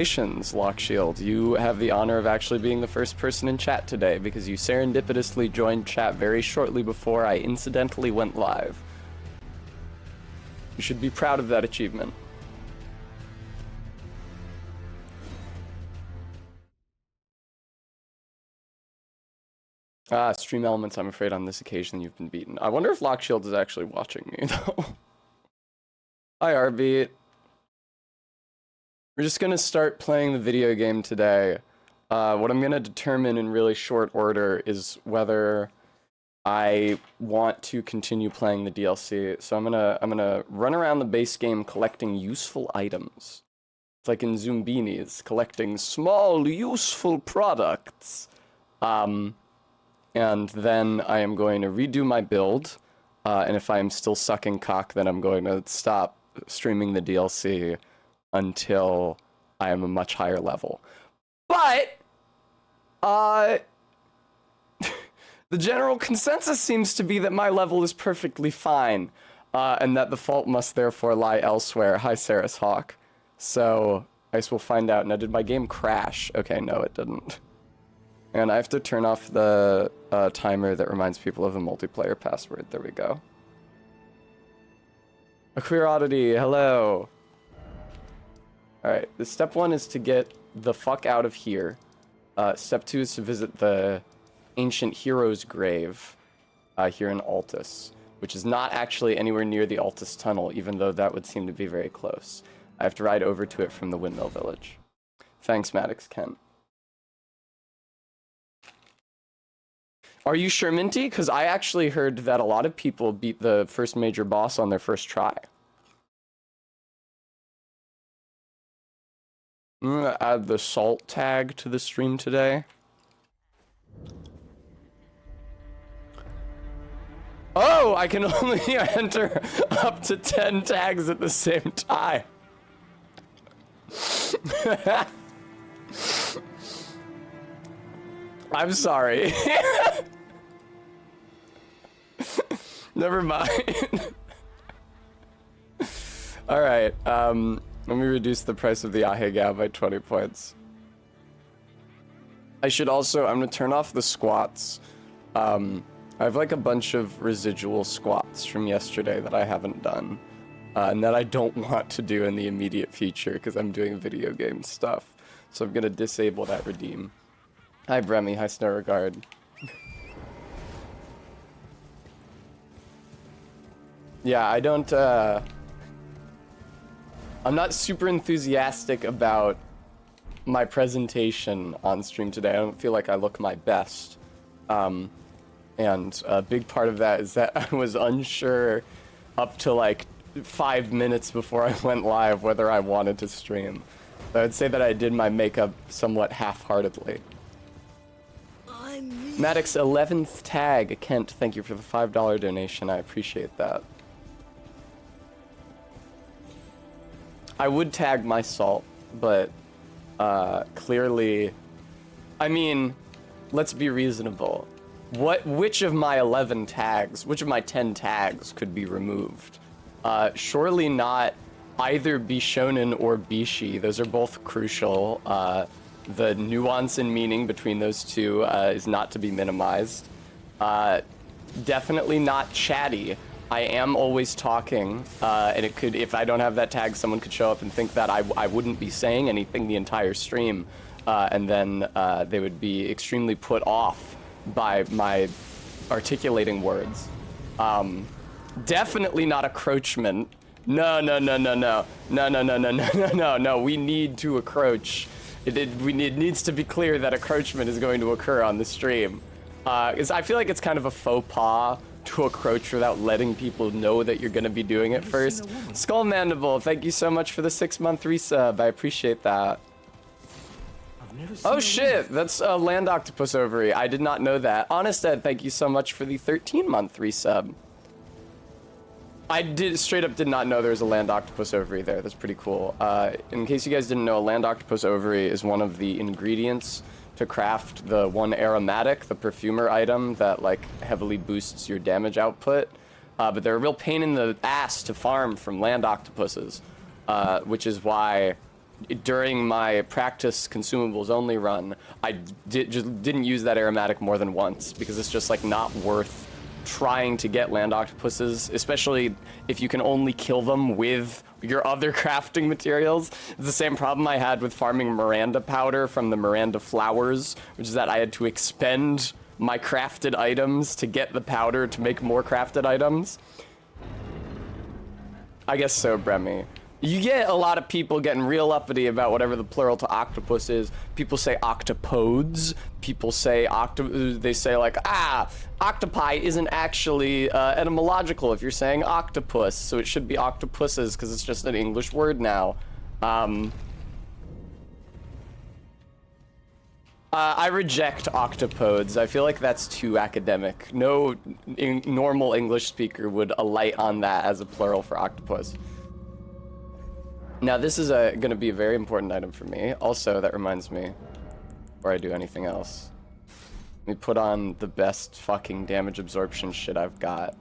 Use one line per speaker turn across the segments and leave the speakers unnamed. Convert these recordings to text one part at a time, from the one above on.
Congratulations, Lockshield. You have the honor of actually being the first person in chat today because you serendipitously joined chat very shortly before I incidentally went live. You should be proud of that achievement. Stream elements, I'm afraid on this occasion you've been beaten. I wonder if Lockshield is actually watching me, though. Hi, Arbeat. We're just gonna start playing the video game today. What I'm gonna determine in really short order is whether I want to continue playing the DLC. So I'm gonna run around the base game collecting useful items. It's like in Zumbinis, collecting small useful products. And then I am going to redo my build, and if I am still sucking cock, then I'm going to stop streaming the DLC until I am a much higher level. But, the general consensus seems to be that my level is perfectly fine, and that the fault must therefore lie elsewhere. Hi, Saris Hawk. So, I guess we'll find out. Now, did my game crash? Okay, no, it didn't. And I have to turn off the timer that reminds people of the multiplayer password. There we go. A queer oddity, hello. Alright, the step 1 is to get the fuck out of here. Step 2 is to visit the ancient hero's grave here in Altus, which is not actually anywhere near the Altus tunnel, even though that would seem to be very close. I have to ride over to it from the Windmill Village. Thanks, Maddox Kent. Are you sure, Minty? Because I actually heard that a lot of people beat the first major boss on their first try. I'm gonna add the salt tag to the stream today. Oh, I can only enter up to 10 tags at the same time. I'm sorry. Never mind. Alright, let me reduce the price of the Ahegao by 20 points. I should also, I'm gonna turn off the squats. I have like a bunch of residual squats from yesterday that I haven't done. And that I don't want to do in the immediate future because I'm doing video game stuff. So I'm gonna disable that redeem. Hi Bremy, hi Snow Regard. Yeah, I don't, I'm not super enthusiastic about my presentation on stream today. I don't feel like I look my best. And a big part of that is that I was unsure up to like 5 minutes before I went live whether I wanted to stream. So I would say that I did my makeup somewhat half-heartedly. Maddox 11th tag. Kent, thank you for the $5 donation. I appreciate that. I would tag my salt, but clearly, I mean, let's be reasonable. Which of my 11 tags, which of my 10 tags could be removed? Surely not either Bishonen or Bishi. Those are both crucial. The nuance in meaning between those two is not to be minimized. Definitely not chatty. I am always talking, and it could, if I don't have that tag, someone could show up and think that I wouldn't be saying anything the entire stream, and then they would be extremely put off by my articulating words. Definitely not encroachment. No. We need to encroach. It needs to be clear that encroachment is going to occur on the stream. I feel like it's kind of a faux pas to encroach without letting people know that you're going to be doing it first. Skull Mandible, thank you so much for the 6-month resub. I appreciate that. Oh shit, that's a land octopus ovary. I did not know that. Honest Ed, thank you so much for the 13-month resub. I straight up did not know there was a land octopus ovary there. That's pretty cool. In case you guys didn't know, a land octopus ovary is one of the ingredients to craft the one aromatic, the perfumer item that like heavily boosts your damage output. But they're a real pain in the ass to farm from land octopuses, which is why during my practice consumables only run, I just didn't use that aromatic more than once because it's just like not worth trying to get land octopuses, especially if you can only kill them with your other crafting materials. It's the same problem I had with farming Miranda powder from the Miranda flowers, which is that I had to expend my crafted items to get the powder to make more crafted items. I guess so, Bremy. You get a lot of people getting real uppity about whatever the plural to octopus is. People say octopodes. People say they say like, octopi isn't actually etymological if you're saying octopus, so it should be octopuses because it's just an English word now. I reject octopodes. I feel like that's too academic. No normal English speaker would alight on that as a plural for octopus. Now this is going to be a very important item for me. Also, that reminds me, before I do anything else, let me put on the best fucking damage absorption shit I've got,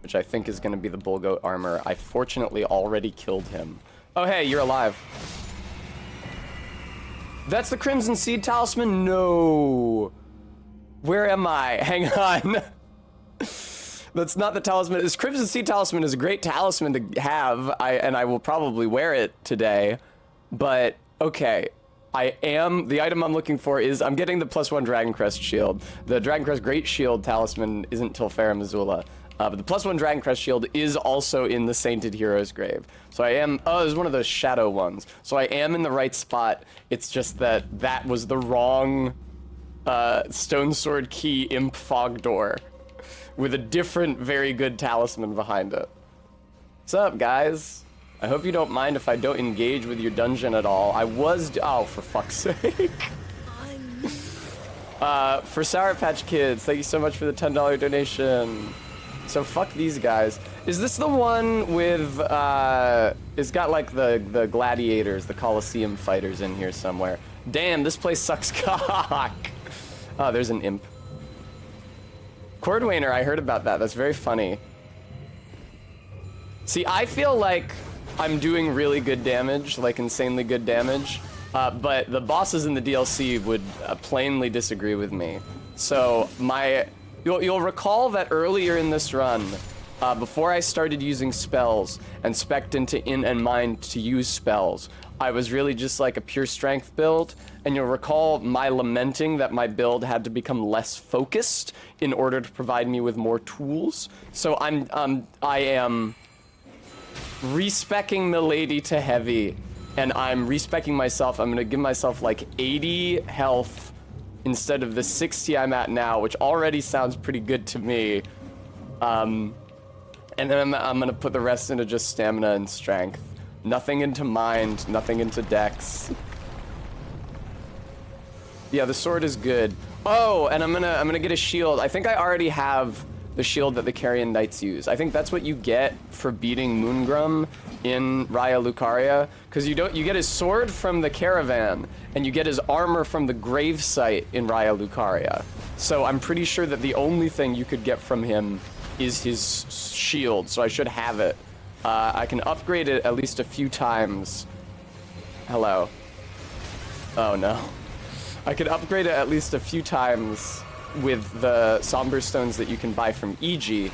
which I think is going to be the bull goat armor. I fortunately already killed him. Oh hey, you're alive. That's the Crimson Seed Talisman? No. Where am I? Hang on. That's not the talisman. This Crimson Seed Talisman is a great talisman to have, and I will probably wear it today. But, okay. The item I'm looking for is, I'm getting the +1 Dragon Crest shield. The Dragon Crest Great Shield talisman isn't till Farum Azula. But the +1 Dragon Crest shield is also in the Sainted Hero's grave. So I am, it's one of those shadow ones. So I am in the right spot. It's just that that was the wrong Stone Sword Key Imp Fog Door with a different very good talisman behind it. What's up, guys? I hope you don't mind if I don't engage with your dungeon at all. I was, oh, for fuck's sake. For Sour Patch Kids, thank you so much for the $10 donation. So fuck these guys. Is this the one with, it's got like the gladiators, the Colosseum fighters in here somewhere. Damn, this place sucks cock. Oh, there's an imp. Cordwainer, I heard about that. That's very funny. See, I feel like I'm doing really good damage, like insanely good damage, but the bosses in the DLC would plainly disagree with me. So you'll recall that earlier in this run, before I started using spells and spec'd into in and mind to use spells, I was really just like a pure strength build, and you'll recall my lamenting that my build had to become less focused in order to provide me with more tools. So I am respecking Milady to heavy, and I'm respecking myself. I'm gonna give myself like 80 health instead of the 60 I'm at now, which already sounds pretty good to me. And then I'm gonna put the rest into just stamina and strength. Nothing into mind, nothing into dex. Yeah, the sword is good. Oh, and I'm gonna get a shield. I think I already have the shield that the Carrion Knights use. I think that's what you get for beating Moongrum in Raya Lucaria, because you get his sword from the caravan, and you get his armor from the gravesite in Raya Lucaria. So I'm pretty sure that the only thing you could get from him is his shield, so I should have it. I can upgrade it at least a few times. Hello. Oh no. I could upgrade it at least a few times with the Somber Stones that you can buy from EG,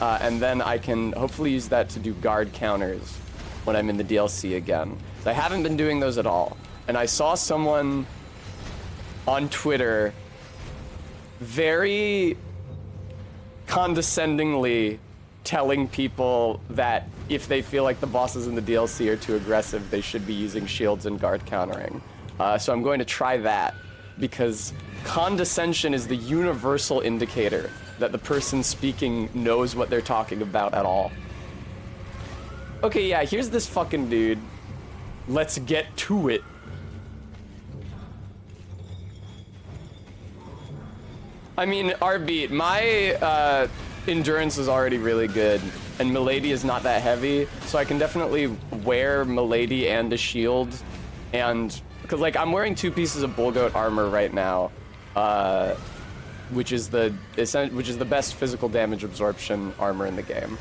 and then I can hopefully use that to do guard counters when I'm in the DLC again. So I haven't been doing those at all. And I saw someone on Twitter very condescendingly telling people that if they feel like the bosses in the DLC are too aggressive, they should be using shields and guard countering. So I'm going to try that, because condescension is the universal indicator that the person speaking knows what they're talking about at all. Okay, yeah, here's this fucking dude. Let's get to it. I mean, RB, my endurance is already really good, and Milady is not that heavy, so I can definitely wear Milady and a shield, and because like I'm wearing 2 pieces of bull goat armor right now, which is the best physical damage absorption armor in the game.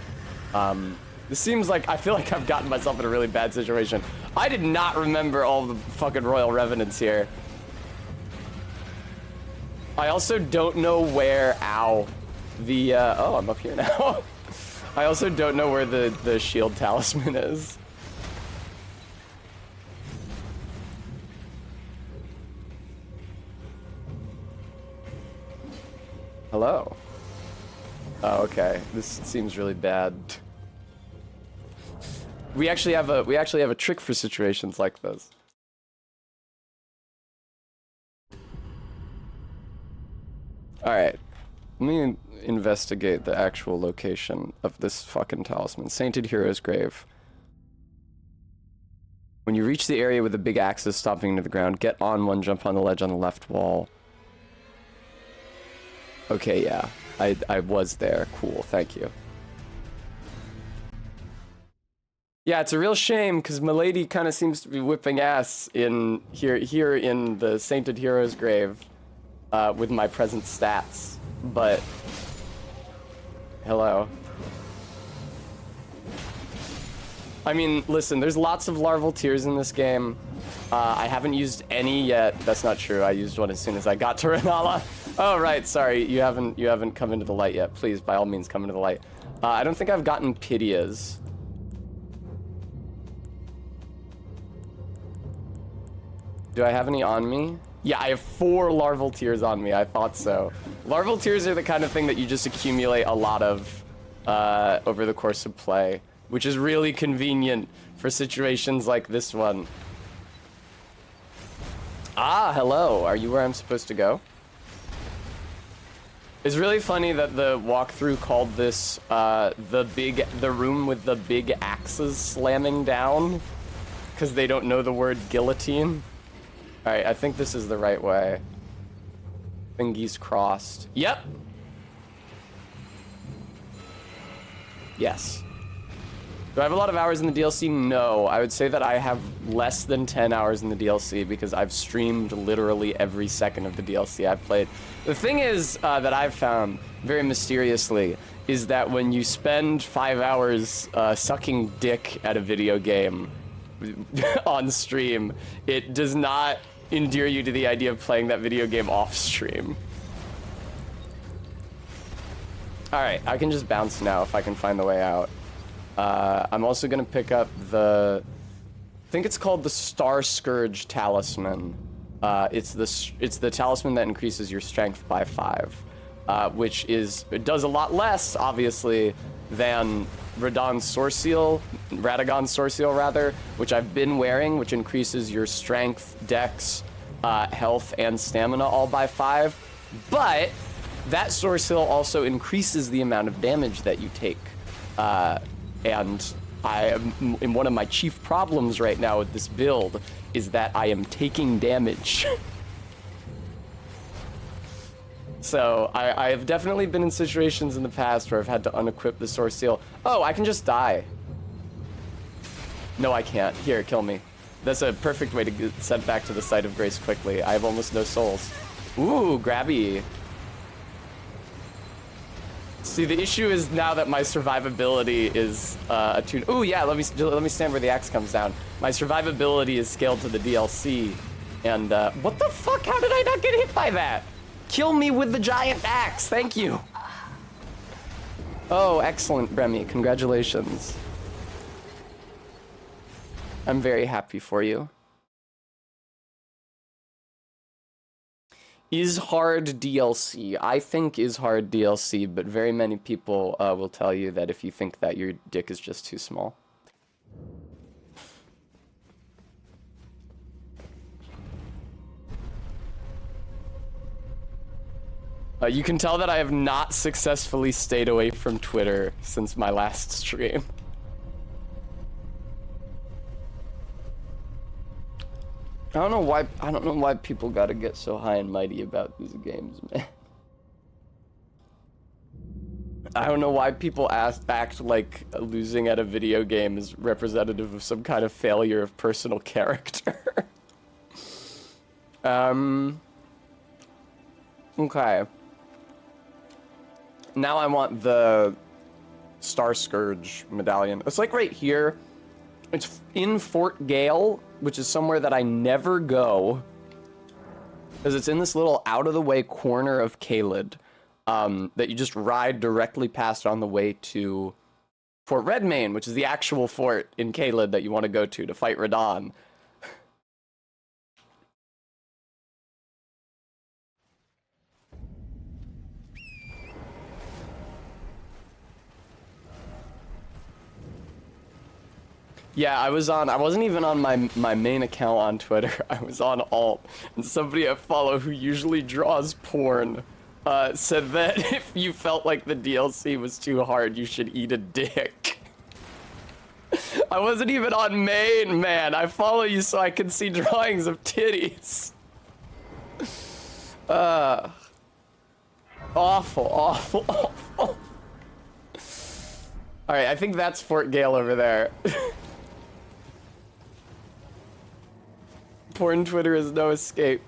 This seems like, I feel like I've gotten myself in a really bad situation. I did not remember all the fucking Royal Revenants here. I also don't know where, ow, the, oh, I'm up here now. I also don't know where the shield talisman is. Hello. Oh, okay. This seems really bad. We actually have a trick for situations like this. All right. Let me investigate the actual location of this fucking talisman. Sainted Hero's Grave. When you reach the area with the big axes stomping into the ground, get on one, jump on the ledge on the left wall. Okay, yeah. I was there. Cool, thank you. Yeah, it's a real shame, because Milady kind of seems to be whipping ass in here in the Sainted Hero's Grave with my present stats, but... Hello. I mean, listen, there's lots of larval tears in this game. I haven't used any yet. That's not true. I used one as soon as I got to Renala. Oh, right. Sorry. You haven't come into the light yet. Please, by all means, come into the light. I don't think I've gotten Pityas. Do I have any on me? Yeah, I have 4 larval tears on me. I thought so. Larval tears are the kind of thing that you just accumulate a lot of over the course of play, which is really convenient for situations like this one. Ah, hello. Are you where I'm supposed to go? It's really funny that the walkthrough called this the room with the big axes slamming down, because they don't know the word guillotine. All right, I think this is the right way. Thingies crossed. Yep. Yes. Do I have a lot of hours in the DLC? No. I would say that I have less than 10 hours in the DLC because I've streamed literally every second of the DLC I've played. The thing is that I've found, very mysteriously, is that when you spend 5 hours sucking dick at a video game on stream, it does not endear you to the idea of playing that video game off stream. All right, I can just bounce now if I can find the way out. I'm also gonna pick up I think it's called the Star Scourge Talisman. It's the talisman that increases your strength by 5, which it does a lot less, obviously, than Radagon's Sword rather, which I've been wearing, which increases your strength, dex, health, and stamina all by 5. But that Sword Seal also increases the amount of damage that you take. And one of my chief problems right now with this build is that I am taking damage. So I have definitely been in situations in the past where I've had to unequip the Sword Seal. Oh, I can just die. No, I can't. Here, kill me. That's a perfect way to get sent back to the site of grace quickly. I have almost no souls. Ooh, grabby. See, the issue is now that my survivability is attuned. Ooh, yeah, let me stand where the axe comes down. My survivability is scaled to the DLC. And, what the fuck? How did I not get hit by that? Kill me with the giant axe, thank you. Oh, excellent, Bremy, congratulations. I'm very happy for you. Is hard DLC? I think is hard DLC, but very many people will tell you that if you think that, your dick is just too small. You can tell that I have not successfully stayed away from Twitter since my last stream. I don't know why people gotta get so high and mighty about these games, man. I don't know why people act like losing at a video game is representative of some kind of failure of personal character. Okay. Now I want the Star Scourge medallion. It's like right here. It's in Fort Gale, which is somewhere that I never go. Because it's in this little out-of-the-way corner of Caelid that you just ride directly past on the way to Fort Redmane, which is the actual fort in Caelid that you want to go to fight Radahn. Yeah, I wasn't even on my main account on Twitter. I was on alt, and somebody I follow who usually draws porn said that if you felt like the DLC was too hard, you should eat a dick. I wasn't even on main, man. I follow you so I can see drawings of titties. Awful, awful, awful. Alright, I think that's Fort Gale over there. Porn Twitter is no escape.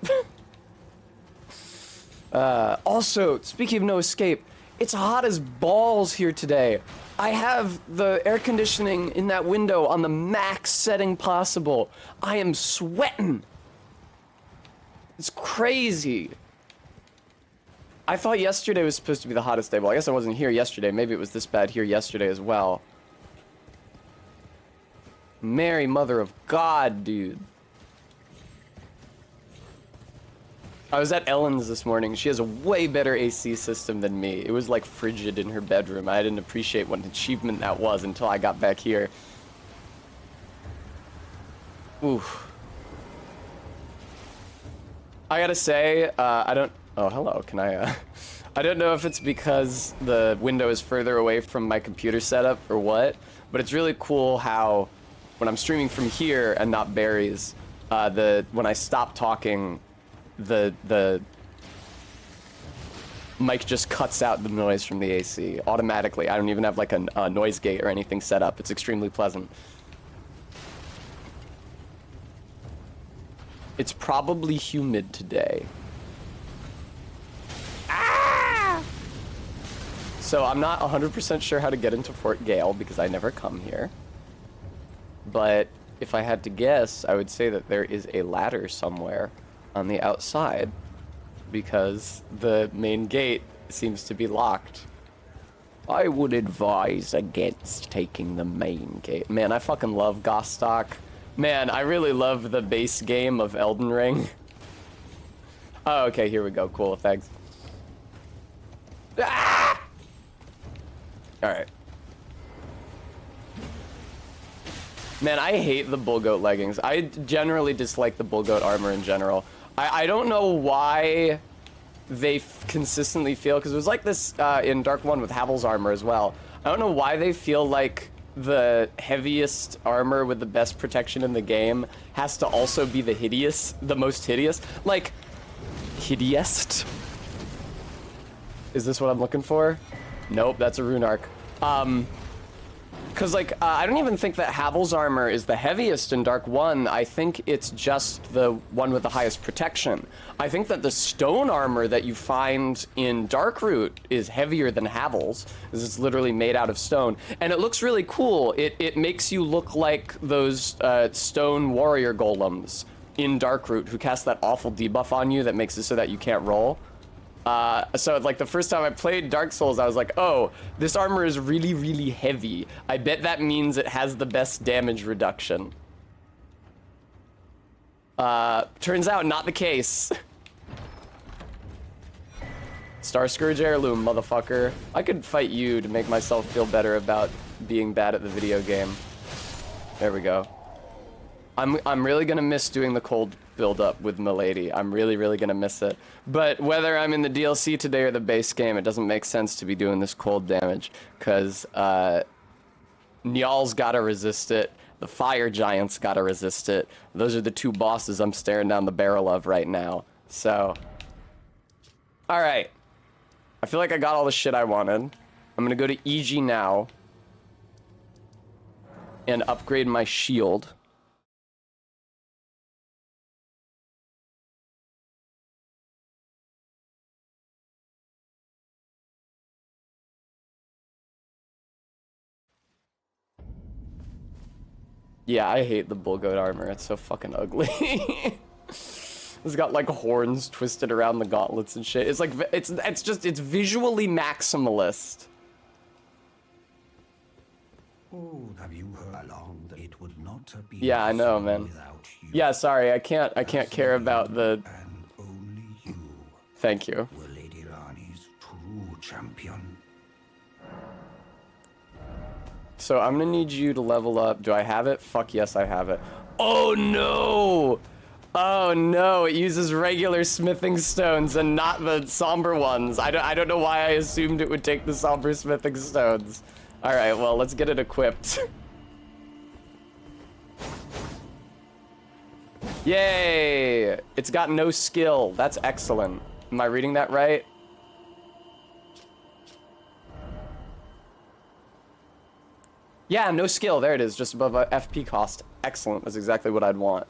Also, speaking of no escape, it's hot as balls here today. I have the air conditioning in that window on the max setting possible. I am sweating. It's crazy. I thought yesterday was supposed to be the hottest day. Well, I guess I wasn't here yesterday. Maybe it was this bad here yesterday as well. Mary Mother of God, dude. I was at Ellen's this morning. She has a way better AC system than me. It was like frigid in her bedroom. I didn't appreciate what an achievement that was until I got back here. Oof. I gotta say, I don't... Oh, hello. Can I, I don't know if it's because the window is further away from my computer setup or what, but it's really cool how when I'm streaming from here and not Barry's, when I stop talking, the mic just cuts out the noise from the AC automatically. I don't even have like a noise gate or anything set up. It's extremely pleasant. It's probably humid today. Ah! So I'm not 100% sure how to get into Fort Gale because I never come here. But if I had to guess, I would say that there is a ladder somewhere on the outside because the main gate seems to be locked. I would advise against taking the main gate. Man, I fucking love Gostock. Man, I really love the base game of Elden Ring. Oh, okay, here we go. Cool, thanks. Ah! Alright. Man, I hate the bull goat leggings. I generally dislike the bull goat armor in general. I don't know why they consistently feel, because it was like this in Dark 1 with Havel's armor as well. I don't know why they feel like the heaviest armor with the best protection in the game has to also be the most hideous. Like, hideous? Is this what I'm looking for? Nope, that's a rune arc. Because, like, I don't even think that Havel's armor is the heaviest in Dark 1. I think it's just the one with the highest protection. I think that the stone armor that you find in Darkroot is heavier than Havel's, because it's literally made out of stone. And it looks really cool. It makes you look like those stone warrior golems in Darkroot who cast that awful debuff on you that makes it so that you can't roll. So like the first time I played Dark Souls, I was like, oh, this armor is really, really heavy. I bet that means it has the best damage reduction. Turns out not the case. Star Scourge heirloom, motherfucker. I could fight you to make myself feel better about being bad at the video game. There we go. I'm really gonna miss doing the cold build-up with Milady. I'm really, really gonna miss it. But whether I'm in the DLC today or the base game, it doesn't make sense to be doing this cold damage, because Nyal's gotta resist it, the Fire Giant's gotta resist it. Those are the two bosses I'm staring down the barrel of right now. So, alright. I feel like I got all the shit I wanted. I'm gonna go to EG now and upgrade my shield. Yeah, I hate the bull goat armor. It's so fucking ugly. It's got like horns twisted around the gauntlets and shit. It's like it's visually maximalist.
Oh, have you heard along that it would not be
Yeah, I know, man. Yeah, sorry, I can't care about the.
And only you.
Thank you.
Were Lady Rani's true champion.
So I'm gonna need you to level up. Do I have it? Fuck yes, I have it. Oh no! Oh no! It uses regular smithing stones and not the somber ones. I don't know why I assumed it would take the somber smithing stones. All right, well let's get it equipped. Yay! It's got no skill. That's excellent. Am I reading that right? Yeah, no skill. There it is, just above FP cost. Excellent. That's exactly what I'd want.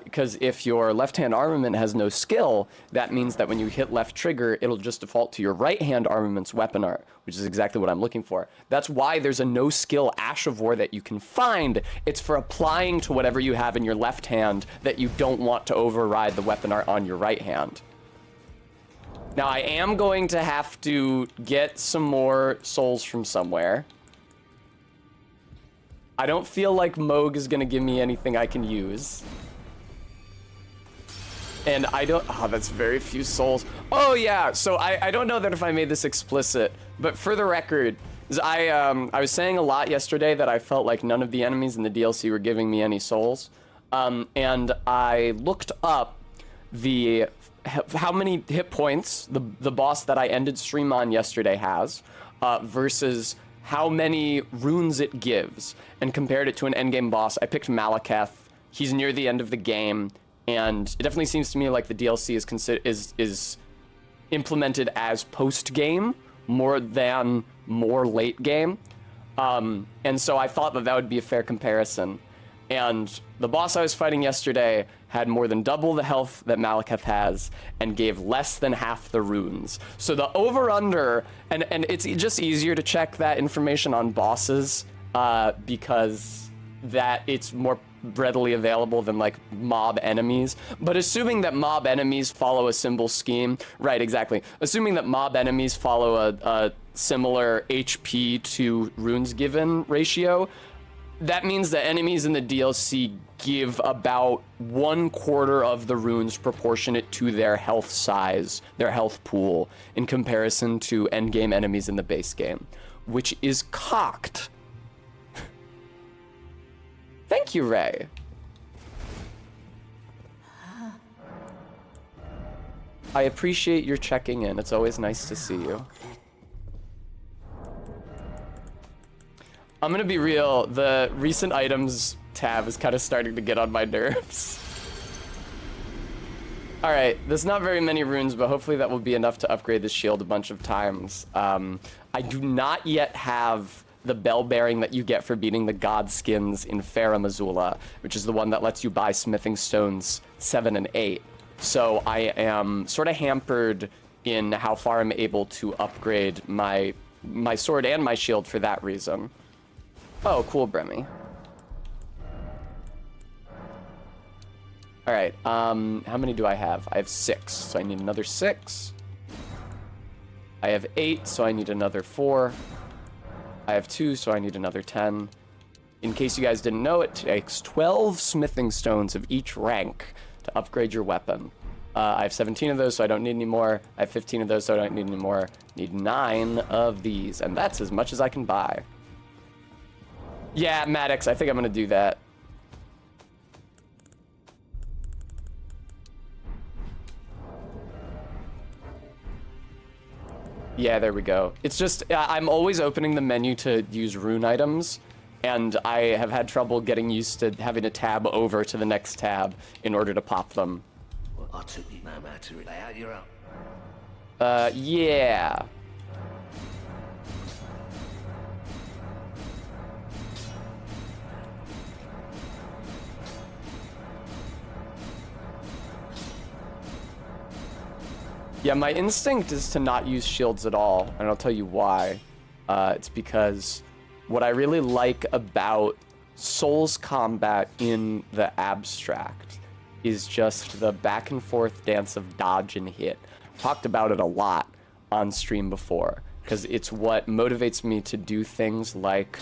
Because if your left-hand armament has no skill, that means that when you hit left trigger, it'll just default to your right-hand armament's weapon art, which is exactly what I'm looking for. That's why there's a no-skill Ash of War that you can find. It's for applying to whatever you have in your left hand that you don't want to override the weapon art on your right hand. Now, I am going to have to get some more souls from somewhere. I don't feel like Moog is going to give me anything I can use. And I don't... Oh, that's very few souls. Oh, yeah. So I don't know that if I made this explicit, but for the record, I was saying a lot yesterday that I felt like none of the enemies in the DLC were giving me any souls. And I looked up how many hit points the boss that I ended stream on yesterday has versus how many runes it gives, and compared it to an endgame boss. I picked Malekith. He's near the end of the game, and it definitely seems to me like the DLC is implemented as post-game more than more late game. And so I thought that would be a fair comparison. And the boss I was fighting yesterday had more than double the health that Malekith has and gave less than half the runes. So the over-under, and it's just easier to check that information on bosses because that it's more readily available than like mob enemies. But assuming that mob enemies follow a symbol scheme, right, exactly. Assuming that mob enemies follow a similar HP to runes given ratio, that means that enemies in the DLC give about 1/4 of the runes proportionate to their health size, their health pool, in comparison to endgame enemies in the base game, which is cocked. Thank you, Ray. I appreciate your checking in. It's always nice to see you. I'm gonna be real, the recent items tab is kind of starting to get on my nerves. All right, there's not very many runes, but hopefully that will be enough to upgrade the shield a bunch of times. I do not yet have the bell bearing that you get for beating the god skins in Farum Azula, which is the one that lets you buy smithing stones 7 and 8. So I am sort of hampered in how far I'm able to upgrade my sword and my shield for that reason. Oh, cool, Bremy. All right, how many do I have? I have 6, so I need another 6. I have 8, so I need another 4. I have 2, so I need another 10. In case you guys didn't know, it takes 12 smithing stones of each rank to upgrade your weapon. I have 17 of those, so I don't need any more. I have 15 of those, so I don't need any more. Need 9 of these, and that's as much as I can buy. Yeah, Maddox, I think I'm gonna do that. Yeah, there we go. It's just, I'm always opening the menu to use rune items, and I have had trouble getting used to having to tab over to the next tab in order to pop them.
Well, I took you no matter it out your own.
Yeah. Yeah, my instinct is to not use shields at all, and I'll tell you why. It's because what I really like about Souls combat in the abstract is just the back and forth dance of dodge and hit. Talked about it a lot on stream before, because it's what motivates me to do things like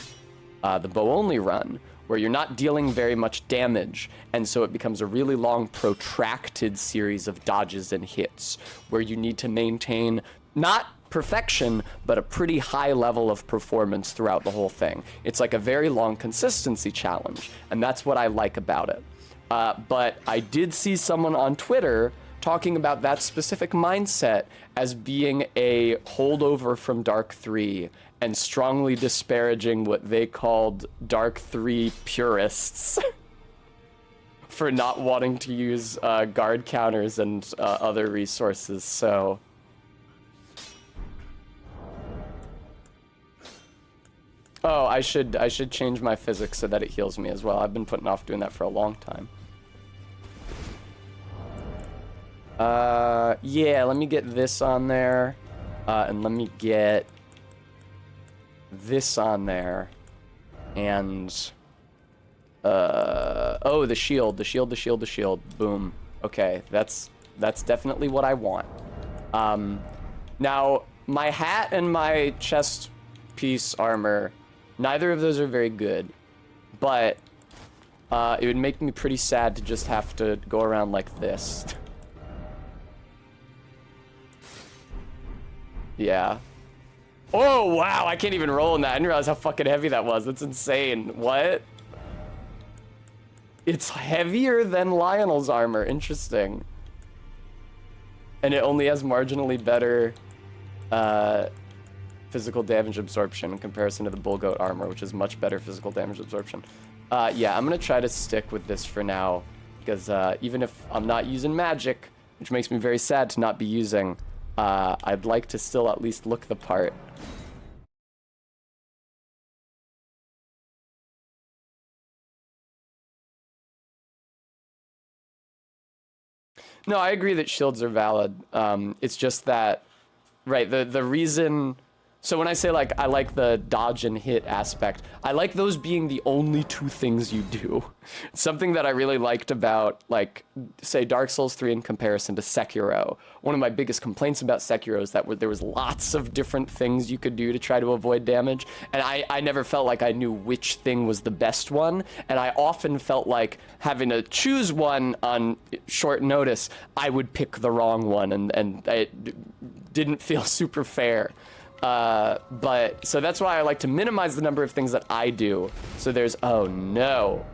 the bow only run, where you're not dealing very much damage, and so it becomes a really long, protracted series of dodges and hits, where you need to maintain not perfection, but a pretty high level of performance throughout the whole thing. It's like a very long consistency challenge, and that's what I like about it. But I did see someone on Twitter talking about that specific mindset as being a holdover from Dark 3 and strongly disparaging what they called Dark 3 purists for not wanting to use guard counters and other resources, so... Oh, I should change my physics so that it heals me as well. I've been putting off doing that for a long time. Yeah, let me get this on there. And let me get this on there. And oh, the shield. Boom. Okay, that's definitely what I want. Now, my hat and my chest piece armor, neither of those are very good, but it would make me pretty sad to just have to go around like this. Yeah. Oh, wow, I can't even roll in that. I didn't realize how fucking heavy that was. That's insane. What? It's heavier than Lionel's armor. Interesting. And it only has marginally better physical damage absorption in comparison to the Bull Goat armor, which is much better physical damage absorption. Yeah, I'm gonna try to stick with this for now, because even if I'm not using magic, which makes me very sad to not be using, I'd like to still at least look the part. No, I agree that shields are valid. It's just that, right, the reason... So when I say, like, I like the dodge and hit aspect, I like those being the only two things you do. Something that I really liked about, like, say, Dark Souls 3 in comparison to Sekiro. One of my biggest complaints about Sekiro is that there was lots of different things you could do to try to avoid damage, and I never felt like I knew which thing was the best one, and I often felt like having to choose one on short notice, I would pick the wrong one, and it didn't feel super fair. But, so that's why I like to minimize the number of things that I do. So there's, oh no.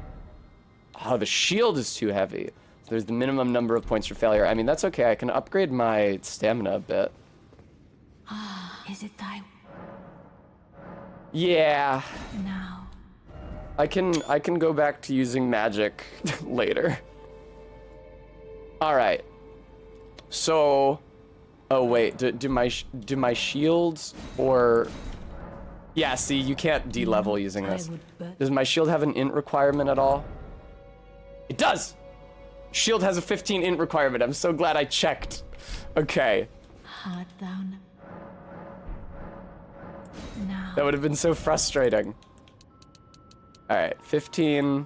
Oh, the shield is too heavy. So there's the minimum number of points for failure. I mean, that's okay. I can upgrade my stamina a bit.
Is it time
Yeah.
now?
I can go back to using magic later. All right. So... Oh wait, do my shields or... Yeah, see, you can't D-level using this. Does my shield have an int requirement at all? It does! Shield has a 15 int requirement. I'm so glad I checked. Okay.
Heart down. Now.
That would have been so frustrating. Alright, 15.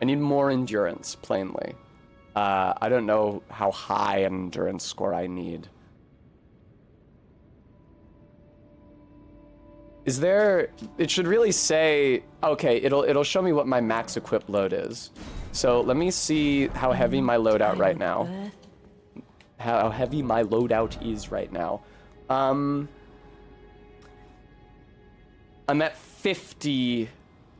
I need more endurance, plainly. I don't know how high an endurance score I need. Is there... It should really say... Okay, it'll show me what my max equip load is. So let me see how heavy my loadout right now. How heavy my loadout is right now. I'm at 50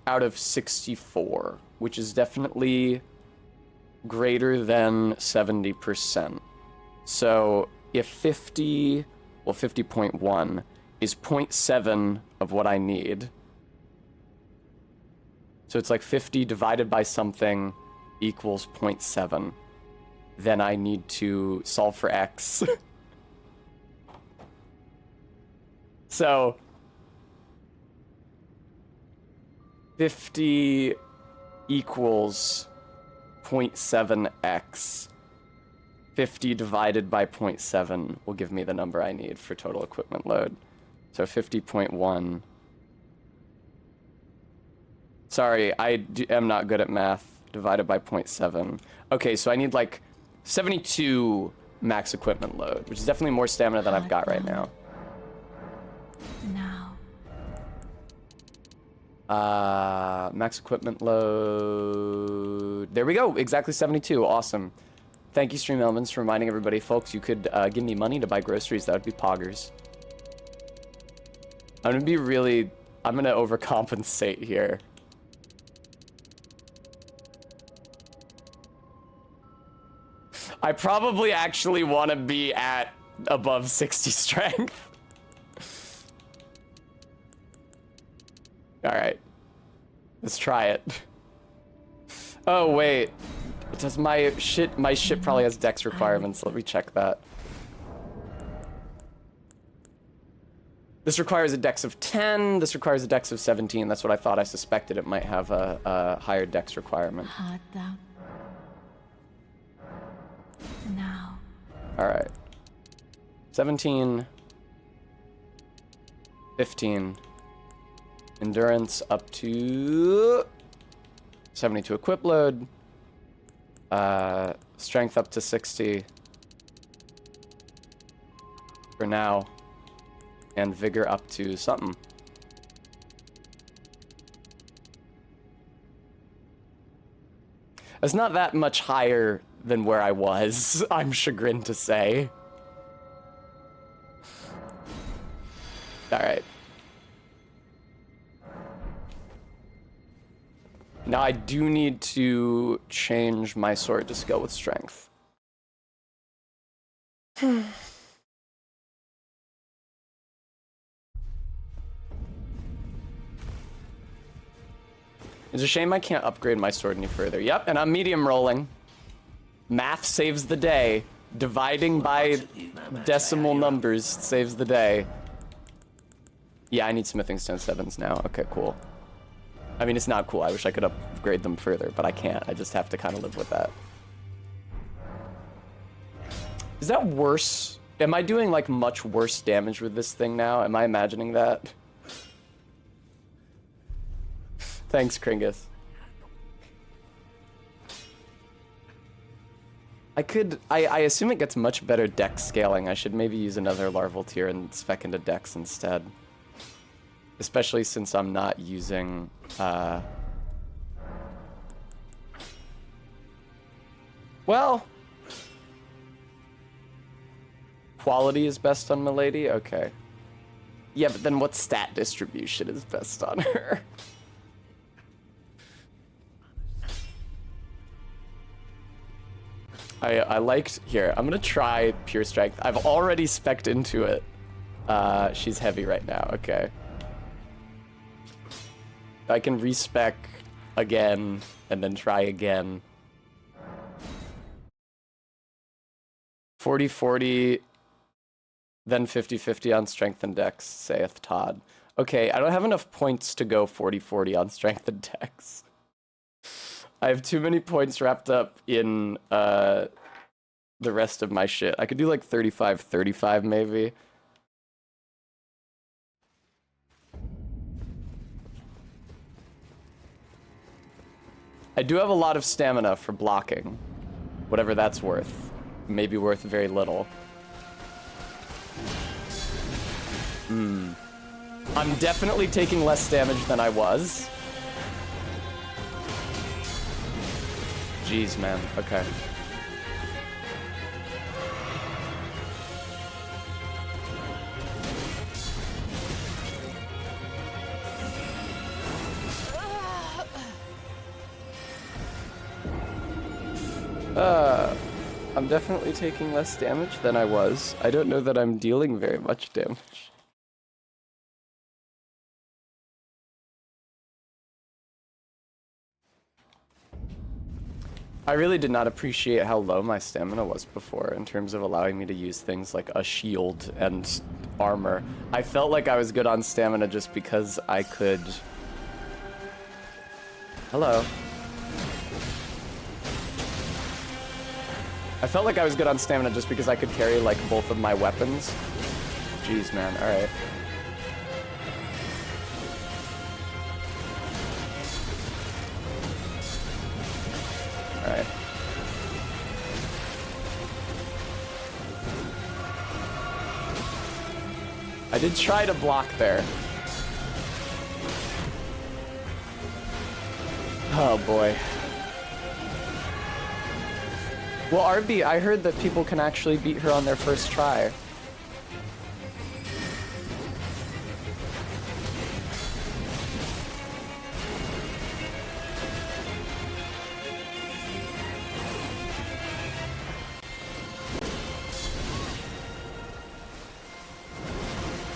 out of 64, which is definitely greater than 70%. So if 50, well 50.1 is 0.7 of what I need. So it's like 50 divided by something equals 0.7. Then I need to solve for x. So 50 equals 0.7x. 50 divided by 0.7 will give me the number I need for total equipment load. So 50.1 Sorry, am not good at math. Divided by 0.7. Okay, so I need like 72 max equipment load, which is definitely more stamina than I've got right now.
Now.
Max equipment load. There we go. Exactly 72. Awesome. Thank you, Stream Elements, for reminding everybody, folks. You could give me money to buy groceries. That would be poggers. I'm gonna overcompensate here. I probably actually want to be at above 60 strength. All right, let's try it. Oh wait, does my ship probably has dex requirements? Let me check that. This requires a dex of 10. This requires a dex of 17. That's what I thought. I suspected it might have a higher dex requirement.
Heart down. Now.
All right. 17. 15. Endurance up to 72 equip load. Strength up to 60. For now. And vigor up to something. It's not that much higher than where I was, I'm chagrined to say. Alright. Now I do need to change my sword to skill with strength. It's a shame I can't upgrade my sword any further. Yep, and I'm medium rolling. Math saves the day. Dividing by decimal numbers saves the day. Yeah, I need smithing stone 7s now. Okay, cool. I mean, it's not cool. I wish I could upgrade them further, but I can't. I just have to kind of live with that. Is that worse? Am I doing, like, much worse damage with this thing now? Am I imagining that? Thanks, Kringus. I assume it gets much better dex scaling. I should maybe use another larval tier and spec into dex instead. Especially since I'm not using, well, quality is best on Milady? Okay. Yeah, but then what stat distribution is best on her? I liked, here, I'm gonna try pure strength. I've already spec'd into it. She's heavy right now, okay. I can respec again and then try again. 40-40, then 50-50 on strength and dex, saith Todd. Okay, I don't have enough points to go 40-40 on strength and dex. I have too many points wrapped up in the rest of my shit. I could do like 35-35 maybe. I do have a lot of stamina for blocking. Whatever that's worth. Maybe worth very little. I'm definitely taking less damage than I was. Jeez, man. Okay. I'm definitely taking less damage than I was. I don't know that I'm dealing very much damage. I really did not appreciate how low my stamina was before in terms of allowing me to use things like a shield and armor. I felt like I was good on stamina just because I could... Hello. I felt like I was good on stamina just because I could carry, like, both of my weapons. Jeez, man. Alright. I did try to block there. Oh boy. Well, RB, I heard that people can actually beat her on their first try.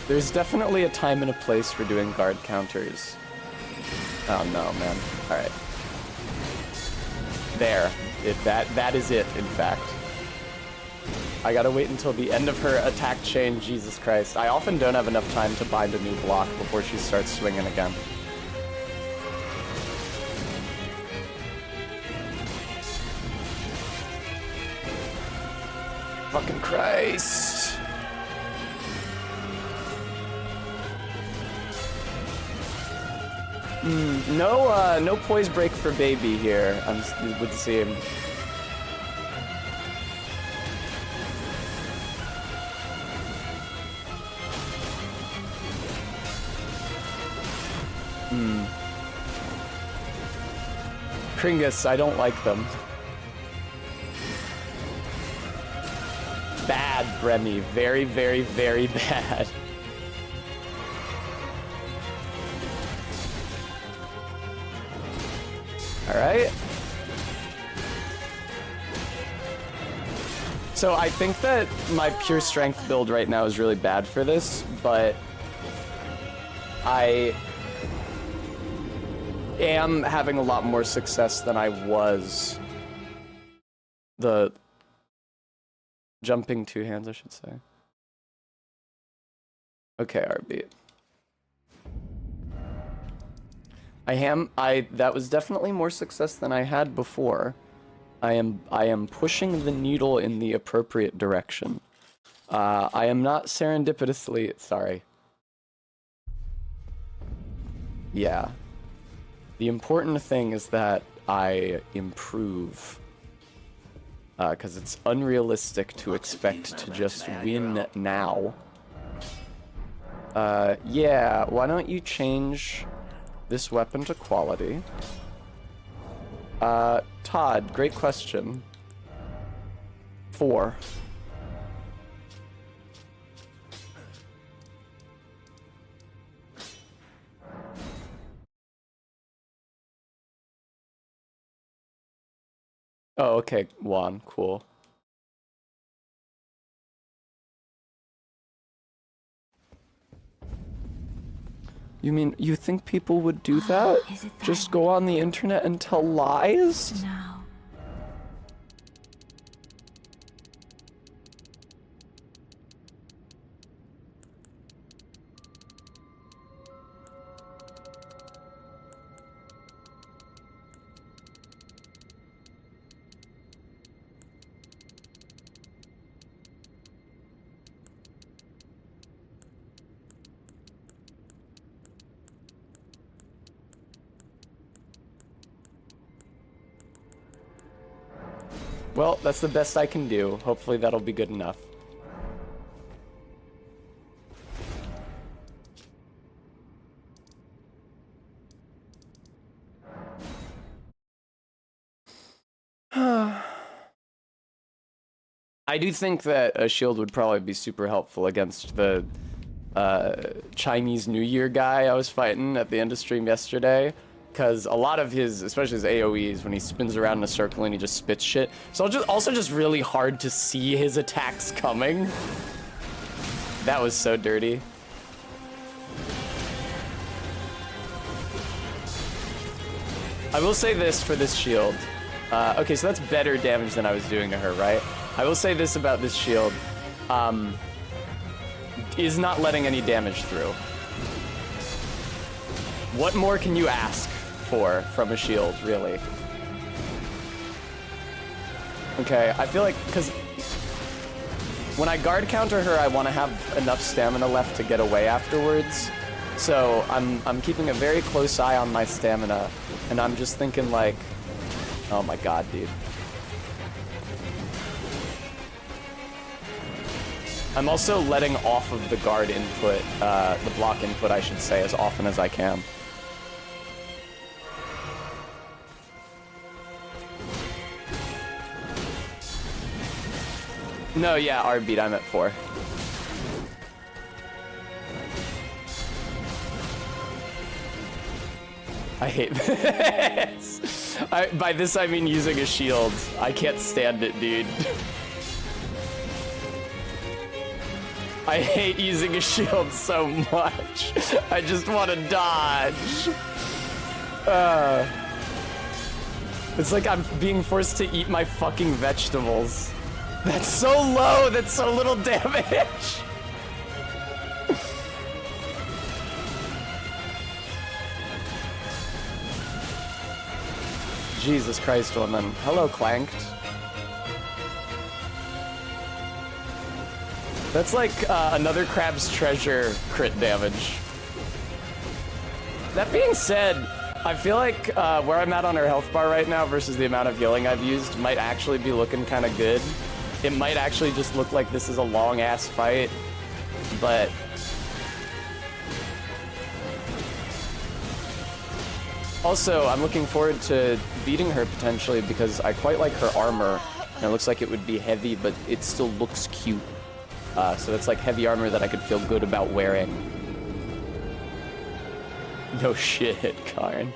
There's definitely a time and a place for doing guard counters. Oh no, man. Alright. There. That is it, in fact. I gotta wait until the end of her attack chain, Jesus Christ. I often don't have enough time to bind a new block before she starts swinging again. Fucking Christ. No poise break for baby here. Would seem. Kringus, I don't like them. Bad, Bremy. Very, very, very bad. Alright. So I think that my pure strength build right now is really bad for this, but I am having a lot more success than I was. The jumping two hands, I should say. Okay, RB. That was definitely more success than I had before. I am pushing the needle in the appropriate direction. I am not serendipitously, sorry. Yeah. The important thing is that I improve. Because it's unrealistic to expect to just win now. Yeah, why don't you change this weapon to quality? Todd, great question. 4. Oh, okay, Juan, cool. You mean, you think people would do that?
Is it
Just go on the internet and tell lies?
Now.
Well, that's the best I can do. Hopefully that'll be good enough. I do think that a shield would probably be super helpful against the Chinese New Year guy I was fighting at the end of stream yesterday. Because a lot of his, especially his AoEs, when he spins around in a circle and he just spits shit. So also just really hard to see his attacks coming. That was so dirty. I will say this for this shield. Okay, so that's better damage than I was doing to her, right? I will say this about this shield. Is not letting any damage through. What more can you ask for from a shield, really? Okay, I feel like, because when I guard counter her, I want to have enough stamina left to get away afterwards. So I'm keeping a very close eye on my stamina, and I'm just thinking like, oh my god, dude. I'm also letting off of the guard input, the block input, I should say, as often as I can. No, yeah, R beat, I'm at 4. I hate this. By this I mean using a shield. I can't stand it, dude. I hate using a shield so much. I just want to dodge. It's like I'm being forced to eat my fucking vegetables. That's so low, that's so little damage. Jesus Christ, woman. Hello, Clanked. That's like another Crab's Treasure crit damage. That being said, I feel like where I'm at on her health bar right now versus the amount of healing I've used might actually be looking kind of good. It might actually just look like this is a long-ass fight, but... Also, I'm looking forward to beating her potentially because I quite like her armor. And it looks like it would be heavy, but it still looks cute. So it's like heavy armor that I could feel good about wearing. No shit, Karn.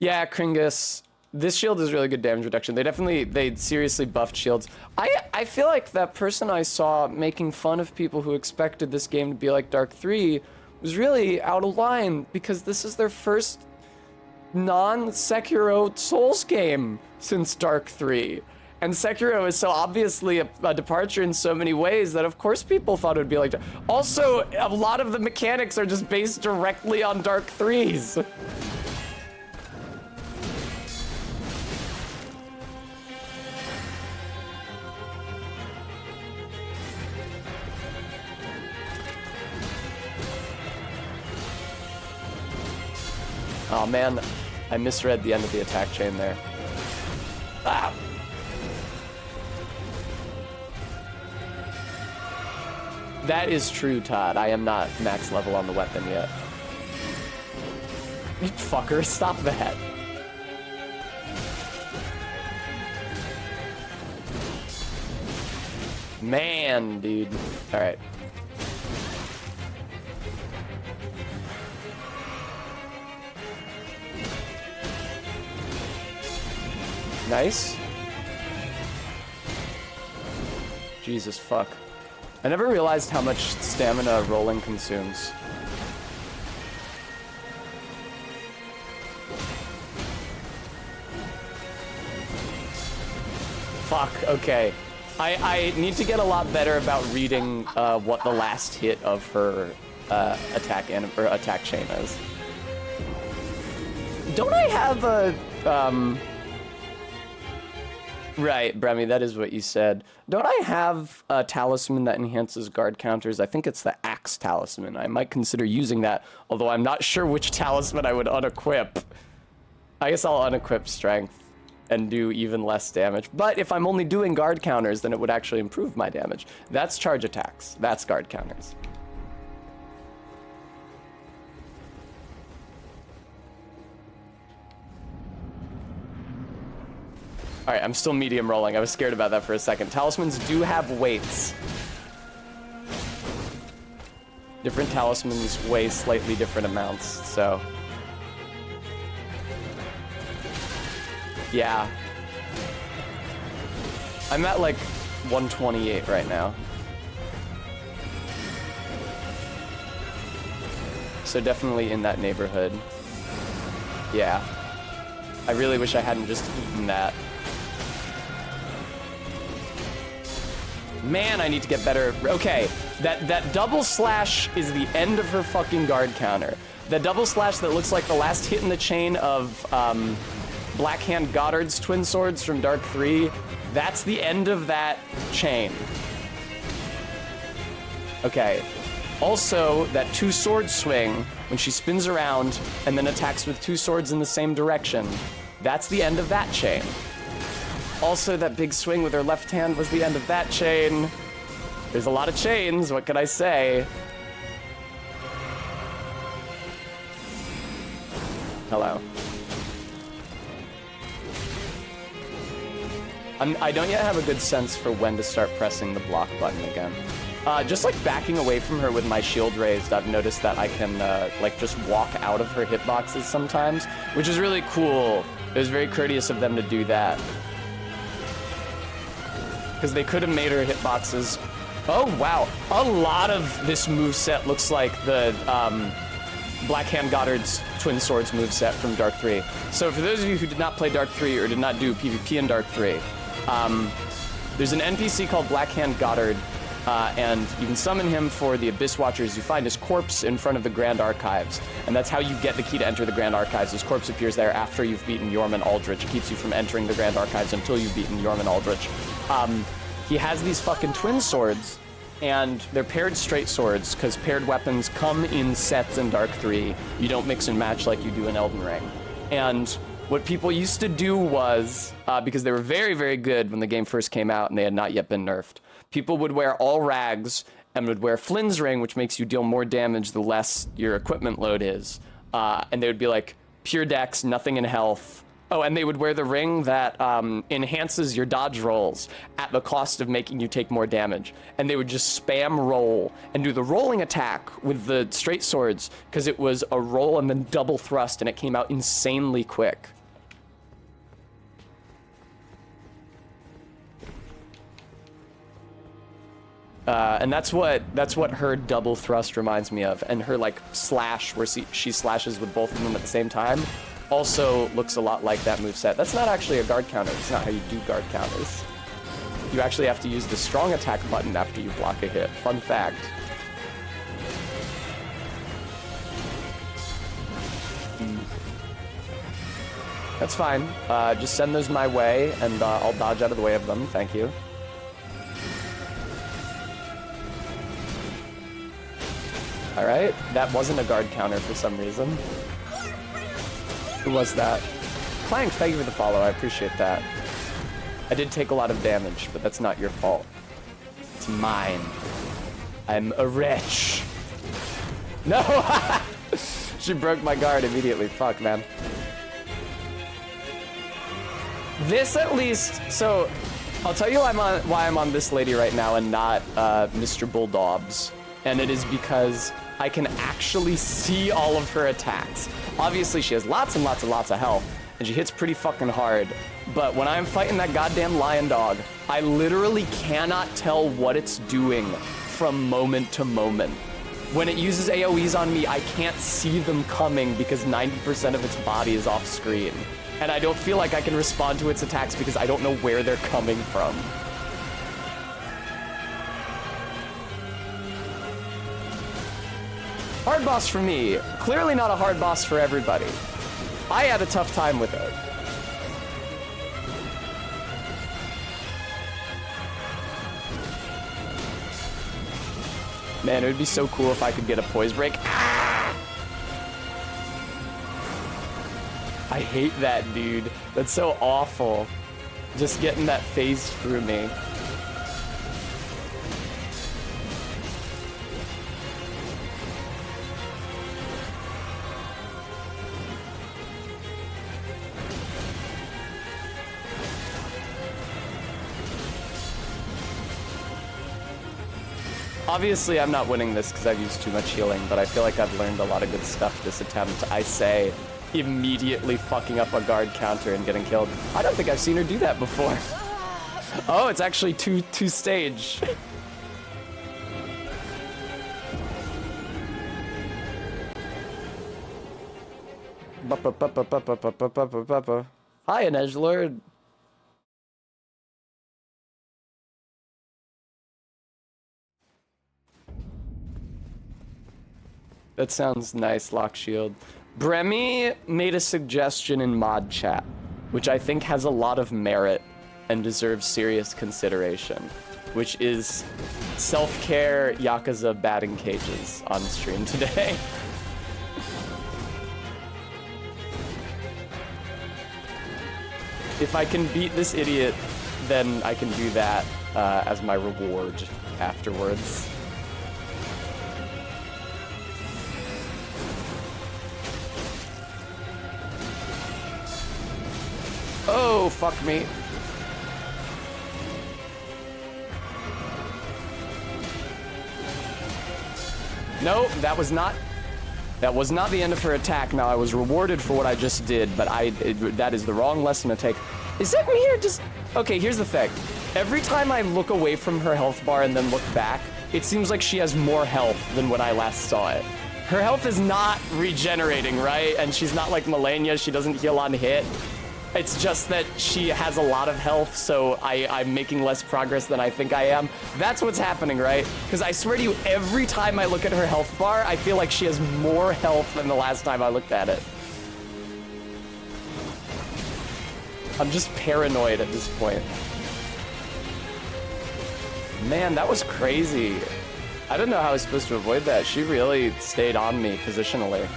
Yeah, Kringus. This shield is really good damage reduction. They seriously buffed shields. I feel like that person I saw making fun of people who expected this game to be like Dark 3 was really out of line because this is their first non-Sekiro Souls game since Dark 3. And Sekiro is so obviously a departure in so many ways that of course people thought it would be like... Also, a lot of the mechanics are just based directly on Dark 3's. Oh man, I misread the end of the attack chain there. Ah! That is true, Todd. I am not max level on the weapon yet. You fucker, stop that. Man, dude. Alright. Nice. Jesus fuck. I never realized how much stamina rolling consumes. Fuck, okay. I need to get a lot better about reading what the last hit of her attack chain is. Don't I have a Right, Bremy, that is what you said. Don't I have a talisman that enhances guard counters? I think it's the Axe talisman. I might consider using that, although I'm not sure which talisman I would unequip. I guess I'll unequip strength and do even less damage. But if I'm only doing guard counters, then it would actually improve my damage. That's charge attacks. That's guard counters. All right, I'm still medium rolling. I was scared about that for a second. Talismans do have weights. Different talismans weigh slightly different amounts, so. Yeah. I'm at like 128 right now. So definitely in that neighborhood. Yeah. I really wish I hadn't just eaten that. Man, I need to get better. Okay, that double slash is the end of her fucking guard counter. The double slash that looks like the last hit in the chain of Blackhand Goddard's twin swords from Dark 3, that's the end of that chain. Okay. Also, that two sword swing, when she spins around and then attacks with two swords in the same direction, that's the end of that chain. Also, that big swing with her left hand was the end of that chain. There's a lot of chains, what can I say? Hello. I don't yet have a good sense for when to start pressing the block button again. Just like backing away from her with my shield raised, I've noticed that I can like just walk out of her hitboxes sometimes, which is really cool. It was very courteous of them to do that. Because they could have made her hitboxes. Oh wow, a lot of this moveset looks like the Blackhand Goddard's Twin Swords moveset from Dark 3. So for those of you who did not play Dark 3 or did not do PvP in Dark 3, there's an NPC called Blackhand Goddard, and you can summon him for the Abyss Watchers. You find his corpse in front of the Grand Archives, and that's how you get the key to enter the Grand Archives. His corpse appears there after you've beaten Yorman Aldrich. It keeps you from entering the Grand Archives until you've beaten Yorman Aldrich. He has these fucking twin swords, and they're paired straight swords, because paired weapons come in sets in Dark 3. You don't mix and match like you do in Elden Ring. And what people used to do was, because they were very, very good when the game first came out and they had not yet been nerfed, people would wear all rags and would wear Flynn's ring, which makes you deal more damage the less your equipment load is. And they would be like, pure dex, nothing in health. Oh, and they would wear the ring that enhances your dodge rolls at the cost of making you take more damage. And they would just spam roll and do the rolling attack with the straight swords, because it was a roll and then double thrust, and it came out insanely quick. And that's what her double thrust reminds me of, and her like slash where she slashes with both of them at the same time also looks a lot like that moveset. That's not actually a guard counter. It's not how you do guard counters. You actually have to use the strong attack button after you block a hit. Fun fact. That's fine. Just send those my way, and I'll dodge out of the way of them. Thank you. All right, that wasn't a guard counter for some reason. Who was that? Clank, thank you for the follow. I appreciate that. I did take a lot of damage, but that's not your fault. It's mine. I'm a wretch. No! She broke my guard immediately. Fuck, man. This at least, so I'll tell you why I'm on this lady right now and not Mr. Bulldogs. And it is because I can actually see all of her attacks. Obviously, she has lots and lots and lots of health, and she hits pretty fucking hard. But when I'm fighting that goddamn lion dog, I literally cannot tell what it's doing from moment to moment. When it uses AoEs on me, I can't see them coming because 90% of its body is off screen. And I don't feel like I can respond to its attacks because I don't know where they're coming from. Hard boss for me. Clearly not a hard boss for everybody. I had a tough time with it. Man, it would be so cool if I could get a poise break. Ah! I hate that, dude. That's so awful. Just getting that phased through me. Obviously, I'm not winning this because I've used too much healing, but I feel like I've learned a lot of good stuff this attempt. I say, immediately fucking up a guard counter and getting killed. I don't think I've seen her do that before. Oh, it's actually two stage. Hi, Edgelord. That sounds nice, Lock Shield. Bremy made a suggestion in mod chat, which I think has a lot of merit and deserves serious consideration, which is self-care Yakuza batting cages on stream today. If I can beat this idiot, then I can do that as my reward afterwards. Oh, fuck me. No, that was not the end of her attack. Now, I was rewarded for what I just did, but that is the wrong lesson to take. Is that me or just... Okay, here's the thing. Every time I look away from her health bar and then look back, it seems like she has more health than when I last saw it. Her health is not regenerating, right? And she's not like Melania, she doesn't heal on hit. It's just that she has a lot of health, so I'm making less progress than I think I am. That's what's happening, right? Because I swear to you, every time I look at her health bar, I feel like she has more health than the last time I looked at it. I'm just paranoid at this point. Man, that was crazy. I didn't know how I was supposed to avoid that. She really stayed on me positionally.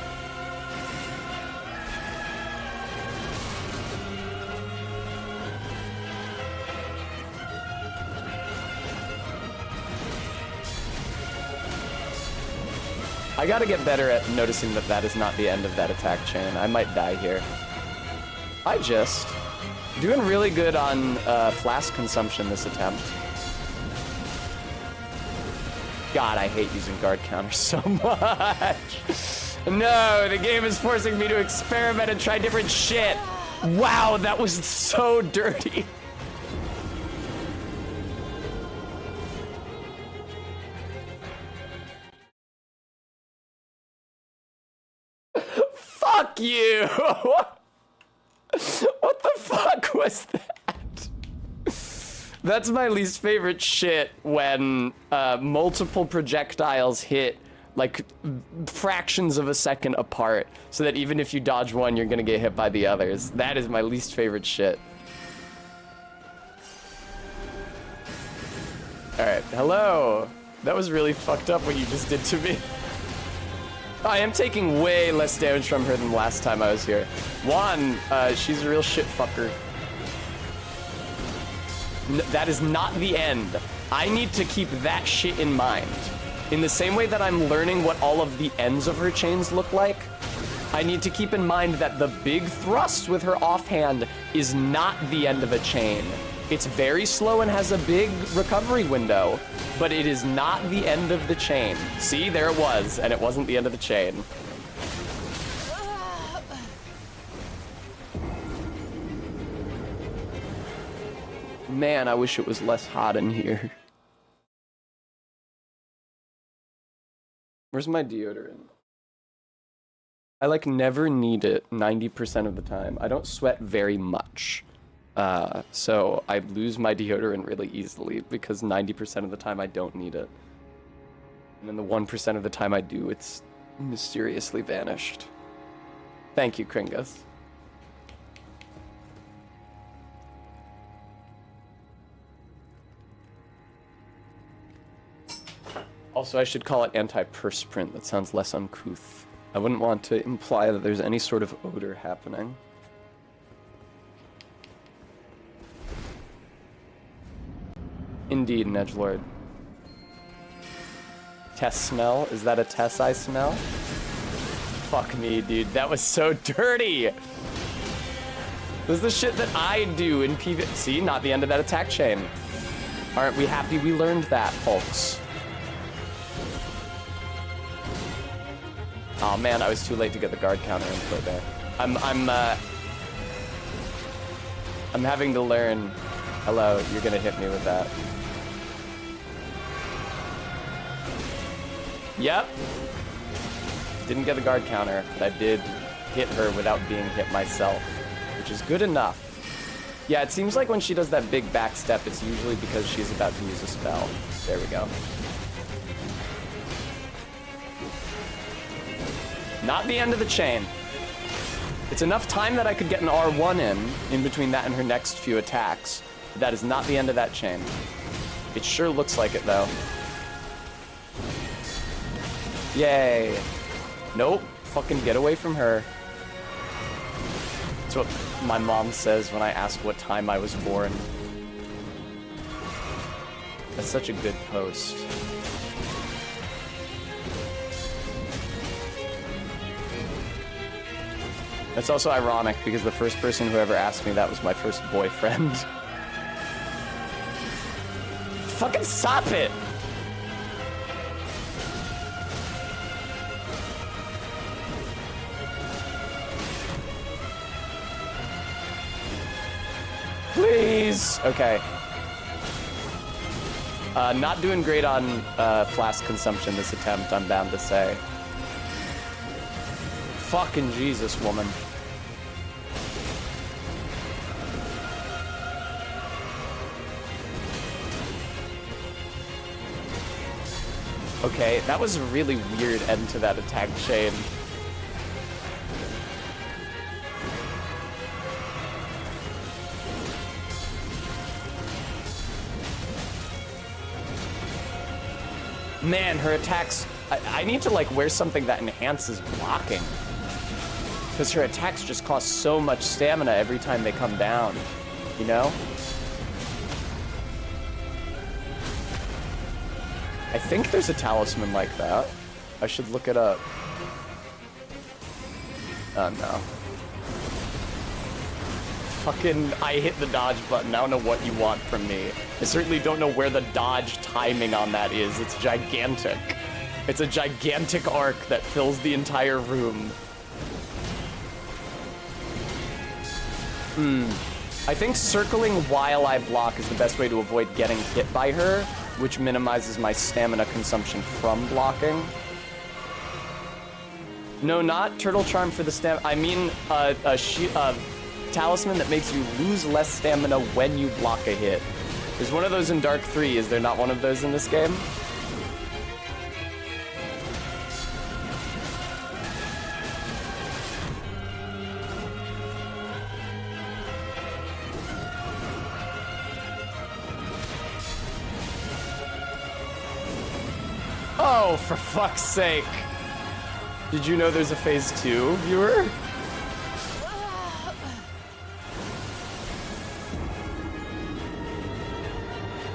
I gotta get better at noticing that that is not the end of that attack chain. I might die here. I just... Doing really good on flask consumption this attempt. God, I hate using guard counters so much. No, the game is forcing me to experiment and try different shit. Wow, that was so dirty. Fuck you! What the fuck was that? That's my least favorite shit when multiple projectiles hit like fractions of a second apart, so that even if you dodge one, you're gonna get hit by the others. That is my least favorite shit. Alright, hello. That was really fucked up what you just did to me. I am taking way less damage from her than last time I was here. One, she's a real shit fucker. That is not the end. I need to keep that shit in mind. In the same way that I'm learning what all of the ends of her chains look like, I need to keep in mind that the big thrust with her offhand is not the end of a chain. It's very slow and has a big recovery window, but it is not the end of the chain. See, there it was, and it wasn't the end of the chain. Man, I wish it was less hot in here. Where's my deodorant? I like never need it 90% of the time. I don't sweat very much. So I lose my deodorant really easily because 90% of the time I don't need it. And then the 1% of the time I do, it's mysteriously vanished. Thank you, Kringus. Also, I should call it anti-perspirant. That sounds less uncouth. I wouldn't want to imply that there's any sort of odor happening. Indeed, Nedgelord. Tess smell? Is that a Tess I smell? Fuck me, dude. That was so dirty! This is the shit that I do in PV... See? Not the end of that attack chain. Aren't we happy we learned that, folks? Oh man, I was too late to get the guard counter input there. I'm having to learn... Hello, you're gonna hit me with that. Yep. Didn't get the guard counter, but I did hit her without being hit myself, which is good enough. Yeah, it seems like when she does that big backstep, it's usually because she's about to use a spell. There we go. Not the end of the chain. It's enough time that I could get an R1 in between that and her next few attacks. But that is not the end of that chain. It sure looks like it, though. Yay. Nope. Fucking get away from her. That's what my mom says when I ask what time I was born. That's such a good post. That's also ironic because the first person who ever asked me that was my first boyfriend. Fucking stop it! Please! Okay. Not doing great on flask consumption this attempt, I'm bound to say. Fucking Jesus, woman. Okay, that was a really weird end to that attack chain. Man, her attacks... I need to, like, wear something that enhances blocking. Because her attacks just cost so much stamina every time they come down. You know? I think there's a talisman like that. I should look it up. Oh, no. Fucking, I hit the dodge button. I don't know what you want from me. I certainly don't know where the dodge timing on that is. It's gigantic. It's a gigantic arc that fills the entire room. I think circling while I block is the best way to avoid getting hit by her, which minimizes my stamina consumption from blocking. No, not Turtle Charm for the stamina. I mean, a talisman that makes you lose less stamina when you block a hit. There's one of those in Dark 3. Is there not one of those in this game? Oh, for fuck's sake. Did you know there's a phase 2, viewer?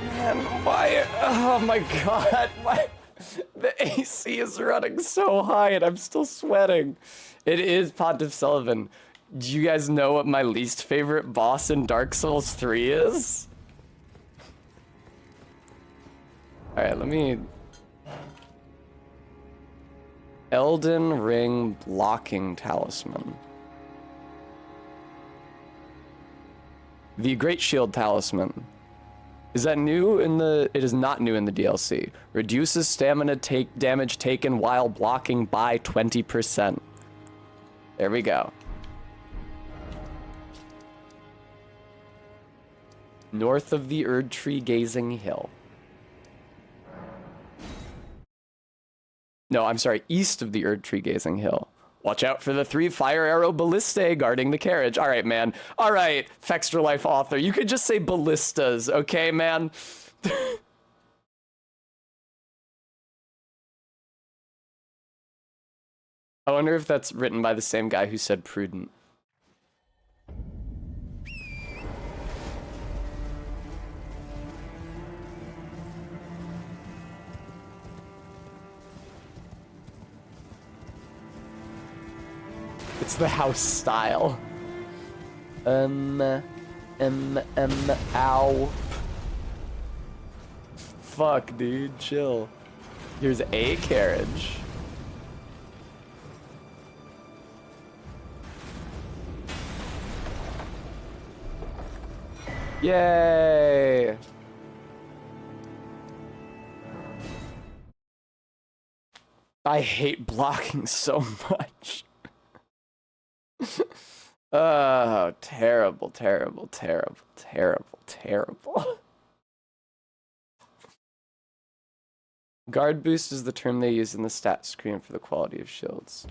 Man, why? Oh my god, why? The AC is running so high and I'm still sweating. It is Pontiff Sullivan. Do you guys know what my least favorite boss in Dark Souls 3 is? Alright, let me... Elden Ring Blocking Talisman. The Great Shield Talisman. Is that new in the... It is not new in the DLC. Reduces stamina damage taken while blocking by 20%. There we go. North of the Erdtree Gazing Hill. No, I'm sorry, east of the Erdtree Gazing Hill. Watch out for the 3 fire arrow ballistae guarding the carriage. All right, man. All right, Fextra Life author. You could just say ballistas, okay, man? I wonder if that's written by the same guy who said prudent. It's the house style. Ow. Fuck, dude, chill. Here's a carriage. Yay! I hate blocking so much. Oh, terrible, terrible, terrible, terrible, terrible. Guard boost is the term they use in the stat screen for the quality of shields.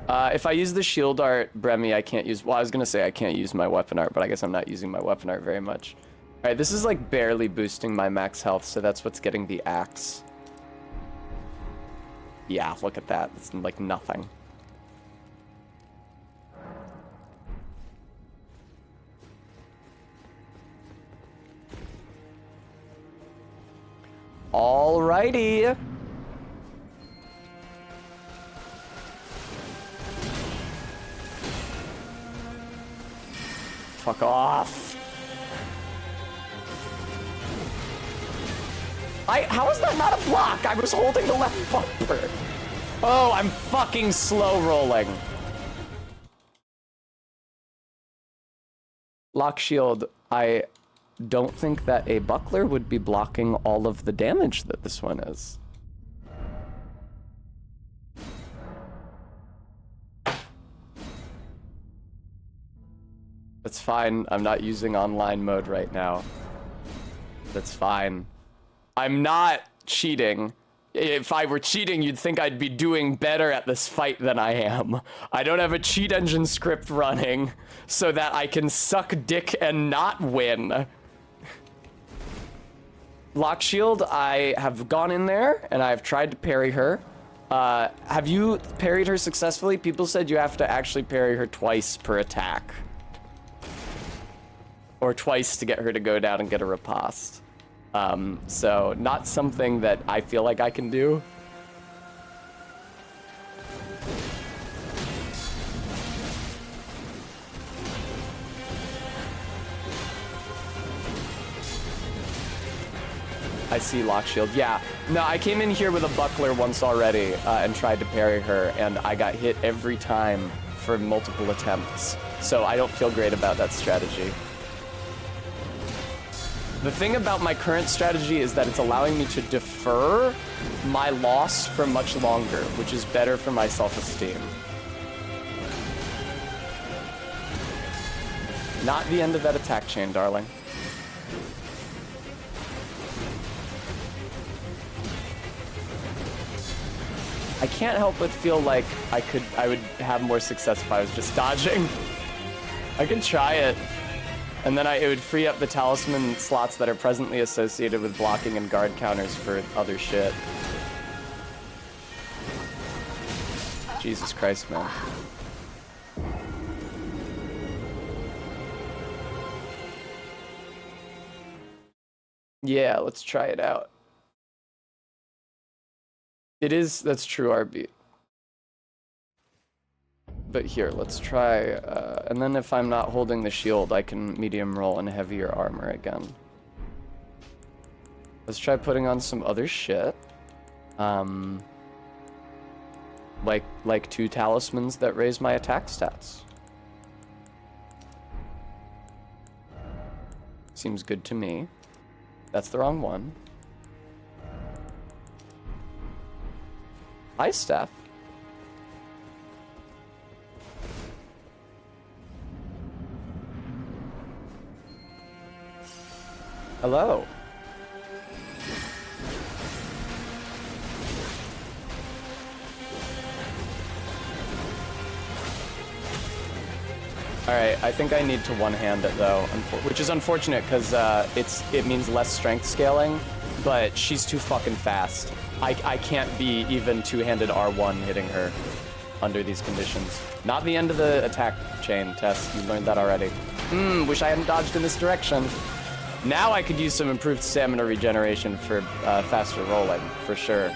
If I use the shield art, Bremy, I can't use... Well, I was gonna say I can't use my weapon art, but I guess I'm not using my weapon art very much. Alright, this is like barely boosting my max health, so that's what's getting the axe. Yeah, look at that. It's like nothing. Alrighty. Fuck off. How is that not a block? I was holding the left bumper. Oh, I'm fucking slow rolling. Lock shield, I don't think that a buckler would be blocking all of the damage that this one is. That's fine. I'm not using online mode right now. That's fine. I'm not cheating. If I were cheating, you'd think I'd be doing better at this fight than I am. I don't have a cheat engine script running so that I can suck dick and not win. Lock shield, I have gone in there and I've tried to parry her. Have you parried her successfully? People said you have to actually parry her twice per attack. Or twice to get her to go down and get a riposte. So not something that I feel like I can do. I see lock shield. Yeah. No, I came in here with a buckler once already and tried to parry her, and I got hit every time for multiple attempts. So I don't feel great about that strategy. The thing about my current strategy is that it's allowing me to defer my loss for much longer, which is better for my self-esteem. Not the end of that attack chain, darling. I can't help but feel like I would have more success if I was just dodging. I could try it. And then it would free up the talisman slots that are presently associated with blocking and guard counters for other shit. Jesus Christ, man. Yeah, let's try it out. That's true, RB. But here, let's try, and then if I'm not holding the shield, I can medium roll in heavier armor again. Let's try putting on some other shit. Like 2 talismans that raise my attack stats. Seems good to me. That's the wrong one. Ice staff. Hello. Alright, I think I need to one-hand it though, which is unfortunate because it means less strength scaling, but she's too fucking fast. I can't be even two-handed R1 hitting her under these conditions. Not the end of the attack chain, Tess. You learned that already. Wish I hadn't dodged in this direction. Now I could use some improved stamina regeneration for faster rolling, for sure.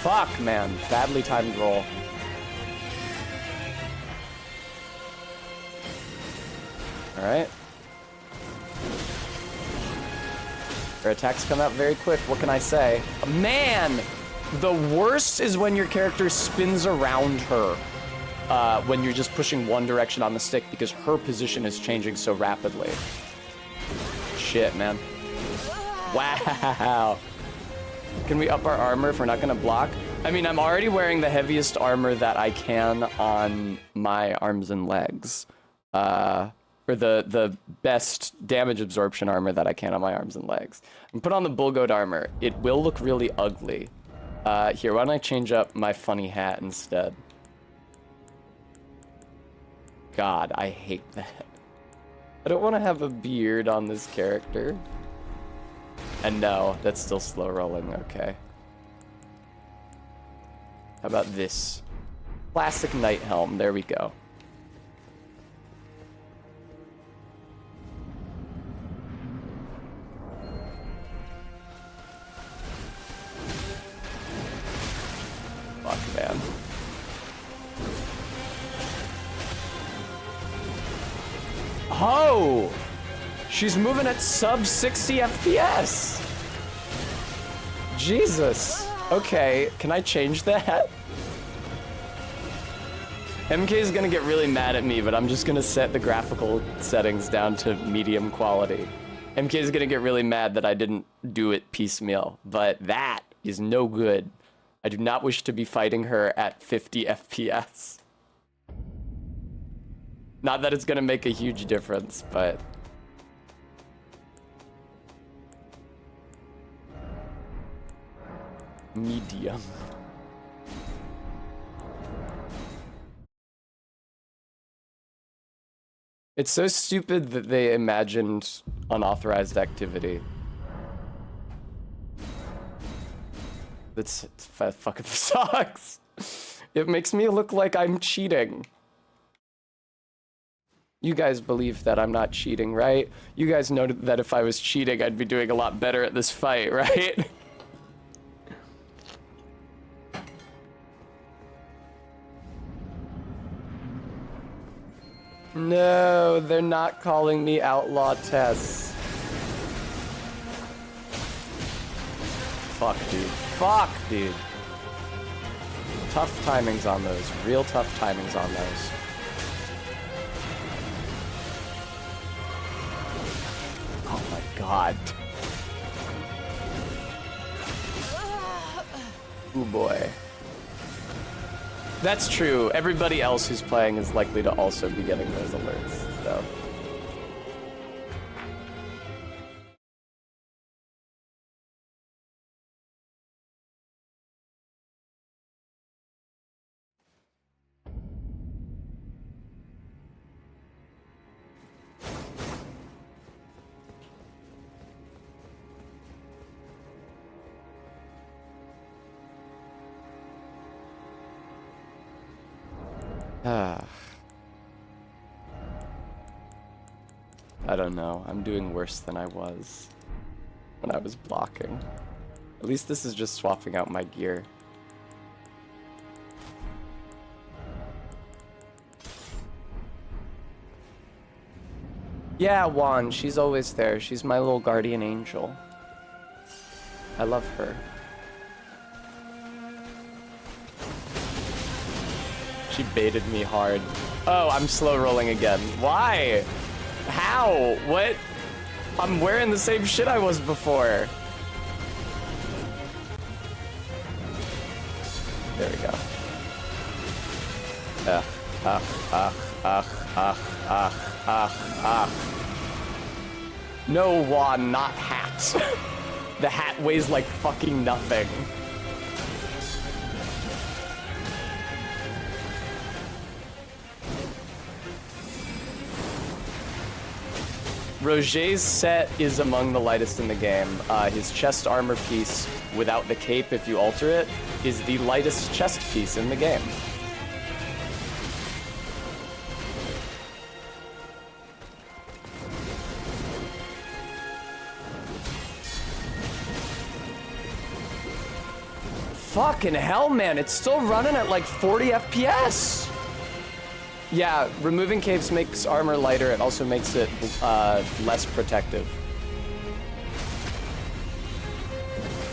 Fuck, man. Badly timed roll. Alright. Her attacks come out very quick, what can I say? Man! The worst is when your character spins around her when you're just pushing one direction on the stick because her position is changing so rapidly. Shit, man. Wow. Can we up our armor if we're not gonna block? I mean, I'm already wearing the heaviest armor that I can on my arms and legs. Or the best damage absorption armor that I can on my arms and legs. And put on the bull goat armor. It will look really ugly. Here, why don't I change up my funny hat instead? God, I hate that. I don't want to have a beard on this character. And no, that's still slow rolling, okay. How about this? Classic Knight Helm. There we go. Fuck, man. Oh! She's moving at sub 60 FPS. Jesus. Okay, can I change that? MK is gonna get really mad at me, but I'm just gonna set the graphical settings down to medium quality. MK is gonna get really mad that I didn't do it piecemeal, but that is no good. I do not wish to be fighting her at 50 FPS. Not that it's gonna make a huge difference, but... medium. It's so stupid that they imagined unauthorized activity. That's fucking sucks. It makes me look like I'm cheating. You guys believe that I'm not cheating, right? You guys know that if I was cheating, I'd be doing a lot better at this fight, right? No, they're not calling me Outlaw Tess. Fuck, dude. Fuck, dude. Tough timings on those. Real tough timings on those. Oh my god. Ooh boy. That's true. Everybody else who's playing is likely to also be getting those alerts, so. I don't know. I'm doing worse than I was when I was blocking. At least this is just swapping out my gear. Yeah, Juan, she's always there. She's my little guardian angel. I love her. She baited me hard. Oh, I'm slow rolling again. Why? How? What? I'm wearing the same shit I was before. There we go. No, Juan, not hat. The hat weighs like fucking nothing. Roger's set is among the lightest in the game. His chest armor piece, without the cape if you alter it, is the lightest chest piece in the game. Fucking hell, man, it's still running at like 40 FPS. Yeah, removing capes makes armor lighter. It also makes it less protective.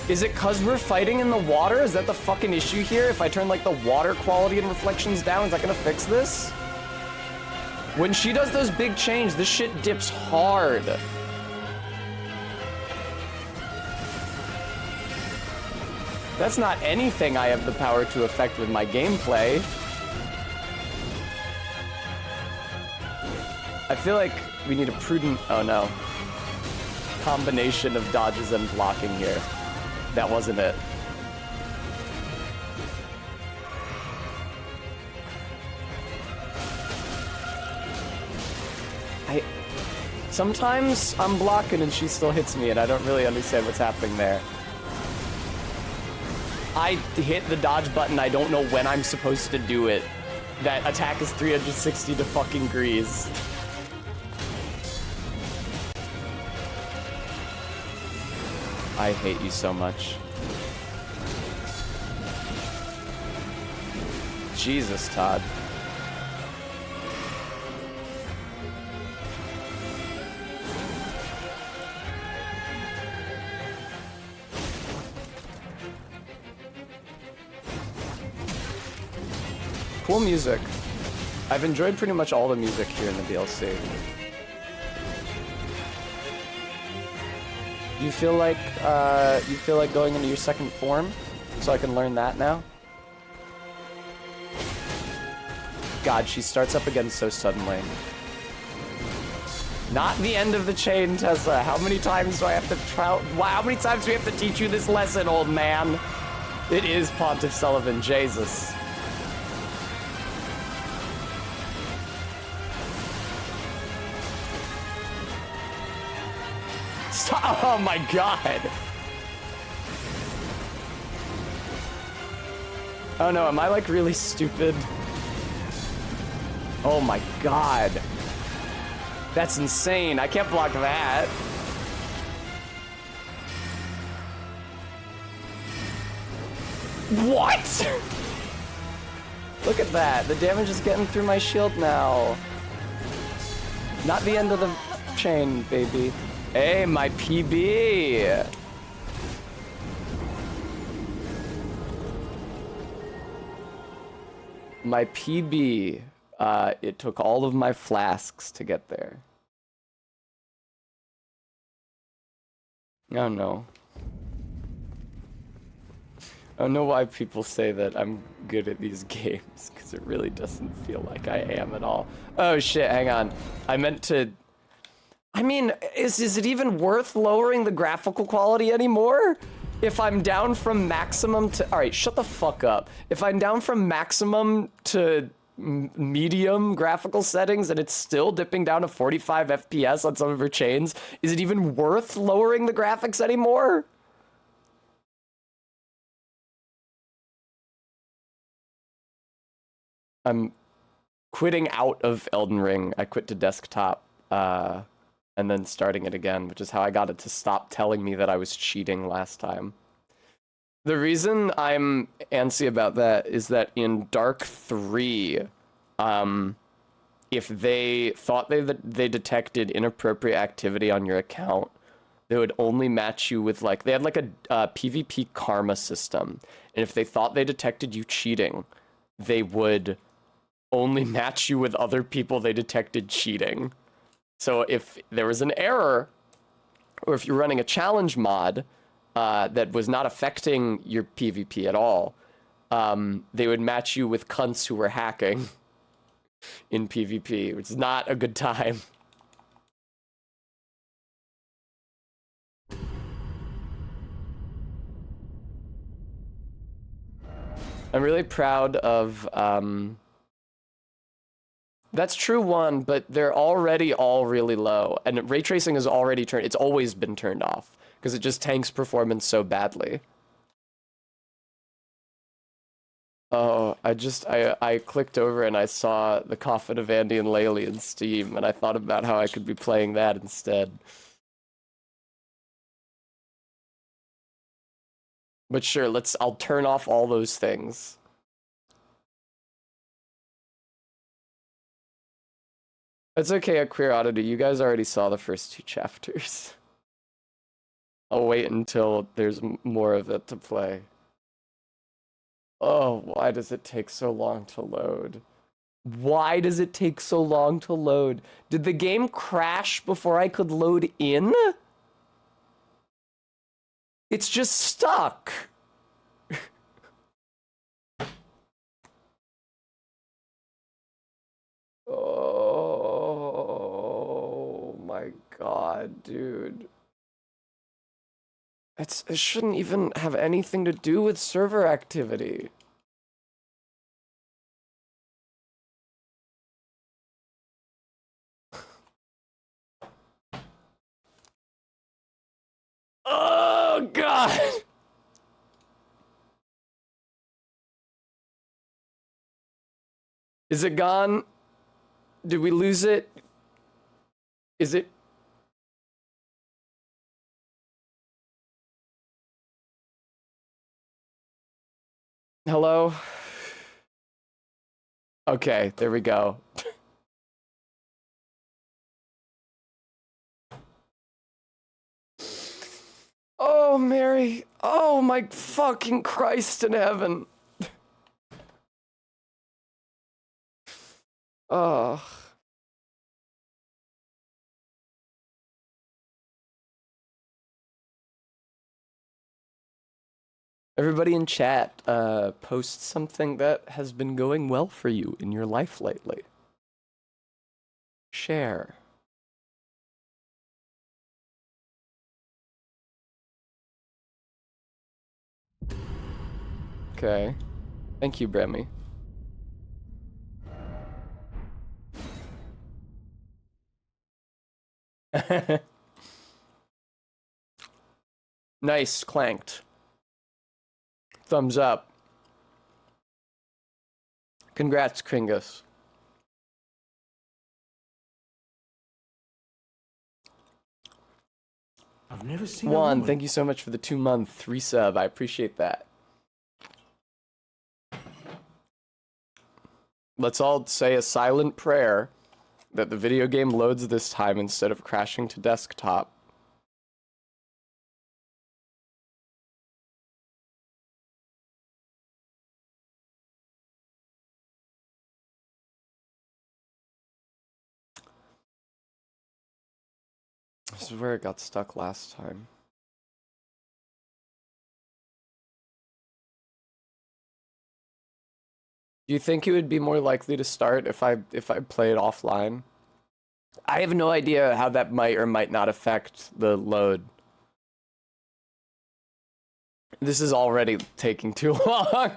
Is it 'cause we're fighting in the water? Is that the fucking issue here? If I turn like the water quality and reflections down, is that gonna fix this? When she does those big changes, this shit dips hard. That's not anything I have the power to affect with my gameplay. I feel like we need a prudent, oh no, combination of dodges and blocking here. That wasn't it. Sometimes I'm blocking and she still hits me and I don't really understand what's happening there. I hit the dodge button, I don't know when I'm supposed to do it. That attack is 360 to fucking degrees. I hate you so much. Jesus, Todd. Cool music. I've enjoyed pretty much all the music here in the DLC. You feel like going into your second form, so I can learn that now? God, she starts up again so suddenly. Not the end of the chain, Tessa. How many times do I have to how many times do we have to teach you this lesson, old man? It is Pontiff Sullivan, Jesus. Stop. Oh my god. Oh no, am I like really stupid? Oh my god. That's insane. I can't block that. What? Look at that. The damage is getting through my shield now. Not the end of the chain, baby. Hey, my PB. My PB. It took all of my flasks to get there. Oh no. I don't know why people say that I'm good at these games, because it really doesn't feel like I am at all. Oh shit, hang on. I meant to... I mean, is it even worth lowering the graphical quality anymore? If I'm down from maximum to... Alright, shut the fuck up. If I'm down from maximum to medium graphical settings and it's still dipping down to 45 FPS on some of her chains, is it even worth lowering the graphics anymore? I'm quitting out of Elden Ring. I quit to desktop, and then starting it again, which is how I got it to stop telling me that I was cheating last time. The reason I'm antsy about that is that in Dark 3, if they thought they detected inappropriate activity on your account, they would only match you with, like, they had like a PvP karma system. And if they thought they detected you cheating, they would only match you with other people they detected cheating. So if there was an error, or if you're running a challenge mod that was not affecting your PvP at all, they would match you with cunts who were hacking in PvP, which is not a good time. I'm really proud of... That's true one, but they're already all really low. And ray tracing is already turned... It's always been turned off, because it just tanks performance so badly. Oh, I clicked over and I saw the Coffin of Andy and Laylee in Steam, and I thought about how I could be playing that instead. But sure, I'll turn off all those things. It's okay, a Queer Oddity. You guys already saw the first 2 chapters. I'll wait until there's more of it to play. Oh, why does it take so long to load? Why does it take so long to load? Did the game crash before I could load in? It's just stuck. Oh my god, dude. It shouldn't even have anything to do with server activity. Oh god. Is it gone? Did we lose it? Is it? Hello? Okay, there we go. Oh, Mary. Oh, my fucking Christ in heaven. Oh. Everybody in chat, post something that has been going well for you in your life lately. Share. Okay. Thank you, Bremy. Nice, clanked. Thumbs up. Congrats, Kringus.
I've never seen
Juan, thank you so much for the 2-month resub. I appreciate that. Let's all say a silent prayer that the video game loads this time instead of crashing to desktop. This is where it got stuck last time. Do you think it would be more likely to start if I play it offline? I have no idea how that might or might not affect the load. This is already taking too long.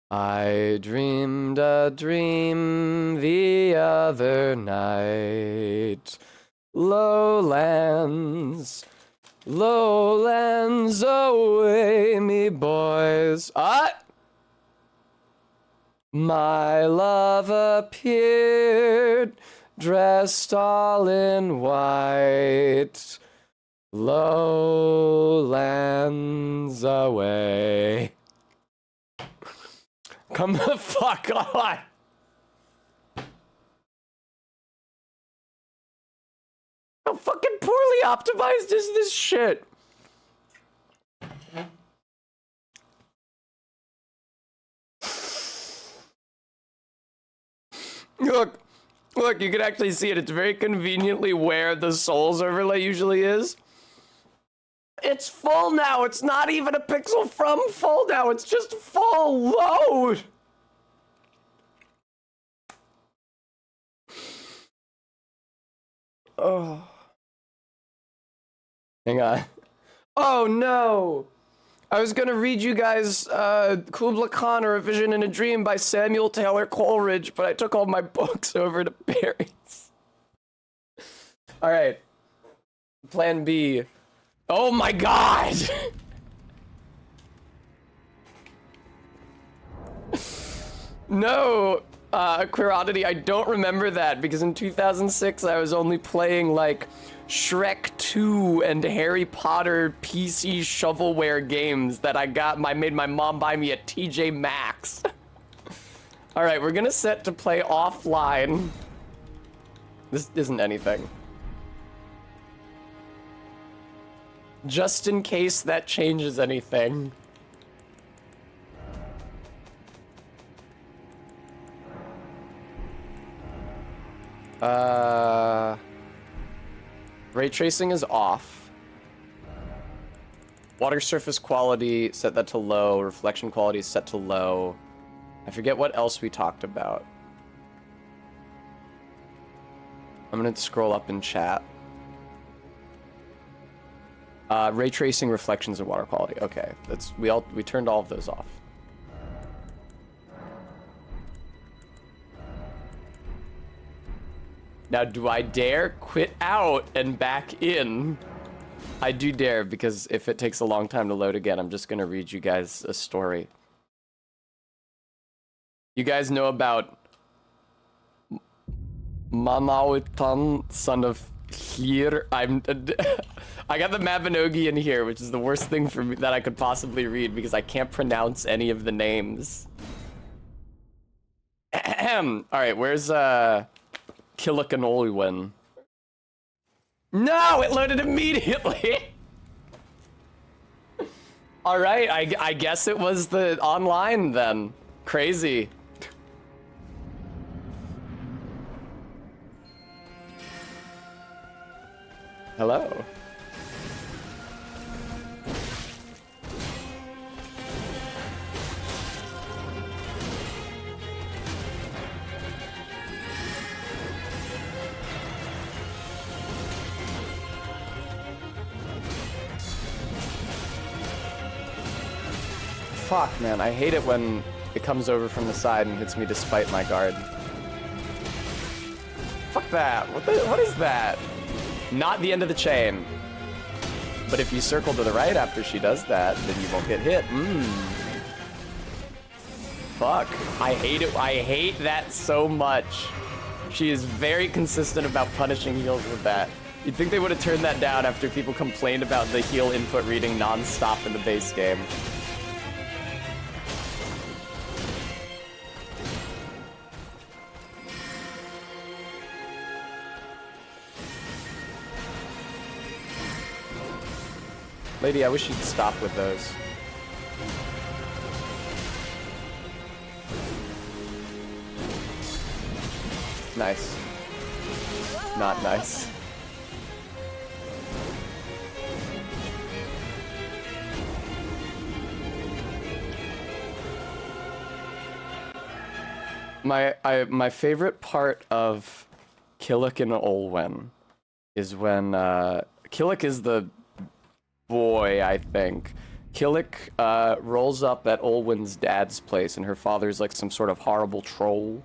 I dreamed a dream the other night. Lowlands, lowlands away, me boys. My love appeared, dressed all in white. Lowlands away. Come the fuck on! How fucking poorly optimized is this shit? Look, you can actually see it. It's very conveniently where the Souls overlay usually is. It's full now. It's not even a pixel from full now. It's just full load. Oh. Hang on. Oh no. I was gonna read you guys Kubla Khan or A Vision in a Dream by Samuel Taylor Coleridge, but I took all my books over to Barry's. Alright. Plan B. Oh my god! No, Queer Oddity, I don't remember that because in 2006 I was only playing like Shrek 2 and Harry Potter PC shovelware games that I made my mom buy me at TJ Maxx. Alright, we're gonna set to play offline. This isn't anything. Just in case that changes anything. Ray tracing is off. Water surface quality, set that to low. Reflection quality is set to low. I forget what else we talked about. I'm gonna scroll up in chat. Ray tracing, reflections, and water quality. Okay, we turned all of those off. Now, do I dare quit out and back in? I do dare, because if it takes a long time to load again, I'm just going to read you guys a story. You guys know about Mamawitan, son of Hlir. I got the Mabinogi in here, which is the worst thing for me that I could possibly read because I can't pronounce any of the names. All right, where's Killikanolwen? No, it loaded immediately. All right, I guess it was the online then. Crazy. Hello. Fuck, man, I hate it when it comes over from the side and hits me despite my guard. Fuck that. What is that? Not the end of the chain. But if you circle to the right after she does that, then you won't get hit. Fuck. I hate it. I hate that so much. She is very consistent about punishing heals with that. You'd think they would have turned that down after people complained about the heal input reading non-stop in the base game. Lady, I wish you'd stop with those. Nice. Not nice. My favorite part of Killick and Olwen is when Killick is the boy, I think. Killick rolls up at Olwen's dad's place, and her father's like some sort of horrible troll.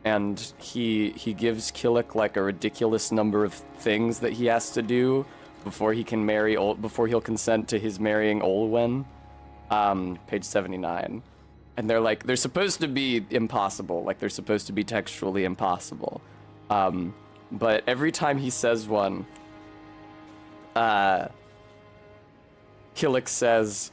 And he gives Killick like a ridiculous number of things that he has to do before he can marry before he'll consent to his marrying Olwen. Page 79. And they're supposed to be impossible, like they're supposed to be textually impossible. But every time he says one, Killick says,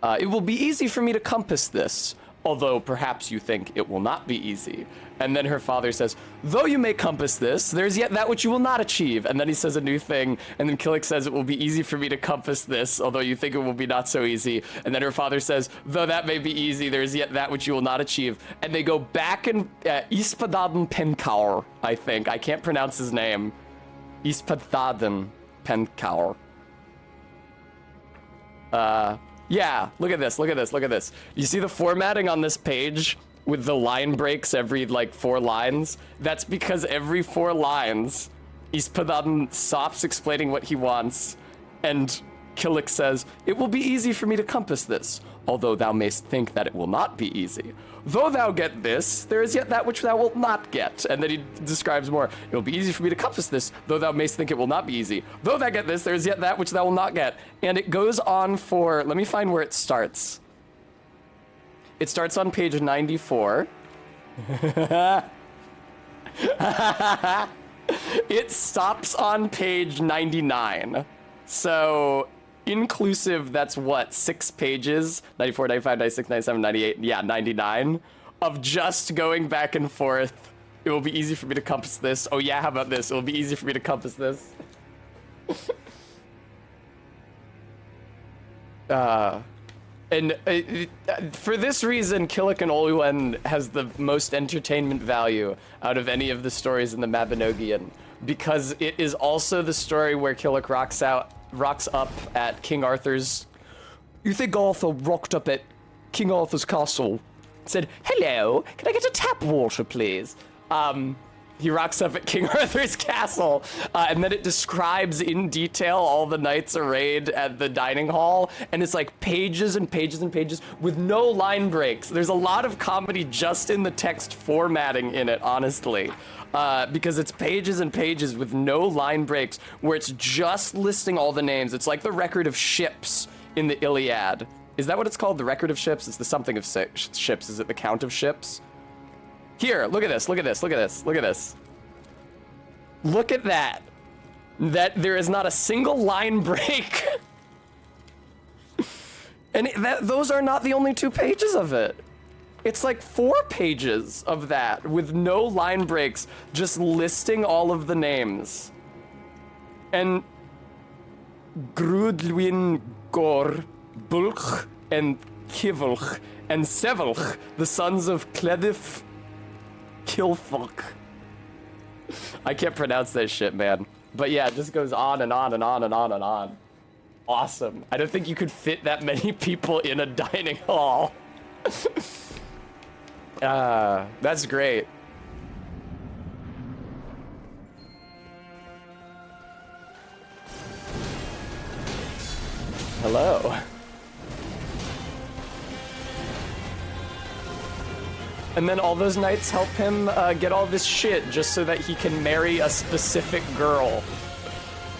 it will be easy for me to compass this, although perhaps you think it will not be easy. And then her father says, though you may compass this, there's yet that which you will not achieve. And then he says a new thing, and then Killick says, it will be easy for me to compass this, although you think it will be not so easy. And then her father says, though that may be easy, there's yet that which you will not achieve. And they go back and Ispadaden Penkaur, I think. I can't pronounce his name. Ispadaden Penkaur. Yeah, look at this, look at this, look at this. You see the formatting on this page with the line breaks every, like, 4 lines? That's because every 4 lines, Ispadaden stops explaining what he wants, and Killick says, it will be easy for me to compass this, although thou mayst think that it will not be easy. Though thou get this, there is yet that which thou wilt not get. And then he describes more. It will be easy for me to compass this, though thou mayst think it will not be easy. Though thou get this, there is yet that which thou wilt not get. And it goes on for, let me find where it starts. It starts on page 94. It stops on page 99. So, inclusive, that's what, 6 pages? 94, 95, 96, 97, 98, yeah, 99. Of just going back and forth. It will be easy for me to compass this. Oh yeah, how about this? It will be easy for me to compass this. And for this reason, Killick and Olwen has the most entertainment value out of any of the stories in the Mabinogion, because it is also the story where Killick rocks up at King Arthur's. You think Arthur rocked up at King Arthur's castle? Said, hello, can I get a tap water, please? He rocks up at King Arthur's castle, and then it describes in detail all the knights arrayed at the dining hall, and it's like pages and pages and pages with no line breaks. There's a lot of comedy just in the text formatting in it, honestly, because it's pages and pages with no line breaks, where it's just listing all the names. It's like the record of ships in the Iliad. Is that what it's called? The record of ships? It's the something of ships. Is it the count of ships? Here, look at this, look at this, look at this, look at this. Look at that. That there is not a single line break. And those are not the only 2 pages of it. It's like 4 pages of that with no line breaks, just listing all of the names. And Grudwin Gor, Bulch, and Kivelch, and Sevelch, the sons of Cledif Kilfolk. I can't pronounce that shit, man. But yeah, it just goes on and on and on and on and on. Awesome. I don't think you could fit that many people in a dining hall. That's great. Hello. And then all those knights help him get all this shit just so that he can marry a specific girl.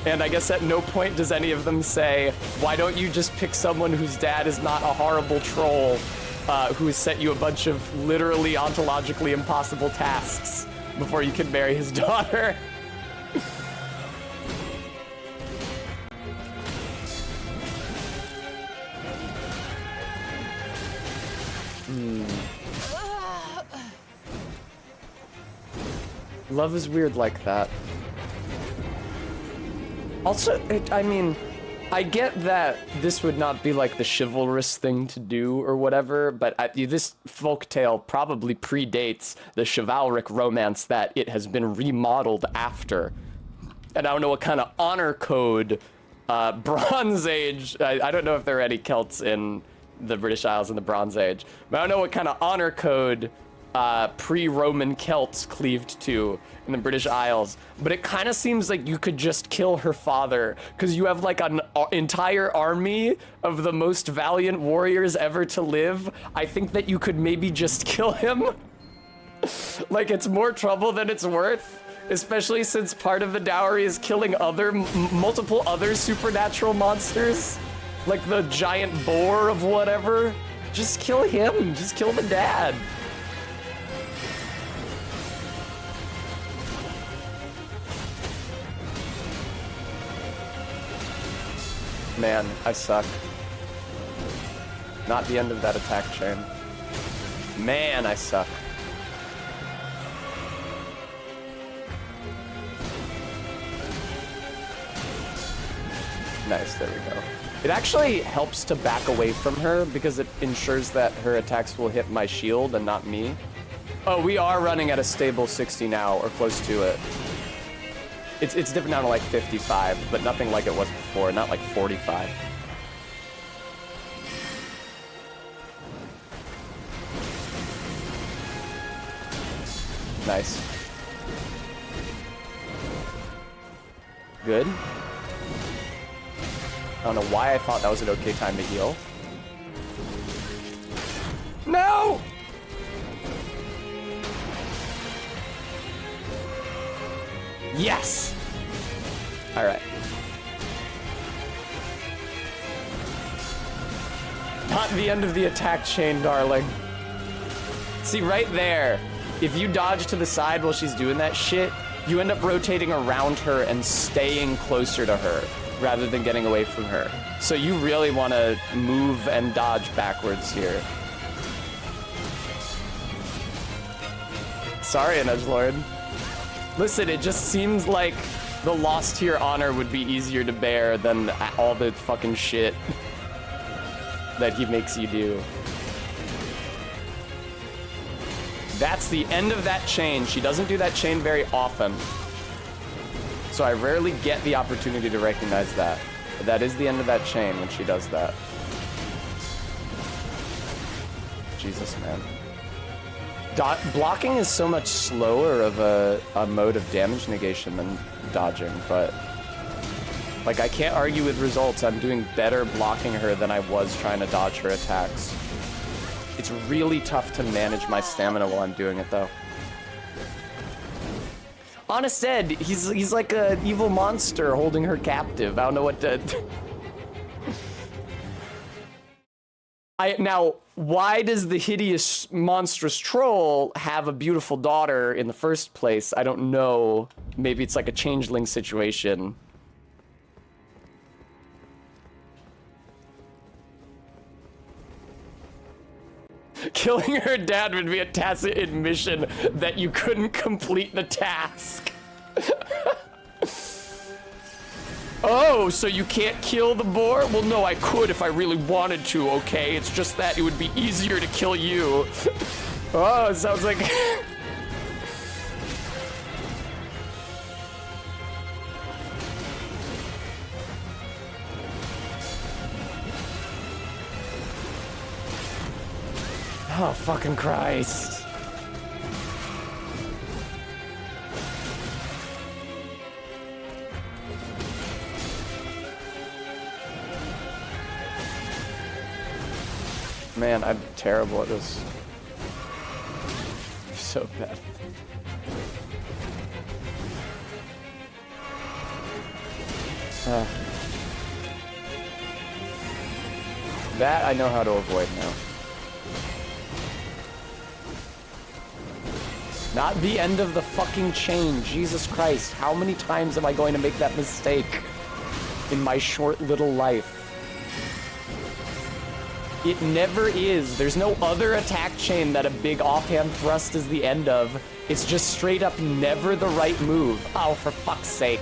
And I guess at no point does any of them say, why don't you just pick someone whose dad is not a horrible troll who has set you a bunch of literally ontologically impossible tasks before you can marry his daughter? Love is weird like that. Also, I mean, I get that this would not be like the chivalrous thing to do or whatever, but this folktale probably predates the chivalric romance that it has been remodeled after. And I don't know what kind of honor code, Bronze Age, I don't know if there are any Celts in the British Isles in the Bronze Age, but I don't know what kind of honor code pre-Roman Celts cleaved to in the British Isles, but it kind of seems like you could just kill her father because you have like an entire army of the most valiant warriors ever to live. I think that you could maybe just kill him. Like, it's more trouble than it's worth, especially since part of the dowry is killing multiple other supernatural monsters, like the giant boar of whatever. Just kill him, just kill the dad. Man, I suck. Not the end of that attack chain. Man, I suck. Nice, there we go. It actually helps to back away from her because it ensures that her attacks will hit my shield and not me. Oh, we are running at a stable 60 now, or close to it. It's dipping down to like 55, but nothing like it was before, not like 45. Nice. Good. I don't know why I thought that was an okay time to heal. No! Yes! Alright. Not the end of the attack chain, darling. See, right there, if you dodge to the side while she's doing that shit, you end up rotating around her and staying closer to her, rather than getting away from her. So you really want to move and dodge backwards here. Sorry, Edgelord. Listen, it just seems like the loss to your honor would be easier to bear than all the fucking shit that he makes you do. That's the end of that chain. She doesn't do that chain very often, so I rarely get the opportunity to recognize that. But that is the end of that chain when she does that. Jesus, man. Blocking is so much slower of a mode of damage negation than dodging, but like I can't argue with results. I'm doing better blocking her than I was trying to dodge her attacks. It's really tough to manage my stamina while I'm doing it though. Honest Ed, he's like an evil monster holding her captive. I don't know what to... Now, why does the hideous, monstrous troll have a beautiful daughter in the first place? I don't know. Maybe it's like a changeling situation. Killing her dad would be a tacit admission that you couldn't complete the task. Oh, so you can't kill the boar? Well, no, I could if I really wanted to, okay? It's just that it would be easier to kill you. Oh, it sounds like... Oh, fucking Christ. Man, I'm terrible at this. I'm so bad. That I know how to avoid now. Not the end of the fucking chain. Jesus Christ. How many times am I going to make that mistake in my short little life? It never is. There's no other attack chain that a big offhand thrust is the end of. It's just straight up never the right move. Oh, for fuck's sake.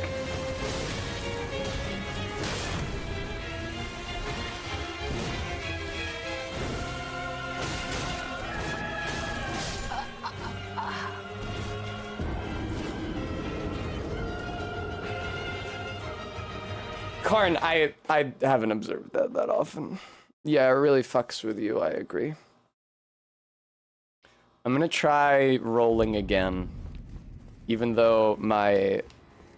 Karn, I haven't observed that often. Yeah, it really fucks with you, I agree. I'm gonna try rolling again, even though my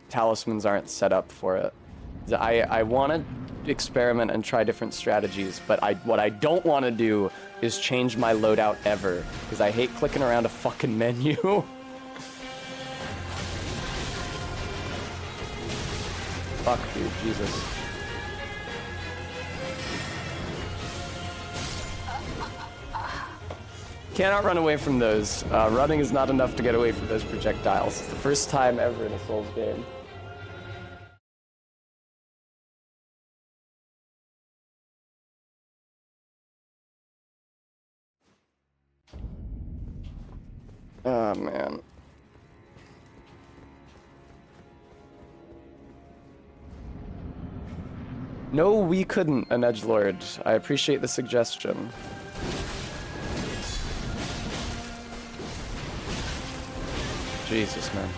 talismans aren't set up for it. I want to experiment and try different strategies, but what I don't want to do is change my loadout ever, because I hate clicking around a fucking menu. Fuck, dude, Jesus. Cannot run away from those. Running is not enough to get away from those projectiles. It's the first time ever in a Souls game. Oh, man. No, we couldn't, an edgelord. I appreciate the suggestion. Jesus, man.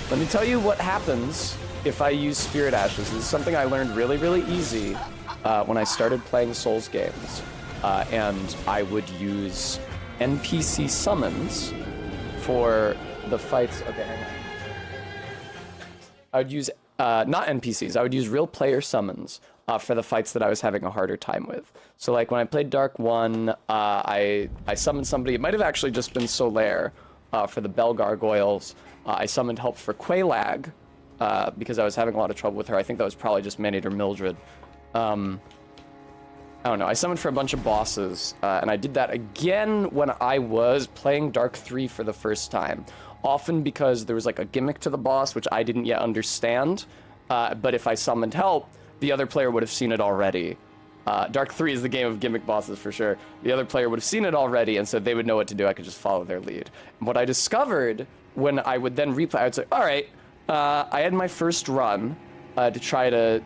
Let me tell you what happens if I use Spirit Ashes. This is something I learned really, really easy when I started playing Souls games. And I would use NPC summons for the fights. Okay, hang on. I would use, not NPCs, I would use real player summons for the fights that I was having a harder time with. So like when I played Dark 1, I summoned somebody, it might have actually just been Solaire for the Bell Gargoyles. I summoned help for Quaylag because I was having a lot of trouble with her. I think that was probably just Maneater Mildred. I don't know, I summoned for a bunch of bosses, and I did that again when I was playing Dark 3 for the first time. Often because there was like a gimmick to the boss, which I didn't yet understand, but if I summoned help, the other player would have seen it already. Dark 3 is the game of gimmick bosses for sure. The other player would have seen it already, and so they would know what to do. I could just follow their lead. And what I discovered when I would then replay, I would say, all right, I had my first run to try to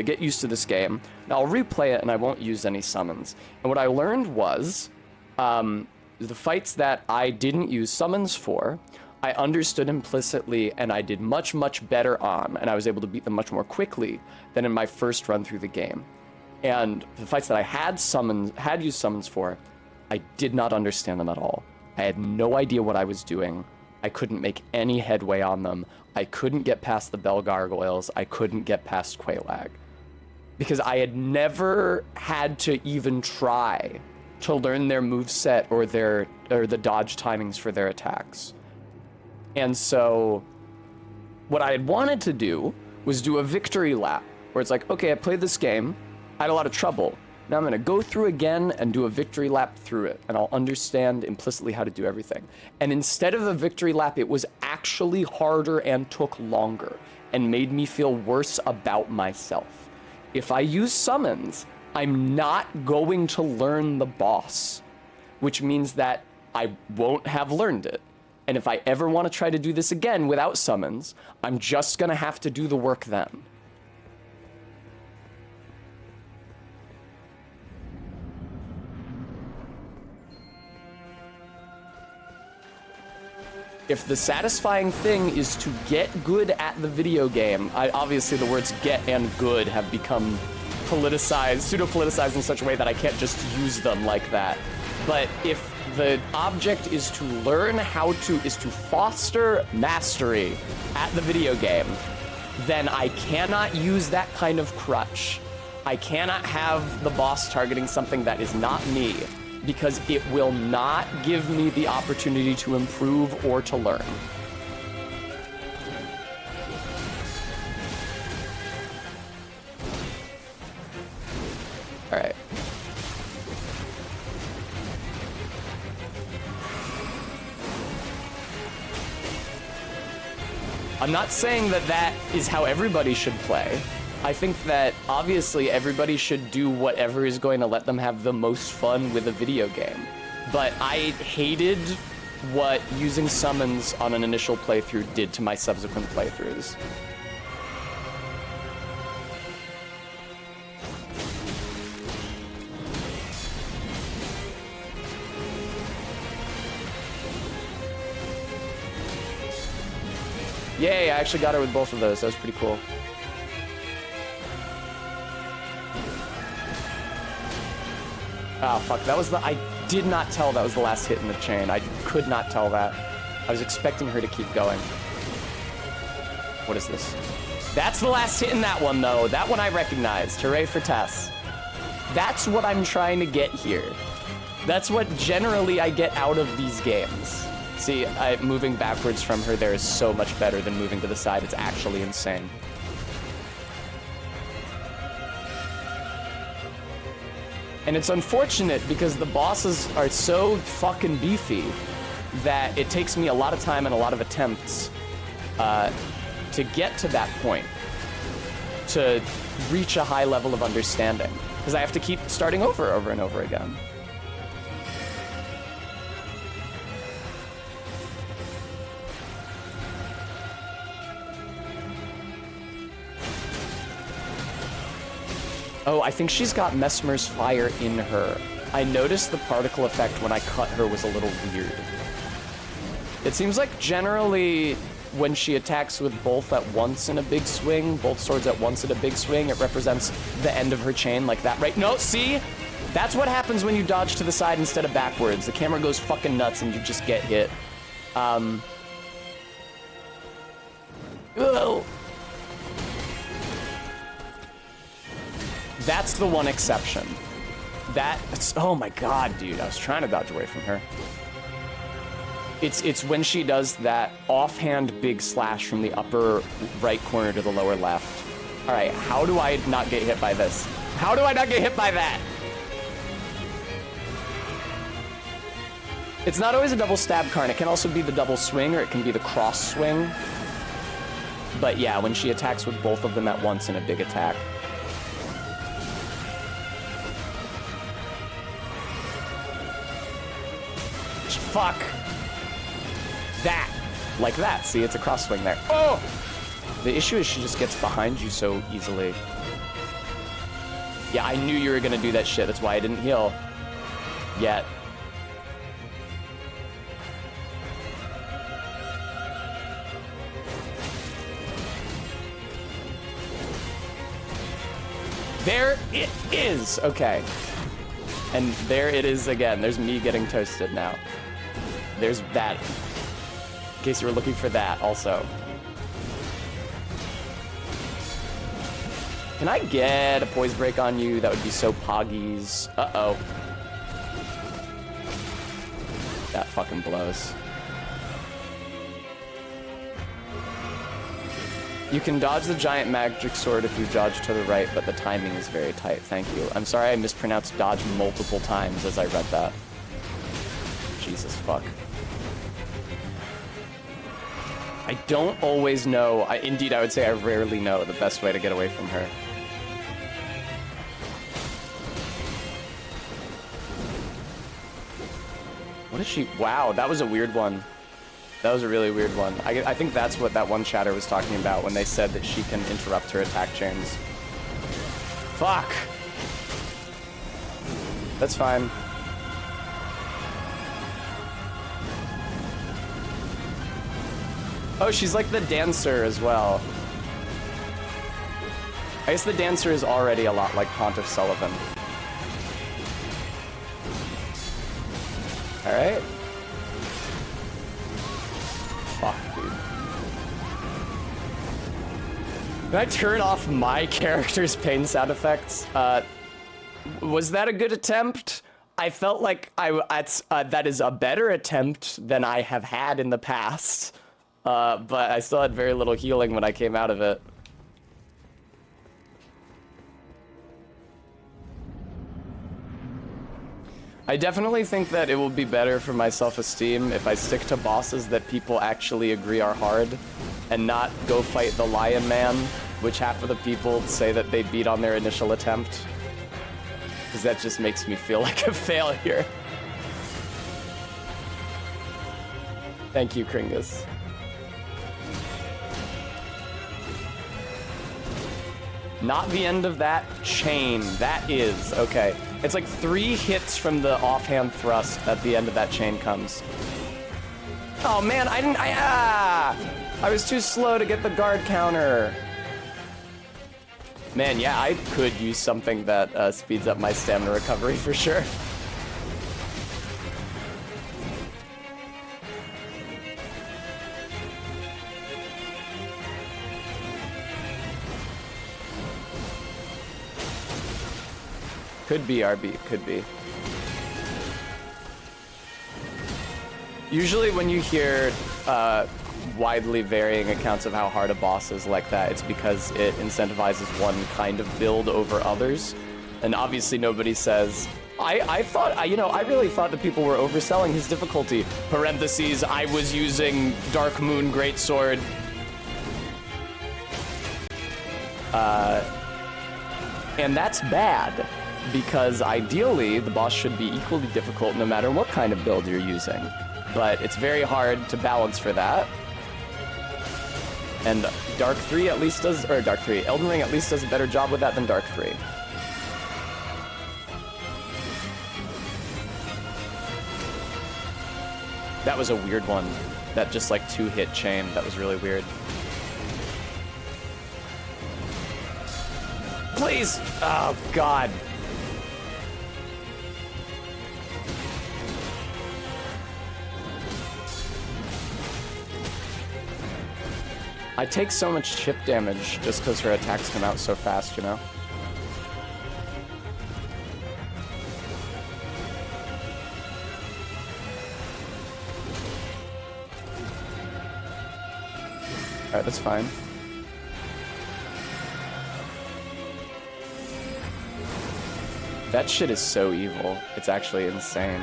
get used to this game. Now I'll replay it and I won't use any summons. And what I learned was, the fights that I didn't use summons for, I understood implicitly and I did much, much better on, and I was able to beat them much more quickly than in my first run through the game. And the fights that I had used summons for, I did not understand them at all. I had no idea what I was doing. I couldn't make any headway on them. I couldn't get past the Bell Gargoyles. I couldn't get past Quelaag. Because I had never had to even try to learn their moveset or the dodge timings for their attacks. And so what I had wanted to do was do a victory lap, where it's like, okay, I played this game, I had a lot of trouble. Now I'm gonna go through again and do a victory lap through it, and I'll understand implicitly how to do everything. And instead of a victory lap, it was actually harder and took longer, and made me feel worse about myself. If I use summons, I'm not going to learn the boss, which means that I won't have learned it. And if I ever want to try to do this again without summons, I'm just gonna have to do the work then. If the satisfying thing is to get good at the video game, obviously the words get and good have become politicized, pseudo-politicized in such a way that I can't just use them like that. But if the object is to learn is to foster mastery at the video game, then I cannot use that kind of crutch. I cannot have the boss targeting something that is not me, because it will not give me the opportunity to improve or to learn. All right. I'm not saying that that is how everybody should play. I think that obviously everybody should do whatever is going to let them have the most fun with a video game. But I hated what using summons on an initial playthrough did to my subsequent playthroughs. Yay, I actually got her with both of those. That was pretty cool. Oh, fuck. That was I did not tell that was the last hit in the chain. I could not tell that. I was expecting her to keep going. What is this? That's the last hit in that one, though. That one I recognized. Hooray for Tess. That's what I'm trying to get here. That's what generally I get out of these games. See, moving backwards from her there is so much better than moving to the side. It's actually insane. And it's unfortunate because the bosses are so fucking beefy that it takes me a lot of time and a lot of attempts to get to that point, to reach a high level of understanding. Because I have to keep starting over and over again. Oh, I think she's got Mesmer's fire in her. I noticed the particle effect when I cut her was a little weird. It seems like generally when she attacks with both at once in a big swing, both swords at once in a big swing, it represents the end of her chain like that, right? No, see? That's what happens when you dodge to the side instead of backwards. The camera goes fucking nuts and you just get hit. Ugh. That's the one exception. Oh my god, dude, I was trying to dodge away from her. It's when she does that offhand big slash from the upper right corner to the lower left. All right, how do I not get hit by this? How do I not get hit by that? It's not always a double stab Karn. It can also be the double swing, or it can be the cross swing. But yeah, when she attacks with both of them at once in a big attack. Fuck. That. Like that. See, it's a cross swing there. Oh! The issue is she just gets behind you so easily. Yeah, I knew you were gonna do that shit. That's why I didn't heal. Yet. There it is. Okay. And there it is again. There's me getting toasted now. There's that. In case you were looking for that also. Can I get a poise break on you? That would be so poggies. Uh-oh. That fucking blows. You can dodge the giant magic sword if you dodge to the right, but the timing is very tight. Thank you. I'm sorry I mispronounced dodge multiple times as I read that. Jesus fuck. I don't always know. Indeed, I would say I rarely know the best way to get away from her. What is she? Wow, that was a weird one. That was a really weird one. I think that's what that one chatter was talking about when they said that she can interrupt her attack chains. Fuck! That's fine. Oh, she's like the dancer as well. I guess the dancer is already a lot like Pontiff Sullivan. Alright. Fuck, dude. Can I turn off my character's pain sound effects? Was that a good attempt? I felt like that is a better attempt than I have had in the past. But I still had very little healing when I came out of it. I definitely think that it will be better for my self-esteem if I stick to bosses that people actually agree are hard and not go fight the Lion Man, which half of the people say that they beat on their initial attempt. Because that just makes me feel like a failure. Thank you, Kringus. Not the end of that chain. That is, okay. It's like 3 hits from the offhand thrust at the end of that chain comes. Oh man, I was too slow to get the guard counter. Man, yeah, I could use something that speeds up my stamina recovery for sure. Could be RB, could be. Usually when you hear widely varying accounts of how hard a boss is like that, it's because it incentivizes one kind of build over others. And obviously nobody says, I thought, you know, I really thought that people were overselling his difficulty. Parentheses, I was using Dark Moon Greatsword. And that's bad. Because ideally, the boss should be equally difficult no matter what kind of build you're using. But it's very hard to balance for that. And Dark 3 at least does, or Dark 3, Elden Ring at least does a better job with that than Dark 3. That was a weird one. That just like 2-hit chain, that was really weird. Please! Oh, God. I take so much chip damage just because her attacks come out so fast, you know? Alright, that's fine. That shit is so evil. It's actually insane.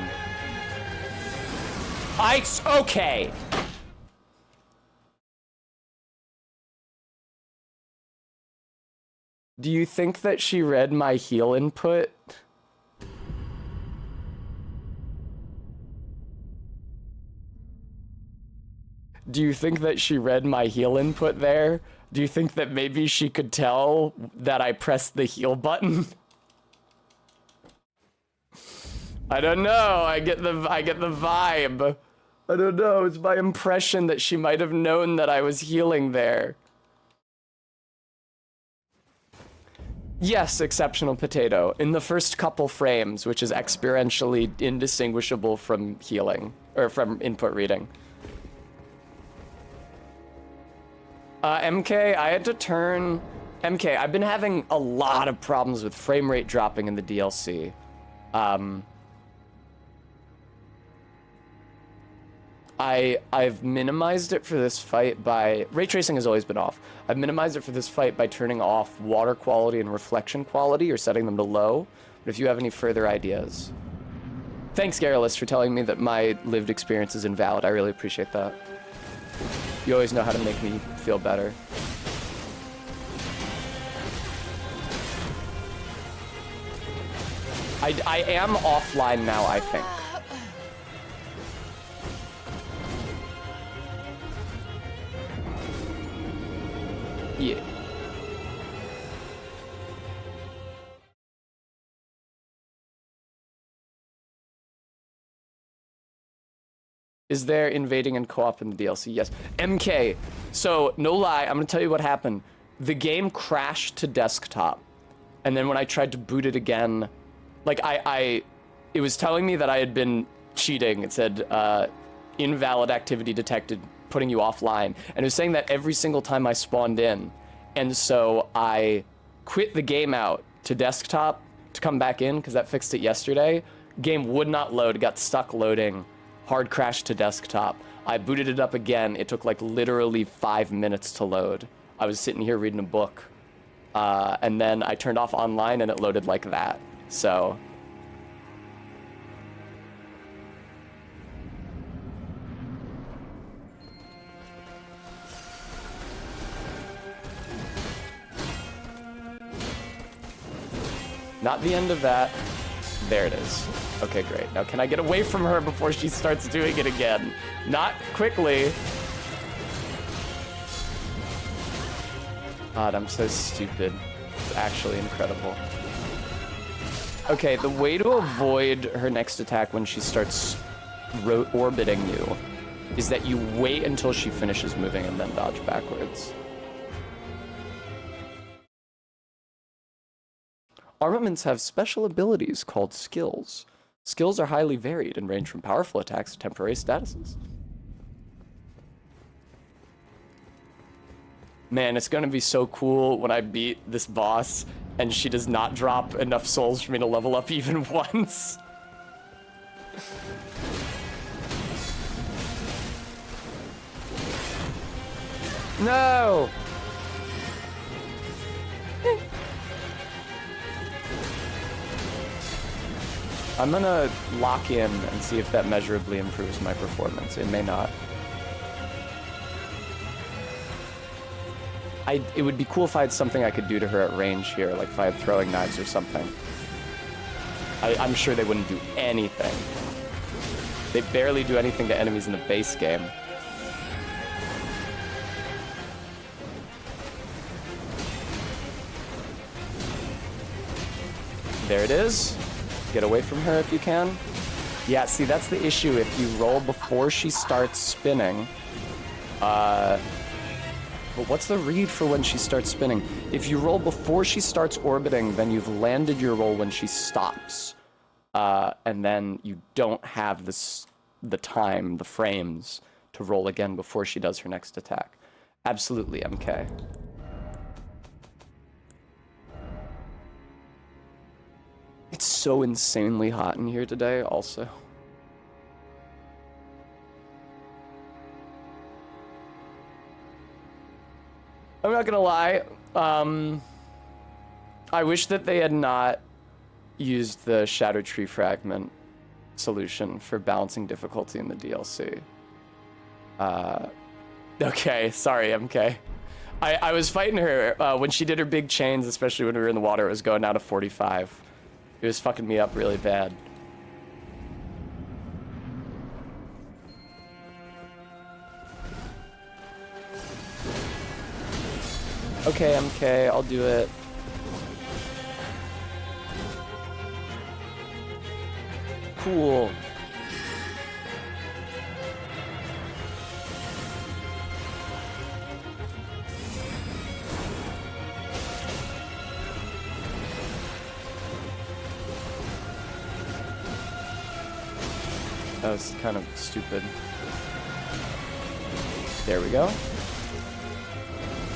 Okay! Do you think that she read my heal input? Do you think that she read my heal input there? Do you think that maybe she could tell that I pressed the heal button? I don't know. I get the vibe. I don't know. It's my impression that she might have known that I was healing there. Yes, exceptional potato. In the first couple frames, which is experientially indistinguishable from healing, or from input reading. MK, I had to turn... MK, I've been having a lot of problems with frame rate dropping in the DLC. I've minimized it for this fight by... Ray tracing has always been off. I've minimized it for this fight by turning off water quality and reflection quality, or setting them to low. But if you have any further ideas... Thanks, Garrulus, for telling me that my lived experience is invalid. I really appreciate that. You always know how to make me feel better. I am offline now, I think. Yeah. Is there invading and co-op in the DLC? Yes. MK. So, no lie, I'm gonna tell you what happened. The game crashed to desktop. And then when I tried to boot it again, like it was telling me that I had been cheating. It said, invalid activity detected, putting you offline. And it was saying that every single time I spawned in. And so I quit the game out to desktop to come back in, because that fixed it yesterday. Game would not load, it got stuck loading. Hard crash to desktop. I booted it up again. It took like literally 5 minutes to load. I was sitting here reading a book. And then I turned off online and it loaded like that. So. Not the end of that. There it is. Okay, great. Now can I get away from her before she starts doing it again? Not quickly. God, I'm so stupid. It's actually incredible. Okay, the way to avoid her next attack when she starts orbiting you is that you wait until she finishes moving and then dodge backwards. Armaments have special abilities called skills. Skills are highly varied and range from powerful attacks to temporary statuses. Man, it's gonna be so cool when I beat this boss and she does not drop enough souls for me to level up even once. No! I'm gonna lock in and see if that measurably improves my performance. It may not. It would be cool if I had something I could do to her at range here, like if I had throwing knives or something. I'm sure they wouldn't do anything. They barely do anything to enemies in the base game. There it is. Get away from her if you can. Yeah, see, that's the issue. If you roll before she starts spinning, but what's the read for when she starts spinning? If you roll before she starts orbiting, then you've landed your roll when she stops. And then you don't have the time, the frames, to roll again before she does her next attack. Absolutely, MK. It's so insanely hot in here today, also. I'm not gonna lie. I wish that they had not used the Erdtree fragment solution for balancing difficulty in the DLC. Okay, sorry, MK. I was fighting her when she did her big chains, especially when we were in the water. It was going down to 45. It was fucking me up really bad. Okay, MK, I'll do it. Cool. That was kind of stupid. There we go.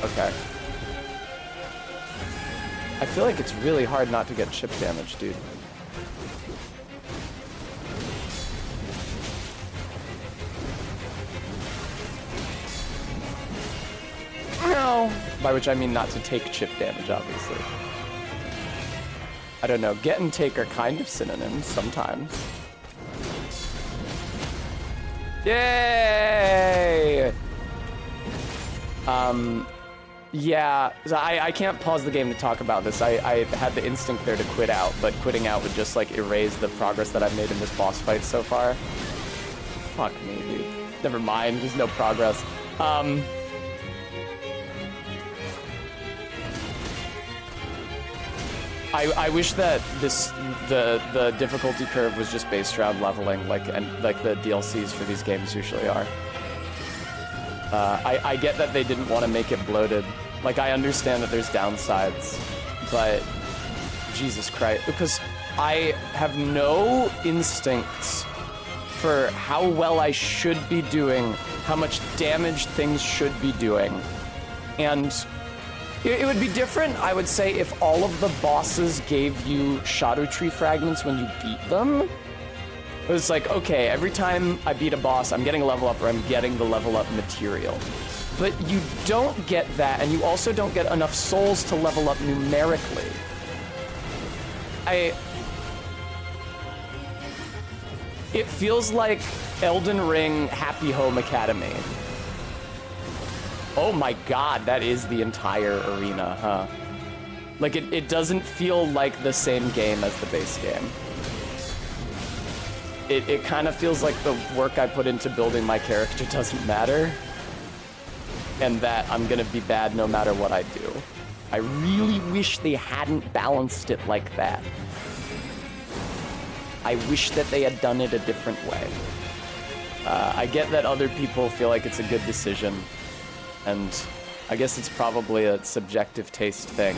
Okay. I feel like it's really hard not to get chip damage, dude. No. By which I mean not to take chip damage, obviously. I don't know. Get and take are kind of synonyms sometimes. Yay! Yeah, so I can't pause the game to talk about this. I had the instinct there to quit out, but quitting out would just, like, erase the progress that I've made in this boss fight so far. Fuck me, dude. Never mind, there's no progress. I wish that the difficulty curve was just based around leveling, like the DLCs for these games usually are. I get that they didn't want to make it bloated. Like, I understand that there's downsides, but Jesus Christ, because I have no instincts for how well I should be doing, how much damage things should be doing, and it would be different, I would say, if all of the bosses gave you Erdtree fragments when you beat them. It was like, okay, every time I beat a boss, I'm getting a level up or I'm getting the level up material. But you don't get that, and you also don't get enough souls to level up numerically. It feels like Elden Ring Happy Home Academy. Oh my god, that is the entire arena, huh? Like, it doesn't feel like the same game as the base game. It kind of feels like the work I put into building my character doesn't matter, and that I'm gonna be bad no matter what I do. I really wish they hadn't balanced it like that. I wish that they had done it a different way. I get that other people feel like it's a good decision, and I guess it's probably a subjective taste thing.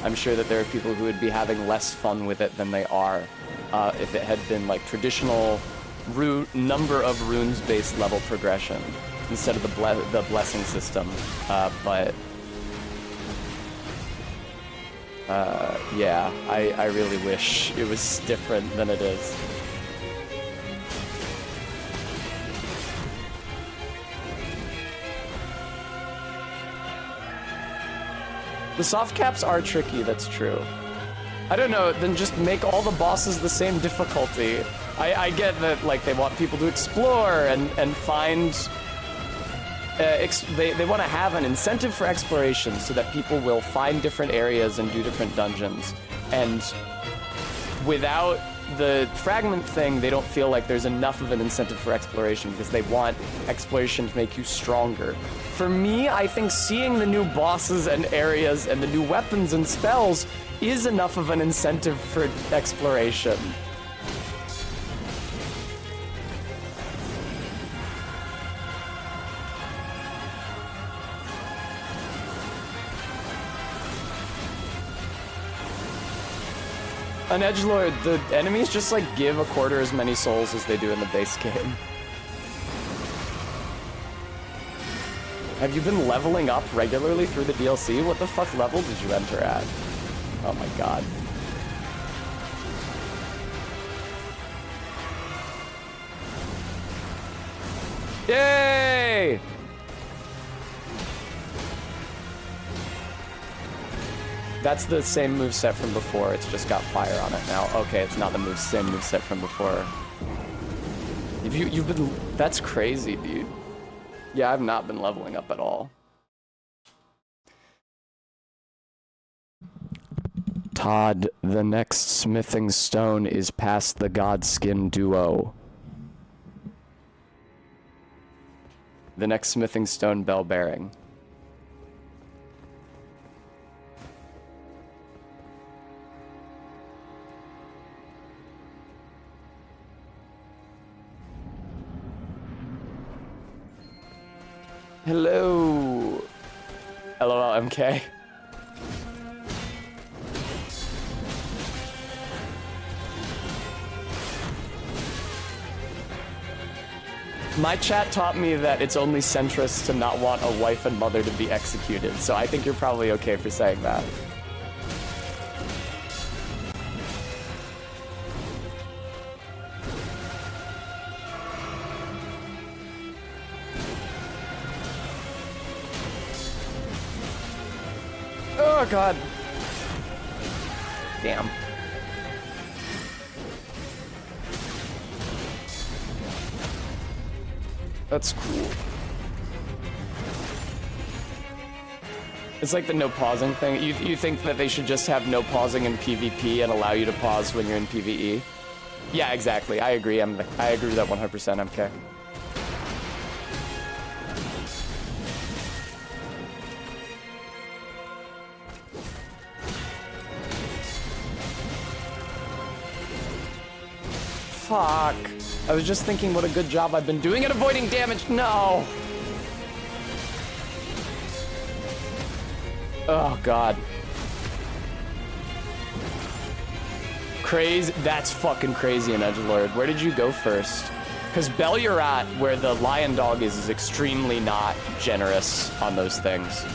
I'm sure that there are people who would be having less fun with it than they are if it had been like traditional number of runes-based level progression instead of the blessing system. Yeah, I really wish it was different than it is. The soft caps are tricky, that's true. I don't know, then just make all the bosses the same difficulty. I get that, like, they want people to explore and find... they want to have an incentive for exploration so that people will find different areas and do different dungeons. And without the fragment thing, they don't feel like there's enough of an incentive for exploration because they want exploration to make you stronger. For me, I think seeing the new bosses and areas and the new weapons and spells is enough of an incentive for exploration. On Edgelord, the enemies just like give a quarter as many souls as they do in the base game. Have you been leveling up regularly through the DLC? What the fuck level did you enter at? Oh my god. Yay! That's the same moveset from before, it's just got fire on it now. Okay, it's not the same moveset from before. You've been... That's crazy, dude. Yeah, I've not been leveling up at all. Todd, the next smithing stone is past the Godskin duo. The next smithing stone, bell bearing. Hello. LOL, MK. My chat taught me that it's only centrist to not want a wife and mother to be executed, so I think you're probably okay for saying that. Oh god. Damn. That's cool. It's like the no pausing thing. You think that they should just have no pausing in PvP and allow you to pause when you're in PvE? Yeah, exactly. I agree. I agree with that 100%, MK. Fuck. I was just thinking what a good job I've been doing at avoiding damage. No. Oh, God. Crazy. That's fucking crazy in Edgelord. Where did you go first? Because Bellurat, where the lion dog is extremely not generous on those things.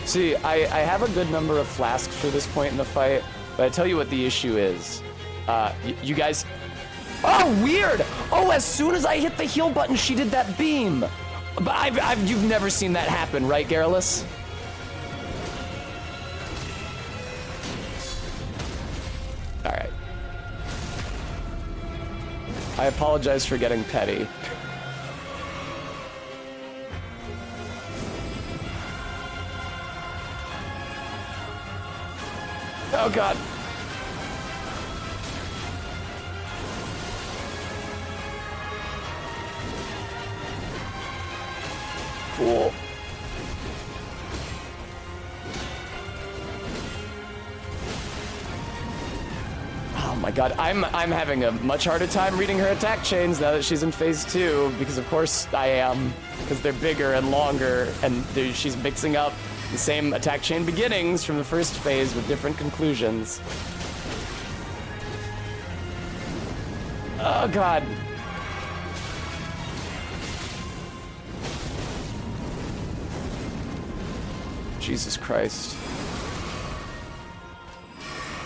See, I have a good number of flasks for this point in the fight, but I tell you what the issue is. You guys... Oh, weird! Oh, as soon as I hit the heal button, she did that beam! But you've never seen that happen, right, Garrulus? Alright. I apologize for getting petty. Oh god. Cool. Oh my god, I'm having a much harder time reading her attack chains now that she's in phase 2, because of course I am, because they're bigger and longer, and she's mixing up the same attack chain beginnings from the first phase with different conclusions. Oh god. Jesus Christ.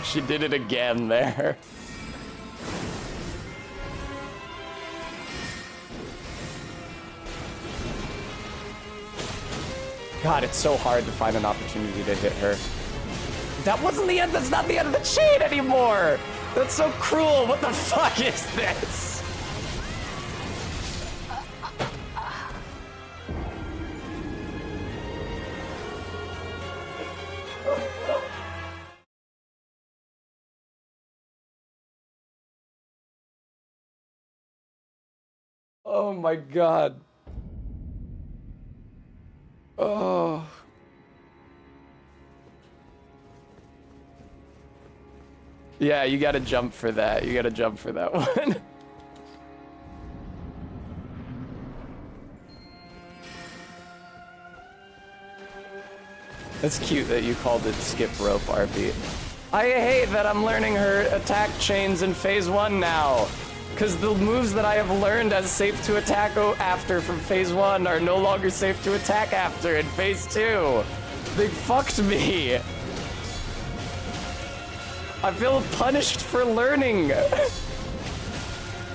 She did it again there. God, it's so hard to find an opportunity to hit her. That wasn't the end. That's not the end of the chain anymore. That's so cruel. What the fuck is this? Oh my god. Oh. Yeah, you gotta jump for that. You gotta jump for that one. That's cute that you called it skip rope, RP. I hate that I'm learning her attack chains in phase 1 now. Because the moves that I have learned as safe to attack after from phase 1 are no longer safe to attack after in phase 2. They fucked me. I feel punished for learning.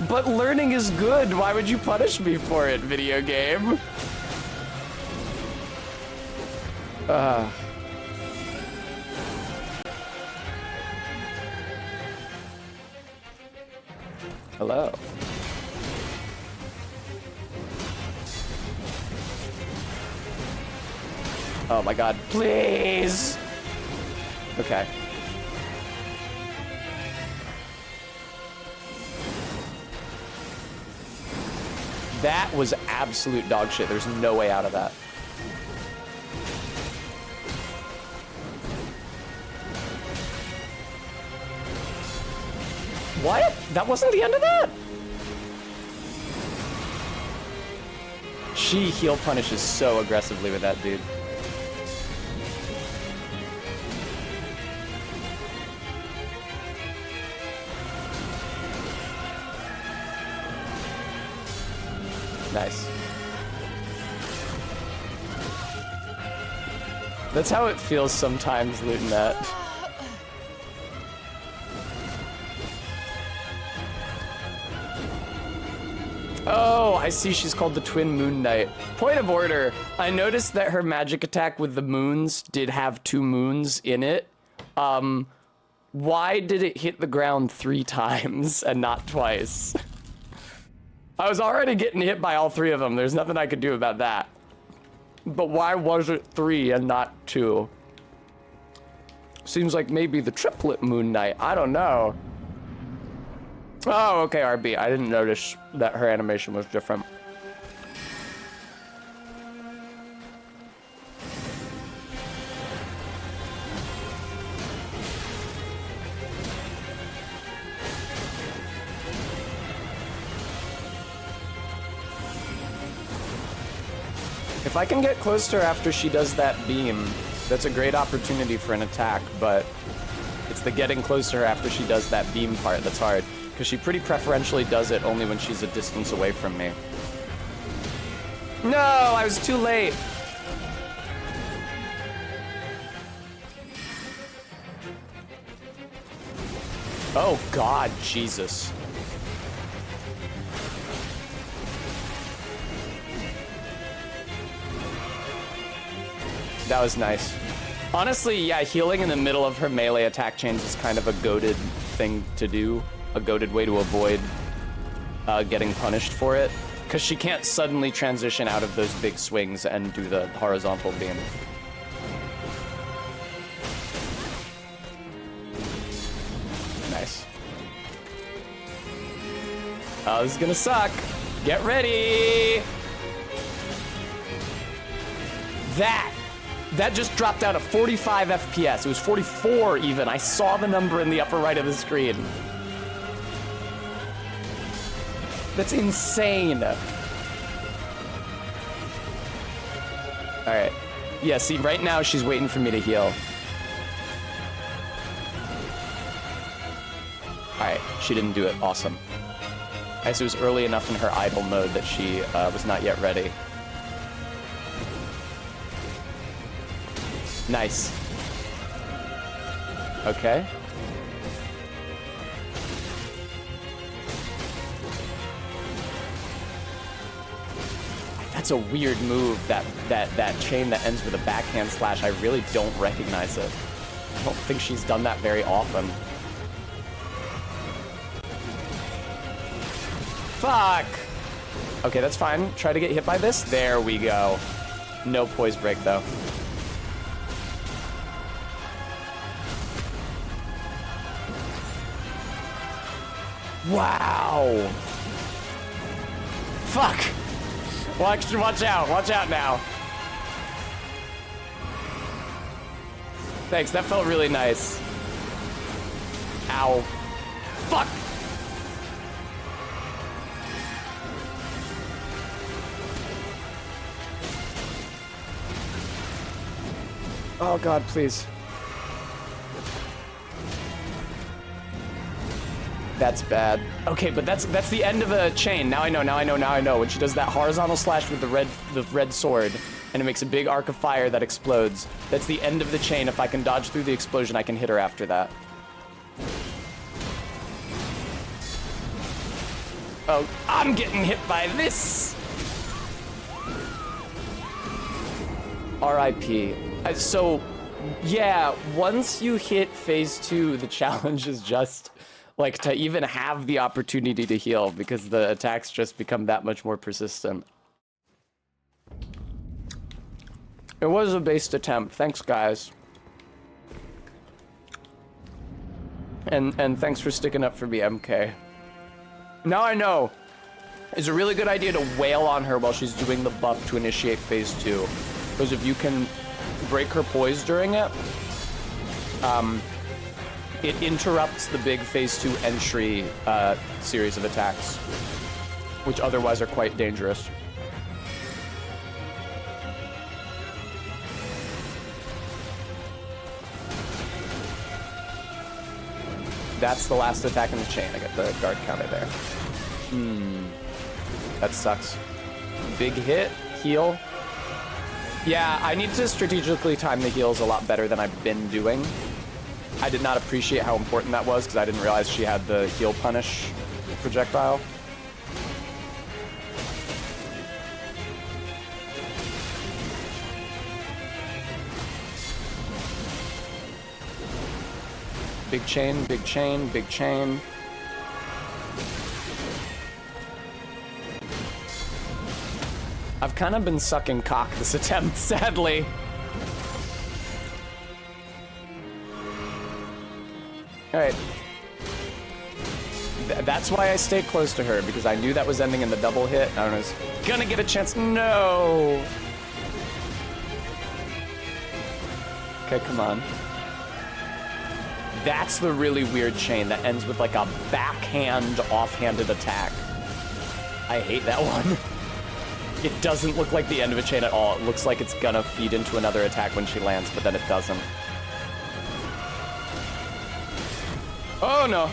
But learning is good. Why would you punish me for it, video game? Hello. Oh my god, please! Okay. That was absolute dog shit. There's no way out of that. What? That wasn't the end of that? She heal punishes so aggressively with that dude. Nice. That's how it feels sometimes looting that. Oh, I see she's called the Twin Moon Knight. Point of order. I noticed that her magic attack with the moons did have 2 moons in it. Why did it hit the ground 3 times and not twice? I was already getting hit by all 3 of them. There's nothing I could do about that. But why was it 3 and not 2? Seems like maybe the triplet Moon Knight. I don't know. Oh, okay, RB. I didn't notice that her animation was different. If I can get close to her after she does that beam, that's a great opportunity for an attack, but it's the getting close to her after she does that beam part that's hard. Because she pretty preferentially does it only when she's a distance away from me. No, I was too late. Oh God, Jesus. That was nice. Honestly, yeah, healing in the middle of her melee attack chains is kind of a goated thing to do. A goated way to avoid getting punished for it. Because she can't suddenly transition out of those big swings and do the horizontal beam. Nice. Oh, this is gonna suck. Get ready! That just dropped out of 45 FPS. It was 44 even. I saw the number in the upper right of the screen. That's insane. All right. Yeah, see, right now she's waiting for me to heal. All right, she didn't do it. Awesome. I guess it was early enough in her idle mode that she was not yet ready. Nice. Okay. That's a weird move, that chain that ends with a backhand slash. I really don't recognize it. I don't think she's done that very often. Fuck! Okay, that's fine. Try to get hit by this. There we go. No poise break, though. Wow! Fuck! Watch out. Watch out now. Thanks, that felt really nice. Ow. Fuck! Oh God, please. That's bad. Okay, but that's the end of a chain. Now I know. When she does that horizontal slash with the red sword, and it makes a big arc of fire that explodes, that's the end of the chain. If I can dodge through the explosion, I can hit her after that. Oh, I'm getting hit by this! RIP. So, yeah, once you hit phase 2, the challenge is just, like, to even have the opportunity to heal, because the attacks just become that much more persistent. It was a based attempt. Thanks, guys. And thanks for sticking up for me, MK. Now I know. It's a really good idea to wail on her while she's doing the buff to initiate phase 2. Because if you can break her poise during it, it interrupts the big phase 2 entry series of attacks, which otherwise are quite dangerous. That's the last attack in the chain. I get the guard counter there. That sucks. Big hit, heal. Yeah, I need to strategically time the heals a lot better than I've been doing. I did not appreciate how important that was because I didn't realize she had the heal punish projectile. Big chain, big chain, big chain. I've kind of been sucking cock this attempt, sadly. Alright. That's why I stayed close to her, because I knew that was ending in the double hit. I was gonna get a chance. No! Okay, come on. That's the really weird chain that ends with like a backhand, offhanded attack. I hate that one. It doesn't look like the end of a chain at all. It looks like it's gonna feed into another attack when she lands, but then it doesn't. Oh no.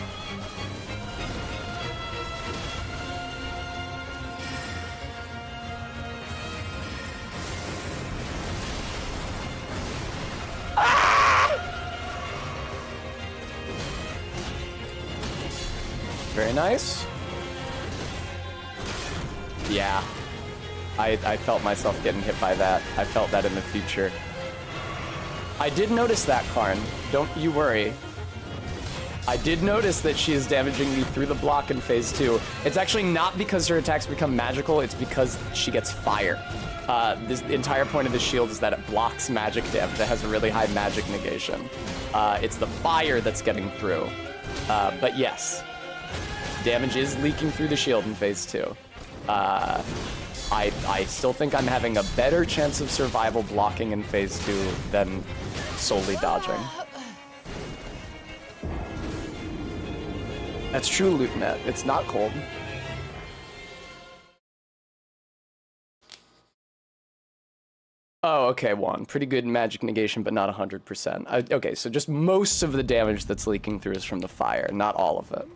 Very nice. Yeah. I felt myself getting hit by that. I felt that in the future. I did notice that, Karn. Don't you worry. I did notice that she is damaging me through the block in phase 2. It's actually not because her attacks become magical, it's because she gets fire. This entire point of the shield is that it blocks magic damage. It has a really high magic negation. It's the fire that's getting through. But yes. Damage is leaking through the shield in phase 2. I still think I'm having a better chance of survival blocking in phase 2 than solely dodging. That's true, Lutenet. It's not cold. Oh, okay, one. Pretty good magic negation, but not 100%. Okay, so just most of the damage that's leaking through is from the fire, not all of it.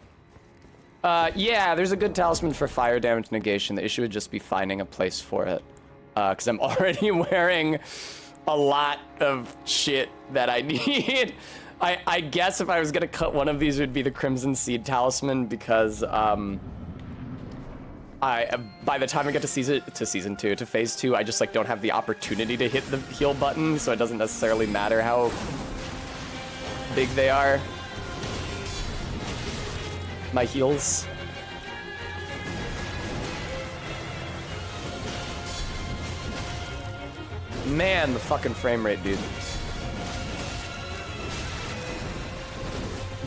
Yeah, there's a good talisman for fire damage negation. The issue would just be finding a place for it. Because I'm already wearing a lot of shit that I need. I guess if I was gonna cut one of these, it would be the Crimson Seed Talisman, because by the time I get to season 2, to phase 2, I just like don't have the opportunity to hit the heal button, so it doesn't necessarily matter how big they are. My heals. Man, the fucking frame rate, dude.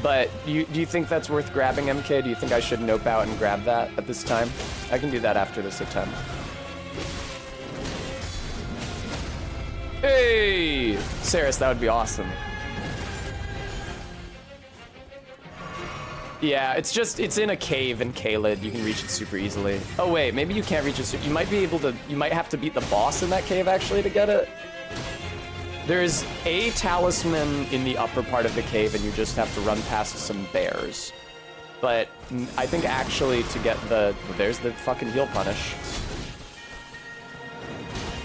But do you think that's worth grabbing, MK? Do you think I should nope out and grab that at this time? I can do that after this attempt. Hey! Saris, that would be awesome. Yeah, it's in a cave in Kaled. You can reach it super easily. Oh wait, maybe you can't reach it. You might be able to, you might have to beat the boss in that cave actually to get it. There's a talisman in the upper part of the cave and you just have to run past some bears. But I think actually to get there's the fucking heal punish.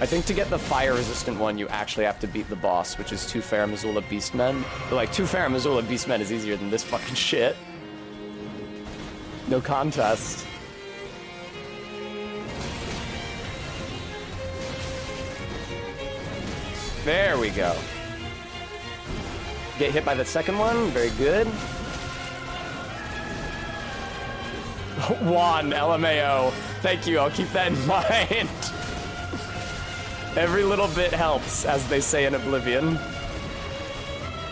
I think to get the fire resistant one, you actually have to beat the boss, which is 2 Farum Azula Beastmen. But like 2 Farum Azula Beastmen is easier than this fucking shit. No contest. There we go. Get hit by the second one. Very good. Juan, LMAO. Thank you. I'll keep that in mind. Every little bit helps, as they say in Oblivion.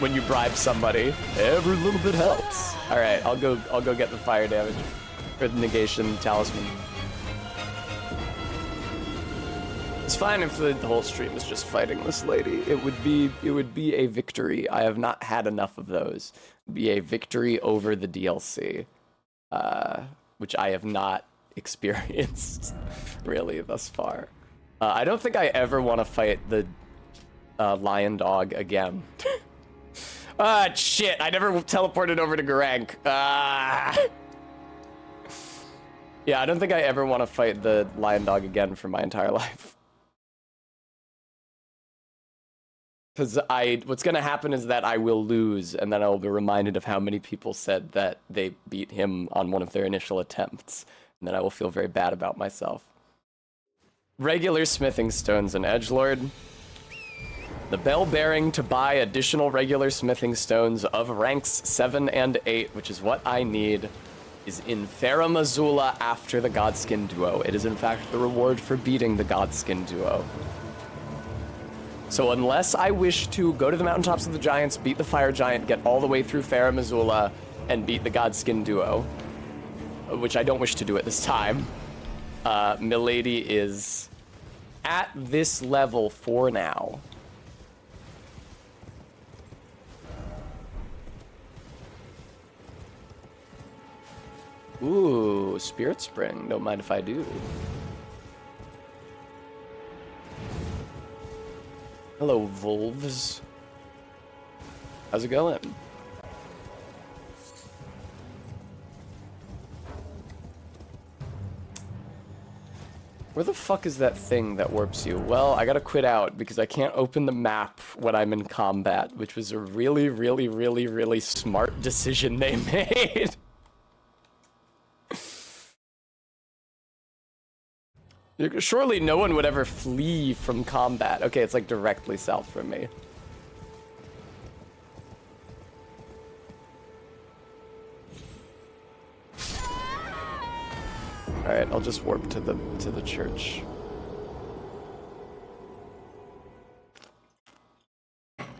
When you bribe somebody, every little bit helps. All right, I'll go get the fire damage or the negation talisman. It's fine if the whole stream is just fighting this lady. It would be a victory. I have not had enough of those. It'd be a victory over the DLC, which I have not experienced really thus far. I don't think I ever want to fight the lion dog again. Ah, shit! I never teleported over to Garank. Yeah, I don't think I ever want to fight the lion dog again for my entire life. Because what's gonna happen is that I will lose, and then I will be reminded of how many people said that they beat him on one of their initial attempts, and then I will feel very bad about myself. Regular smithing stones and edgelord. The bell bearing to buy additional regular smithing stones of ranks 7 and 8, which is what I need, is in Thera Mazula after the Godskin duo. It is in fact the reward for beating the Godskin duo. So unless I wish to go to the mountaintops of the giants, beat the fire giant, get all the way through Thera Mazula, and beat the Godskin duo, which I don't wish to do at this time, Milady is at this level for now. Ooh, Spirit Spring. Don't mind if I do. Hello, wolves. How's it going? Where the fuck is that thing that warps you? Well, I gotta quit out because I can't open the map when I'm in combat, which was a really, really, really, really smart decision they made. Surely no one would ever flee from combat. Okay, it's like directly south from me. All right, I'll just warp to the church.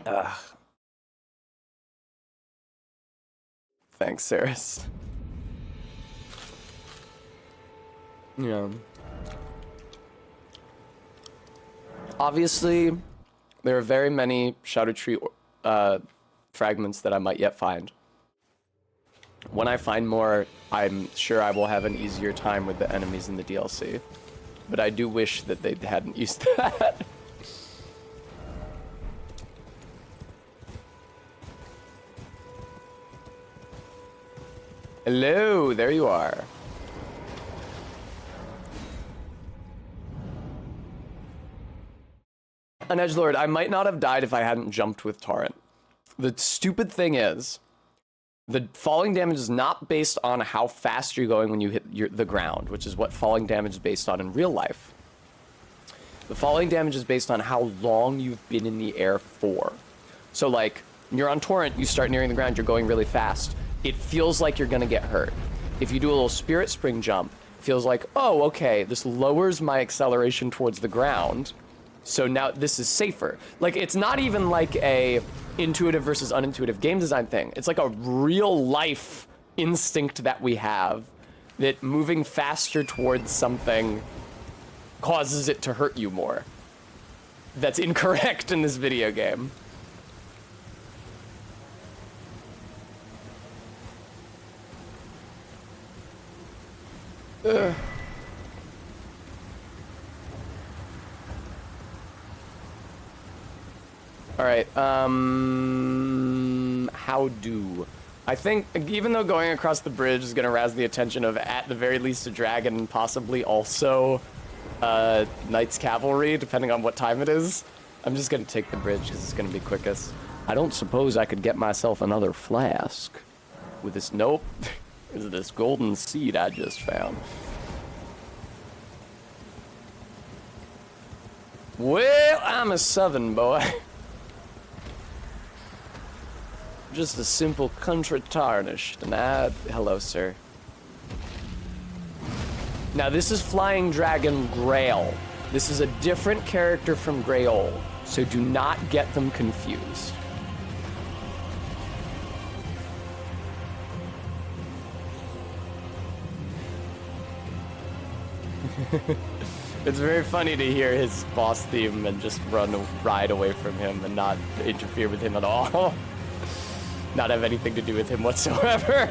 Ugh. Thanks, Saris. Yeah. Obviously, there are very many Erdtree fragments that I might yet find. When I find more, I'm sure I will have an easier time with the enemies in the DLC. But I do wish that they hadn't used that. Hello, there you are. An edgelord, I might not have died if I hadn't jumped with Torrent. The stupid thing is, the falling damage is not based on how fast you're going when you hit the ground, which is what falling damage is based on in real life. The falling damage is based on how long you've been in the air for. So like, when you're on Torrent, you start nearing the ground, you're going really fast. It feels like you're gonna get hurt. If you do a little Spirit Spring jump, it feels like, oh, okay, this lowers my acceleration towards the ground. So now this is safer. Like, it's not even like a intuitive versus unintuitive game design thing. It's like a real life instinct that we have that moving faster towards something causes it to hurt you more. That's incorrect in this video game. Ugh. All right, how do? I think, even though going across the bridge is gonna razz the attention of, at the very least, a dragon, and possibly also, Knights Cavalry, depending on what time it is, I'm just gonna take the bridge, because it's gonna be quickest. I don't suppose I could get myself another flask with this, nope, is this golden seed I just found. Well, I'm a southern boy. Just a simple country tarnished, and hello, sir. Now, this is Flying Dragon Grail. This is a different character from Grail, so do not get them confused. It's very funny to hear his boss theme and just ride away from him and not interfere with him at all. Not have anything to do with him whatsoever.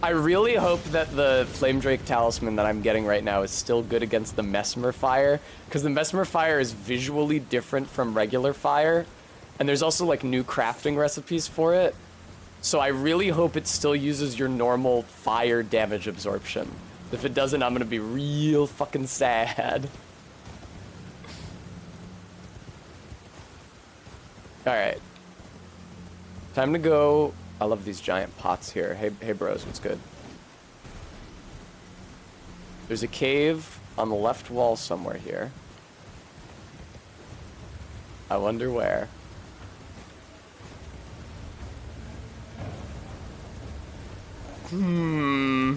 I really hope that the Flame Drake Talisman that I'm getting right now is still good against the Mesmer Fire, because the Mesmer Fire is visually different from regular fire, and there's also like new crafting recipes for it. So I really hope it still uses your normal fire damage absorption. If it doesn't, I'm gonna be real fucking sad. Alright. Time to go. I love these giant pots here. Hey bros, what's good? There's a cave on the left wall somewhere here. I wonder where. Hmm.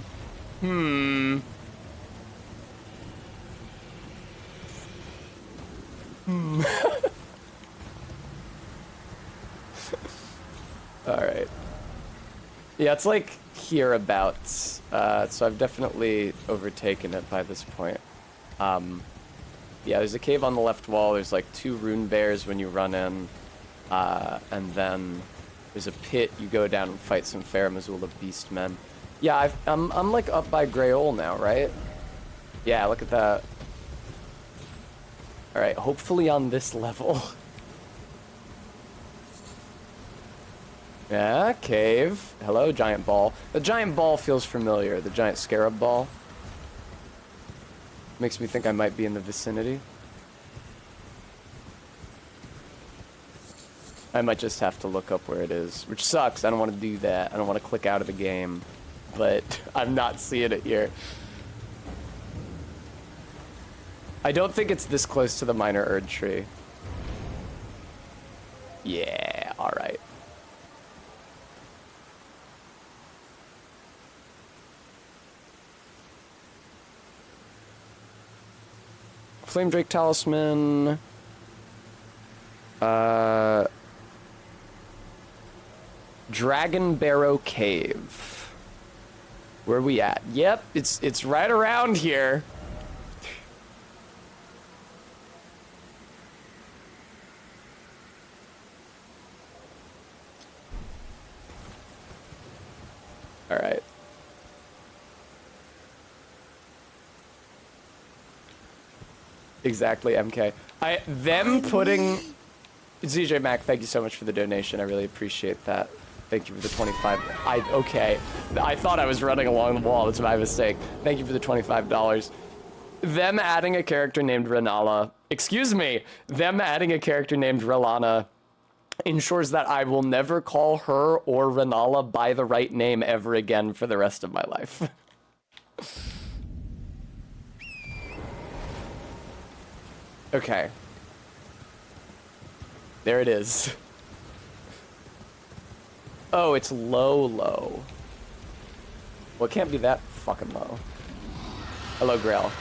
Alright. Yeah, it's like hereabouts. So I've definitely overtaken it by this point. Yeah, there's a cave on the left wall. There's like 2 rune bears when you run in. And then there's a pit. You go down and fight some Fair Missoula beastmen. Yeah, I'm like up by Greyol now, right? Yeah, look at that. Alright, hopefully on this level. Yeah, cave. Hello, giant ball. The giant ball feels familiar. The giant scarab ball. Makes me think I might be in the vicinity. I might just have to look up where it is, which sucks. I don't want to do that. I don't want to click out of the game, but I'm not seeing it here. I don't think it's this close to the minor Erdtree. Yeah, alright. Flame Drake Talisman. Dragon Barrow Cave. Where are we at? Yep, it's right around here. All right. Exactly, MK. Them putting... ZJ Mac, thank you so much for the donation. I really appreciate that. Thank you for the 25. Okay. I thought I was running along the wall. That's my mistake. Thank you for the $25. Them adding a character named Renala... Excuse me! Them adding a character named Relana ensures that I will never call her or Renala by the right name ever again for the rest of my life. Okay. There it is. Oh, it's low. Well, it can't be that fucking low. Hello, Grail.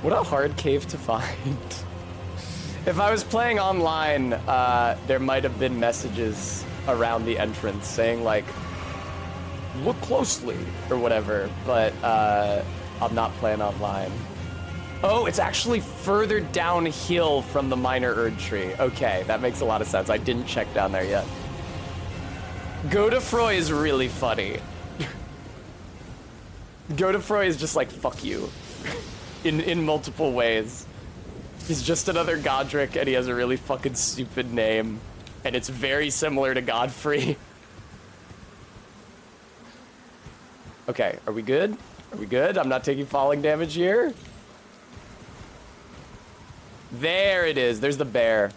What a hard cave to find. If I was playing online, there might have been messages around the entrance saying, like, look closely, or whatever, but I'm not playing online. Oh, it's actually further downhill from the minor Erdtree. Okay, that makes a lot of sense. I didn't check down there yet. Godefroy is really funny. Godefroy is just like, fuck you. in multiple ways. He's just another Godric, and he has a really fucking stupid name. And it's very similar to Godfrey. Okay, are we good? Are we good? I'm not taking falling damage here. There it is. There's the bear.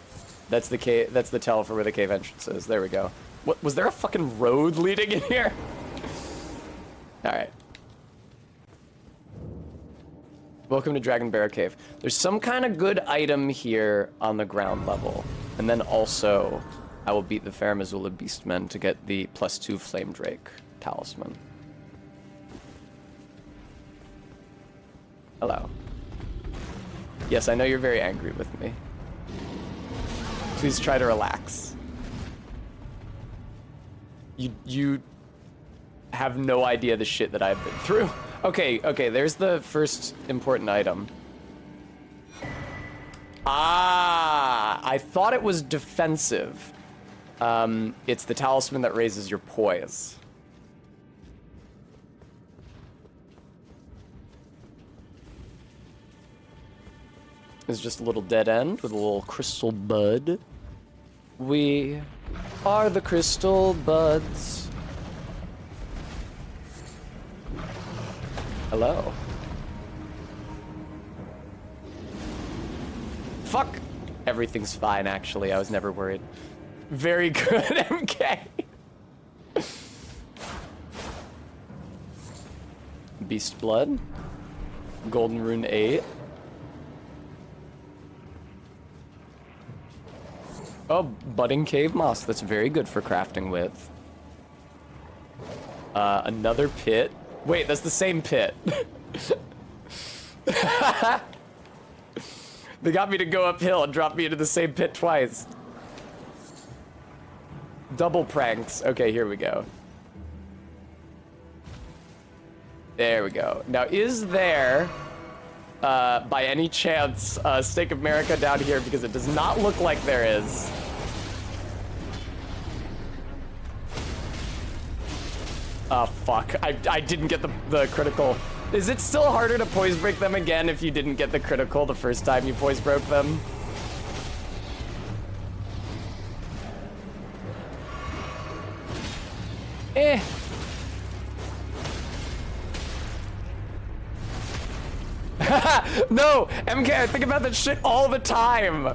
That's the cave. That's the tell for where the cave entrance is. There we go. What, was there a fucking road leading in here? All right. Welcome to Dragon Barrow Cave. There's some kind of good item here on the ground level. And then also, I will beat the Fair Missoula Beastmen to get the +2 Flame Drake Talisman. Hello. Yes, I know you're very angry with me. Please try to relax. You have no idea the shit that I've been through. Okay, there's the first important item. Ah, I thought it was defensive. It's the talisman that raises your poise. It's just a little dead end with a little crystal bud. We are the crystal buds. Hello. Fuck. Everything's fine, actually. I was never worried. Very good, MK. Beast Blood. Golden Rune 8. Oh, budding cave moss. That's very good for crafting with. Another pit. Wait, that's the same pit. They got me to go uphill and drop me into the same pit twice. Double pranks. Okay, here we go. There we go. Now, is there, by any chance, a Stake of America down here? Because it does not look like there is. Oh, fuck. I didn't get the critical. Is it still harder to poise break them again if you didn't get the critical the first time you poise broke them? Eh. No, MK, I think about that shit all the time.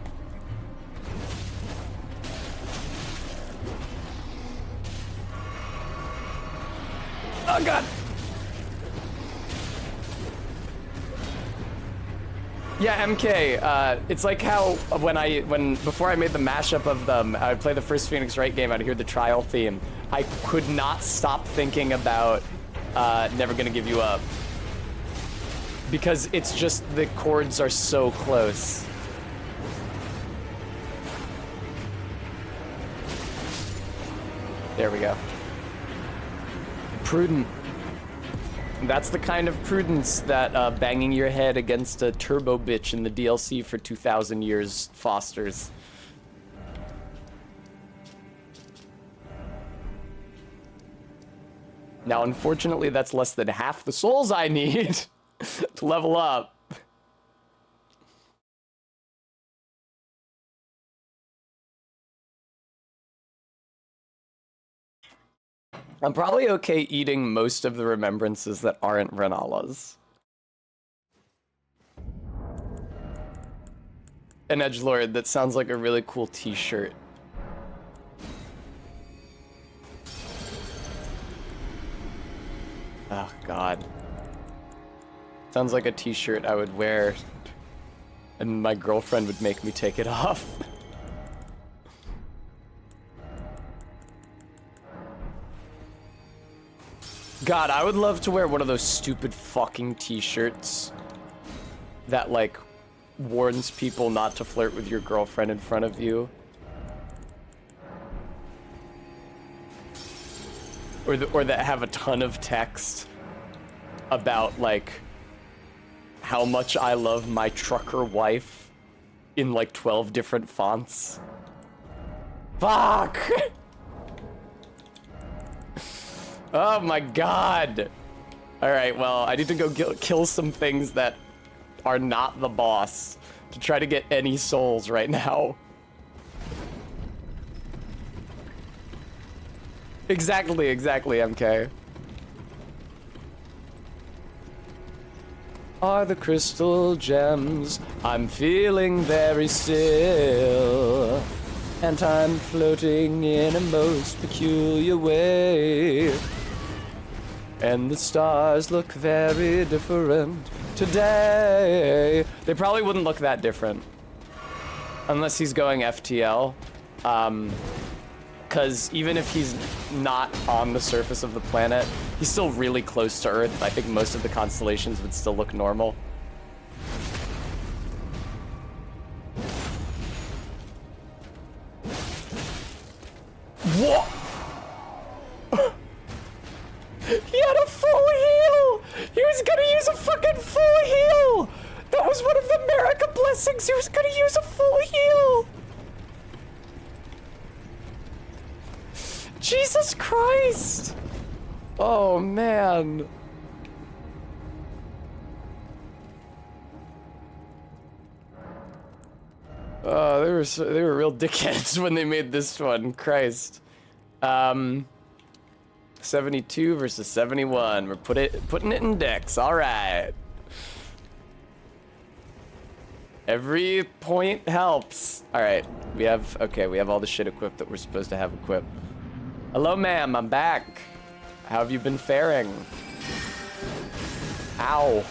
Oh god. Yeah, MK, it's like how before I made the mashup of them, I would play the first Phoenix Wright game, I'd hear the trial theme. I could not stop thinking about Never Gonna Give You Up. Because it's just, the chords are so close. There we go. Prudent. That's the kind of prudence that banging your head against a turbo bitch in the DLC for 2,000 years fosters. Now, unfortunately, that's less than half the souls I need to level up. I'm probably okay eating most of the remembrances that aren't Renala's. An edgelord, that sounds like a really cool t-shirt. Oh, God. Sounds like a t-shirt I would wear, and my girlfriend would make me take it off. God, I would love to wear one of those stupid fucking t-shirts that, like, warns people not to flirt with your girlfriend in front of you. Or that have a ton of text about, like, how much I love my trucker wife in, like, 12 different fonts. Fuck! Oh my god! Alright, well, I need to go kill some things that are not the boss to try to get any souls right now. Exactly, MK. Are the crystal gems I'm feeling very still, and I'm floating in a most peculiar way, and the stars look very different today. They probably wouldn't look that different unless he's going FTL, because even if he's not on the surface of the planet, he's still really close to Earth. I think most of the constellations would still look normal. He was gonna use a fucking full heal! That was one of the America blessings! He was gonna use a full heal! Jesus Christ! Oh, man. Oh, they were real dickheads when they made this one. Christ. 72 versus 71. We're putting it in decks. All right. Every point helps. All right. We have all the shit equipped that we're supposed to have equipped. Hello, ma'am. I'm back. How have you been faring? Ow.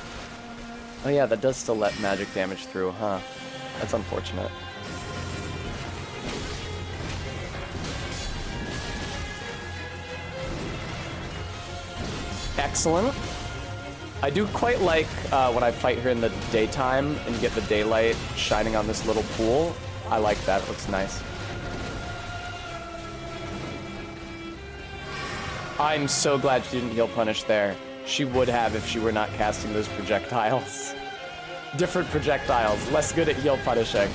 Oh yeah, that does still let magic damage through, huh? That's unfortunate. Excellent. I do quite like when I fight her in the daytime and get the daylight shining on this little pool. I like that. It looks nice. I'm so glad she didn't heal punish there. She would have if she were not casting those projectiles. Different projectiles, less good at heal punishing.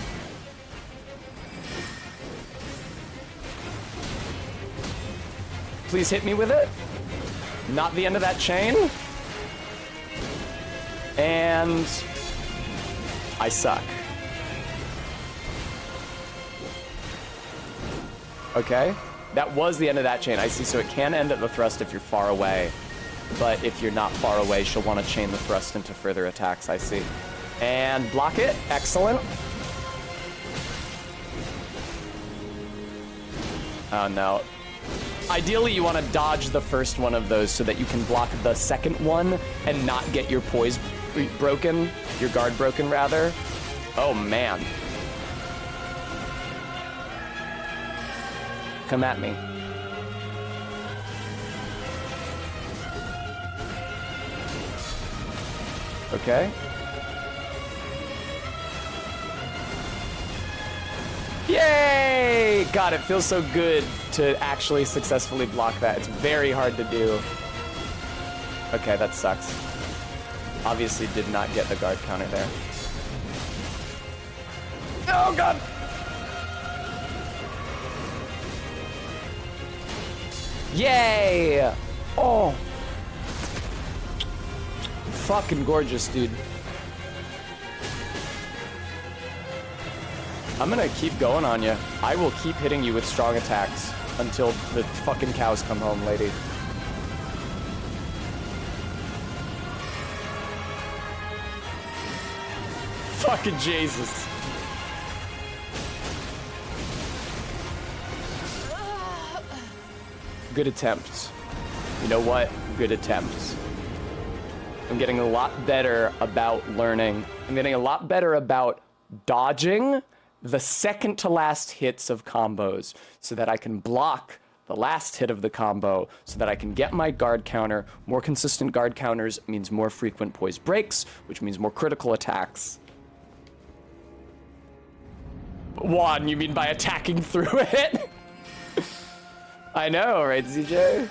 Please hit me with it. Not the end of that chain. And I suck. Okay. That was the end of that chain. I see, so it can end at the thrust if you're far away. But if you're not far away, she'll want to chain the thrust into further attacks, I see. And block it. Excellent. Oh, no. Ideally, you want to dodge the first one of those so that you can block the second one and not get your poise broken. Your guard broken, rather. Oh, man. Come at me. Okay. Yay! God, it feels so good to actually successfully block that. It's very hard to do. Okay, that sucks. Obviously did not get the guard counter there. Oh, God! Yay! Oh! Fucking gorgeous, dude. I'm gonna keep going on you. I will keep hitting you with strong attacks until the fucking cows come home, lady. Fucking Jesus. Good attempt. You know what? Good attempt. I'm getting a lot better about learning. I'm getting a lot better about dodging the second to last hits of combos so that I can block the last hit of the combo so that I can get my guard counter. More consistent guard counters means more frequent poise breaks, which means more critical attacks. Juan, you mean by attacking through it? I know, right, ZJ?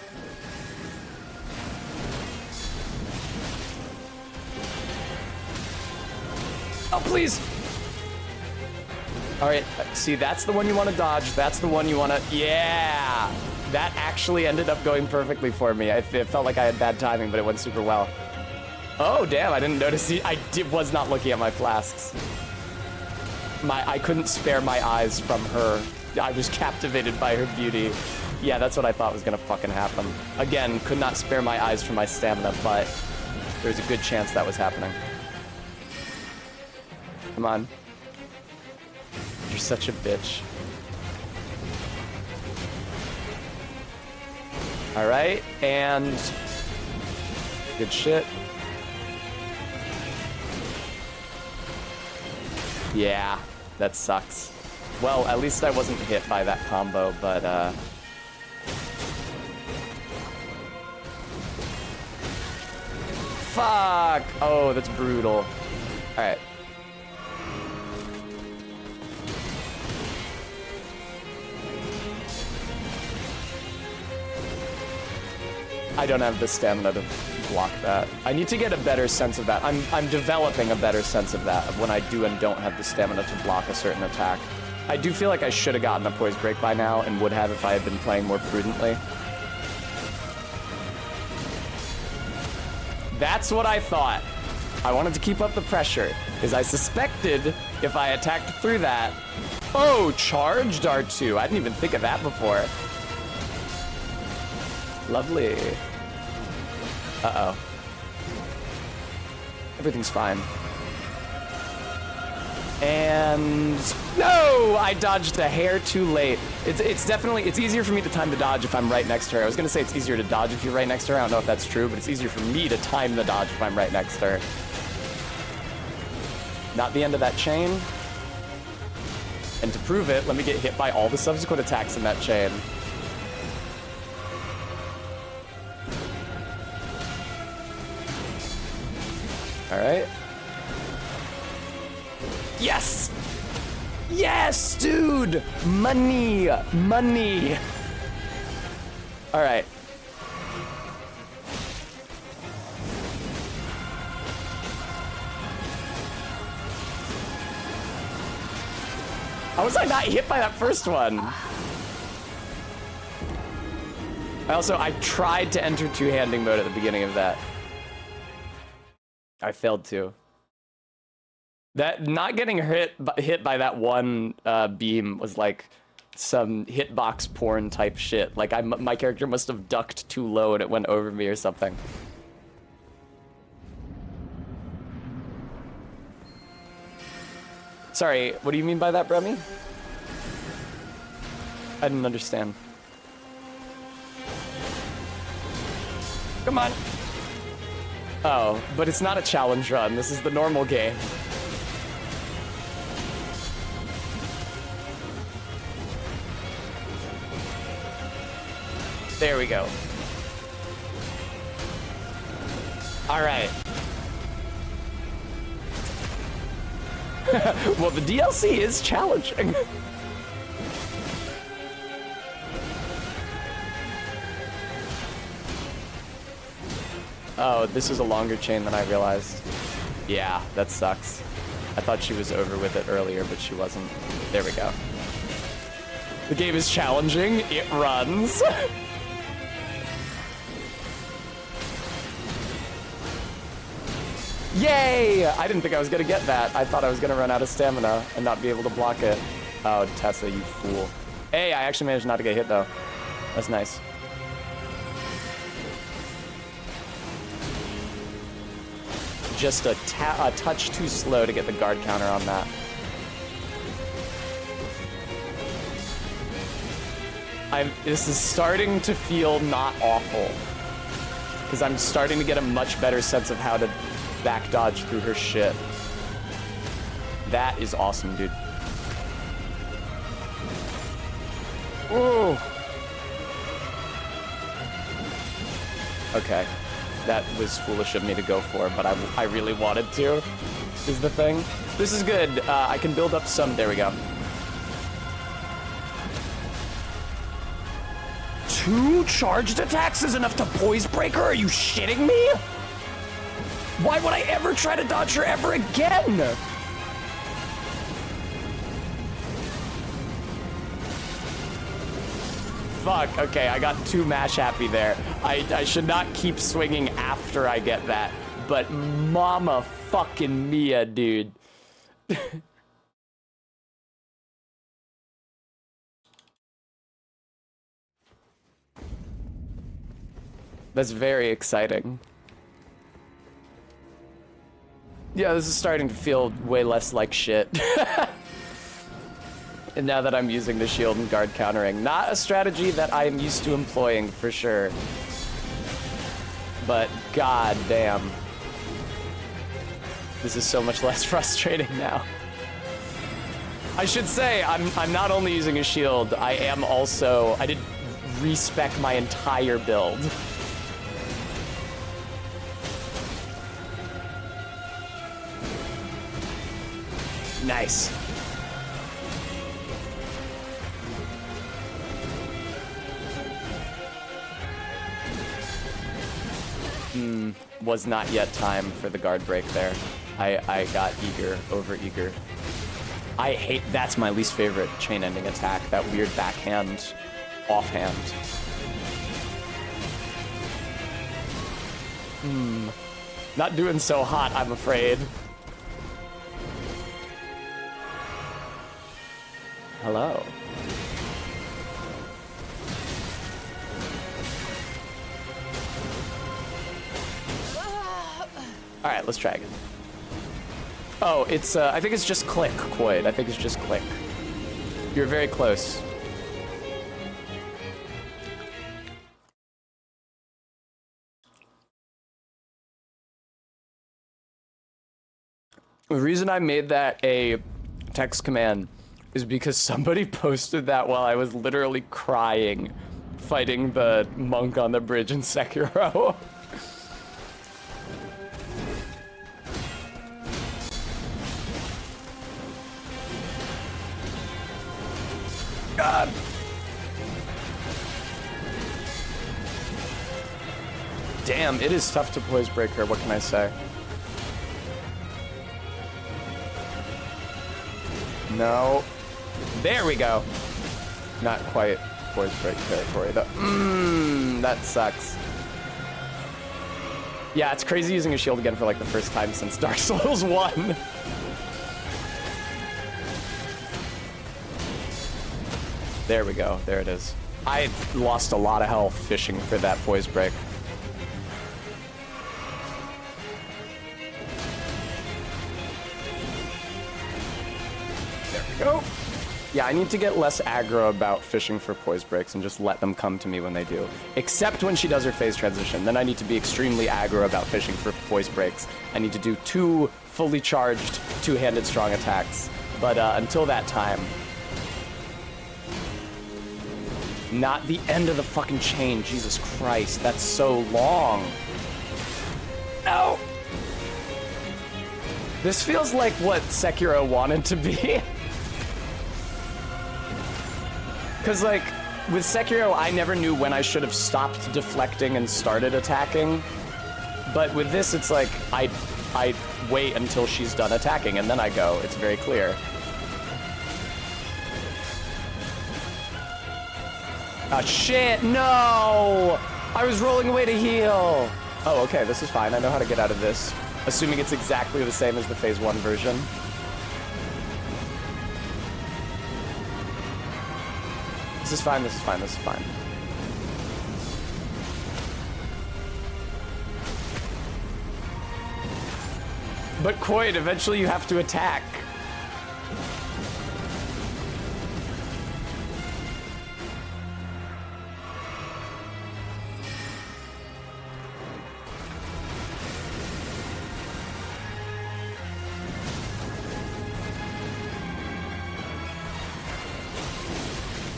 Oh, please! All right, see, that's the one you want to dodge. That's the one you want to... Yeah! That actually ended up going perfectly for me. It felt like I had bad timing, but it went super well. Oh, damn, I didn't notice. Was not looking at my flasks. I couldn't spare my eyes from her. I was captivated by her beauty. Yeah, that's what I thought was gonna fucking happen. Again, could not spare my eyes from my stamina, but there's a good chance that was happening. Come on. You're such a bitch. All right, and good shit. Yeah, that sucks. Well, at least I wasn't hit by that combo, but fuck! Oh, that's brutal. All right. I don't have the stamina to block that. I need to get a better sense of that. I'm developing a better sense of that, of when I do and don't have the stamina to block a certain attack. I do feel like I should have gotten a poise break by now and would have if I had been playing more prudently. That's what I thought. I wanted to keep up the pressure, because I suspected if I attacked through that... Oh, charged R2. I didn't even think of that before. Lovely. Uh-oh. Everything's fine. And... No! I dodged a hair too late. It's definitely... It's easier for me to time the dodge if I'm right next to her. I was gonna say it's easier to dodge if you're right next to her. I don't know if that's true, but it's easier for me to time the dodge if I'm right next to her. Not the end of that chain. And to prove it, let me get hit by all the subsequent attacks in that chain. Alright. Yes! Yes, dude! Money! Money! Alright. How was I not hit by that first one? I tried to enter two-handing mode at the beginning of that. I failed to. That not getting hit by that one beam was like some hitbox porn type shit. Like my character must have ducked too low and it went over me or something. Sorry, what do you mean by that, Bremy? I didn't understand. Come on. Oh, but it's not a challenge run. This is the normal game. There we go. All right. Well, the DLC is challenging. Oh, this is a longer chain than I realized. Yeah, that sucks. I thought she was over with it earlier, but she wasn't. There we go. The game is challenging. It runs. Yay! I didn't think I was gonna get that. I thought I was gonna run out of stamina and not be able to block it. Oh, Tessa, you fool. Hey, I actually managed not to get hit, though. That's nice. Just a touch too slow to get the guard counter on that. This is starting to feel not awful. Because I'm starting to get a much better sense of how to back dodge through her shit. That is awesome, dude. Ooh. Okay. That was foolish of me to go for, but I really wanted to, is the thing. This is good. I can build up some... There we go. 2 charged attacks is enough to poise break her? Are you shitting me? Why would I ever try to dodge her ever again? Fuck, okay, I got too mash happy there. I should not keep swinging after I get that. But mama fucking mia, dude. That's very exciting. Yeah, this is starting to feel way less like shit. And now that I'm using the shield and guard countering, not a strategy that I am used to employing for sure. But god damn. This is so much less frustrating now. I should say, I'm not only using a shield, I did respec my entire build. Nice. was not yet time for the guard break there. I got over eager. I hate, that's my least favorite chain ending attack, that weird backhand, offhand. Not doing so hot, I'm afraid. Hello. All right, let's try again. Oh, it's, I think it's just click, Quaid. I think it's just click. You're very close. The reason I made that a text command is because somebody posted that while I was literally crying fighting the monk on the bridge in Sekiro. God. Damn, it is tough to poise break her, what can I say? No. There we go. Not quite poise break territory though. That sucks. Yeah, it's crazy using a shield again for like the first time since Dark Souls 1. There we go, there it is. I lost a lot of health fishing for that poise break. There we go. Yeah, I need to get less aggro about fishing for poise breaks and just let them come to me when they do. Except when she does her phase transition. Then I need to be extremely aggro about fishing for poise breaks. I need to do 2 fully charged, 2-handed strong attacks. But until that time, not the end of the fucking chain. Jesus Christ, that's so long. No! This feels like what Sekiro wanted to be. Because, like, with Sekiro, I never knew when I should have stopped deflecting and started attacking. But with this, it's like, I wait until she's done attacking, and then I go. It's very clear. Ah, shit, no! I was rolling away to heal. Oh, okay, this is fine. I know how to get out of this. Assuming it's exactly the same as the Phase 1 version. This is fine, this is fine, this is fine. But Quaid, eventually you have to attack.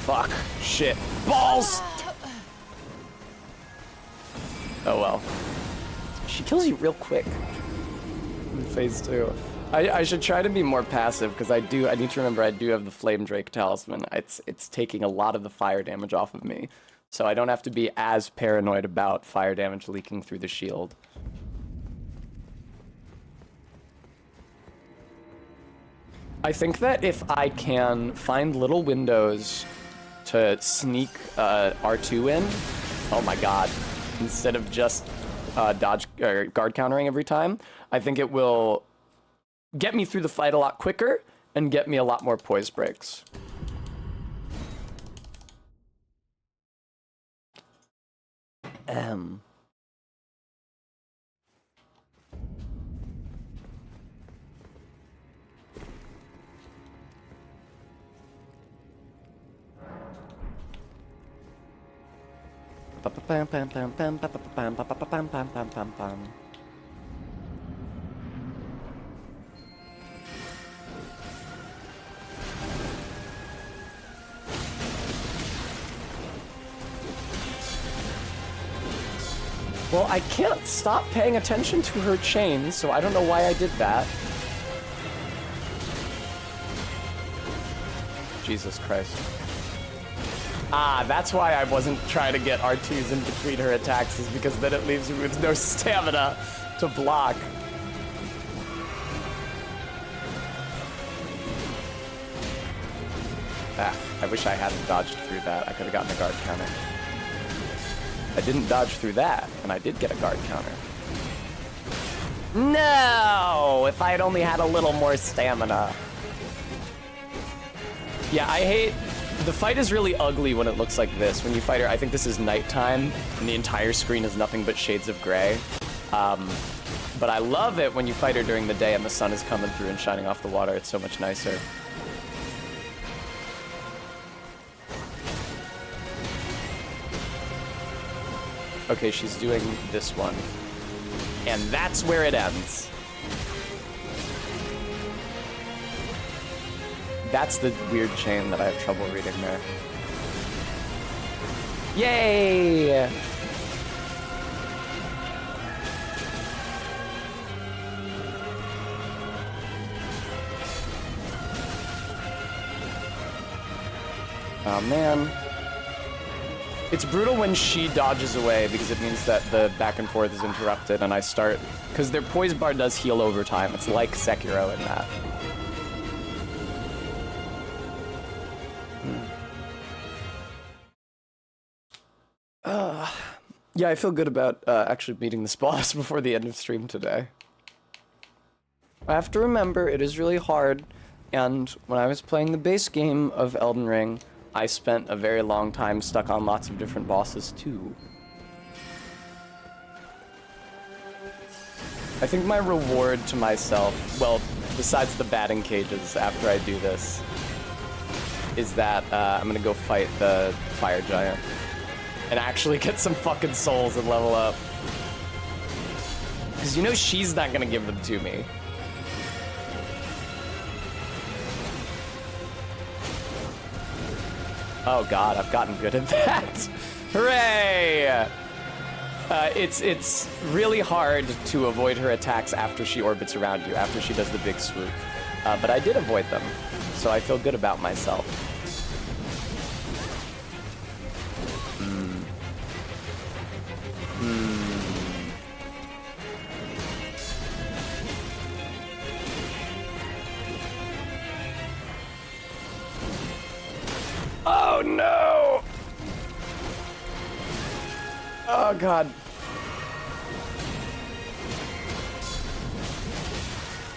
Fuck. Shit. Balls! Oh well. She kills you real quick. In Phase 2. I should try to be more passive, because I need to remember I do have the Flame Drake Talisman. It's taking a lot of the fire damage off of me. So I don't have to be as paranoid about fire damage leaking through the shield. I think that if I can find little windows to sneak R2 in, oh my god, instead of just dodge or guard countering every time, I think it will get me through the fight a lot quicker and get me a lot more poise breaks. Well, I can't stop paying attention to her chain, so I don't know why I did that. Jesus Christ. Ah, that's why I wasn't trying to get R2s in between her attacks, is because then it leaves me with no stamina to block. Ah, I wish I hadn't dodged through that. I could have gotten a guard counter. I didn't dodge through that, and I did get a guard counter. No! If I had only had a little more stamina. Yeah, I hate... The fight is really ugly when it looks like this. When you fight her, I think this is nighttime, and the entire screen is nothing but shades of gray. But I love it when you fight her during the day and the sun is coming through and shining off the water. It's so much nicer. Okay, she's doing this one. And that's where it ends. That's the weird chain that I have trouble reading there. Yay! Oh man. It's brutal when she dodges away because it means that the back and forth is interrupted and I start... Because their poise bar does heal over time. It's like Sekiro in that. Yeah, I feel good about actually beating this boss before the end of stream today. I have to remember, it is really hard, and when I was playing the base game of Elden Ring, I spent a very long time stuck on lots of different bosses too. I think my reward to myself, well, besides the batting cages after I do this, is that I'm gonna go fight the fire giant. And actually get some fucking souls and level up. Because you know she's not gonna give them to me. Oh god, I've gotten good at that. Hooray! It's really hard to avoid her attacks after she orbits around you, after she does the big swoop. But I did avoid them, so I feel good about myself. Oh no! Oh god.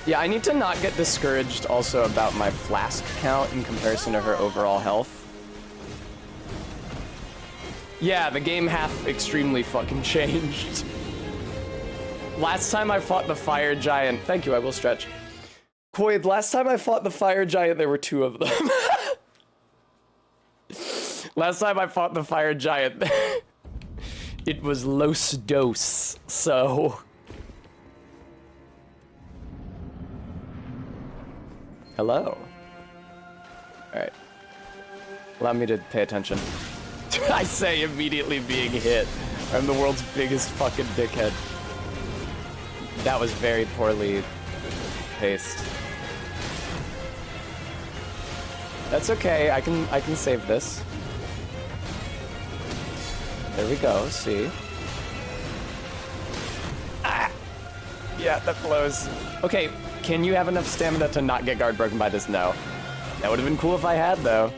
Yeah, I need to not get discouraged also about my flask count in comparison to her overall health. Yeah, the game hath extremely fucking changed. Last time I fought the fire giant... Thank you, I will stretch. Koid, last time I fought the fire giant, there were 2 of them. Last time I fought the fire giant, it was Los Dos, so... Hello. Alright. Allow me to pay attention. I say immediately being hit. I'm the world's biggest fucking dickhead. That was very poorly paced. That's okay, I can save this. There we go, see? Ah! Yeah, that blows. Okay, can you have enough stamina to not get guard broken by this? No. That would have been cool if I had, though.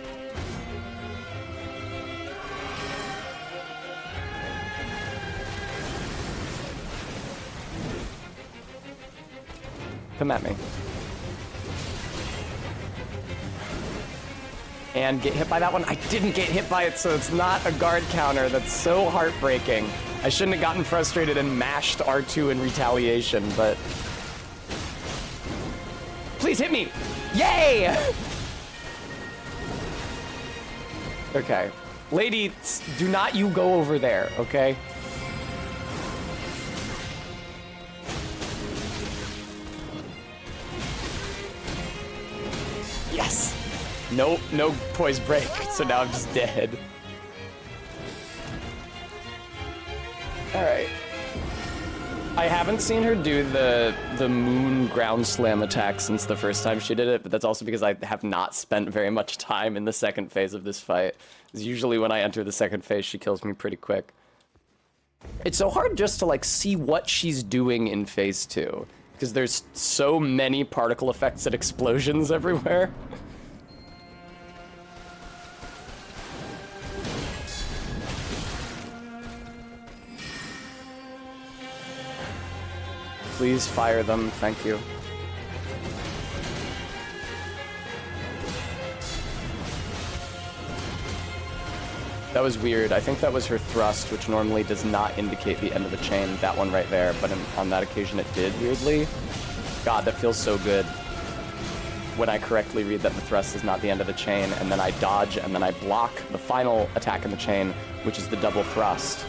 Come at me. And get hit by that one. I didn't get hit by it, so it's not a guard counter. That's so heartbreaking. I shouldn't have gotten frustrated and mashed R2 in retaliation, but... Please hit me! Yay! Okay. Lady, do not you go over there, okay? Yes! Nope, no poise break, so now I'm just dead. Alright. I haven't seen her do the moon ground slam attack since the first time she did it, but that's also because I have not spent very much time in the second phase of this fight. Because usually when I enter the second phase, she kills me pretty quick. It's so hard just to like see what she's doing in phase 2, because there's so many particle effects and explosions everywhere. Please fire them, thank you. That was weird. I think that was her thrust, which normally does not indicate the end of the chain. That one right there, but on that occasion it did, weirdly. God, that feels so good. When I correctly read that the thrust is not the end of the chain, and then I dodge, and then I block the final attack in the chain, which is the double thrust.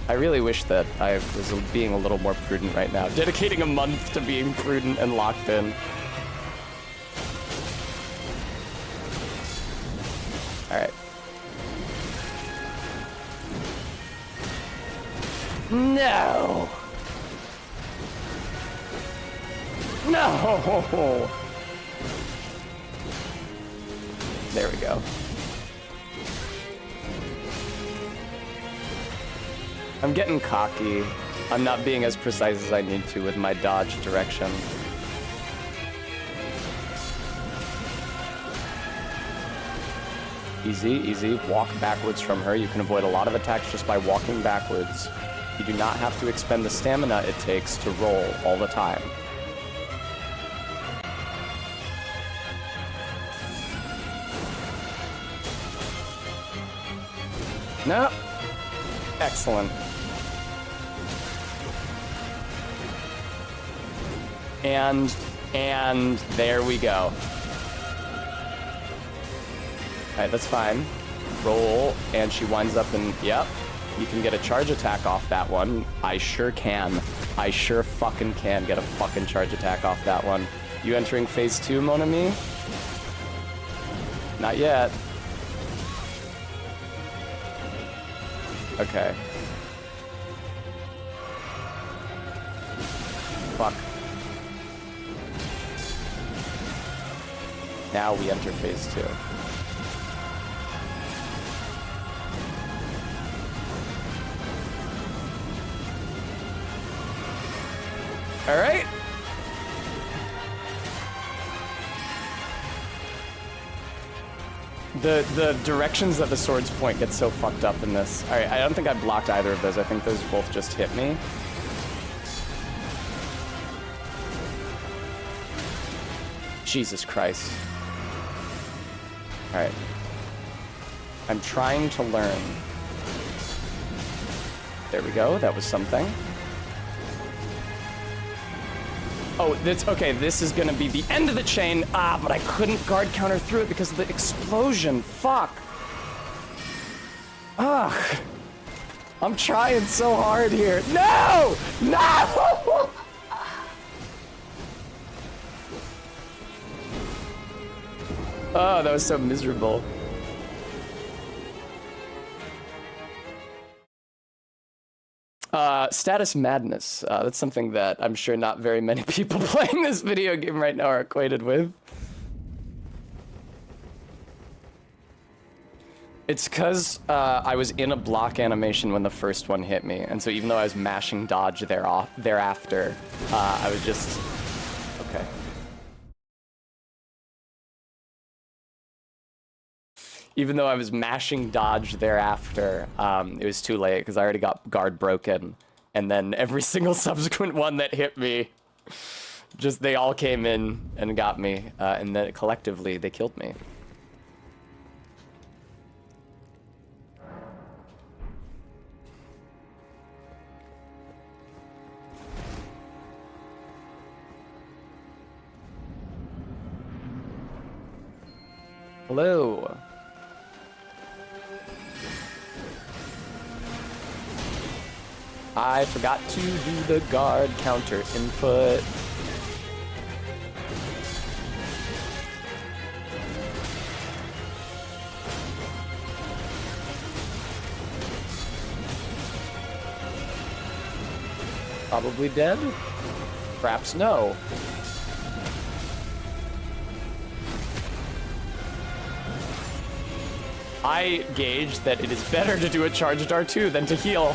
I really wish that I was being a little more prudent right now. Dedicating a month to being prudent and locked in. Alright. No! No! There we go. I'm getting cocky. I'm not being as precise as I need to with my dodge direction. Easy, easy. Walk backwards from her. You can avoid a lot of attacks just by walking backwards. You do not have to expend the stamina it takes to roll all the time. No. Excellent. And there we go. Alright, that's fine. Roll, and she winds up in, yep. You can get a charge attack off that one. I sure can. I sure fucking can get a fucking charge attack off that one. You entering phase 2, mon ami? Not yet. Okay. Fuck. Now we enter phase 2. All right. The directions that the swords point get so fucked up in this. All right, I don't think I blocked either of those. I think those both just hit me. Jesus Christ. All right. I'm trying to learn. There we go. That was something. Oh, that's okay. This is gonna be the end of the chain. Ah, but I couldn't guard counter through it because of the explosion. Fuck. Ugh. I'm trying so hard here. No! No! Oh, that was so miserable. Status madness. That's something that I'm sure not very many people playing this video game right now are acquainted with. It's because I was in a block animation when the first one hit me, and so even though I was mashing dodge thereafter, I was just... Okay. Even though I was mashing dodge thereafter, it was too late because I already got guard broken. And then every single subsequent one that hit me, just they all came in and got me. And then collectively, they killed me. Hello. I forgot to do the guard counter input. Probably dead? Perhaps no. I gauged that it is better to do a charged R2 than to heal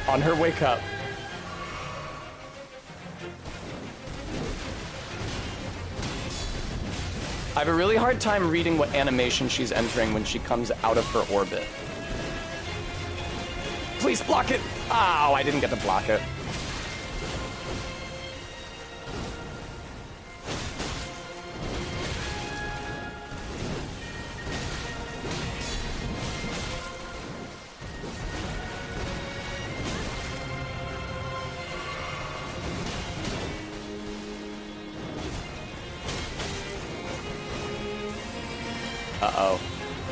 on her wake up. I have a really hard time reading what animation she's entering when she comes out of her orbit. Please block it! Ow, I didn't get to block it. Uh-oh.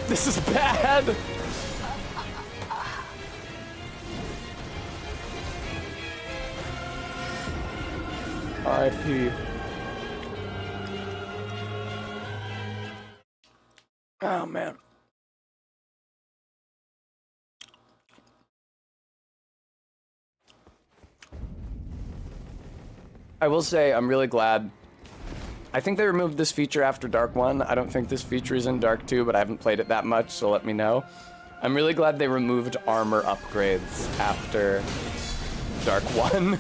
This is bad! RIP. Oh, man. I will say, I'm really glad. I think they removed this feature after Dark 1. I don't think this feature is in Dark 2, but I haven't played it that much, so let me know. I'm really glad they removed armor upgrades after Dark 1.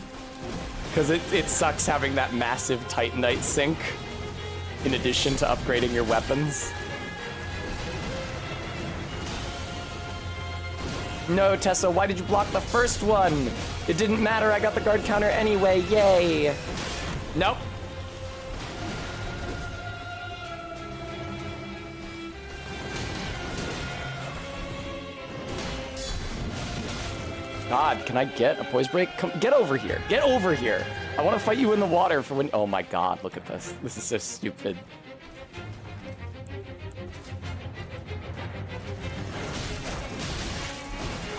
Because it sucks having that massive Titanite sink in addition to upgrading your weapons. No, Tessa, why did you block the first one? It didn't matter, I got the guard counter anyway, yay! Nope. God, can I get a poise break? Come, get over here. Get over here. I want to fight you in the water for when... Oh my God, look at this. This is so stupid.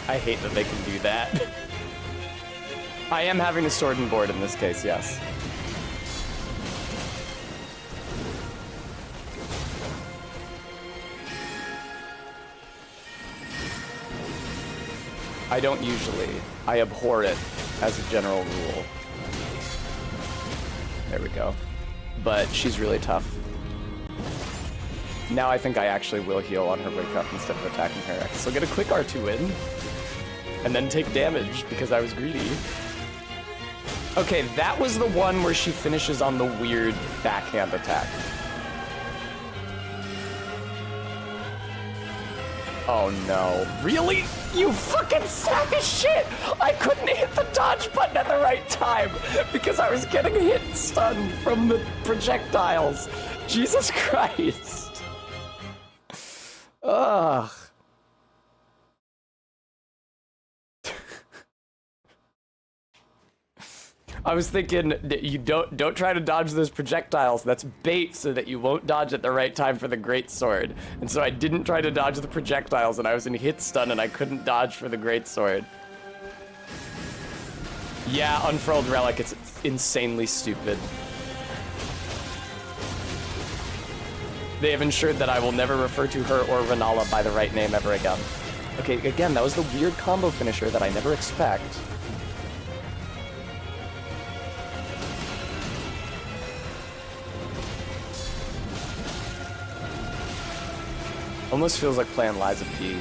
I hate that they can do that. I am having a sword and board in this case, yes. I don't usually. I abhor it as a general rule. There we go. But she's really tough. Now I think I actually will heal on her wake up instead of attacking her. I can still get a quick R2 in. And then take damage because I was greedy. Okay, that was the one where she finishes on the weird backhand attack. Oh no. Really? You fucking sack of shit! I couldn't hit the dodge button at the right time because I was getting hit and stunned from the projectiles. Jesus Christ. Ugh. I was thinking that you don't try to dodge those projectiles. That's bait so that you won't dodge at the right time for the greatsword. And so I didn't try to dodge the projectiles, and I was in hit stun, and I couldn't dodge for the greatsword. Yeah, Unfurled Relic, it's insanely stupid. They have ensured that I will never refer to her or Renala by the right name ever again. Okay, again, that was the weird combo finisher that I never expect. Almost feels like playing Liza P.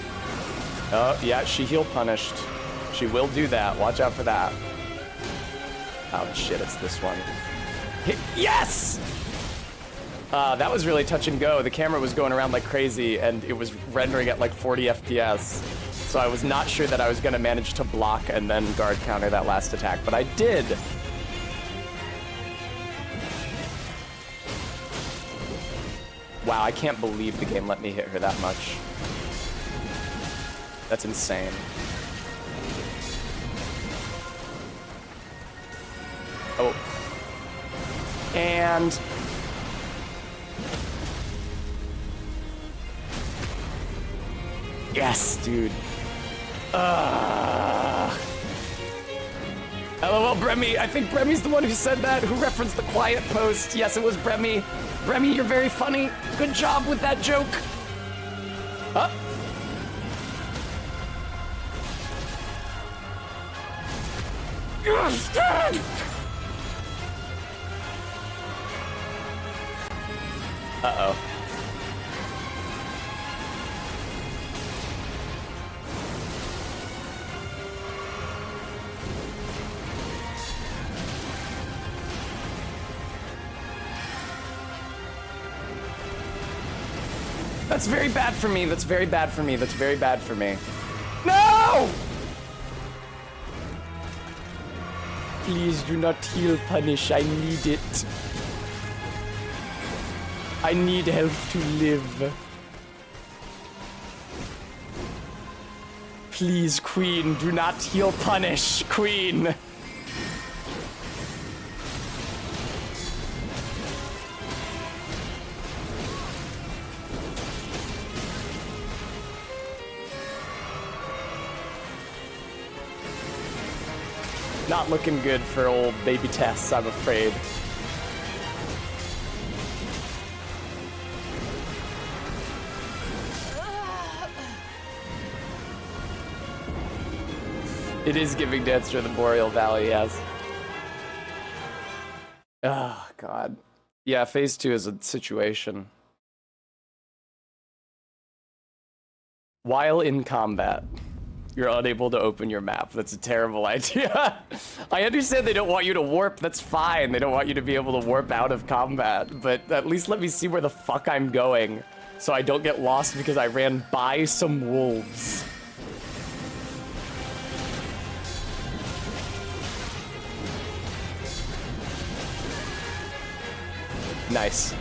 Oh, yeah, she heal punished. She will do that. Watch out for that. Oh, shit, it's this one. Yes! That was really touch and go. The camera was going around like crazy, and it was rendering at like 40 FPS. So I was not sure that I was going to manage to block and then guard counter that last attack, but I did. Wow, I can't believe the game let me hit her that much. That's insane. Oh. And... Yes, dude. LOL, Bremy. I think Bremy's the one who said that, who referenced the quiet post. Yes, it was Bremy. Bremy, you're very funny. Good job with that joke. Huh? Uh-oh. That's very bad for me. That's very bad for me. That's very bad for me. No! Please do not heal punish. I need it. I need health to live. Please, Queen, do not heal punish, Queen. Not looking good for old baby Tess, I'm afraid. It is giving Dancer the Boreal Valley, yes. Oh, God. Yeah, phase 2 is a situation. While in combat, you're unable to open your map. That's a terrible idea. I understand they don't want you to warp. That's fine. They don't want you to be able to warp out of combat. But at least let me see where the fuck I'm going so I don't get lost because I ran by some wolves. Nice.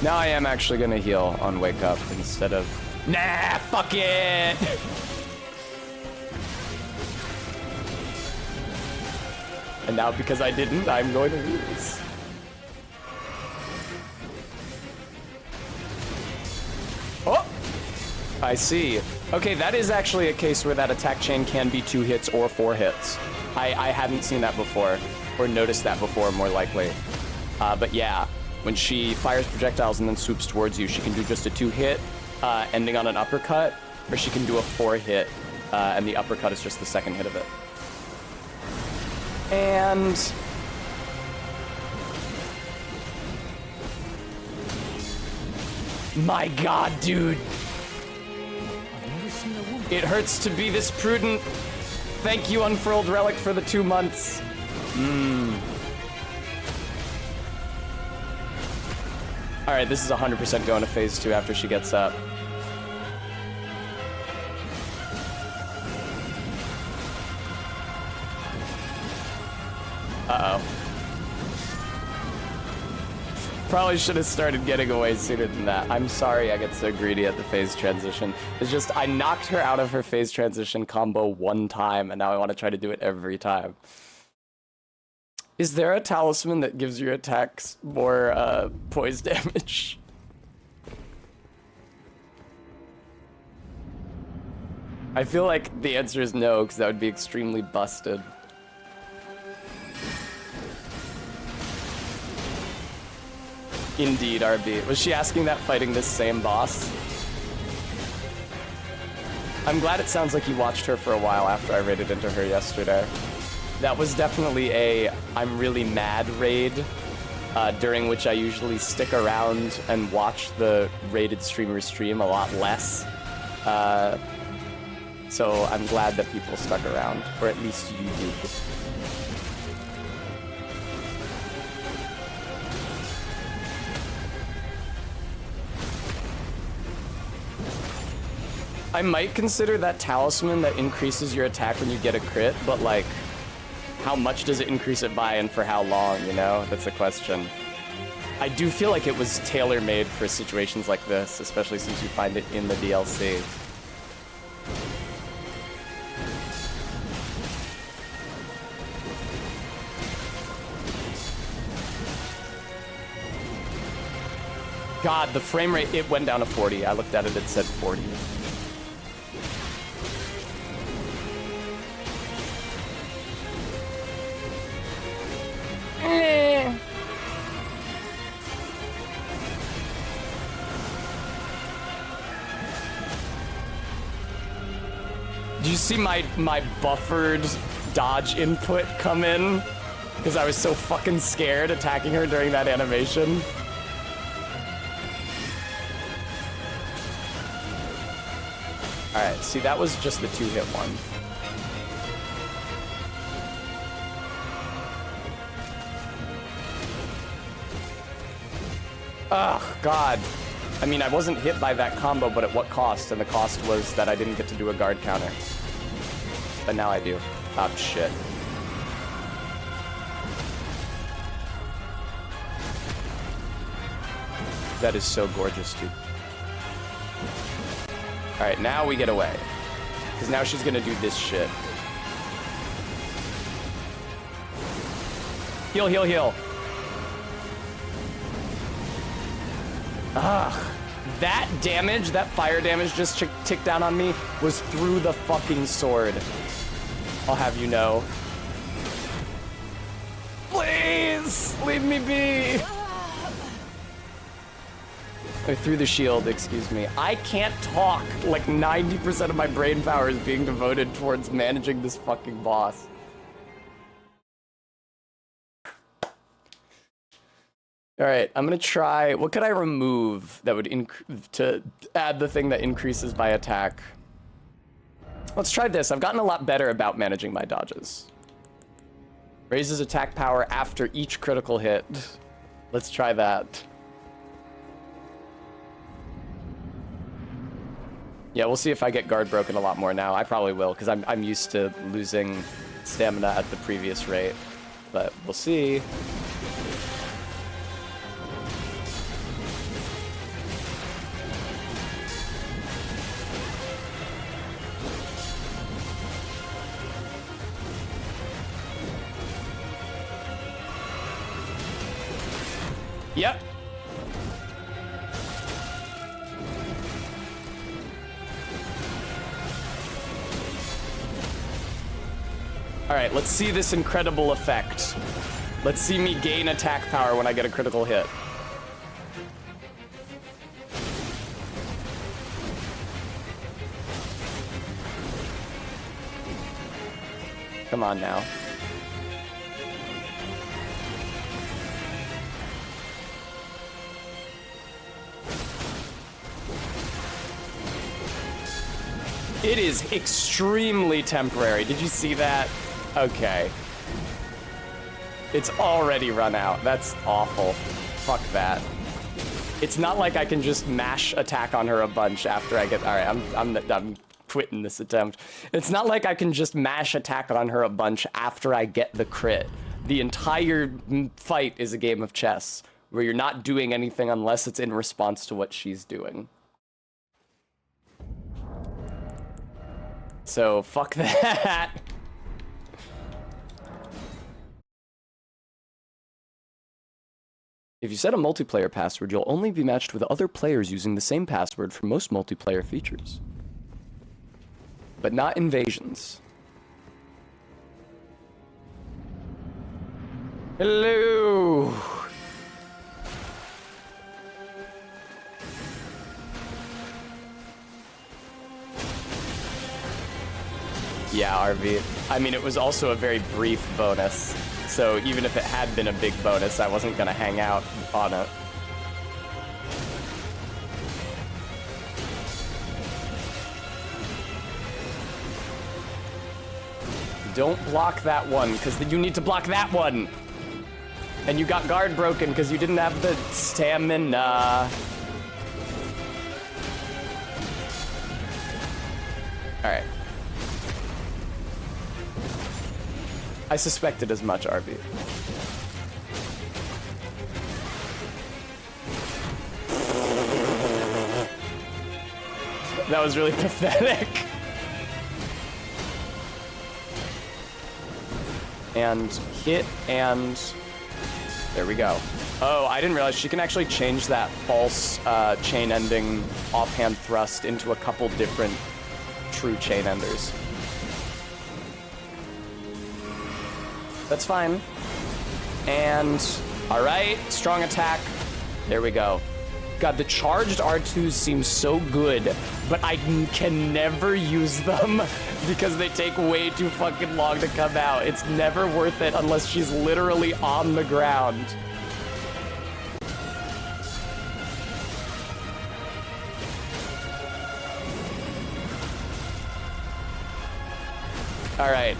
Now I am actually gonna heal on Wake Up instead of... Nah, fuck it! And now because I didn't, I'm going to lose. Oh! I see. Okay, that is actually a case where that attack chain can be 2 hits or 4 hits. I hadn't seen that before, or noticed that before, more likely. But yeah. When she fires projectiles and then swoops towards you, she can do just a 2-hit, ending on an uppercut, or she can do a 4-hit, and the uppercut is just the second hit of it. And... my God, dude. It hurts to be this prudent. Thank you, Unfurled Relic, for the 2 months. Alright, this is 100% going to phase 2 after she gets up. Uh-oh. Probably should have started getting away sooner than that. I'm sorry I get so greedy at the phase transition. It's just, I knocked her out of her phase transition combo 1 time, and now I want to try to do it every time. Is there a talisman that gives your attacks more poise damage? I feel like the answer is no, because that would be extremely busted. Indeed, RB. Was she asking that fighting this same boss? I'm glad it sounds like you watched her for a while after I raided into her yesterday. That was definitely a I'm really mad raid, during which I usually stick around and watch the raided streamer stream a lot less. So I'm glad that people stuck around, or at least you did. I might consider that talisman that increases your attack when you get a crit, but like, how much does it increase it by and for how long, you know? That's the question. I do feel like it was tailor-made for situations like this, especially since you find it in the DLC. God, the frame rate, it went down to 40. I looked at it, it said 40. Did you see my buffered dodge input come in? Because I was so fucking scared attacking her during that animation. Alright, see, that was just the 2-hit one. Ugh, God. I mean, I wasn't hit by that combo, but at what cost? And the cost was that I didn't get to do a guard counter. But now I do. Oh, shit. That is so gorgeous, dude. Alright, now we get away. Because now she's gonna do this shit. Heal, heal, heal. Ugh. That damage, that fire damage just ticked down on me was through the fucking sword. I'll have you know. Please, leave me be. Through the shield, excuse me. I can't talk. Like 90% of my brain power is being devoted towards managing this fucking boss. All right, I'm gonna try. What could I remove that would to add the thing that increases my attack? Let's try this. I've gotten a lot better about managing my dodges. Raises attack power after each critical hit. Let's try that. Yeah, we'll see if I get guard broken a lot more now. I probably will, because I'm used to losing stamina at the previous rate. But we'll see. Yep. All right, let's see this incredible effect. Let's see me gain attack power when I get a critical hit. Come on now. It is extremely temporary. Did you see that? Okay. It's already run out. That's awful. Fuck that. It's not like I can just mash attack on her a bunch after I get... All right, I'm quitting this attempt. It's not like I can just mash attack on her a bunch after I get the crit. The entire fight is a game of chess, where you're not doing anything unless it's in response to what she's doing. So, fuck that. If you set a multiplayer password, you'll only be matched with other players using the same password for most multiplayer features. But not invasions. Hello! Yeah, RV. I mean, it was also a very brief bonus. So even if it had been a big bonus, I wasn't gonna hang out on it. Don't block that one, because you need to block that one. And you got guard broken because you didn't have the stamina. All right. I suspected as much, RB. That was really pathetic. And hit, and there we go. Oh, I didn't realize she can actually change that false chain ending offhand thrust into a couple different true chain enders. That's fine. And, all right, strong attack. There we go. God, the charged R2s seem so good, but I can never use them because they take way too fucking long to come out. It's never worth it unless she's literally on the ground. All right.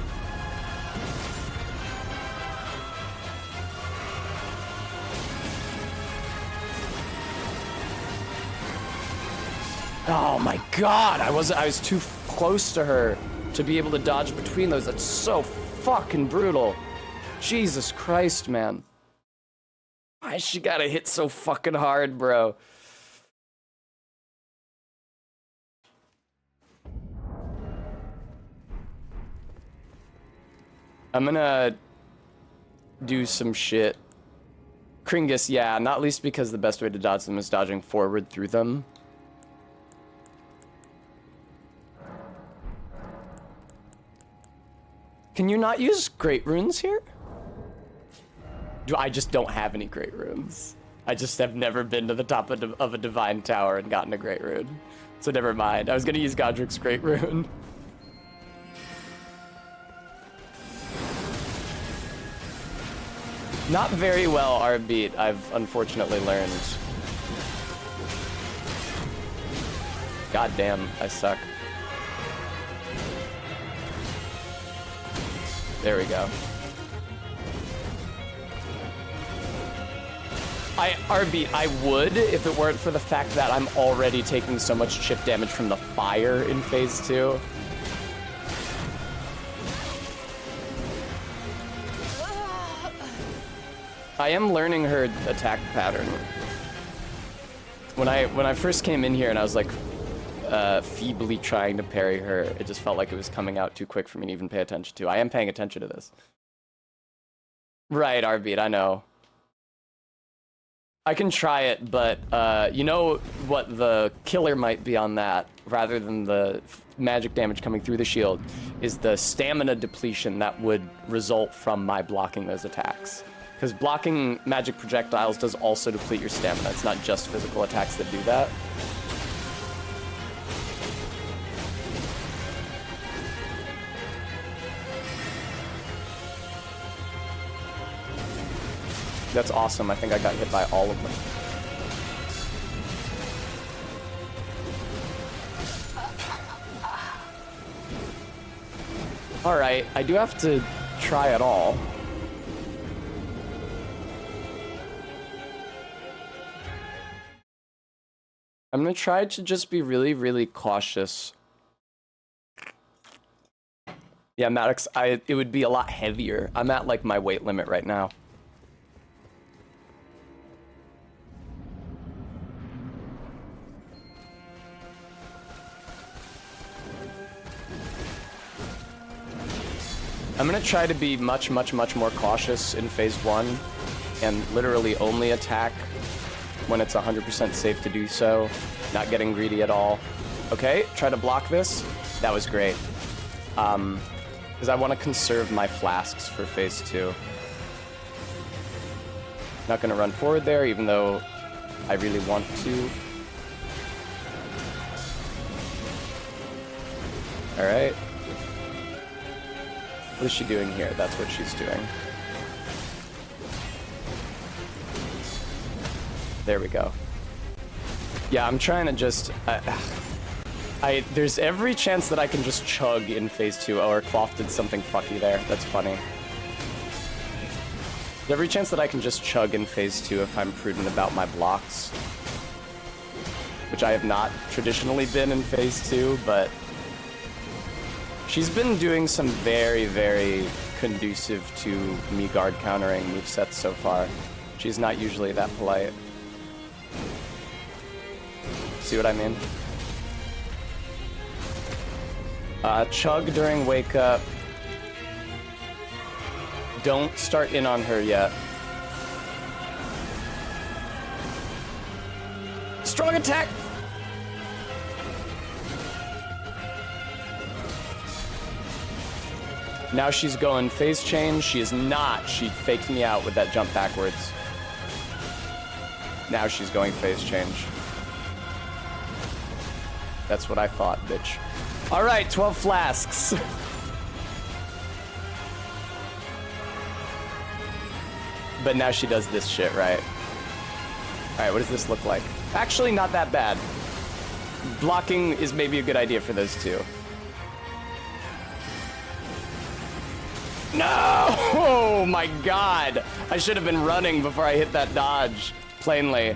Oh my God, I was too close to her to be able to dodge between those. That's so fucking brutal. Jesus Christ, man. Why she gotta hit so fucking hard, bro? I'm gonna do some shit. Kringus, yeah, not least because the best way to dodge them is dodging forward through them. Can you not use great runes here? I just don't have any great runes. I just have never been to the top of a divine tower and gotten a great rune. So never mind. I was gonna use Godric's great rune. Not very well R-beat, I've unfortunately learned. God damn, I suck. There we go. R-beat, I would if it weren't for the fact that I'm already taking so much chip damage from the fire in phase 2. I am learning her attack pattern. When I first came in here and I was like feebly trying to parry her, it just felt like it was coming out too quick for me to even pay attention to. I am paying attention to this. Right, R-beat, I know. I can try it, but you know what the killer might be on that, rather than the magic damage coming through the shield, is the stamina depletion that would result from my blocking those attacks. Because blocking magic projectiles does also deplete your stamina. It's not just physical attacks that do that. That's awesome. I think I got hit by all of them. All right, I do have to try it all. I'm gonna try to just be really, really cautious. Yeah, Maddox, it would be a lot heavier. I'm at like my weight limit right now. I'm gonna try to be much, much, much more cautious in phase 1 and literally only attack when it's 100% safe to do so, not getting greedy at all. Okay, try to block this. That was great. Because I want to conserve my flasks for phase 2. Not gonna run forward there, even though I really want to. All right. What is she doing here? That's what she's doing. There we go. Yeah, I'm trying to just... there's every chance that I can just chug in phase 2. Oh, or Cloth did something fucky there. That's funny. There's every chance that I can just chug in phase 2 if I'm prudent about my blocks. Which I have not traditionally been in phase 2, but... she's been doing some very, very conducive to me guard countering movesets so far. She's not usually that polite. See what I mean? Chug during wake up. Don't start in on her yet. Strong attack! Now she's going phase change. She is not. She faked me out with that jump backwards. Now she's going phase change. That's what I thought, bitch. All right, 12 flasks. But now she does this shit, right? All right, what does this look like? Actually, not that bad. Blocking is maybe a good idea for those two. No! Oh my god! I should have been running before I hit that dodge, plainly.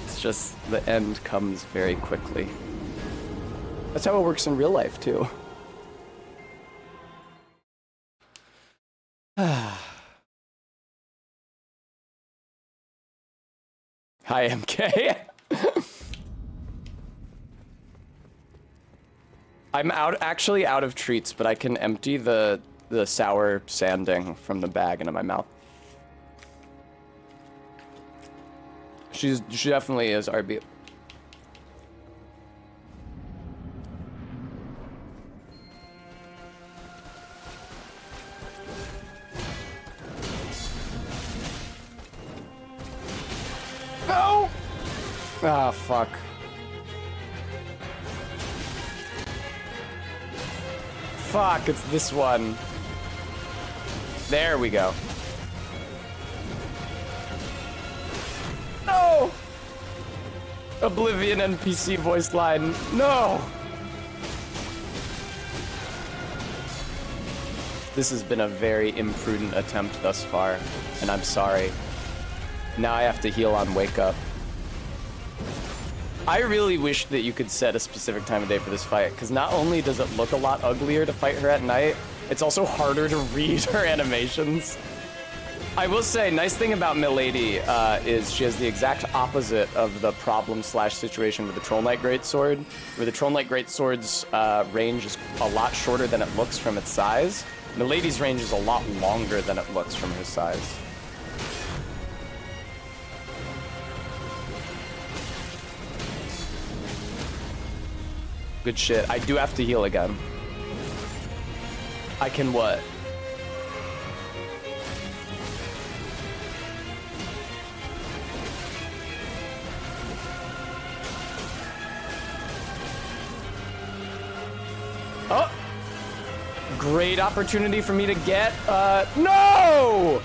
It's just the end comes very quickly. That's how it works in real life, too. Hi, MK. I'm actually out of treats, but I can empty the sour sanding from the bag into my mouth. She definitely is RB. No! Ah, fuck. Fuck, it's this one. There we go. No! Oblivion NPC voice line. No! This has been a very imprudent attempt thus far, and I'm sorry. Now I have to heal on wake up. I really wish that you could set a specific time of day for this fight, because not only does it look a lot uglier to fight her at night, it's also harder to read her animations. I will say, nice thing about Milady is she has the exact opposite of the problem/situation with the Troll Knight Greatsword, where the Troll Knight Greatsword's range is a lot shorter than it looks from its size. Milady's range is a lot longer than it looks from her size. Good shit. I do have to heal again. I can what? Oh! Great opportunity for me to get, no!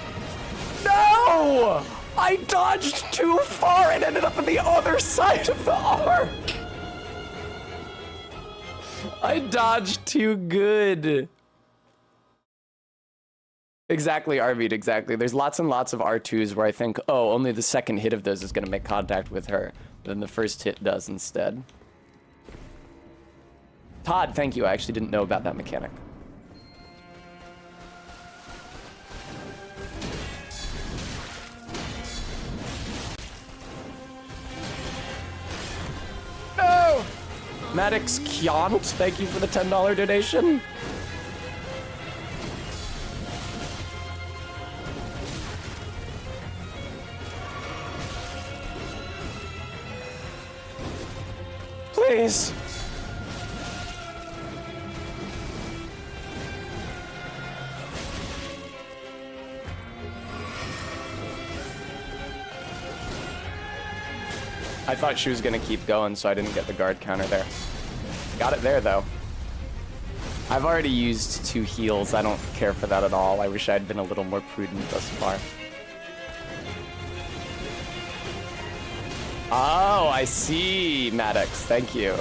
No! I dodged too far and ended up on the other side of the arc! I dodged too good. Exactly, Arvid, exactly. There's lots and lots of R2s where I think, oh, only the second hit of those is going to make contact with her. Then the first hit does instead. Todd, thank you. I actually didn't know about that mechanic. No! Maddox Kiant, thank you for the $10 donation. Please. I thought she was gonna keep going, so I didn't get the guard counter there. Got it there, though. I've already used 2 heals. I don't care for that at all. I wish I'd been a little more prudent thus far. Oh, I see, Maddox. Thank you.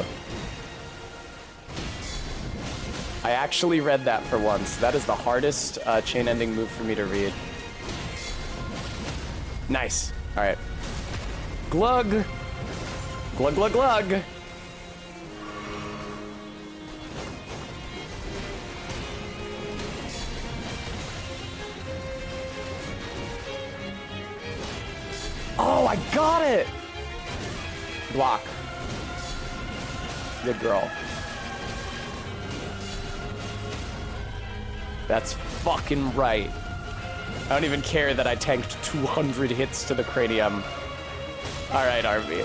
I actually read that for once. That is the hardest chain ending move for me to read. Nice. All right. Glug. Glug, glug, glug. Oh, I got it! Block. Good girl. That's fucking right. I don't even care that I tanked 200 hits to the cranium. All right, RV.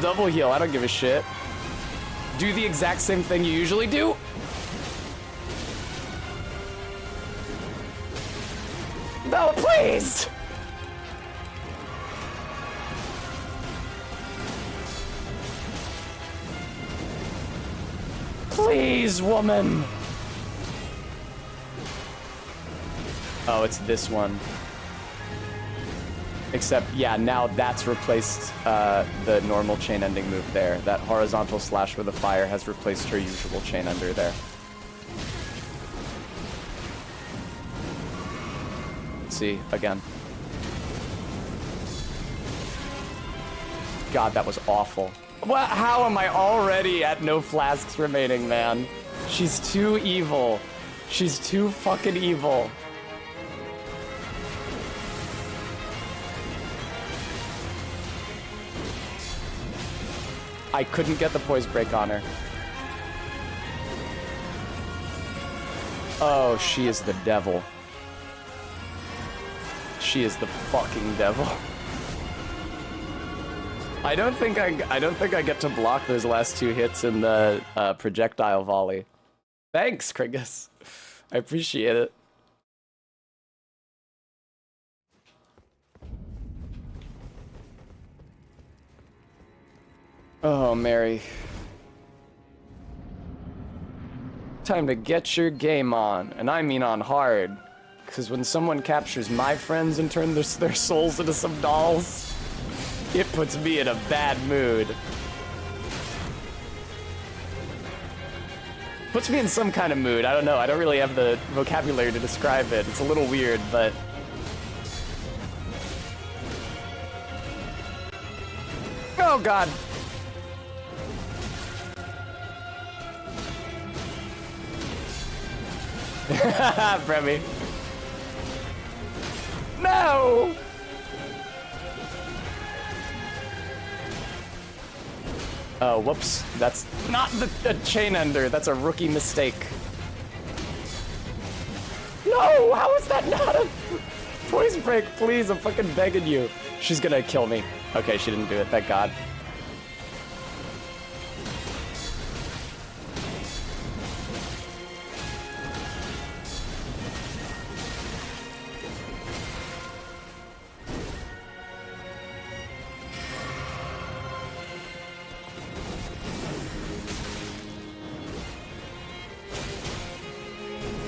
double heal. I don't give a shit. Do the exact same thing you usually do. No, please! Please, woman! Oh, it's this one. Except, yeah, now that's replaced the normal chain ending move there. That horizontal slash with a fire has replaced her usual chain ender there. Let's see, again. God, that was awful. What? How am I already at no flasks remaining, man? She's too evil. She's too fucking evil. I couldn't get the poise break on her. Oh, she is the devil. She is the fucking devil. I don't think I get to block those last two hits in the projectile volley. Thanks, Kringus. I appreciate it. Oh, Mary. Time to get your game on, and I mean on hard. Because when someone captures my friends and turns their souls into some dolls, it puts me in a bad mood. Puts me in some kind of mood. I don't know. I don't really have the vocabulary to describe it. It's a little weird, but... Oh, God. Bremy. No! Oh, whoops. That's not the chain ender. That's a rookie mistake. No! How is that not a poise break? Please, I'm fucking begging you. She's gonna kill me. Okay, she didn't do it. Thank God.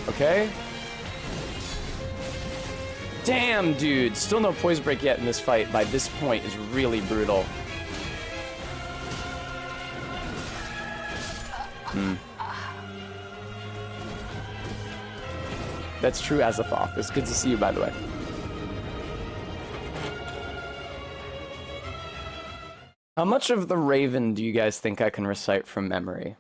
Okay. Damn, dude. Still no poise break yet in this fight. By this point is really brutal. That's true, Azathoth. It's good to see you, by the way. How much of the Raven do you guys think I can recite from memory?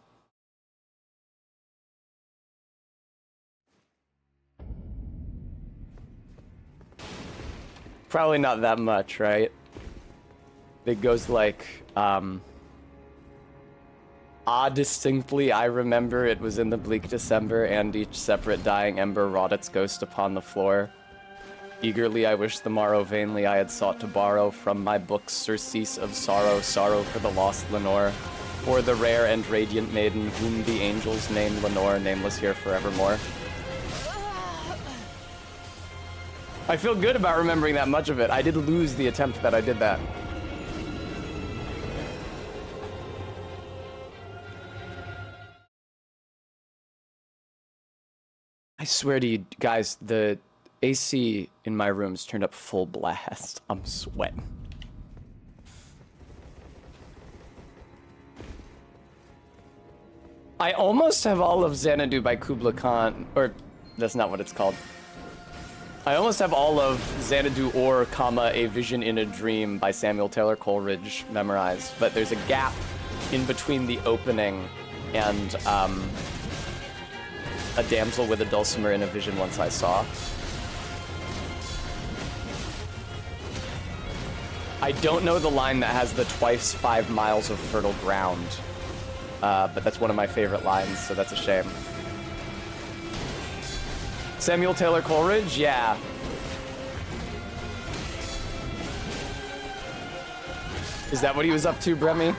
Probably not that much, right? It goes like, distinctly I remember it was in the bleak December, and each separate dying ember wrought its ghost upon the floor. Eagerly I wish the morrow, vainly I had sought to borrow from my books surcease of sorrow, sorrow for the lost Lenore, for the rare and radiant maiden whom the angels name Lenore, nameless here forevermore. I feel good about remembering that much of it. I did lose the attempt that I did that. I swear to you guys, the AC in my room's turned up full blast. I'm sweating. I almost have all of Xanadu by Kubla Khan, or that's not what it's called. I almost have all of Xanadu or, A Vision in a Dream by Samuel Taylor Coleridge memorized, but there's a gap in between the opening and a damsel with a dulcimer in a vision once I saw. I don't know the line that has the twice 5 miles of fertile ground, but that's one of my favorite lines, so that's a shame. Samuel Taylor Coleridge? Yeah. Is that what he was up to, Bremy?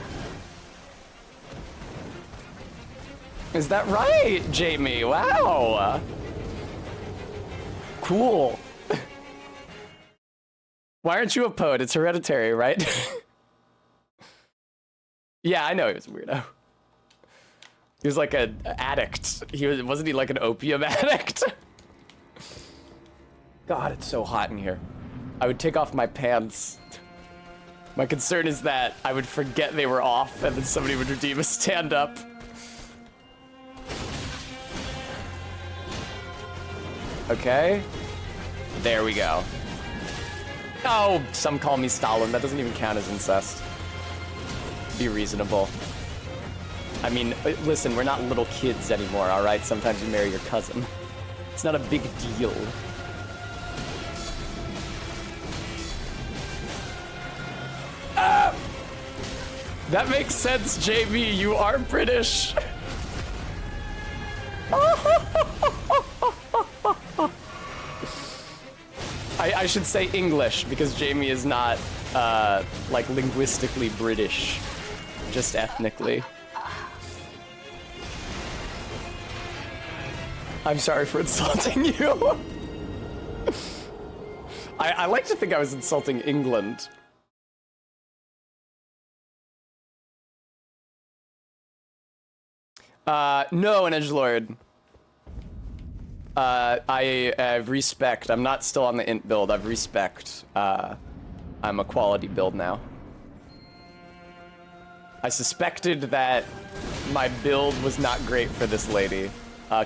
Is that right, Jamie? Wow. Cool. Why aren't you a poet? It's hereditary, right? Yeah, I know he was a weirdo. He was like an addict. Wasn't he like an opium addict? God, it's so hot in here. I would take off my pants. My concern is that I would forget they were off and then somebody would redeem a stand up. Okay. There we go. Oh, some call me Stalin. That doesn't even count as incest. Be reasonable. I mean, listen, we're not little kids anymore, all right? Sometimes you marry your cousin. It's not a big deal. Ah! That makes sense, JB. You are British. I should say English because Jamie is not like linguistically British, just ethnically. I'm sorry for insulting you. I like to think I was insulting England. No, an edgelord. I have respect. I'm not still on the int build. I've respect. I'm a quality build now. I suspected that my build was not great for this lady.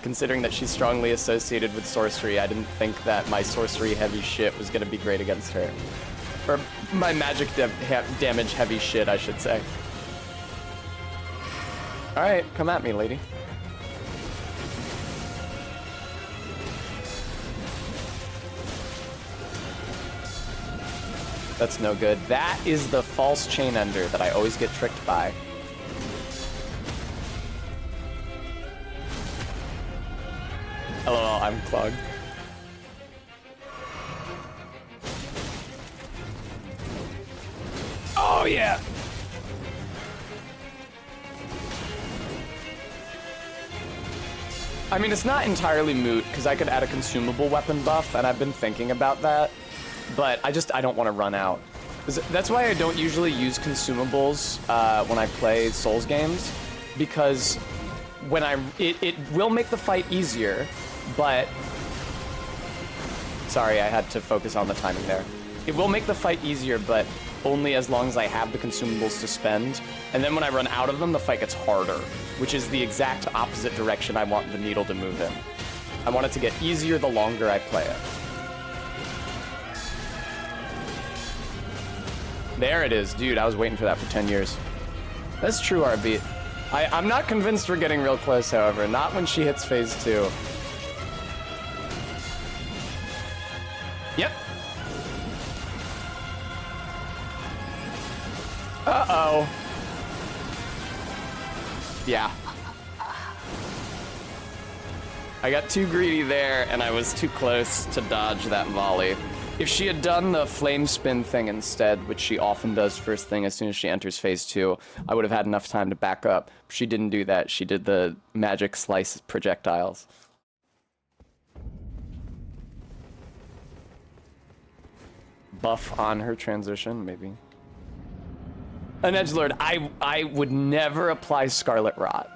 Considering that she's strongly associated with sorcery, I didn't think that my sorcery heavy shit was gonna be great against her. Or my magic damage heavy shit, I should say. Alright, come at me, lady. That's no good. That is the false chain ender that I always get tricked by. LOL, I'm clogged. Oh yeah! I mean, it's not entirely moot, because I could add a consumable weapon buff, and I've been thinking about that. But I don't want to run out. That's why I don't usually use consumables when I play Souls games, because when it will make the fight easier, but sorry, I had to focus on the timing there. It will make the fight easier, but only as long as I have the consumables to spend. And then when I run out of them, the fight gets harder, which is the exact opposite direction I want the needle to move in. I want it to get easier the longer I play it. There it is. Dude, I was waiting for that for 10 years. That's true, RB. I'm not convinced we're getting real close, however. Not when she hits phase 2. Yep. Uh-oh. Yeah. I got too greedy there, and I was too close to dodge that volley. If she had done the flame spin thing instead, which she often does first thing as soon as she enters phase 2, I would have had enough time to back up. She didn't do that. She did the magic slice projectiles. Buff on her transition, maybe. An edgelord, I would never apply Scarlet Rot.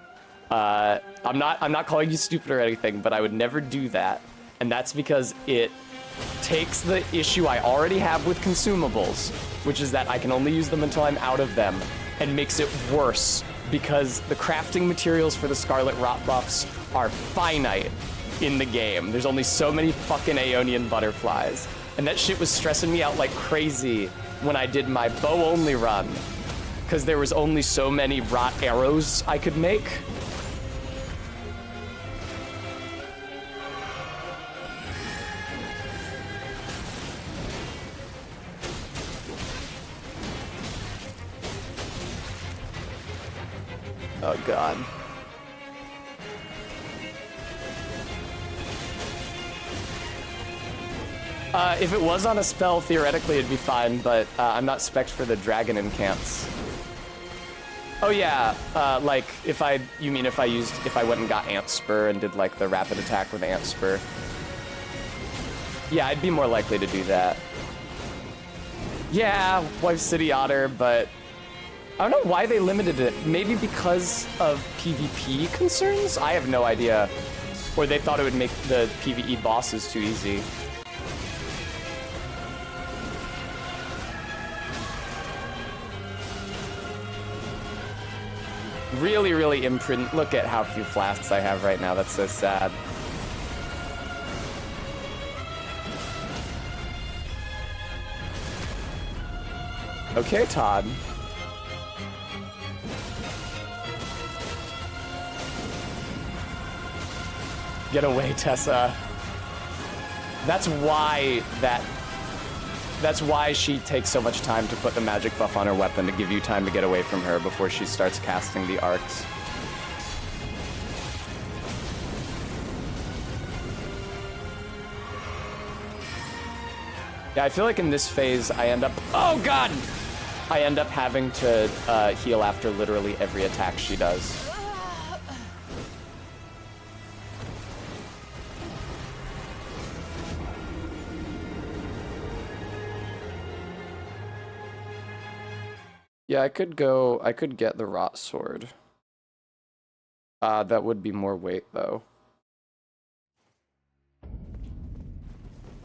I'm not calling you stupid or anything, but I would never do that. And that's because it takes the issue I already have with consumables, which is that I can only use them until I'm out of them, and makes it worse because the crafting materials for the Scarlet Rot buffs are finite in the game. There's only so many fucking Aeonian butterflies. And that shit was stressing me out like crazy when I did my bow-only run, because there was only so many rot arrows I could make. Oh god. If it was on a spell, theoretically it'd be fine, but I'm not spec'd for the dragon incants. Oh yeah, like if I went and got Ant Spur and did like the rapid attack with Ant Spur. Yeah, I'd be more likely to do that. Yeah, Wife City Otter, but I don't know why they limited it. Maybe because of PvP concerns? I have no idea. Or they thought it would make the PvE bosses too easy. Really, really imprint. Look at how few flasks I have right now. That's so sad. Okay, Todd. Get away, Tessa. That's why she takes so much time to put the magic buff on her weapon, to give you time to get away from her before she starts casting the arcs. Yeah, I feel like in this phase I end up... Oh god! I end up having to heal after literally every attack she does. Yeah, I could get the Rot Sword. That would be more weight, though.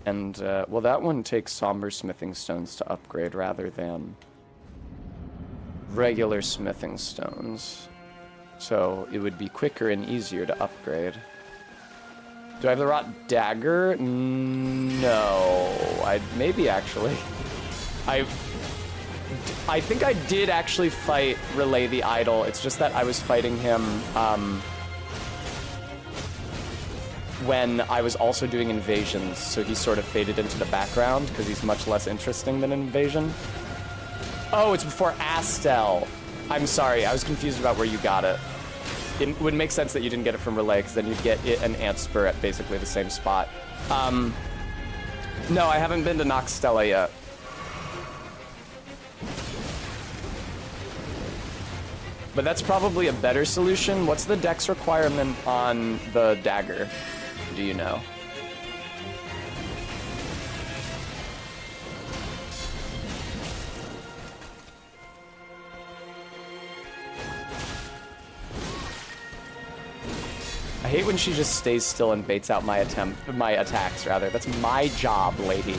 And, well, that one takes Somber Smithing Stones to upgrade rather than regular Smithing Stones. So it would be quicker and easier to upgrade. Do I have the Rot Dagger? No. Maybe, actually. I think I did actually fight Relay the Idol. It's just that I was fighting him when I was also doing invasions, so he sort of faded into the background because he's much less interesting than an invasion. Oh, it's before Astel. I'm sorry, I was confused about where you got it. It would make sense that you didn't get it from Relay, because then you'd get it and Ant Spur at basically the same spot. No, I haven't been to Noxtella yet. But that's probably a better solution. What's the dex requirement on the dagger? Do you know? I hate when she just stays still and baits out my attacks, rather. That's my job, lady.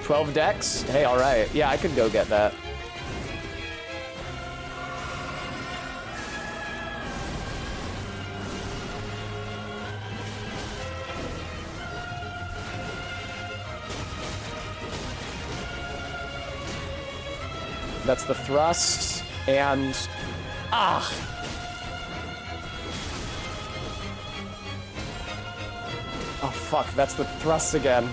$12 decks? Hey, alright. Yeah, I could go get that. That's the thrust, and... Ah! Oh, fuck, that's the thrust again.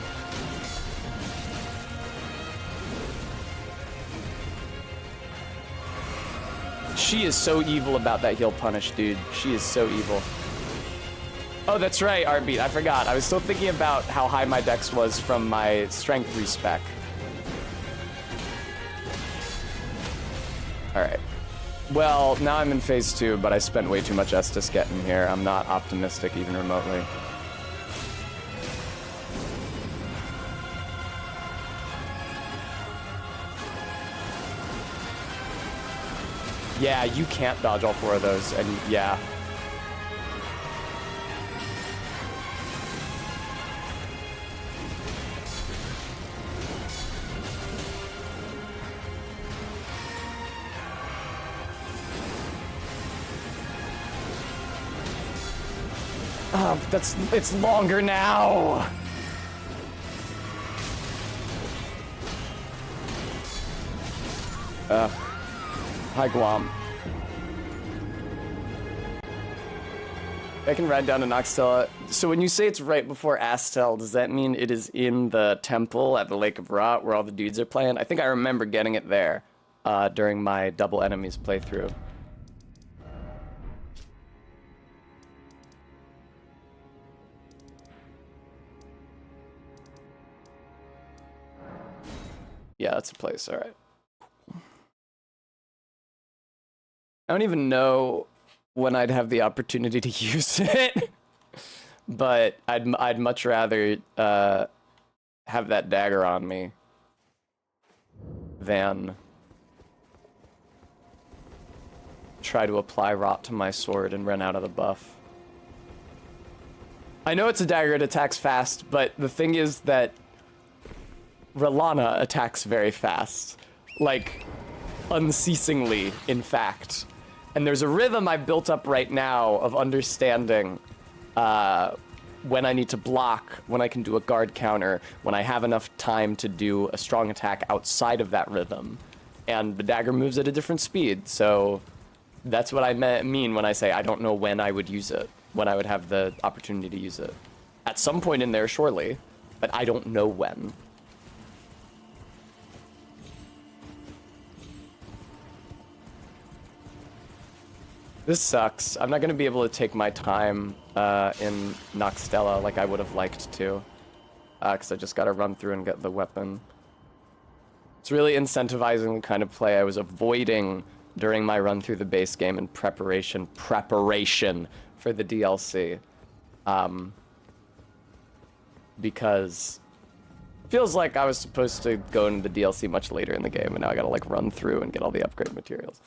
She is so evil about that heal punish, dude. She is so evil. Oh, that's right, Artbeat. I forgot. I was still thinking about how high my dex was from my strength respec. Alright. Well, now I'm in phase 2, but I spent way too much Estus getting here. I'm not optimistic even remotely. Yeah, you can't dodge all 4 of those, and yeah. Oh, it's longer now! Hi, Guam. I can ride down to Noxtella. So when you say it's right before Astel, does that mean it is in the temple at the Lake of Rot where all the dudes are playing? I think I remember getting it there. during my double enemies playthrough. Yeah, that's a place, alright. I don't even know when I'd have the opportunity to use it, but I'd much rather have that dagger on me than try to apply rot to my sword and run out of the buff. I know it's a dagger, it attacks fast, but the thing is that R'Lana attacks very fast. Like, unceasingly, in fact. And there's a rhythm I've built up right now of understanding when I need to block, when I can do a guard counter, when I have enough time to do a strong attack outside of that rhythm. And the dagger moves at a different speed, so that's what I mean when I say I don't know when I would use it, when I would have the opportunity to use it. At some point in there, surely, but I don't know when. This sucks. I'm not going to be able to take my time in Noxtella like I would have liked to. Because I just got to run through and get the weapon. It's really incentivizing the kind of play I was avoiding during my run through the base game in preparation for the DLC. Because it feels like I was supposed to go into the DLC much later in the game, and now I gotta like run through and get all the upgrade materials.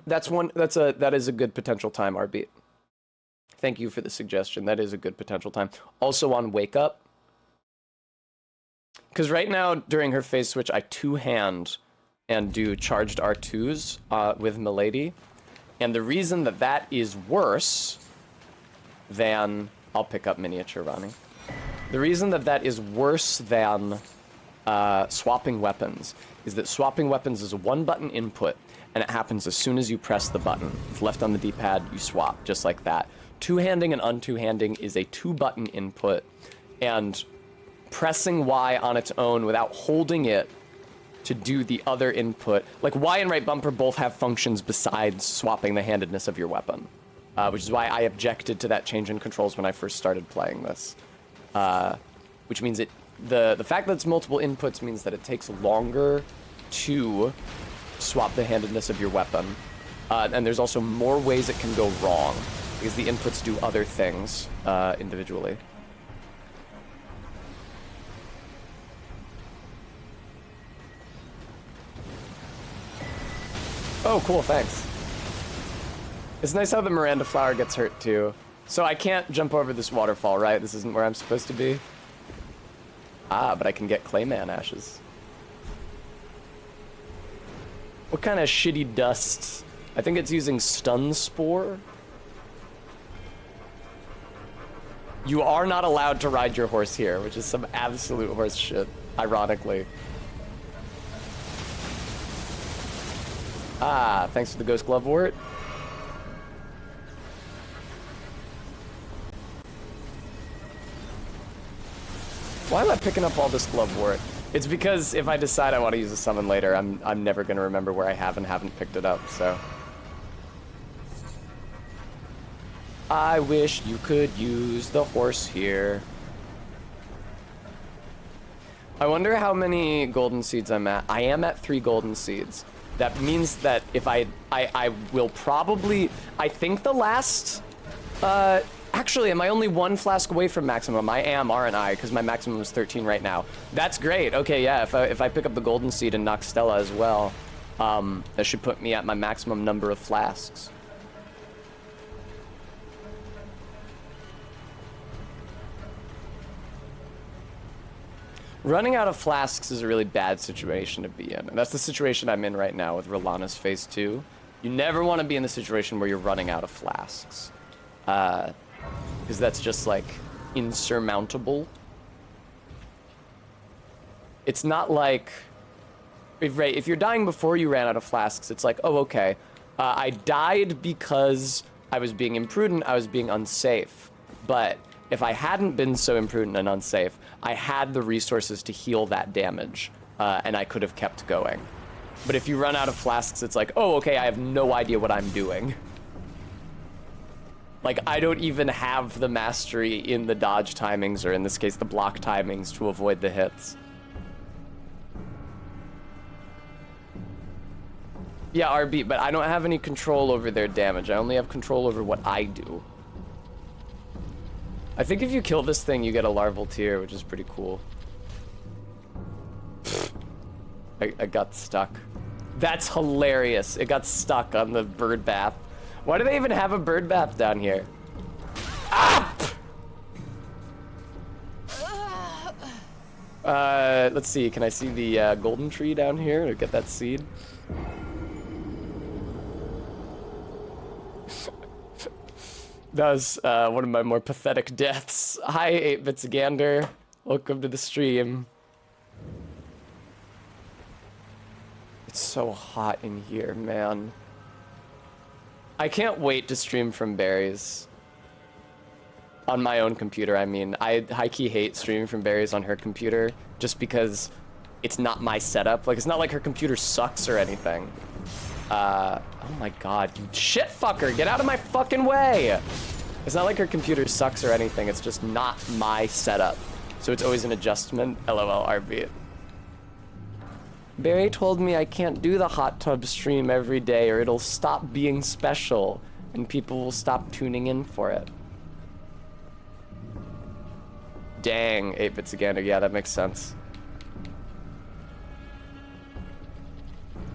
That is a good potential time, RB. Thank you for the suggestion. That is a good potential time. Also on Wake Up. Because right now, during her phase switch, I two-hand and do charged R2s with Milady. And the reason that that is worse than... I'll pick up miniature Ronnie. The reason that that is worse than swapping weapons is that swapping weapons is a one-button input, and it happens as soon as you press the button. It's left on the D-pad, you swap, just like that. Two-handing and un-two-handing is a two-button input, and pressing Y on its own without holding it to do the other input, like Y and right bumper both have functions besides swapping the handedness of your weapon, which is why I objected to that change in controls when I first started playing this. Which means the fact that it's multiple inputs means that it takes longer to swap the handedness of your weapon. And there's also more ways it can go wrong, because the inputs do other things individually. Oh, cool, thanks. It's nice how the Miranda flower gets hurt, too. So I can't jump over this waterfall, right? This isn't where I'm supposed to be. Ah, but I can get Clayman ashes. What kind of shitty dust? I think it's using Stun Spore. You are not allowed to ride your horse here, which is some absolute horse shit, ironically. Ah, thanks for the Ghost Glove Wart. Why am I picking up all this Glove Wart? It's because if I decide I want to use a summon later, I'm never going to remember where I have and haven't picked it up, so. I wish you could use the horse here. I wonder how many golden seeds I'm at. I am at 3 golden seeds. That means that if I will probably, I think the last, actually, am I only 1 flask away from maximum? I am, aren't I? Because my maximum is 13 right now. That's great. Okay, yeah, if I pick up the golden seed in Noxtella as well, that should put me at my maximum number of flasks. Running out of flasks is a really bad situation to be in. And that's the situation I'm in right now with R'Lana's phase 2. You never want to be in the situation where you're running out of flasks. Because that's just, like, insurmountable. It's not like... If you're dying before you ran out of flasks, it's like, oh, okay. I died because I was being imprudent, I was being unsafe. But if I hadn't been so imprudent and unsafe, I had the resources to heal that damage, and I could have kept going. But if you run out of flasks, it's like, oh, okay, I have no idea what I'm doing. Like, I don't even have the mastery in the dodge timings, or in this case, the block timings, to avoid the hits. Yeah, RB, but I don't have any control over their damage. I only have control over what I do. I think if you kill this thing, you get a larval tear, which is pretty cool. I got stuck. That's hilarious. It got stuck on the bird bath. Why do they even have a bird bath down here? Ah! Let's see. Can I see the golden tree down here to get that seed? That was one of my more pathetic deaths. Hi, 8-Bits Gander. Welcome to the stream. It's so hot in here, man. I can't wait to stream from Barry's. On my own computer, I mean. I high-key hate streaming from Barry's on her computer just because it's not my setup. Like, it's not like her computer sucks or anything. Oh my god, you shit fucker, get out of my fucking way! It's not like her computer sucks or anything, it's just not my setup. So it's always an adjustment. LOL RB. Barry told me I can't do the hot tub stream every day or it'll stop being special and people will stop tuning in for it. Dang, 8-Bits Gander, yeah, that makes sense.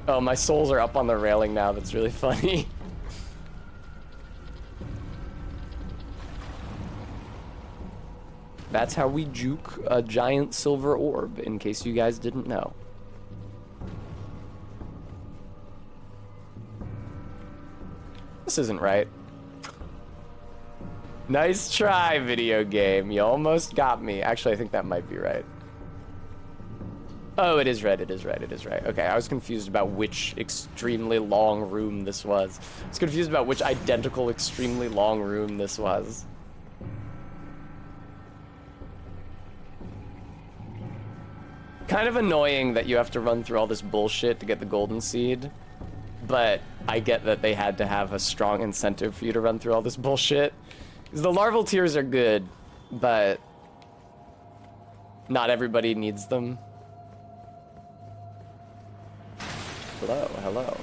Oh, my souls are up on the railing now. That's really funny. That's how we juke a giant silver orb, in case you guys didn't know. This isn't right. Nice try, video game. You almost got me. Actually, I think that might be right. Oh, it is right, it is right, it is right. Okay, I was confused about which extremely long room this was. I was confused about which identical extremely long room this was. Kind of annoying that you have to run through all this bullshit to get the golden seed, but I get that they had to have a strong incentive for you to run through all this bullshit. Because the larval tears are good, but not everybody needs them. Hello, hello.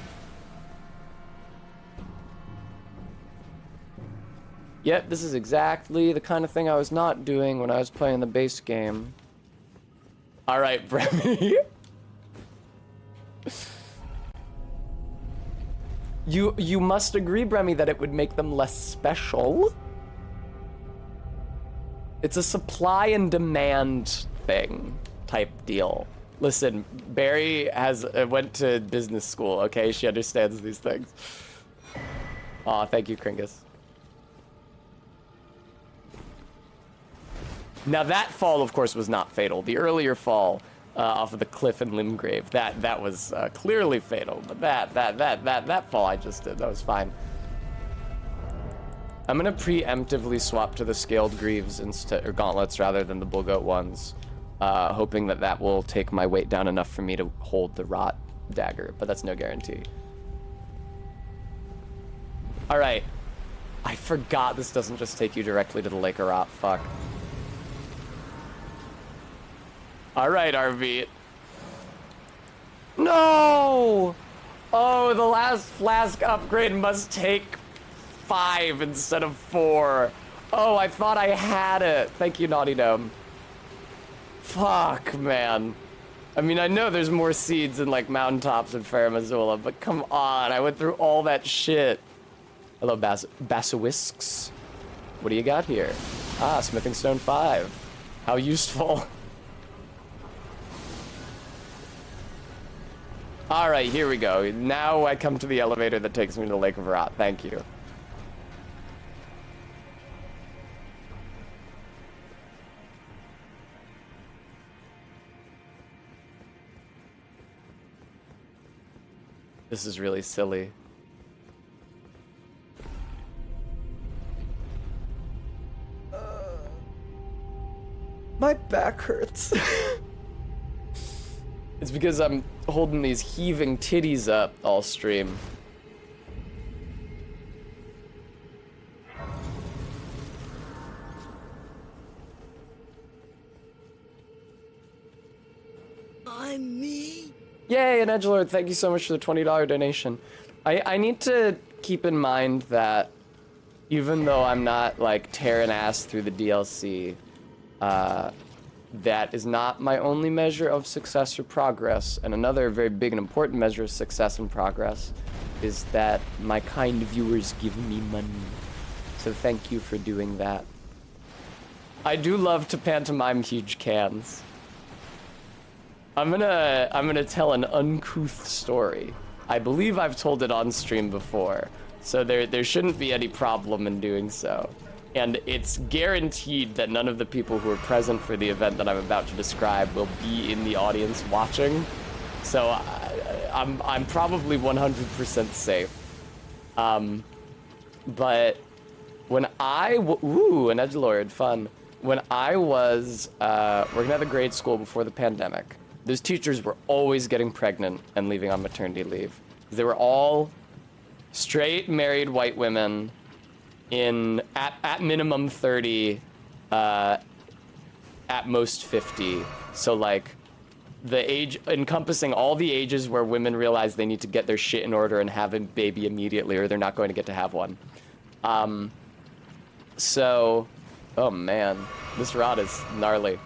Yep, this is exactly the kind of thing I was not doing when I was playing the base game. Alright, Bremy. You must agree, Bremy, that it would make them less special. It's a supply and demand thing type deal. Listen, Barry went to business school, okay? She understands these things. Aw, thank you, Kringus. Now that fall, of course, was not fatal. The earlier fall off of the cliff in Limgrave, that was clearly fatal. But that fall I just did, that was fine. I'm gonna preemptively swap to the scaled greaves instead, or gauntlets rather than the bull goat ones. Hoping that will take my weight down enough for me to hold the rot dagger, but that's no guarantee. All right, I forgot this doesn't just take you directly to the Lake of Rot, fuck. All right, RV. No! Oh, the last flask upgrade must take 5 instead of 4. Oh, I thought I had it. Thank you, Naughty Gnome. Fuck, man. I mean, I know there's more seeds in, like, mountaintops in Farum Azula, but come on, I went through all that shit. Hello, basilisks. What do you got here? Ah, smithing stone 5. How useful. All right, here we go. Now I come to the elevator that takes me to the Lake of Rot. Thank you. This is really silly. back hurts. It's because I'm holding these heaving titties up all stream.
I'm me.
Yay, and Edgelord, thank you so much for the $20 donation. I need to keep in mind that even though I'm not like tearing ass through the DLC, that is not my only measure of success or progress. And another very big and important measure of success and progress is that my kind viewers give me money. So thank you for doing that. I do love to pantomime huge cans. I'm gonna tell an uncouth story. I believe I've told it on stream before, so there shouldn't be any problem in doing so. And it's guaranteed that none of the people who are present for the event that I'm about to describe will be in the audience watching. So I'm probably 100% safe. But when ooh, an edgelord, fun. When I was working at the grade school before the pandemic, those teachers were always getting pregnant and leaving on maternity leave. They were all straight married white women in at minimum 30, at most 50. So like the age encompassing all the ages where women realize they need to get their shit in order and have a baby immediately or they're not going to get to have one. So, oh man, this rod is gnarly.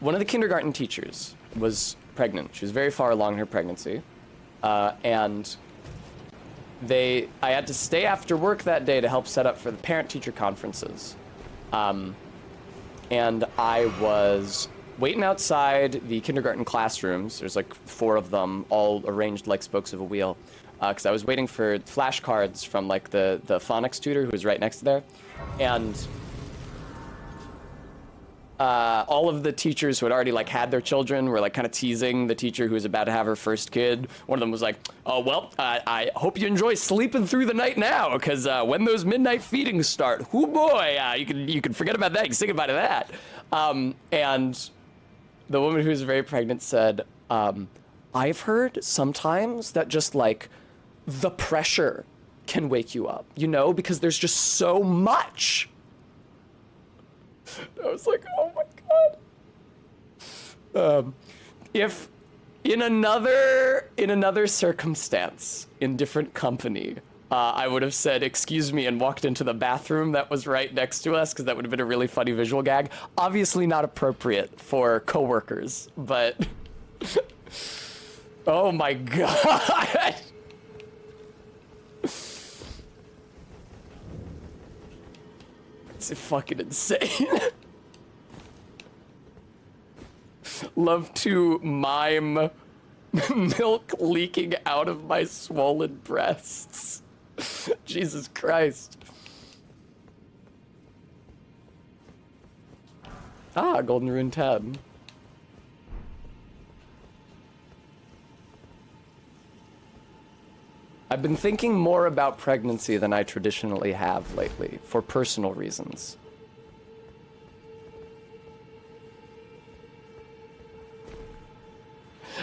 One of the kindergarten teachers was pregnant. She was very far along in her pregnancy. And I had to stay after work that day to help set up for the parent-teacher conferences. And I was waiting outside the kindergarten classrooms. There's like 4 of them, all arranged like spokes of a wheel. Because I was waiting for flashcards from like the phonics tutor who was right next to there. And all of the teachers who had already like had their children were like kind of teasing the teacher who was about to have her first kid. One of them was like, "Oh well, I hope you enjoy sleeping through the night now, because when those midnight feedings start, oh boy, you can forget about that. You can say goodbye to that." And the woman who was very pregnant said, "I've heard sometimes that just like the pressure can wake you up, you know, because there's just so much." I was like, oh my god. If in another circumstance, in different company, I would have said, "Excuse me," and walked into the bathroom that was right next to us, because that would have been a really funny visual gag. Obviously not appropriate for coworkers, but oh my god. It's fucking insane. Love to mime milk leaking out of my swollen breasts. Jesus Christ. Ah, Golden Rune tab. I've been thinking more about pregnancy than I traditionally have lately, for personal reasons.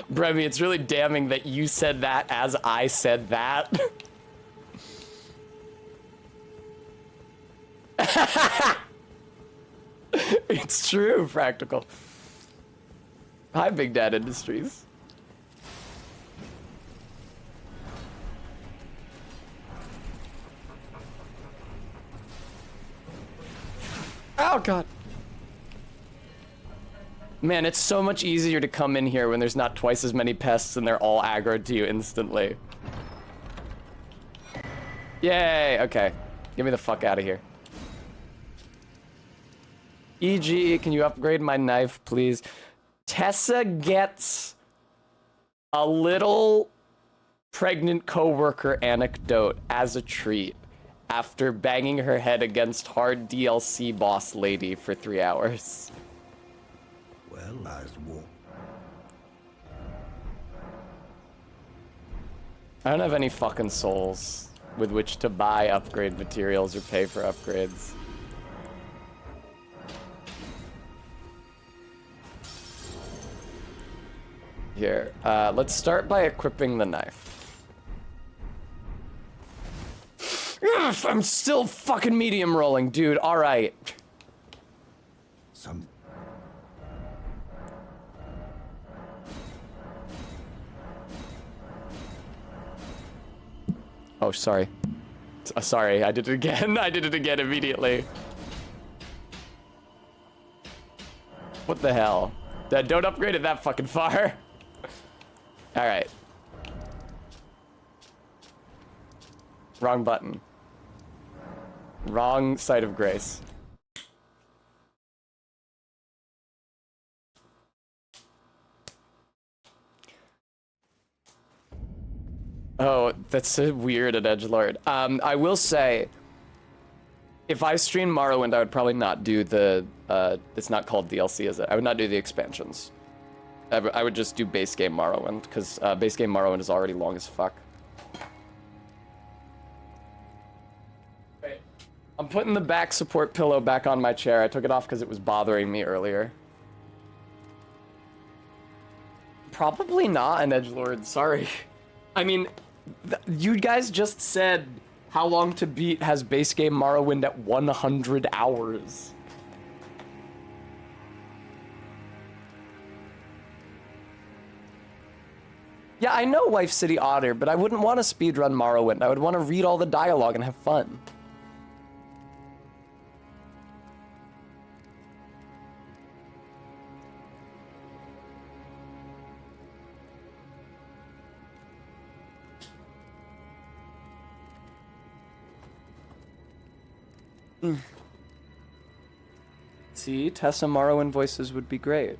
Bremy, it's really damning that you said that as I said that. It's true, Practical. Hi, Big Dad Industries. Oh, God. Man, it's so much easier to come in here when there's not twice as many pests and they're all aggroed to you instantly. Yay, okay. Get me the fuck out of here. EG, can you upgrade my knife, please? Tessa gets a little pregnant coworker anecdote as a treat after banging her head against hard DLC boss lady for 3 hours.
Well, as war.
I don't have any fucking souls with which to buy upgrade materials or pay for upgrades. Here, let's start by equipping the knife. Ugh, I'm still fucking medium rolling, dude. All right.
Some
Oh, sorry. Sorry, I did it again. I did it again immediately. What the hell? Don't upgrade it that fucking far. All right. Wrong button. Wrong site of grace. Oh, that's so weird at edgelord. I will say, if I stream Morrowind, I would probably not do the, it's not called DLC, is it? I would not do the expansions. I would just do base game Morrowind, because base game Morrowind is already long as fuck. Wait, I'm putting the back support pillow back on my chair. I took it off because it was bothering me earlier. Probably not an edgelord, sorry. I mean, you guys just said how long to beat has base game Morrowind at 100 hours. Yeah, I know Wife City Otter, but I wouldn't want to speedrun Morrowind. I would want to read all the dialogue and have fun. See, Tessa Morrowind voices would be great.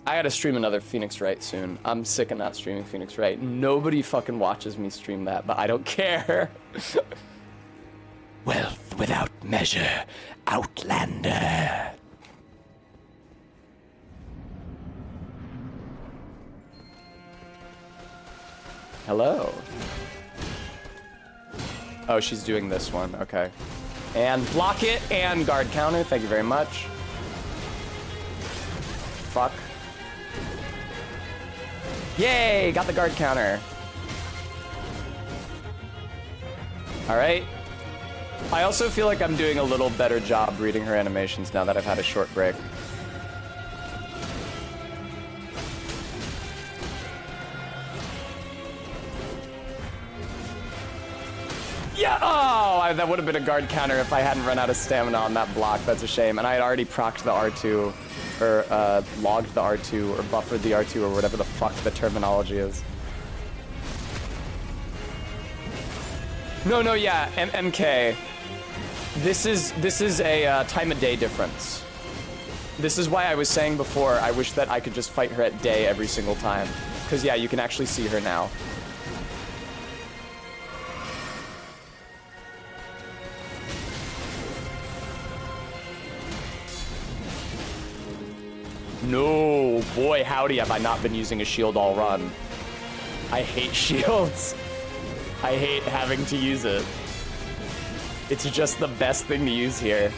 I gotta stream another Phoenix Wright soon. I'm sick of not streaming Phoenix Wright. Nobody fucking watches me stream that, but I don't care. Wealth without measure, Outlander. Hello. Oh, she's doing this one. Okay. And block it and guard counter. Thank you very much. Fuck. Yay! Got the guard counter. Alright. I also feel like I'm doing a little better job reading her animations now that I've had a short break. Yeah! Oh, that would have been a guard counter if I hadn't run out of stamina on that block. That's a shame. And I had already procced the R2, or logged the R2, or buffered the R2, or whatever the fuck the terminology is. No, yeah, MK. This is a time of day difference. This is why I was saying before, I wish that I could just fight her at day every single time. Because yeah, you can actually see her now. No, boy howdy have I not been using a shield all run. I hate shields. I hate having to use it. It's just the best thing to use here.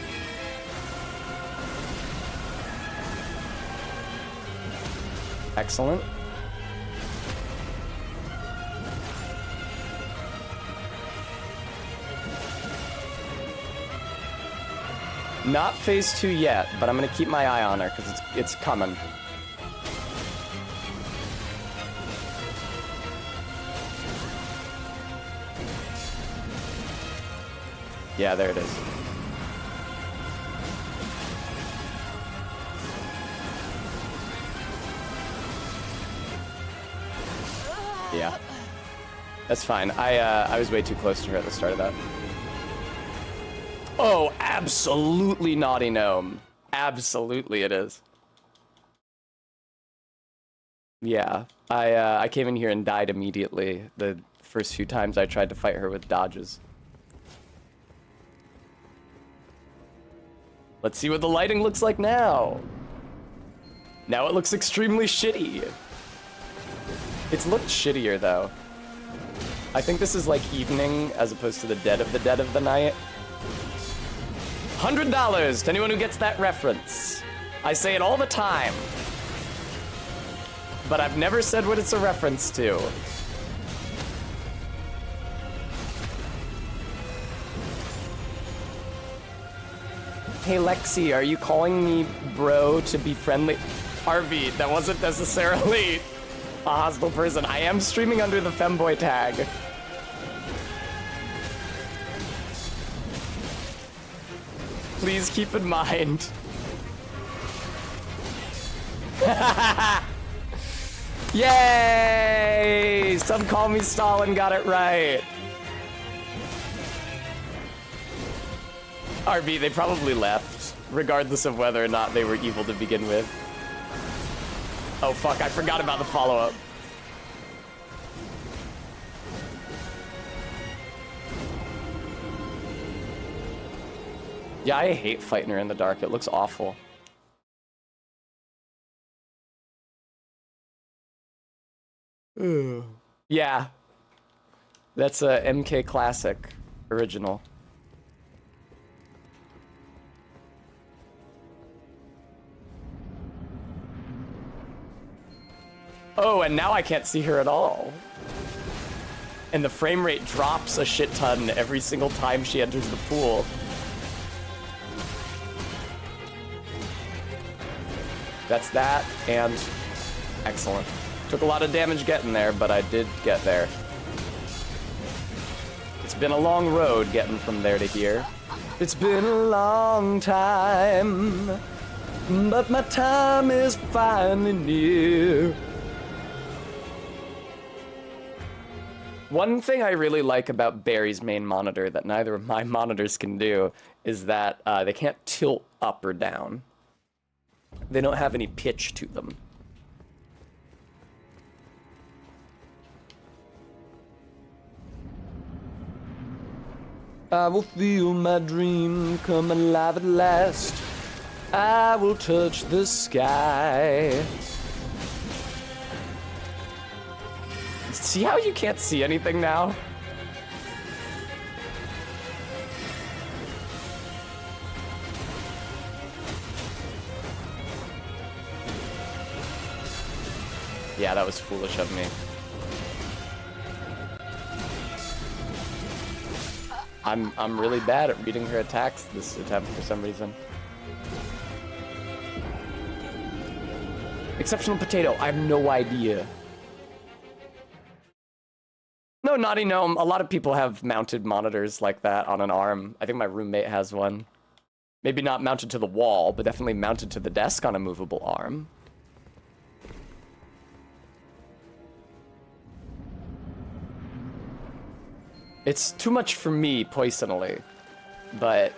Excellent. Not phase 2 yet, but I'm gonna keep my eye on her because it's coming. Yeah, there it is. Yeah. That's fine. I was way too close to her at the start of that. Oh, absolutely naughty gnome. Absolutely it is. Yeah, I came in here and died immediately the first few times I tried to fight her with dodges. Let's see what the lighting looks like now. Now it looks extremely shitty. It's looked shittier though. I think this is like evening as opposed to the dead of the night. $100 to anyone who gets that reference. I say it all the time. But I've never said what it's a reference to. Hey Lexi, are you calling me bro to be friendly? RV, that wasn't necessarily a hostile person. I am streaming under the femboy tag. Please keep in mind. Yay! Some call me Stalin got it right. RB, they probably left, regardless of whether or not they were evil to begin with. Oh fuck, I forgot about the follow-up. Yeah, I hate fighting her in the dark. It looks awful. Yeah. That's a MK Classic original. Oh, and now I can't see her at all. And the frame rate drops a shit ton every single time she enters the pool. That's that, and excellent. Took a lot of damage getting there, but I did get there. It's been a long road getting from there to here. It's been a long time, but my time is finally near. One thing I really like about Barry's main monitor that neither of my monitors can do is that they can't tilt up or down. They don't have any pitch to them. I will feel my dream come alive at last. I will touch the sky. See how you can't see anything now? Yeah, that was foolish of me. I'm really bad at reading her attacks this attempt for some reason. Exceptional potato, I have no idea. No, Naughty Gnome, a lot of people have mounted monitors like that on an arm. I think my roommate has one. Maybe not mounted to the wall, but definitely mounted to the desk on a movable arm. It's too much for me, personally, but...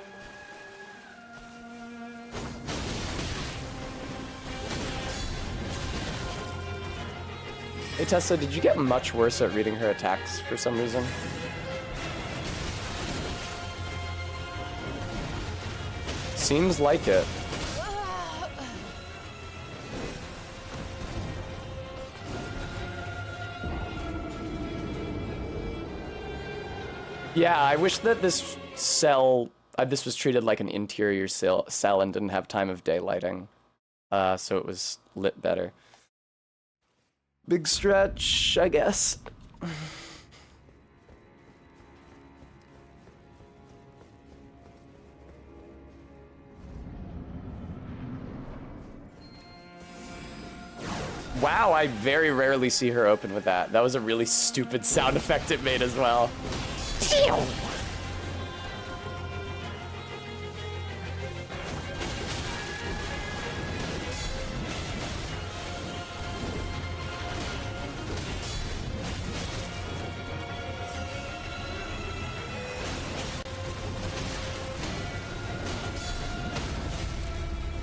Hey Tessa, did you get much worse at reading her attacks for some reason? Seems like it. Yeah, I wish that this cell, this was treated like an interior cell and didn't have time of day lighting. So it was lit better. Big stretch, I guess. Wow, I very rarely see her open with that. That was a really stupid sound effect it made as well.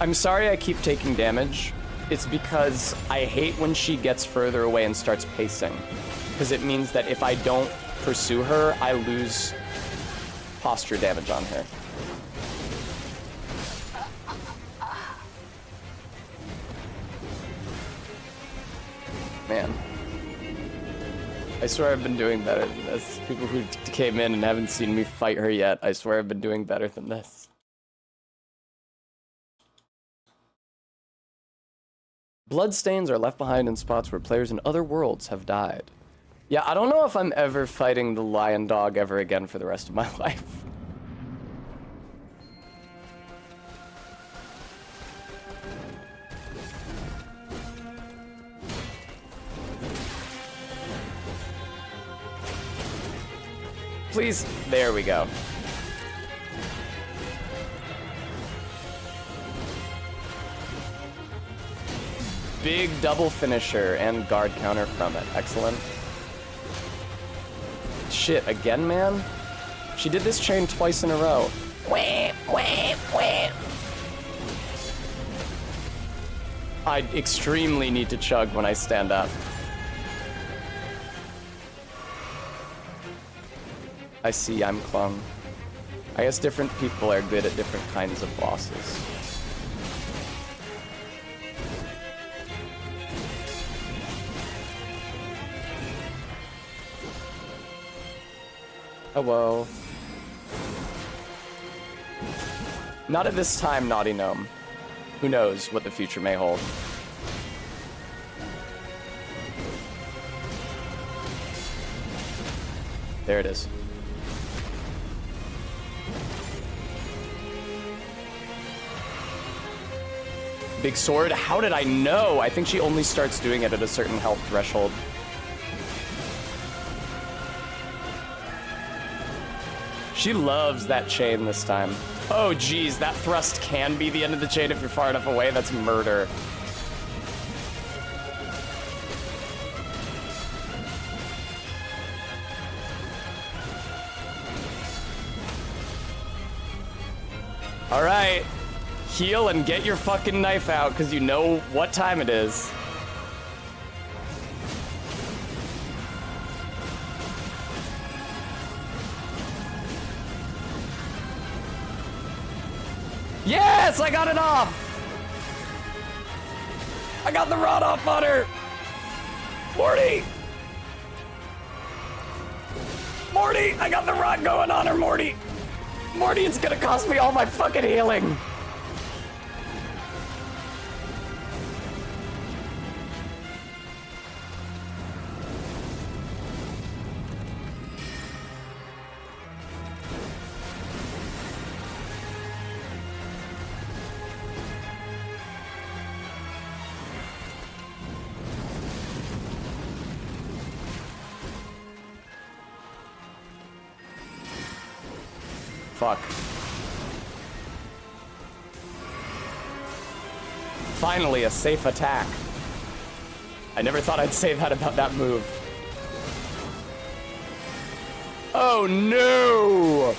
I'm sorry I keep taking damage. It's because I hate when she gets further away and starts pacing. Because it means that if I don't pursue her, I lose posture damage on her. Man. I swear I've been doing better than this. People who came in and haven't seen me fight her yet, I swear I've been doing better than this. Bloodstains are left behind in spots where players in other worlds have died. Yeah, I don't know if I'm ever fighting the lion dog ever again for the rest of my life. Please, there we go. Big double finisher and guard counter from it. Excellent. Shit, again, man? She did this chain twice in a row. Wham, wham, wham. I extremely need to chug when I stand up. I see, I'm clung. I guess different people are good at different kinds of bosses. Hello. Not at this time, Naughty Gnome. Who knows what the future may hold. There it is. Big sword? How did I know? I think she only starts doing it at a certain health threshold. She loves that chain this time. Oh geez, that thrust can be the end of the chain if you're far enough away. That's murder. All right. Heal and get your fucking knife out, because you know what time it is. Yes, I got it off! I got the rod off on her! Morty! Morty, I got the rod going on her, Morty! Morty, it's gonna cost me all my fucking healing! Fuck. Finally, a safe attack. I never thought I'd say that about that move. Oh no!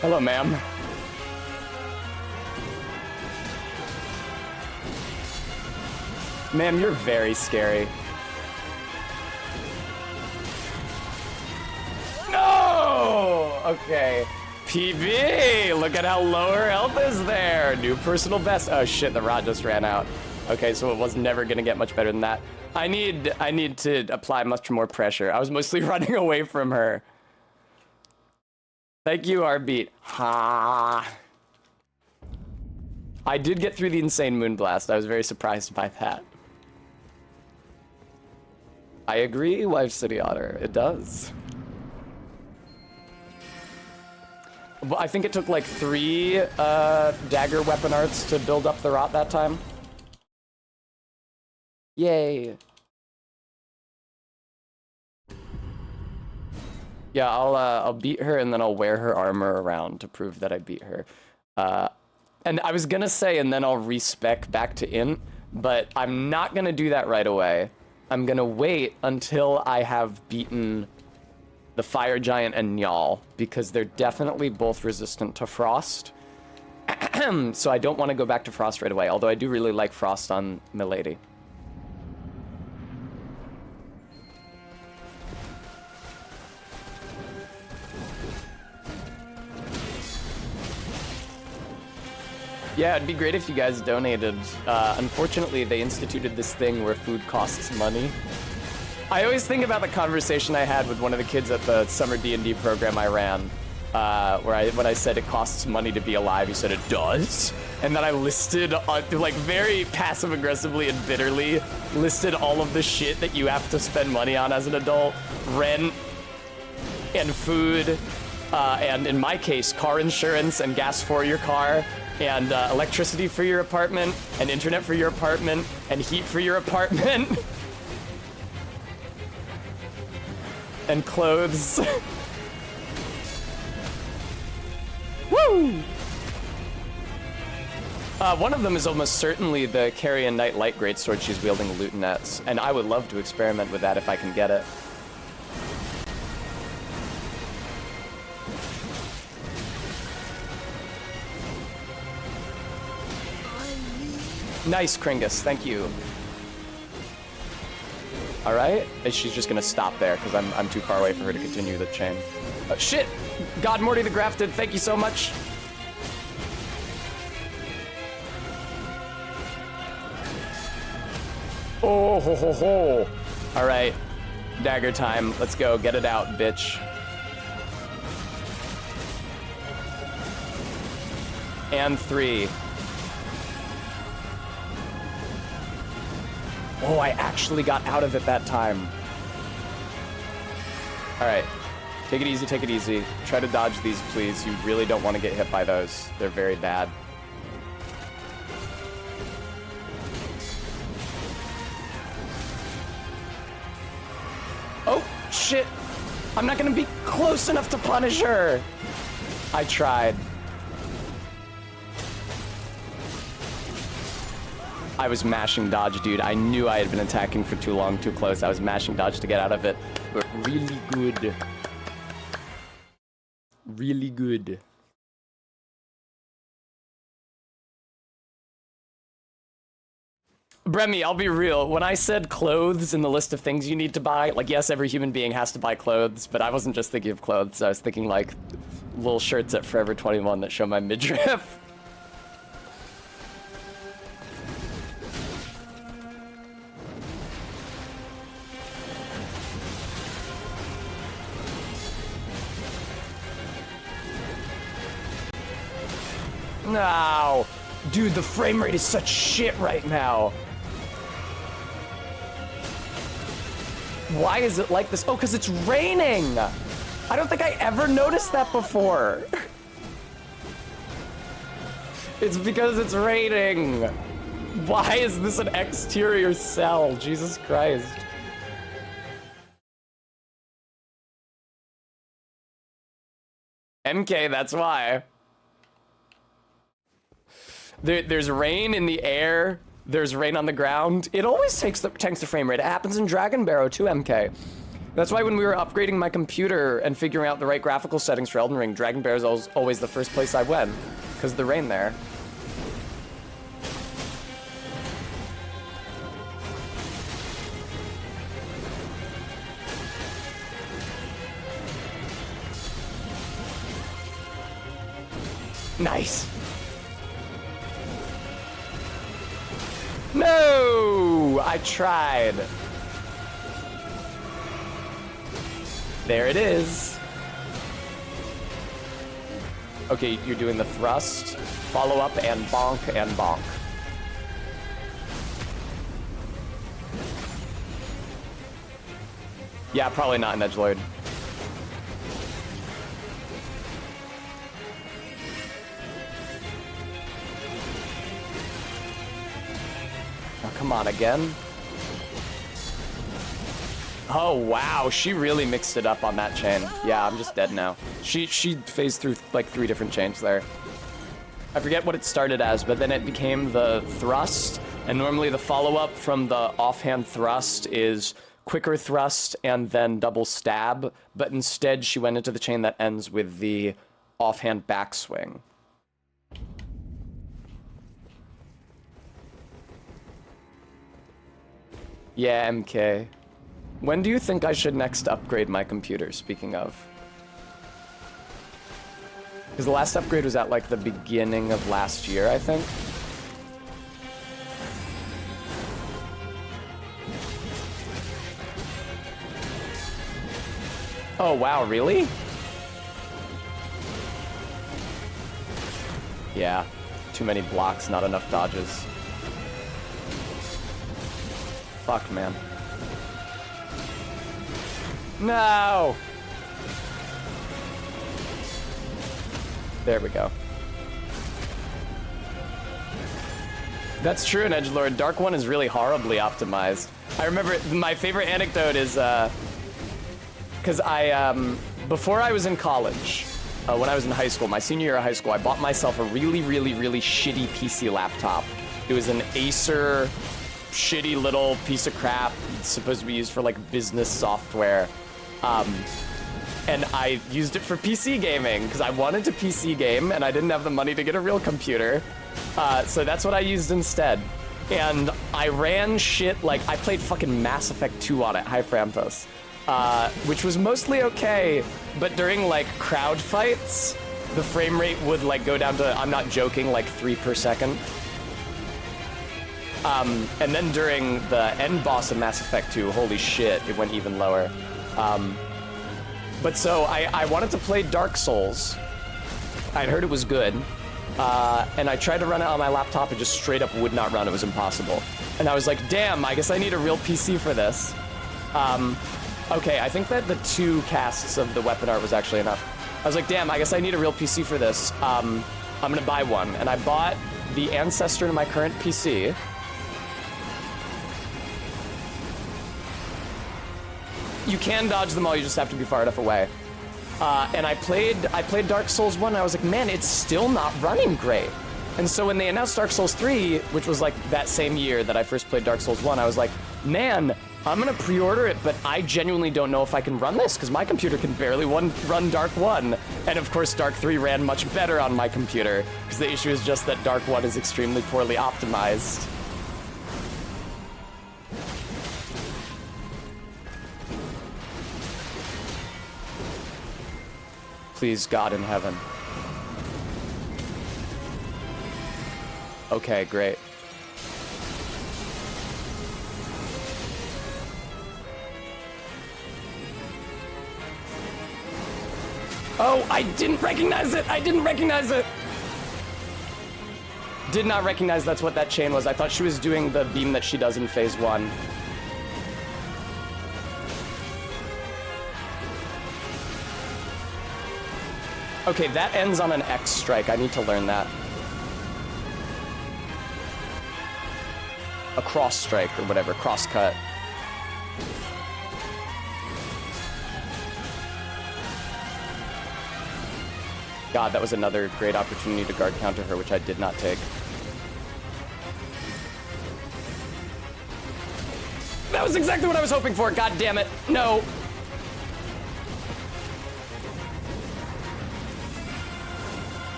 Hello, ma'am. Ma'am, you're very scary. No! Okay. PB! Look at how low her health is there. New personal best. Oh shit, the rod just ran out. Okay, so it was never gonna get much better than that. I need to apply much more pressure. I was mostly running away from her. Thank you, Arbeat. Ha! I did get through the insane moonblast. I was very surprised by that. I agree, Wife City Otter. It does. Well, I think it took like 3 dagger weapon arts to build up the rot that time. Yay. Yeah, I'll beat her and then I'll wear her armor around to prove that I beat her. And I was gonna say, and then I'll respec back to int, but I'm not gonna do that right away. I'm gonna wait until I have beaten the Fire Giant and Njal, because they're definitely both resistant to Frost. So I don't want to go back to Frost right away, although I do really like Frost on Milady. Yeah, it'd be great if you guys donated. Unfortunately, they instituted this thing where food costs money. I always think about the conversation I had with one of the kids at the summer D&D program I ran, when I said it costs money to be alive, he said it does, and then I listed, like very passive-aggressively and bitterly, listed all of the shit that you have to spend money on as an adult: rent and food, and in my case, car insurance and gas for your car, and electricity for your apartment, and internet for your apartment, and heat for your apartment. And clothes. Woo! One of them is almost certainly the Carrion Knight light greatsword she's wielding Lutonets, and I would love to experiment with that if I can get it. Nice, Kringus, thank you. All right, she's just gonna stop there because I'm too far away for her to continue the chain. Shit! God Morty the Grafted, thank you so much. Oh ho ho ho! All right, dagger time. Let's go, get it out, bitch. And 3. Oh, I actually got out of it that time. All right, take it easy, take it easy. Try to dodge these, please. You really don't want to get hit by those. They're very bad. Oh, shit. I'm not gonna be close enough to punish her. I tried. I was mashing dodge, dude. I knew I had been attacking for too long, too close. I was mashing dodge to get out of it. But really good. Really good. Bremy, I'll be real. When I said clothes in the list of things you need to buy, like, yes, every human being has to buy clothes, but I wasn't just thinking of clothes. I was thinking, like, little shirts at Forever 21 that show my midriff. No! Dude, the frame rate is such shit right now. Why is it like this? Oh, because it's raining! I don't think I ever noticed that before. It's because it's raining. Why is this an exterior cell? Jesus Christ. MK, that's why. There's rain in the air, there's rain on the ground. It always tanks the frame rate. It happens in Dragon Barrow too, MK. That's why when we were upgrading my computer and figuring out the right graphical settings for Elden Ring, Dragon Barrow is always the first place I went, because of the rain there. Nice. No! I tried. There it is. Okay, you're doing the thrust, follow up, and bonk, and bonk. Yeah, probably not an edgelord. Oh, come on, again. Oh, wow, she really mixed it up on that chain. Yeah, I'm just dead now. She phased through like 3 different chains there. I forget what it started as, but then it became the thrust, and normally the follow-up from the offhand thrust is quicker thrust and then double stab, but instead she went into the chain that ends with the offhand backswing. Yeah, MK. When do you think I should next upgrade my computer, speaking of? Because the last upgrade was at like the beginning of last year, I think. Oh, wow, really? Yeah, too many blocks, not enough dodges. Fuck, man. No! There we go. That's true in Edgelord. Dark 1 is really horribly optimized. I remember my favorite anecdote is, because before I was in college, when I was in high school, my senior year of high school, I bought myself a really, really, really shitty PC laptop. It was an Acer, shitty little piece of crap. It's supposed to be used for like business software. And I used it for PC gaming because I wanted to PC game and I didn't have the money to get a real computer. So that's what I used instead. And I ran shit like I played fucking Mass Effect 2 on it, High Frampus, which was mostly okay. But during like crowd fights, the frame rate would like go down to, I'm not joking, like 3 per second. And then during the end boss of Mass Effect 2, holy shit, it went even lower. But so I wanted to play Dark Souls. I'd heard it was good. And I tried to run it on my laptop. It just straight up would not run. It was impossible. And I was like, damn, I guess I need a real PC for this. Okay, I think that the 2 casts of the weapon art was actually enough. I was like, damn, I guess I need a real PC for this. I'm gonna buy one. And I bought the ancestor to my current PC. You can dodge them all, you just have to be far enough away. And I played Dark Souls 1, and I was like, man, it's still not running great. And so when they announced Dark Souls 3, which was like that same year that I first played Dark Souls 1, I was like, man, I'm gonna pre-order it, but I genuinely don't know if I can run this, because my computer can barely run Dark 1. And of course, Dark 3 ran much better on my computer, because the issue is just that Dark 1 is extremely poorly optimized. Please, God in heaven. Okay, great. Oh, I didn't recognize it! I didn't recognize it! Did not recognize that's what that chain was. I thought she was doing the beam that she does in phase 1. Okay, that ends on an X strike. I need to learn that. A cross strike or whatever, cross cut. God, that was another great opportunity to guard counter her, which I did not take. That was exactly what I was hoping for. God damn it. No.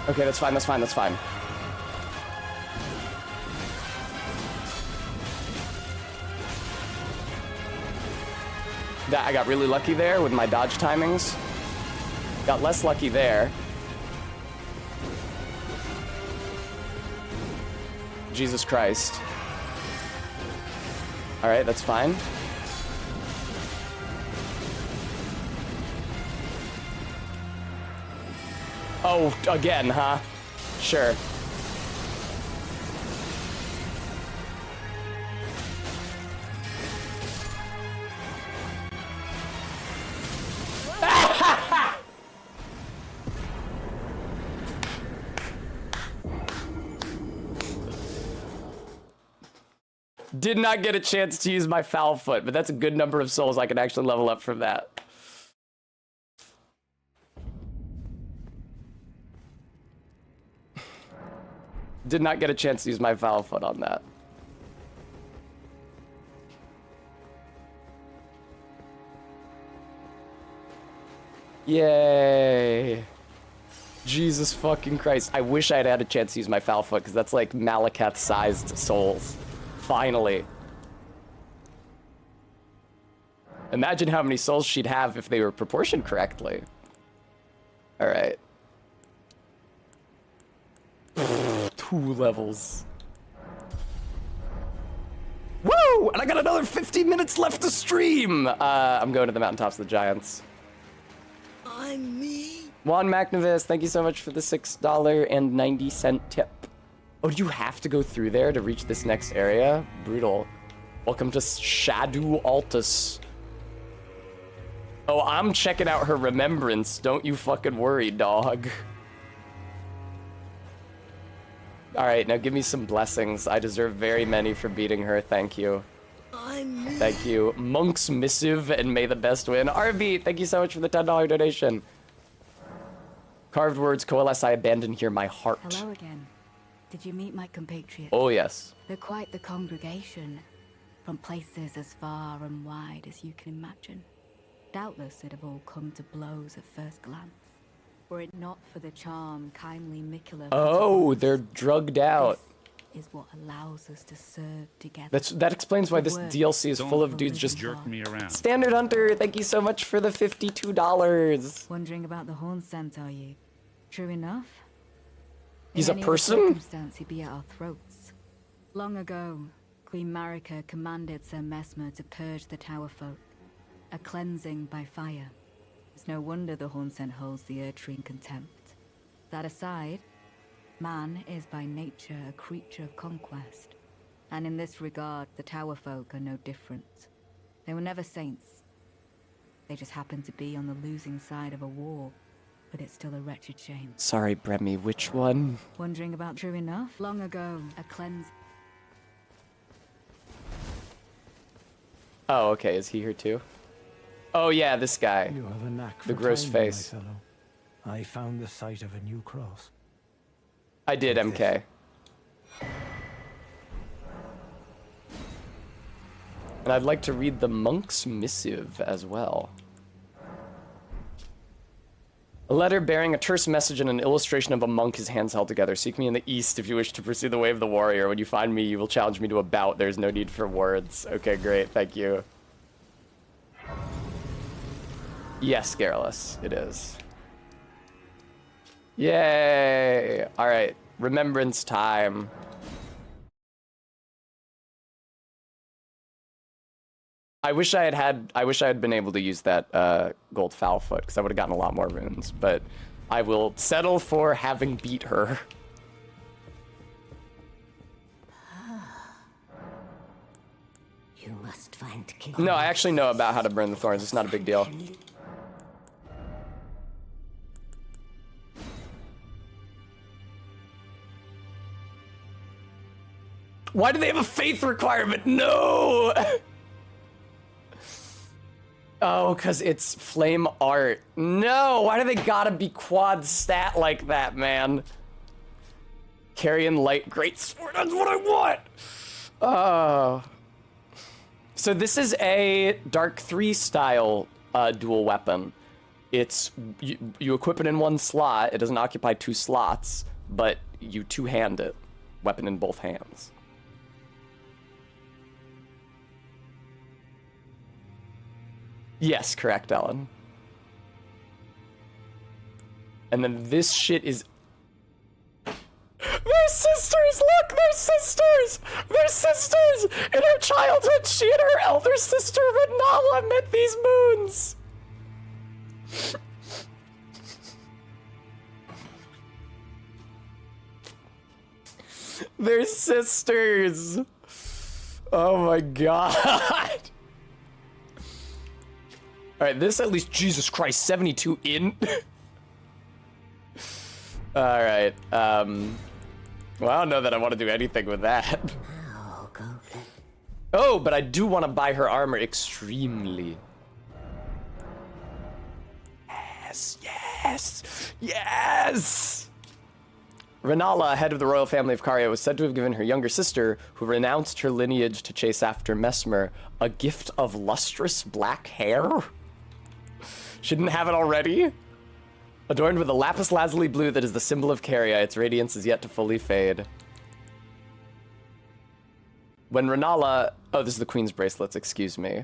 Okay, that's fine, that's fine, that's fine. I got really lucky there with my dodge timings. Got less lucky there. Jesus Christ. All right, that's fine. Oh, again, huh? Sure. Did not get a chance to use my foul foot, but that's a good number of souls I can actually level up from that. Did not get a chance to use my foul foot on that. Yay. Jesus fucking Christ. I wish I had had a chance to use my foul foot, because that's like Malekith-sized souls. Finally. Imagine how many souls she'd have if they were proportioned correctly. All right. 2 levels. Woo! And I got another 50 minutes left to stream! I'm going to the mountaintops of the giants.
I'm me.
Juan McNavis, thank you so much for the $6.90 tip. Oh, do you have to go through there to reach this next area? Brutal. Welcome to Shadow Altus. Oh, I'm checking out her remembrance. Don't you fucking worry, dog. Alright, now give me some blessings. I deserve very many for beating her. Thank you.
I'm me.
Thank you. Monk's Missive and may the best win. RB, thank you so much for the $10 donation. Carved words coalesce, I abandon here my heart.
Hello again. Did you meet my compatriots?
Oh, yes.
They're quite the congregation, from places as far and wide as you can imagine. Doubtless it'd have all come to blows at first glance, were it not for the charm kindly Mikula.
Oh, they're drugged out.
This is what allows us to serve together.
That explains why this DLC is full of dudes just
jerk me around.
Standard Hunter, thank you so much for the $52.
Wondering about the horn scent, are you? True enough.
He's
In
a
any other
person?
circumstance, he'd be at our throats. Long ago, Queen Marika commanded Sir Messmer to purge the Tower folk, a cleansing by fire. It's no wonder the horn scent holds the Erdtree in contempt. That aside, man is by nature a creature of conquest, and in this regard, the Tower folk are no different. They were never saints. They just happened to be on the losing side of a war, but it's still a wretched shame.
Sorry, Bremy, which one?
Wondering about true enough? Long ago, a cleanse.
Oh, okay, is he here too? Oh yeah, this guy.
You have a knack for
The gross
timing,
face.
my fellow. I found the site of a new cross.
I did, MK. And I'd like to read the Monk's Missive as well. A letter bearing a terse message and an illustration of a monk, his hands held together. Seek me in the east if you wish to pursue the way of the warrior. When you find me, you will challenge me to a bout. There's no need for words. Okay, great. Thank you. Yes, Garrulus, it is. Yay! All right, remembrance time. I wish I had been able to use that gold foul foot, because I would have gotten a lot more runes, but I will settle for having beat her.
You must find
No, I actually know about how to burn the thorns. It's not a big deal. Why do they have a faith requirement? No! Oh, because it's flame art. No, why do they gotta be quad stat like that, man? Carrying light greatsword, that's what I want! Oh. So this is a Dark 3 style dual weapon. It's, you equip it in one slot, it doesn't occupy 2 slots, but you two-hand it. Weapon in both hands. Yes, correct, Ellen. And then this shit is... They're sisters! Look, they're sisters! They're sisters! In her childhood, she and her elder sister, Renala, met these moons! They're sisters! Oh my god! Alright, this at least, Jesus Christ, 72 in? Alright, well, I don't know that I want to do anything with that. Oh, but I do want to buy her armor extremely. Yes, yes, yes! Renala, head of the royal family of Caria, was said to have given her younger sister, who renounced her lineage to chase after Messmer, a gift of lustrous black hair? She didn't have it already? Adorned with a lapis lazuli blue that is the symbol of Caria, its radiance is yet to fully fade. When Renala... Oh, this is the Queen's bracelets, excuse me.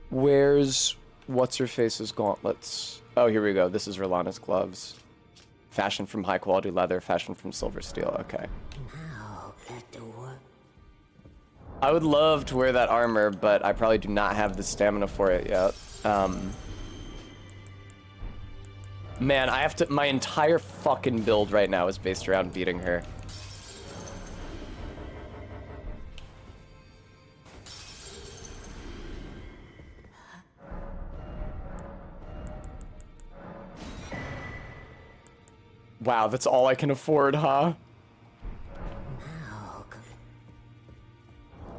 Where's what's-her-face's gauntlets. Oh, here we go. This is Rolana's gloves. Fashioned from high-quality leather, fashioned from silver steel. Okay.
Now let the work.
I would love to wear that armor, but I probably do not have the stamina for it yet. Man, I have to... My entire fucking build right now is based around beating her. Wow, that's all I can afford, huh?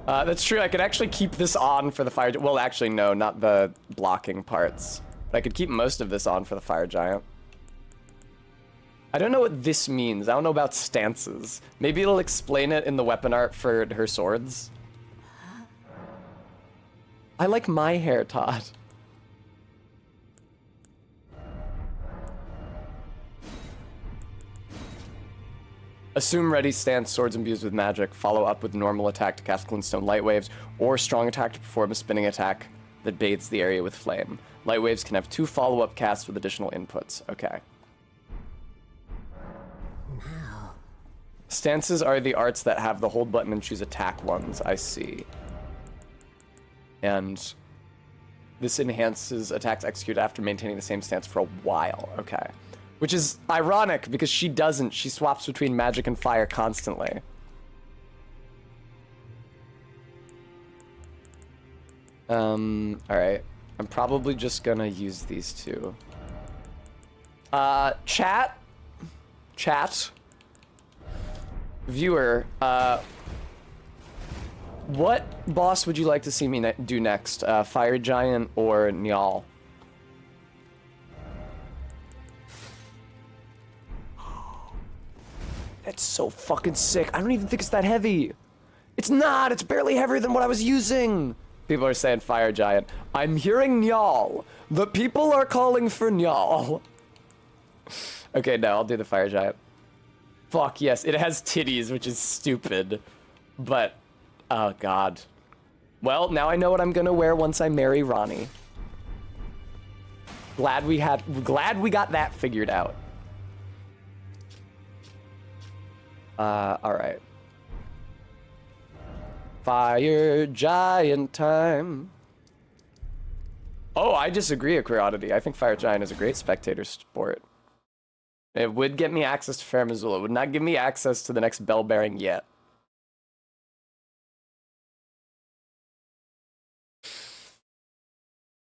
That's true. I could actually keep this on for the fire... Well, actually, no, not the blocking parts. But I could keep most of this on for the fire giant. I don't know what this means. I don't know about stances. Maybe it'll explain it in the weapon art for her swords. I like my hair, Todd. Assume ready stance, swords imbued with magic. Follow up with normal attack to cast glintstone light waves, or strong attack to perform a spinning attack that bathes the area with flame. Light waves can have 2 follow-up casts with additional inputs. Okay. Stances are the arts that have the hold button and choose attack ones. I see. And this enhances attacks executed after maintaining the same stance for a while. Okay. Which is ironic, because she doesn't. She swaps between magic and fire constantly. Alright. I'm probably just gonna use these two. Chat? Viewer, what boss would you like to see me do next? Fire Giant or Njal? That's so fucking sick. I don't even think it's that heavy. It's not. It's barely heavier than what I was using. People are saying Fire Giant. I'm hearing Njal. The people are calling for Njal. Okay, no, I'll do the Fire Giant. Fuck, yes. It has titties, which is stupid. But, oh, God. Well, now I know what I'm gonna wear once I marry Ronnie. Glad we got that figured out. Alright. Fire Giant time. Oh, I disagree, Aquariodity. I think Fire Giant is a great spectator sport. It would get me access to Fair Missoula. It would not give me access to the next bell bearing yet.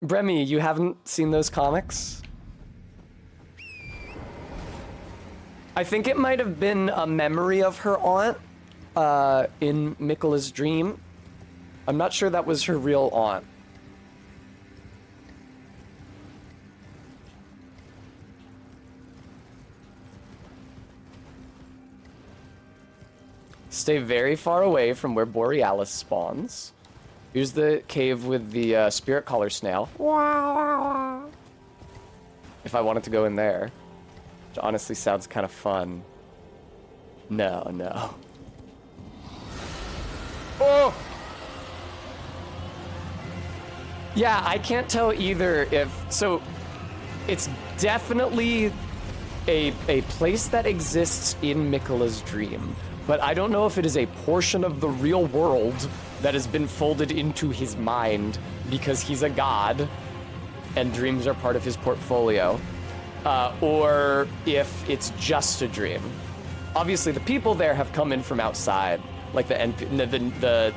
Bremy, you haven't seen those comics? I think it might have been a memory of her aunt in Miquella's dream. I'm not sure that was her real aunt. Stay very far away from where Borealis spawns. Here's the cave with the spirit collar snail. If I wanted to go in there. Which honestly sounds kind of fun. No. Oh! Yeah, I can't tell either if... So, it's definitely a place that exists in Miquella's dream. But I don't know if it is a portion of the real world that has been folded into his mind because he's a god and dreams are part of his portfolio. Or if it's just a dream. Obviously, the people there have come in from outside. Like the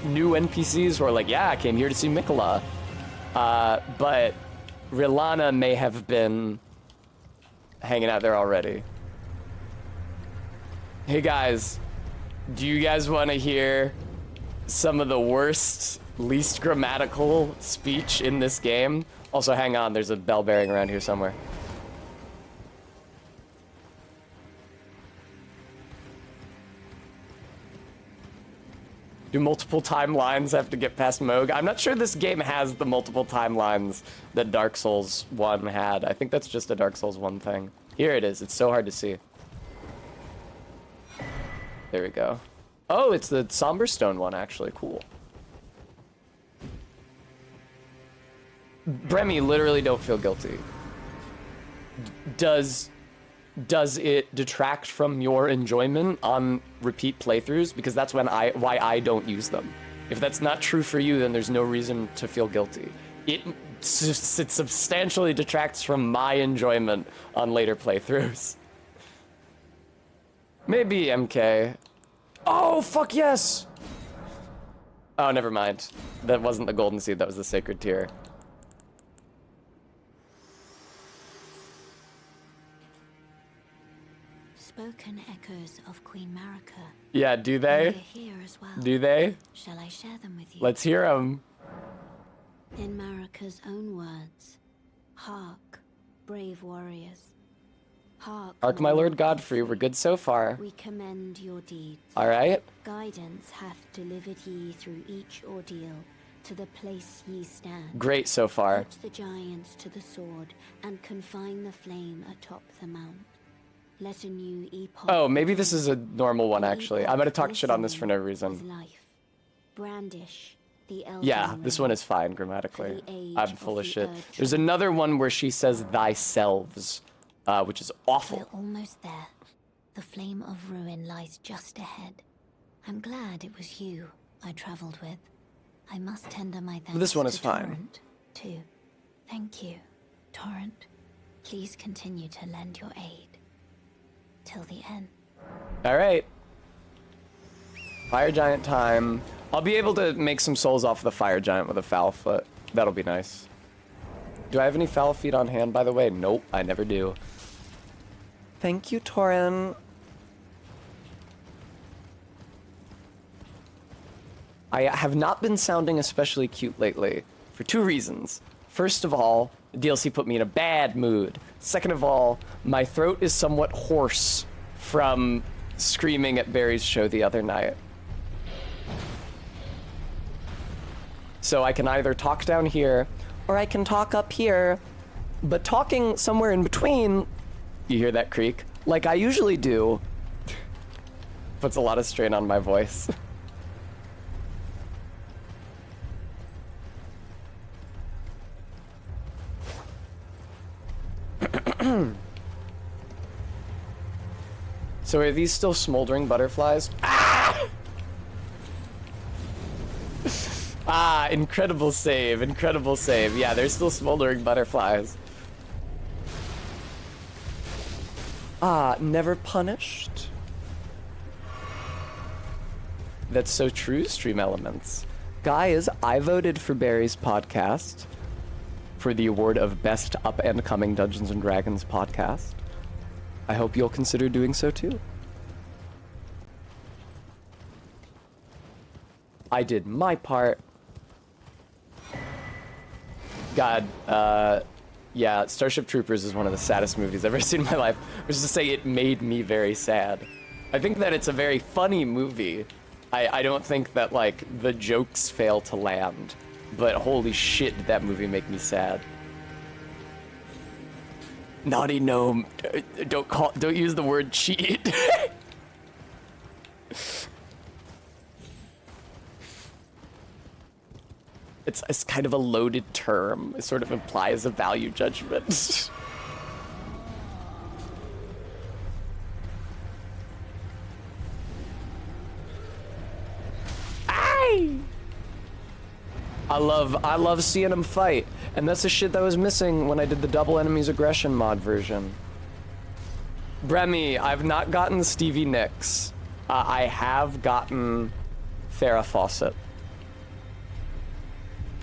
new NPCs who are like, yeah, I came here to see Miquella. But Rilana may have been hanging out there already. Hey guys, do you guys want to hear some of the worst, least grammatical speech in this game? Also, hang on, there's a bell bearing around here somewhere. Do multiple timelines have to get past Moog? I'm not sure this game has the multiple timelines that Dark Souls 1 had. I think that's just a Dark Souls 1 thing. Here it is. It's so hard to see. There we go. Oh, it's the Somber Stone one, actually. Cool. Bremy, literally don't feel guilty. Does it detract from your enjoyment on repeat playthroughs? Because that's why I don't use them. If that's not true for you, then there's no reason to feel guilty. It substantially detracts from my enjoyment on later playthroughs. Maybe MK. Oh, fuck yes! Oh, never mind. That wasn't the golden seed, that was the sacred tear.
Spoken echoes of Queen Marika.
Yeah, do they?
Linger here as well.
Do they?
Shall I share them with you?
Let's hear them.
In Marika's own words, hark, brave warriors. Hark,
My Lord Godfrey, we're good so far.
We commend your deeds.
Alright.
Guidance hath delivered ye through each ordeal to the place ye stand.
Great so far.
Put the giants to the sword and confine the flame atop the mount. Let a new epoch.
Oh, maybe this is a normal one,
An
actually.
epoch
I'm gonna talk shit on this for no
glistening with
reason.
life. Brandish the Elden
Yeah, this
ring.
one is fine grammatically.
For the age
I'm
of
full of
the
shit.
Erdtree.
There's another one where she says thyselves, which is awful.
We're almost there. The flame of ruin lies just ahead. I'm glad it was you I traveled with. I must tender my thanks
This one is
to
fine.
Torrent, too. Thank you, Torrent. Please continue to lend your aid. Till the end.
Alright. Fire Giant time. I'll be able to make some souls off the Fire Giant with a foul foot. That'll be nice. Do I have any foul feet on hand, by the way? Nope, I never do. Thank you, Torin. I have not been sounding especially cute lately, for two reasons. First of all, the DLC put me in a bad mood. Second of all, my throat is somewhat hoarse from screaming at Barry's show the other night. So I can either talk down here, or I can talk up here, but talking somewhere in between, you hear that creak, like I usually do, puts a lot of strain on my voice. So are these still smoldering butterflies? Ah! Ah, incredible save, incredible save. Yeah, they're still smoldering butterflies. Ah, never punished. That's so true, Stream Elements. Guys, I voted for Barry's podcast for the award of Best Up and Coming Dungeons and Dragons podcast. I hope you'll consider doing so too. I did my part. God, yeah, Starship Troopers is one of the saddest movies I've ever seen in my life. Which is to say, it made me very sad. I think that it's a very funny movie. I don't think that, like, the jokes fail to land. But holy shit, did that movie make me sad. Naughty gnome, don't use the word cheat. It's kind of a loaded term. It sort of implies a value judgment. Aye! I love seeing him fight, and that's the shit that was missing when I did the double enemies aggression mod version. Bremy, I've not gotten Stevie Nicks. I have gotten Farrah Fawcett.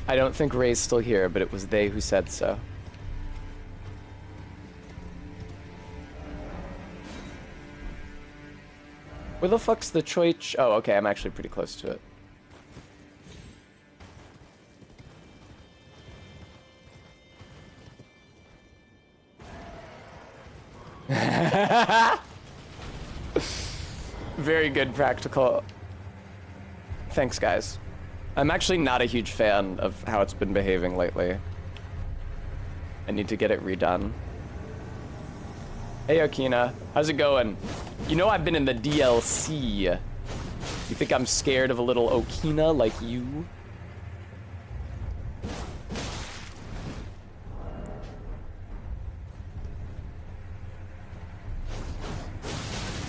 I don't think Ray's still here, but it was they who said so. Where the fuck's the choich? Oh, okay, I'm actually pretty close to it. Very good practical. Thanks, guys. I'm actually not a huge fan of how it's been behaving lately. I need to get it redone. Hey, Okina. How's it going? You know I've been in the DLC. You think I'm scared of a little Okina like you?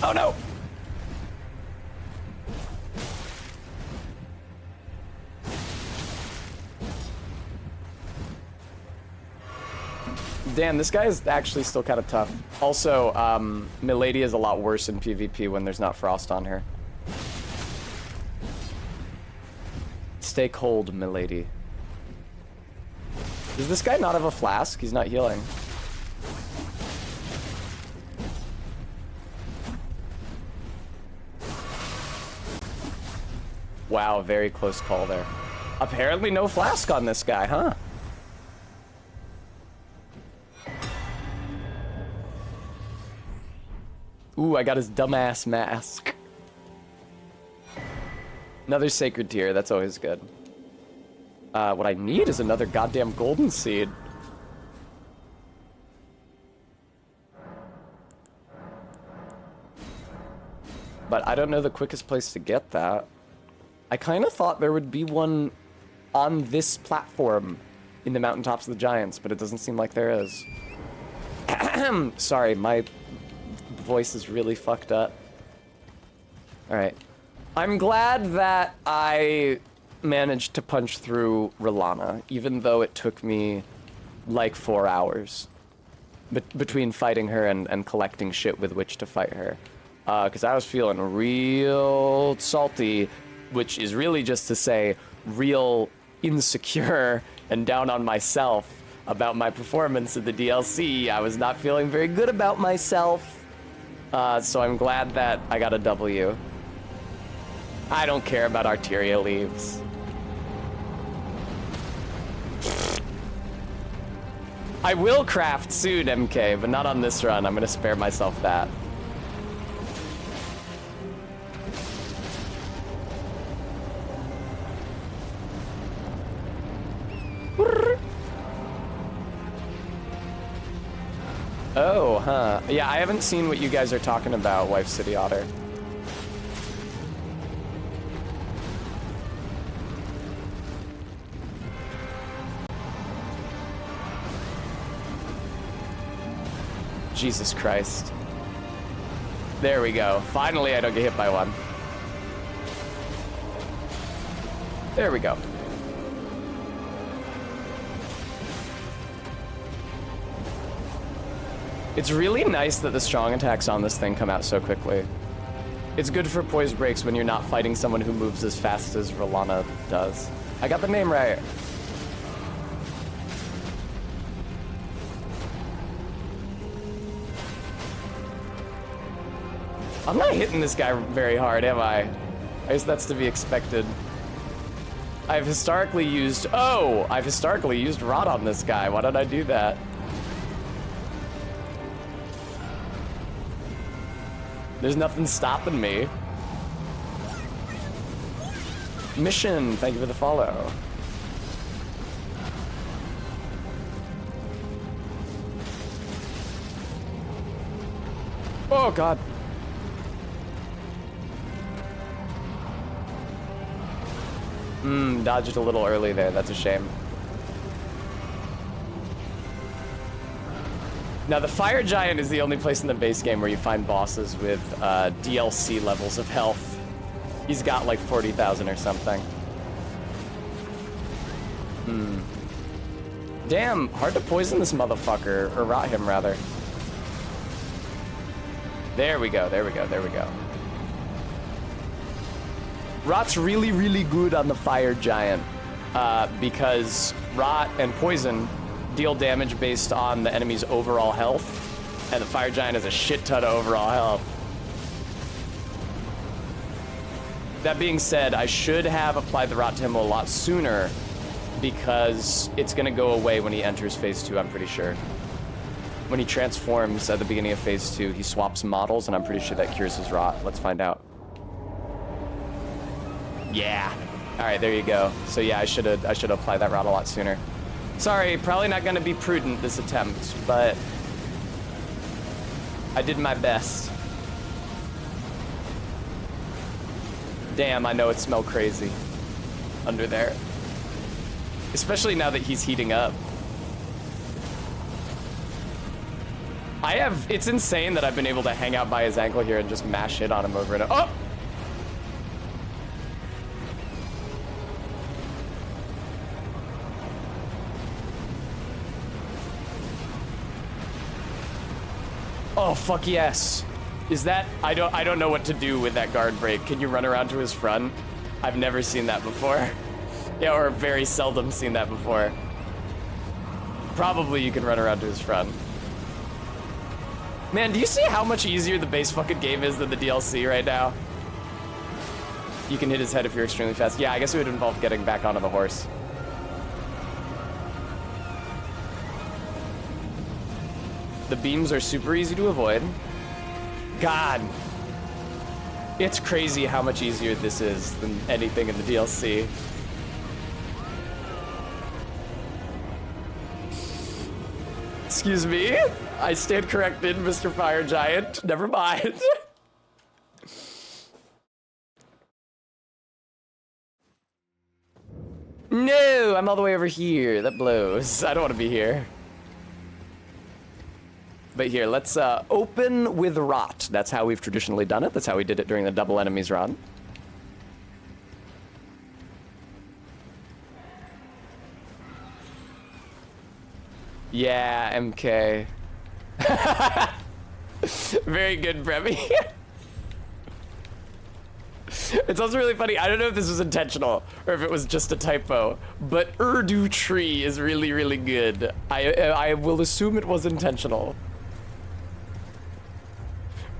Oh no! Damn, this guy is actually still kind of tough. Also, Milady is a lot worse in PvP when there's not frost on her. Stay cold, Milady. Does this guy not have a flask? He's not healing. Wow, very close call there. Apparently no flask on this guy, huh? Ooh, I got his dumbass mask. Another sacred tier, that's always good. What I need is another goddamn golden seed. But I don't know the quickest place to get that. I kind of thought there would be one on this platform in the mountaintops of the giants, but it doesn't seem like there is. Sorry, my voice is really fucked up. Alright. I'm glad that I managed to punch through Rolana, even though it took me like 4 hours between fighting her and collecting shit with which to fight her. Because I was feeling real salty, which is really just to say real insecure and down on myself about my performance of the DLC. I was not feeling very good about myself. So I'm glad that I got a W. I don't care about Arteria leaves. I will craft soon, MK, but not on this run. I'm gonna spare myself that. Oh, huh. Yeah, I haven't seen what you guys are talking about, Wife City Otter. Jesus Christ. There we go. Finally, I don't get hit by one. There we go. It's really nice that the strong attacks on this thing come out so quickly. It's good for poise breaks when you're not fighting someone who moves as fast as Rolana does. I got the name right. I'm not hitting this guy very hard, am I? I guess that's to be expected. I've historically used rot on this guy. Why did I do that? There's nothing stopping me. Mission, thank you for the follow. Oh God. Dodged a little early there, that's a shame. Now, the Fire Giant is the only place in the base game where you find bosses with DLC levels of health. He's got like 40,000 or something. Damn, hard to poison this motherfucker, or rot him rather. There we go, there we go, there we go. Rot's really, really good on the Fire Giant because rot and poison deal damage based on the enemy's overall health, and the Fire Giant has a shit ton of overall health. That being said, I should have applied the rot to him a lot sooner because it's gonna go away when he enters phase 2, I'm pretty sure. When he transforms at the beginning of phase 2, he swaps models, and I'm pretty sure that cures his rot. Let's find out. Yeah. All right, there you go. So yeah, I should apply that rot a lot sooner. Sorry, probably not gonna be prudent this attempt, but I did my best. Damn, I know it smelled crazy under there. Especially now that he's heating up. It's insane that I've been able to hang out by his ankle here and just mash hit on him over and over. Oh! Oh, fuck yes. Is that, I don't know what to do with that guard break. Can you run around to his front? I've never seen that before. Yeah, or very seldom seen that before. Probably you can run around to his front. Man, do you see how much easier the base fucking game is than the DLC right now? You can hit his head if you're extremely fast. Yeah, I guess it would involve getting back onto the horse. The beams are super easy to avoid. God. It's crazy how much easier this is than anything in the DLC. Excuse me? I stand corrected, Mr. Fire Giant. Never mind. No, I'm all the way over here. That blows. I don't want to be here. But here, let's open with Rot. That's how we've traditionally done it. That's how we did it during the double enemies run. Yeah, MK. Very good, Brevy. It's also really funny. I don't know if this was intentional or if it was just a typo, but Erdtree is really, really good. I will assume it was intentional.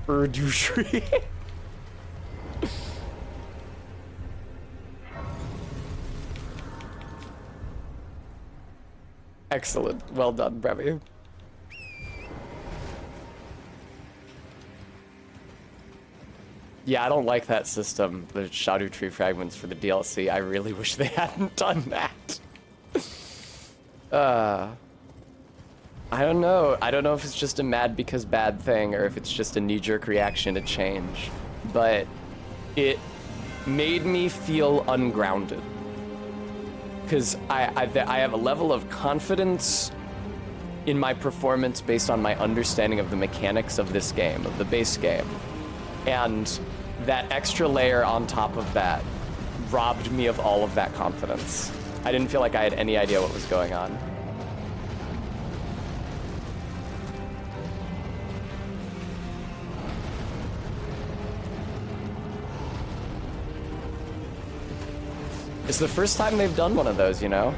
Erdtree. Excellent. Well done, Brevy. Yeah, I don't like that system, the Shadow Tree fragments for the DLC. I really wish they hadn't done that. I don't know. I don't know if it's just a mad because bad thing or if it's just a knee-jerk reaction to change, but it made me feel ungrounded. Because I have a level of confidence in my performance based on my understanding of the mechanics of this game, of the base game. And that extra layer on top of that robbed me of all of that confidence. I didn't feel like I had any idea what was going on. It's the first time they've done one of those, you know?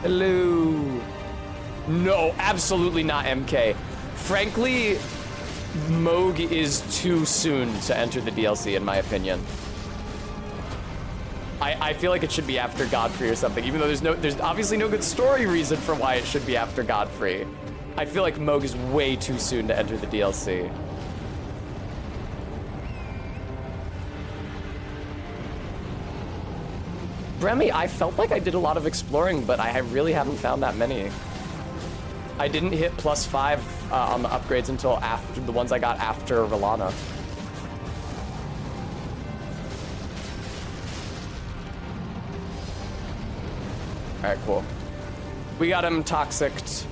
Hello. No, absolutely not MK. Frankly, Moog is too soon to enter the DLC, in my opinion. I feel like it should be after Godfrey or something, even though there's obviously no good story reason for why it should be after Godfrey. I feel like Moog is way too soon to enter the DLC. Bremy, I felt like I did a lot of exploring, but I really haven't found that many. I didn't hit +5 on the upgrades until after the ones I got after Rolana. Alright, cool. We got him toxicked.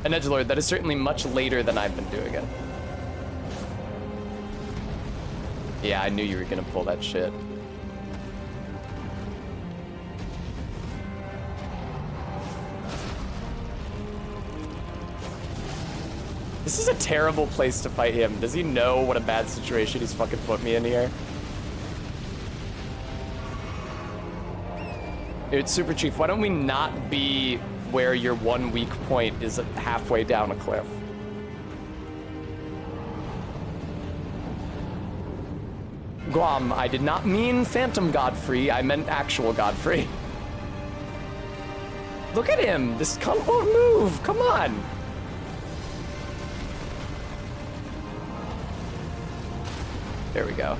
An edgelord, that is certainly much later than I've been doing it. Yeah, I knew you were gonna pull that shit. This is a terrible place to fight him. Does he know what a bad situation he's fucking put me in here? It's Super Chief, why don't we not be where your one weak point is halfway down a cliff? Guam, I did not mean Phantom Godfrey, I meant actual Godfrey. Look at him, this cunt won't move, come on. There we go.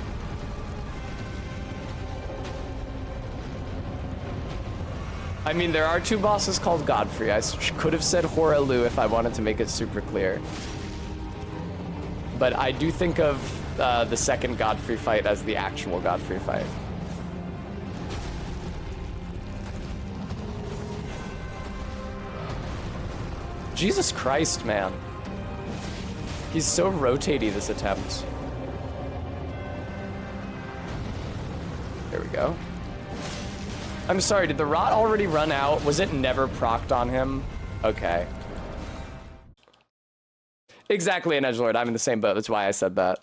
I mean, there are two bosses called Godfrey. I could have said Horalu if I wanted to make it super clear. But I do think of the second Godfrey fight as the actual Godfrey fight. Jesus Christ, man. He's so rotatey this attempt. There we go. I'm sorry, did the rot already run out? Was it never procced on him? Okay. Exactly, an edgelord. I'm in the same boat. That's why I said that.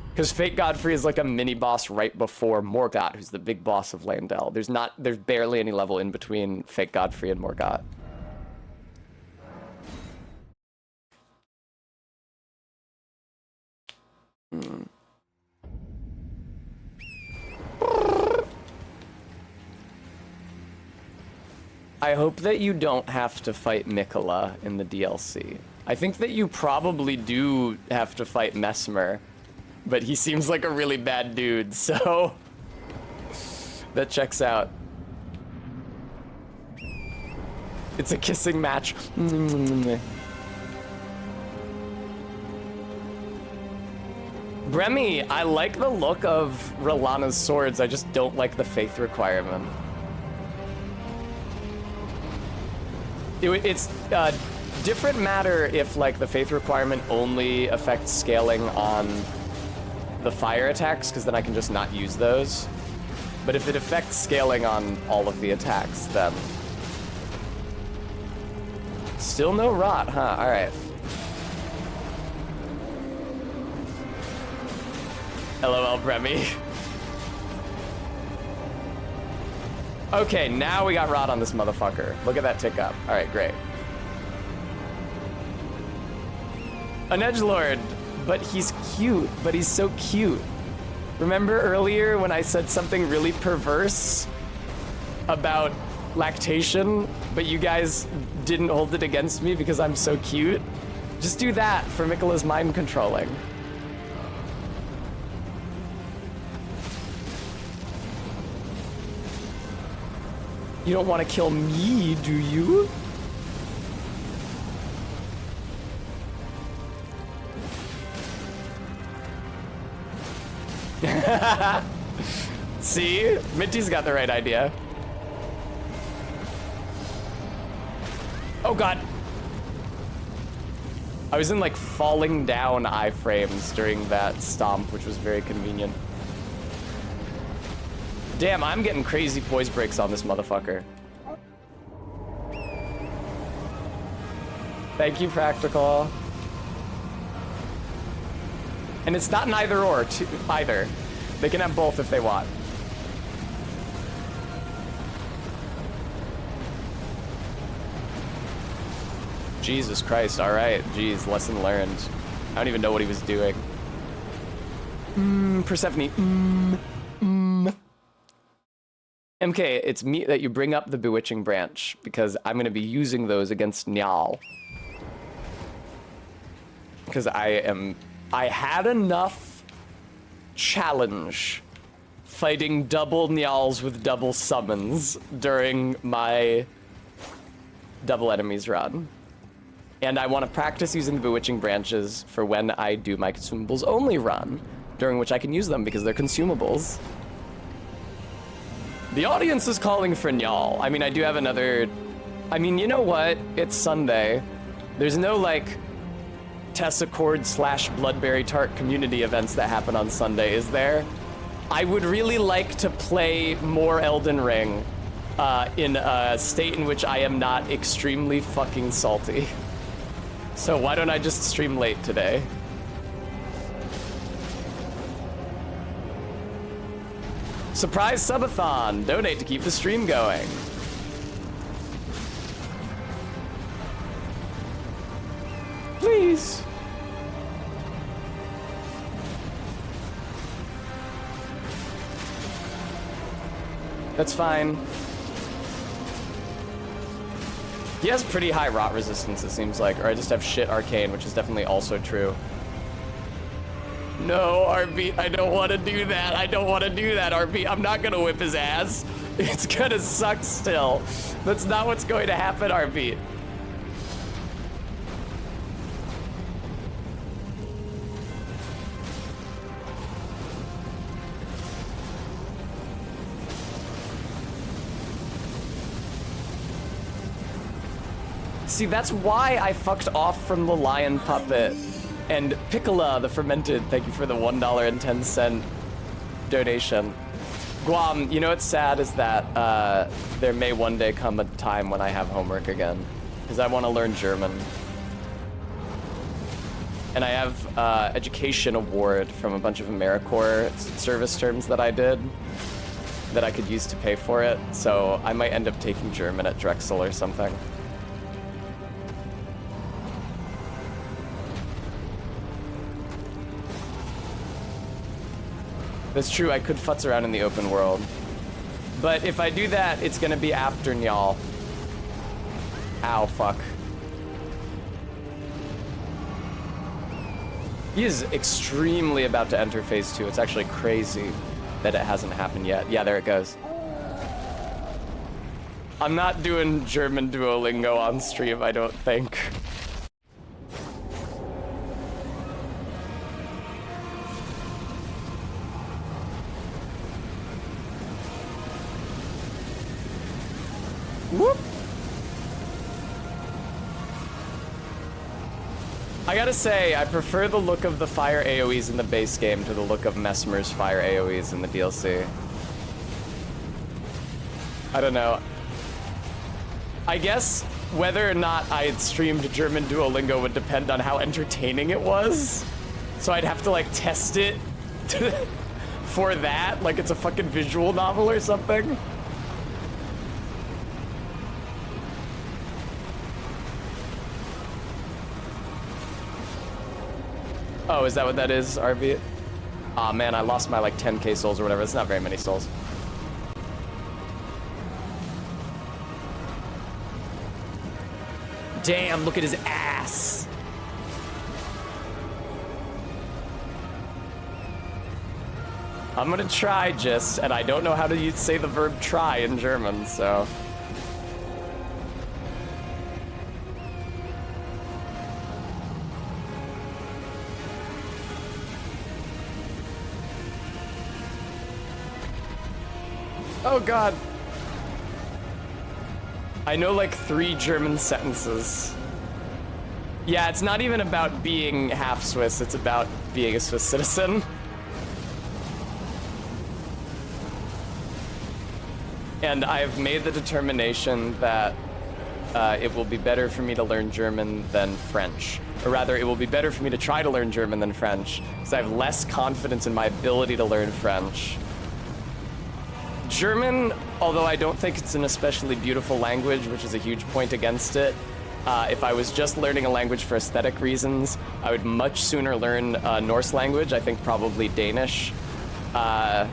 Because Fake Godfrey is like a mini boss right before Morgott, who's the big boss of Landel. There's barely any level in between Fake Godfrey and Morgott. I hope that you don't have to fight Mikola in the DLC. I think that you probably do have to fight Mesmer, but he seems like a really bad dude, so that checks out. It's a kissing match. Bremy, I like the look of Rolana's swords, I just don't like the faith requirement. It's different matter if like the faith requirement only affects scaling on the fire attacks, because then I can just not use those. But if it affects scaling on all of the attacks, then... Still no rot, huh? Alright. LOL, Bremy. Okay, now we got rot on this motherfucker. Look at that tick up. Alright, great. An edgelord, but he's cute, but he's so cute. Remember earlier when I said something really perverse about lactation, but you guys didn't hold it against me because I'm so cute? Just do that for Mikola's mind controlling. You don't want to kill me, do you? See? Minty's got the right idea. Oh god. I was in like falling down iframes during that stomp, which was very convenient. Damn, I'm getting crazy poise breaks on this motherfucker. Thank you, Practical. And it's not an either or, either. They can have both if they want. Jesus Christ, alright. Jeez, lesson learned. I don't even know what he was doing. Persephone. MK, it's me that you bring up the Bewitching Branch, because I'm going to be using those against Nyal. Because I had enough challenge fighting double Nyals with double summons during my double enemies run. And I want to practice using the Bewitching Branches for when I do my consumables only run, during which I can use them because they're consumables. The audience is calling for Nyal. I mean, I do have another... I mean, you know what? It's Sunday. There's no, like, Tessicord / Bloodberry Tart community events that happen on Sunday, is there? I would really like to play more Elden Ring in a state in which I am not extremely fucking salty. So why don't I just stream late today? Surprise subathon! Donate to keep the stream going. Please. That's fine. He has pretty high rot resistance, it seems like, or I just have shit arcane, which is definitely also true. No, RB, I don't want to do that. I don't want to do that, RB. I'm not going to whip his ass. It's going to suck still. That's not what's going to happen, RB. See, that's why I fucked off from the lion puppet. And Piccola, the fermented, thank you for the $1.10 donation. Guam, you know what's sad is that there may one day come a time when I have homework again. Because I want to learn German. And I have education award from a bunch of AmeriCorps service terms that I did that I could use to pay for it. So I might end up taking German at Drexel or something. That's true, I could futz around in the open world. But if I do that, it's gonna be after Njal. Ow, fuck. He is extremely about to enter phase 2. It's actually crazy that it hasn't happened yet. Yeah, there it goes. I'm not doing German Duolingo on stream, I don't think. Whoop! I gotta say, I prefer the look of the fire AoEs in the base game to the look of Messmer's fire AoEs in the DLC. I don't know. I guess whether or not I had streamed German Duolingo would depend on how entertaining it was. So I'd have to like test it for that, like it's a fucking visual novel or something. Oh, is that what that is, RV? Aw, man, I lost my like 10k souls or whatever. It's not very many souls. Damn, look at his ass. I'm gonna try just, and I don't know how to say the verb try in German, so. Oh god. I know like 3 German sentences. Yeah, it's not even about being half Swiss, it's about being a Swiss citizen. And I've made the determination that it will be better for me to learn German than French. Or rather, it will be better for me to try to learn German than French, because I have less confidence in my ability to learn French. German, although I don't think it's an especially beautiful language, which is a huge point against it, if I was just learning a language for aesthetic reasons, I would much sooner learn Norse language, I think probably Danish. But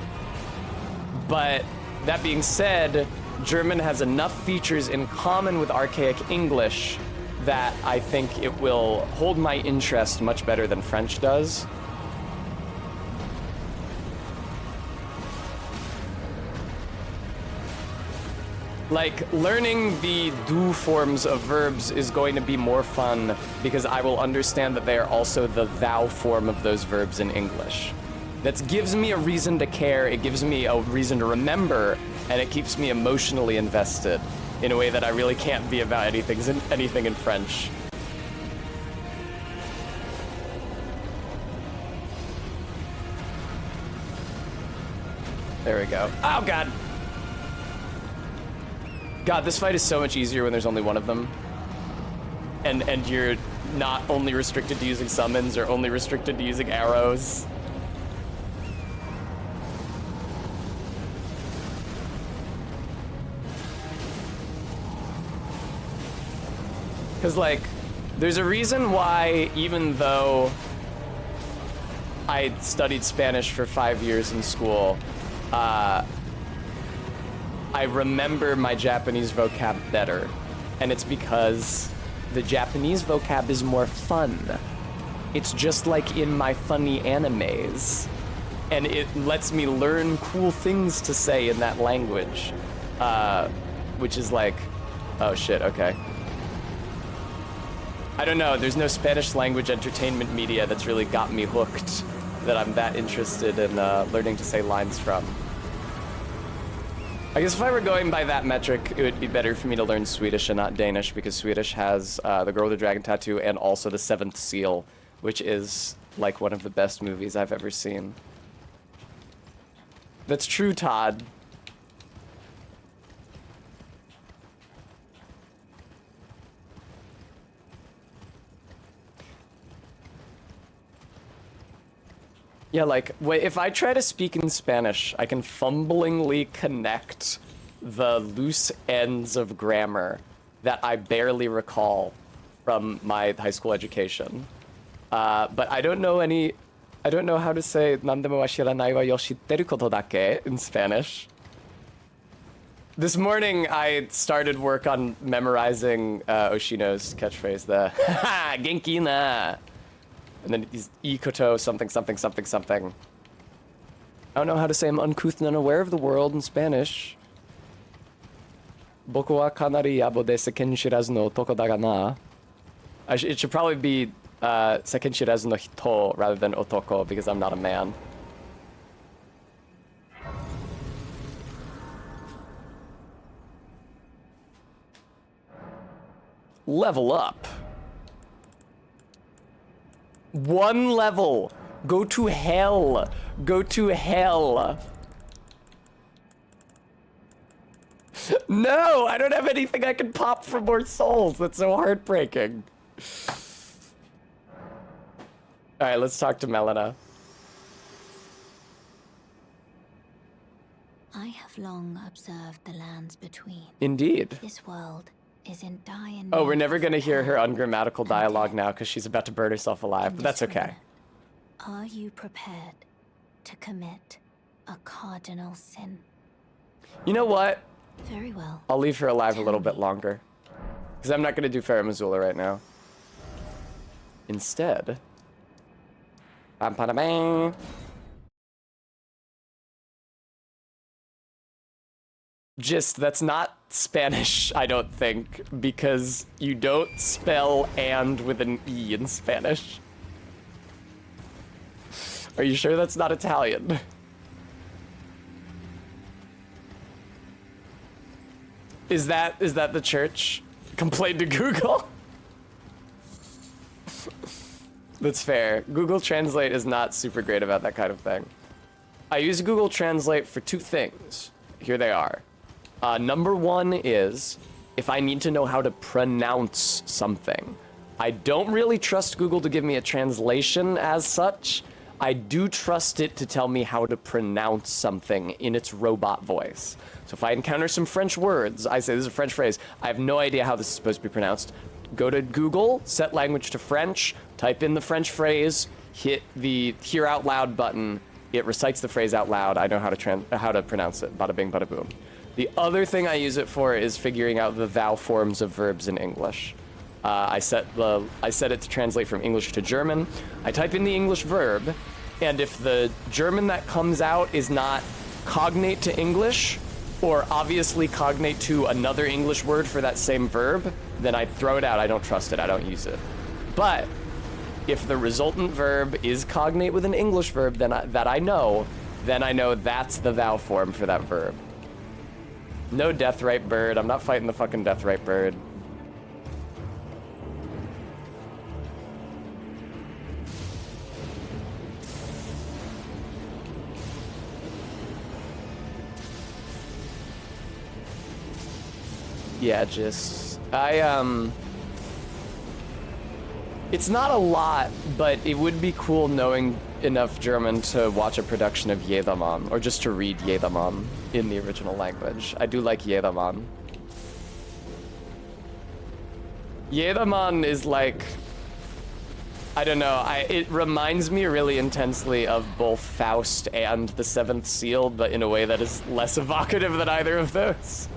that being said, German has enough features in common with archaic English that I think it will hold my interest much better than French does. Like, learning the do forms of verbs is going to be more fun because I will understand that they are also the thou form of those verbs in English. That gives me a reason to care, it gives me a reason to remember, and it keeps me emotionally invested in a way that I really can't be about anything in French. There we go. Oh, God. God, this fight is so much easier when there's only one of them. And you're not only restricted to using summons or only restricted to using arrows. Because, like, there's a reason why, even though I studied Spanish for 5 years in school, I remember my Japanese vocab better. And it's because the Japanese vocab is more fun. It's just like in my funny animes. And it lets me learn cool things to say in that language. Which is like, oh shit, okay. I don't know, there's no Spanish language entertainment media that's really got me hooked that I'm that interested in learning to say lines from. I guess if I were going by that metric, it would be better for me to learn Swedish and not Danish, because Swedish has The Girl with the Dragon Tattoo and also The Seventh Seal, which is like one of the best movies I've ever seen. That's true, Todd. Yeah, like, wait, if I try to speak in Spanish, I can fumblingly connect the loose ends of grammar that I barely recall from my high school education. But I don't know how to say "nandemo wa shiranai wa yoshiteru koto dake" in Spanish. This morning, I started work on memorizing Oshino's catchphrase, the "genki na." And then he's ikoto something something something something. I don't know how to say I'm uncouth and unaware of the world in Spanish. Boku wa kanari yabo de seken shirazu no otoko da ga na. It should probably be seken shirazu no hito rather than otoko, because I'm not a man. Level up. 1 level. Go to hell. Go to hell. No, I don't have anything I can pop for more souls. That's so heartbreaking. All right, let's talk to Melina.
I have long observed the lands between.
Indeed.
This world is in dire need.
Oh, we're never
of
gonna hear her
repair
ungrammatical
and
dialogue
death.
now because she's about to burn herself alive,
In
but that's
this
okay.
manner, are you prepared to commit a cardinal sin?
You know what?
Very well.
I'll leave her alive a little
Tell
bit
me.
longer. Because I'm not gonna do Farah Missoula right now. Instead... Bam, bada, bang. Just, that's not Spanish, I don't think, because you don't spell "and" with an E in Spanish. Are you sure that's not Italian? Is that the church? Complain to Google? That's fair. Google Translate is not super great about that kind of thing. I use Google Translate for 2 things. Here they are. Number 1 is if I need to know how to pronounce something. I don't really trust Google to give me a translation as such. I do trust it to tell me how to pronounce something in its robot voice. So if I encounter some French words, I say, this is a French phrase, I have no idea how this is supposed to be pronounced. Go to Google, set language to French, type in the French phrase, hit the hear out loud button, it recites the phrase out loud, I know how to pronounce it, bada bing, bada boom. The other thing I use it for is figuring out the vowel forms of verbs in English. I set it to translate from English to German. I type in the English verb, and if the German that comes out is not cognate to English, or obviously cognate to another English word for that same verb, then I throw it out. I don't trust it. I don't use it. But if the resultant verb is cognate with an English verb, then I know that's the vowel form for that verb. No deathright bird. I'm not fighting the fucking deathright bird. Yeah, just it's not a lot, but it would be cool knowing enough German to watch a production of Jedermann, or just to read Jedermann in the original language. I do like Jedermann. Jedermann is like, I don't know, it reminds me really intensely of both Faust and The Seventh Seal, but in a way that is less evocative than either of those.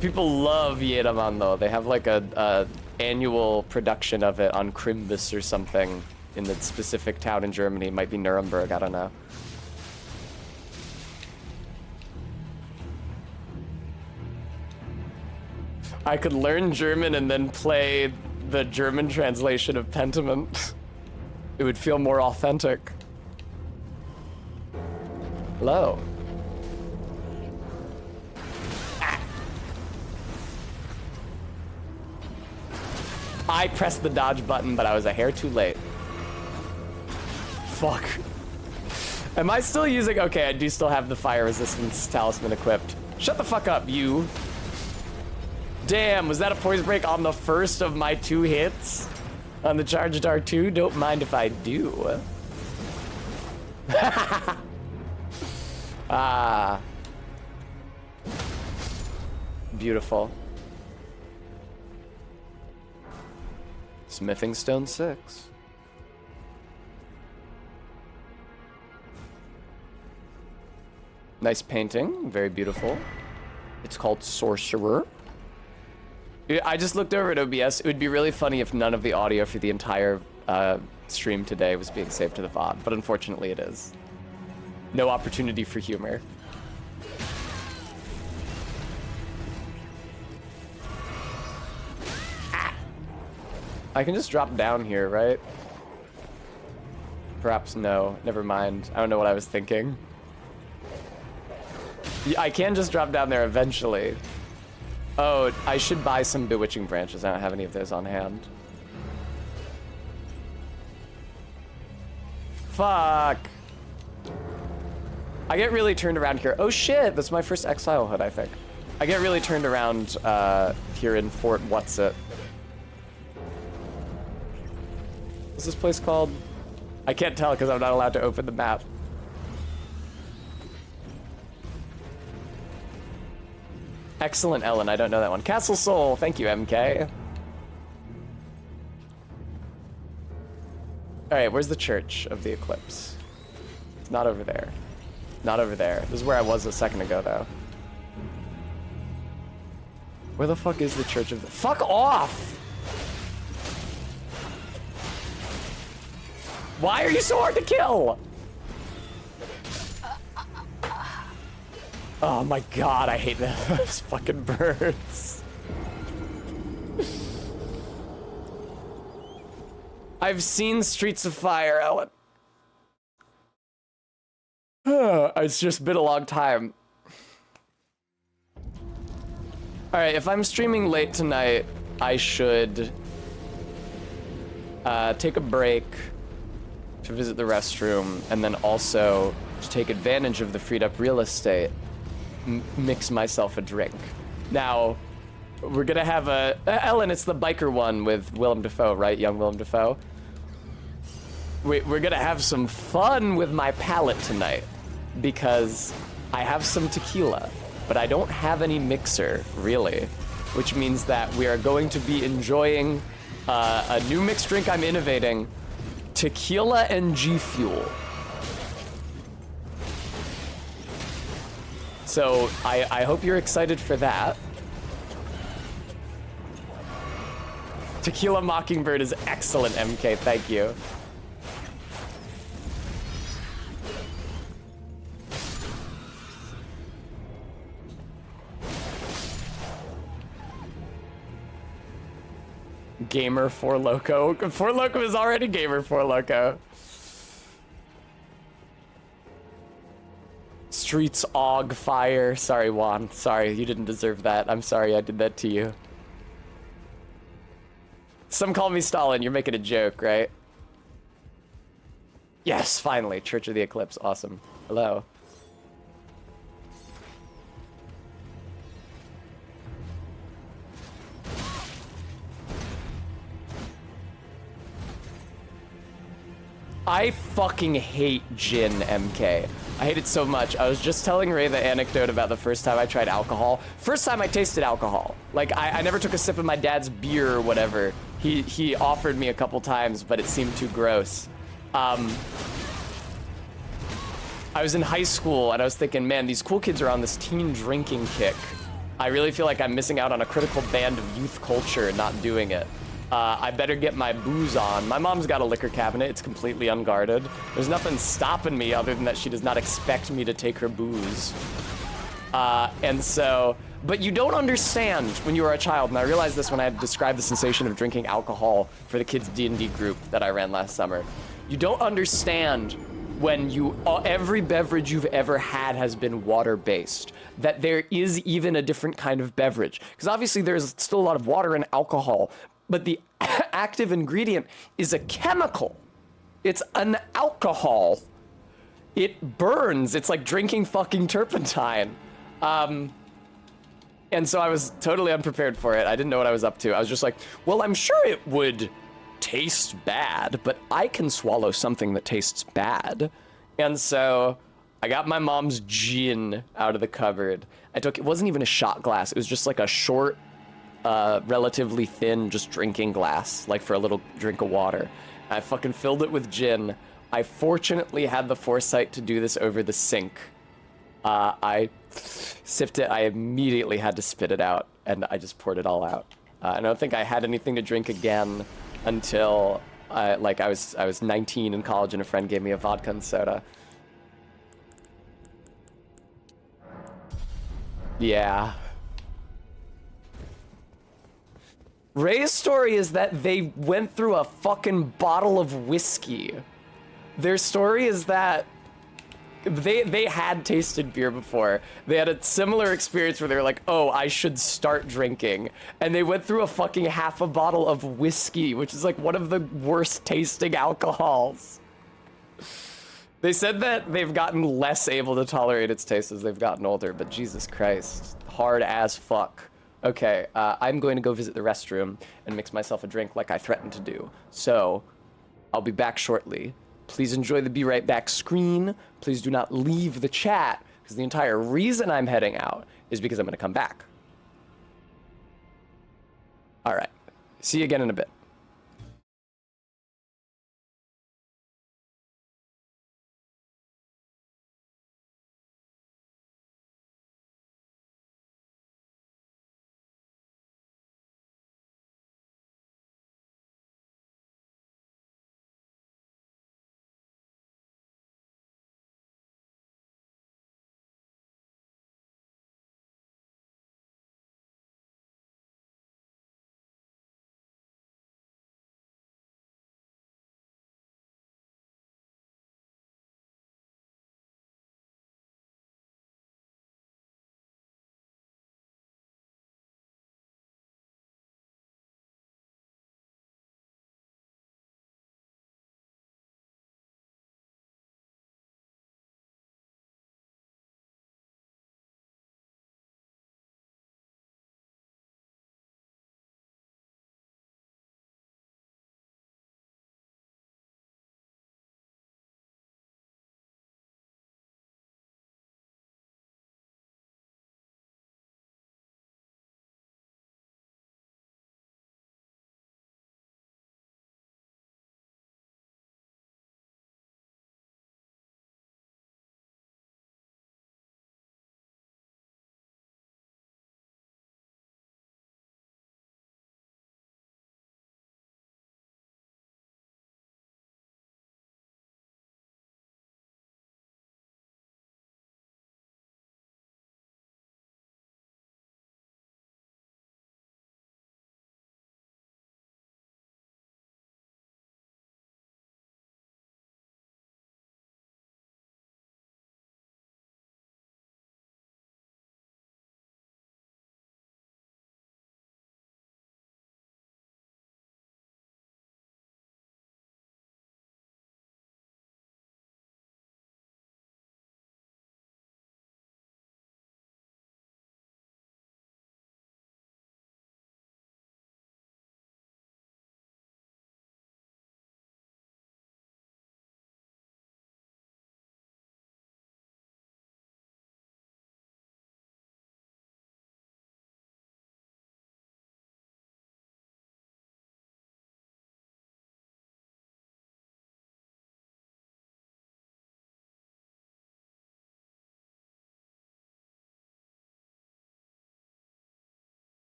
People love Jedermann though. They have like a annual production of it on Krimbus or something in the specific town in Germany. It might be Nuremberg, I don't know. I could learn German and then play the German translation of Pentiment. It would feel more authentic. Hello. I pressed the dodge button, but I was a hair too late. Fuck. Am I still using... Okay, I do still have the fire resistance talisman equipped. Shut the fuck up, you. Damn, was that a poison break on the first of my 2 hits? On the charged R2? Don't mind if I do. Ah. Beautiful. Smithing stone 6. Nice painting, very beautiful. It's called Sorcerer. I just looked over at OBS. It would be really funny if none of the audio for the entire stream today was being saved to the VOD, but unfortunately it is. No opportunity for humor. Ah. I can just drop down here, right? Perhaps no. Never mind. I don't know what I was thinking. Yeah, I can just drop down there eventually. Oh, I should buy some bewitching branches. I don't have any of those on hand. Fuck. I get really turned around here. Oh shit, that's my first exile hood, I think. I get really turned around here in Fort What's-It. What's this place called? I can't tell because I'm not allowed to open the map. Excellent, Ellen. I don't know that one. Castle Soul. Thank you, MK. All right, where's the Church of the Eclipse? It's not over there. Not over there. This is where I was a second ago, though. Where the fuck is the Church of the... Fuck off! Why are you so hard to kill? Oh my god, I hate those fucking birds. I've seen Streets of Fire, Ellen. It's just been a long time. Alright, if I'm streaming late tonight, I should take a break to visit the restroom, and then also to take advantage of the freed up real estate. Mix myself a drink. Now, we're gonna have a... Ellen, it's the biker one with Willem Dafoe, right? Young Willem Dafoe. We're gonna have some fun with my palate tonight because I have some tequila, but I don't have any mixer, really, which means that we are going to be enjoying a new mixed drink I'm innovating, tequila and G Fuel. So I hope you're excited for that. Tequila Mockingbird is excellent, MK. Thank you. Gamer 4 Loco. 4 Loco is already Gamer 4 Loco. Streets Og Fire. Sorry, Juan. Sorry, you didn't deserve that. I'm sorry I did that to you. Some call me Stalin. You're making a joke, right? Yes, finally. Church of the Eclipse. Awesome. Hello. I fucking hate gin, MK. I hate it so much. I was just telling Ray the anecdote about the first time I tried alcohol. First time I tasted alcohol. Like, I never took a sip of my dad's beer or whatever. He offered me a couple times, but it seemed too gross. I was in high school, and I was thinking, man, these cool kids are on this teen drinking kick. I really feel like I'm missing out on a critical band of youth culture and not doing it. I better get my booze on. My mom's got a liquor cabinet. It's completely unguarded. There's nothing stopping me other than that she does not expect me to take her booze. And so, but you don't understand when you are a child, and I realized this when I had described the sensation of drinking alcohol for the kids' D&D group that I ran last summer. You don't understand when every beverage you've ever had has been water-based, that there is even a different kind of beverage. Because obviously there's still a lot of water and alcohol, but the active ingredient is a chemical. It's an alcohol. It burns. It's like drinking fucking turpentine. And so I was totally unprepared for it. I didn't know what I was up to. I was just like, well, I'm sure it would taste bad, but I can swallow something that tastes bad. And so I got my mom's gin out of the cupboard. It wasn't even a shot glass. It was just like a short, relatively thin, just drinking glass, like for a little drink of water. I fucking filled it with gin. I fortunately had the foresight to do this over the sink. I sipped it. I immediately had to spit it out, and I just poured it all out. I don't think I had anything to drink again until I was 19 in college, and a friend gave me a vodka and soda. Yeah. Ray's story is that they went through a fucking bottle of whiskey. Their story is that they had tasted beer before. They had a similar experience where they were like, oh, I should start drinking. And they went through a fucking half a bottle of whiskey, which is like one of the worst tasting alcohols. They said that they've gotten less able to tolerate its taste as they've gotten older, but Jesus Christ, hard as fuck. Okay, I'm going to go visit the restroom and mix myself a drink like I threatened to do. So, I'll be back shortly. Please enjoy the Be Right Back screen. Please do not leave the chat, because the entire reason I'm heading out is because I'm going to come back. All right. See you again in a bit.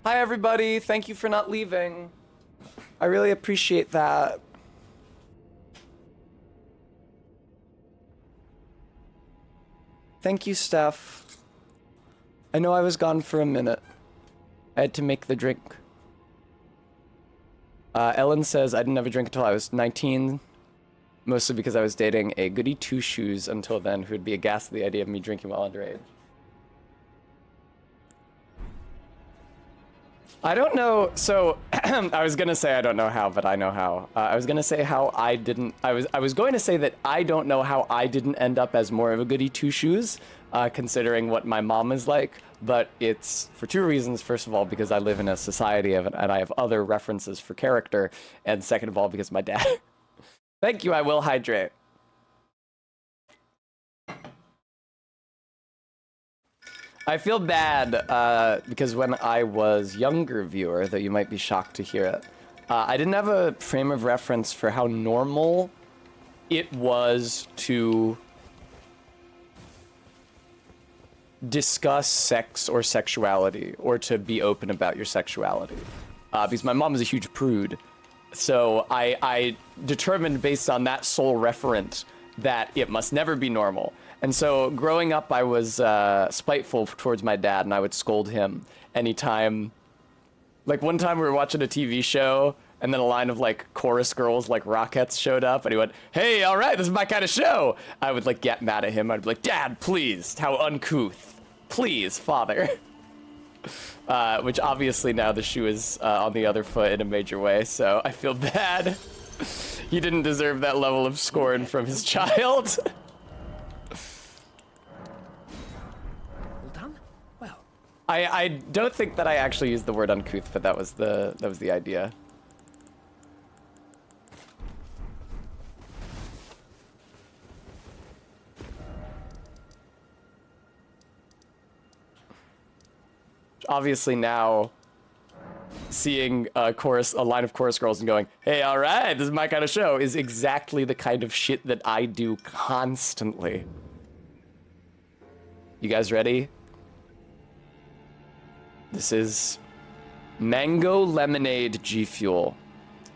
Hi, everybody. Thank you for not leaving. I really appreciate that. Thank you, Steph. I know I was gone for a minute. I had to make the drink. Ellen says I didn't have a drink until I was 19, mostly because I was dating a goody two-shoes until then who'd be aghast at the idea of me drinking while underage. I don't know, so I was gonna say I don't know how, but I know how. I was gonna say how I didn't, I was going to say that I don't know how I didn't end up as more of a goody two-shoes, considering what my mom is like, but it's for two reasons. First of all, because I live in a society and I have other references for character, and second of all, because my dad. Thank you, I will hydrate. I feel bad because when I was younger viewer, though you might be shocked to hear it, I didn't have a frame of reference for how normal it was to discuss sex or sexuality, or to be open about your sexuality. Because my mom is a huge prude. So I determined based on that sole referent that it must never be normal. And so growing up, I was spiteful towards my dad, and I would scold him anytime. Like one time we were watching a TV show, and then a line of like chorus girls like Rockettes showed up, and he went, "Hey, all right, this is my kind of show." I would like get mad at him. I'd be like, "Dad, please, how uncouth. Please, father." Which obviously now the shoe is on the other foot in a major way, so I feel bad. He didn't deserve that level of scorn from his child. I don't think that I actually used the word uncouth, but that was the idea. Obviously now, seeing a line of chorus girls and going, "Hey, all right, this is my kind of show," is exactly the kind of shit that I do constantly. You guys ready? This is mango lemonade G Fuel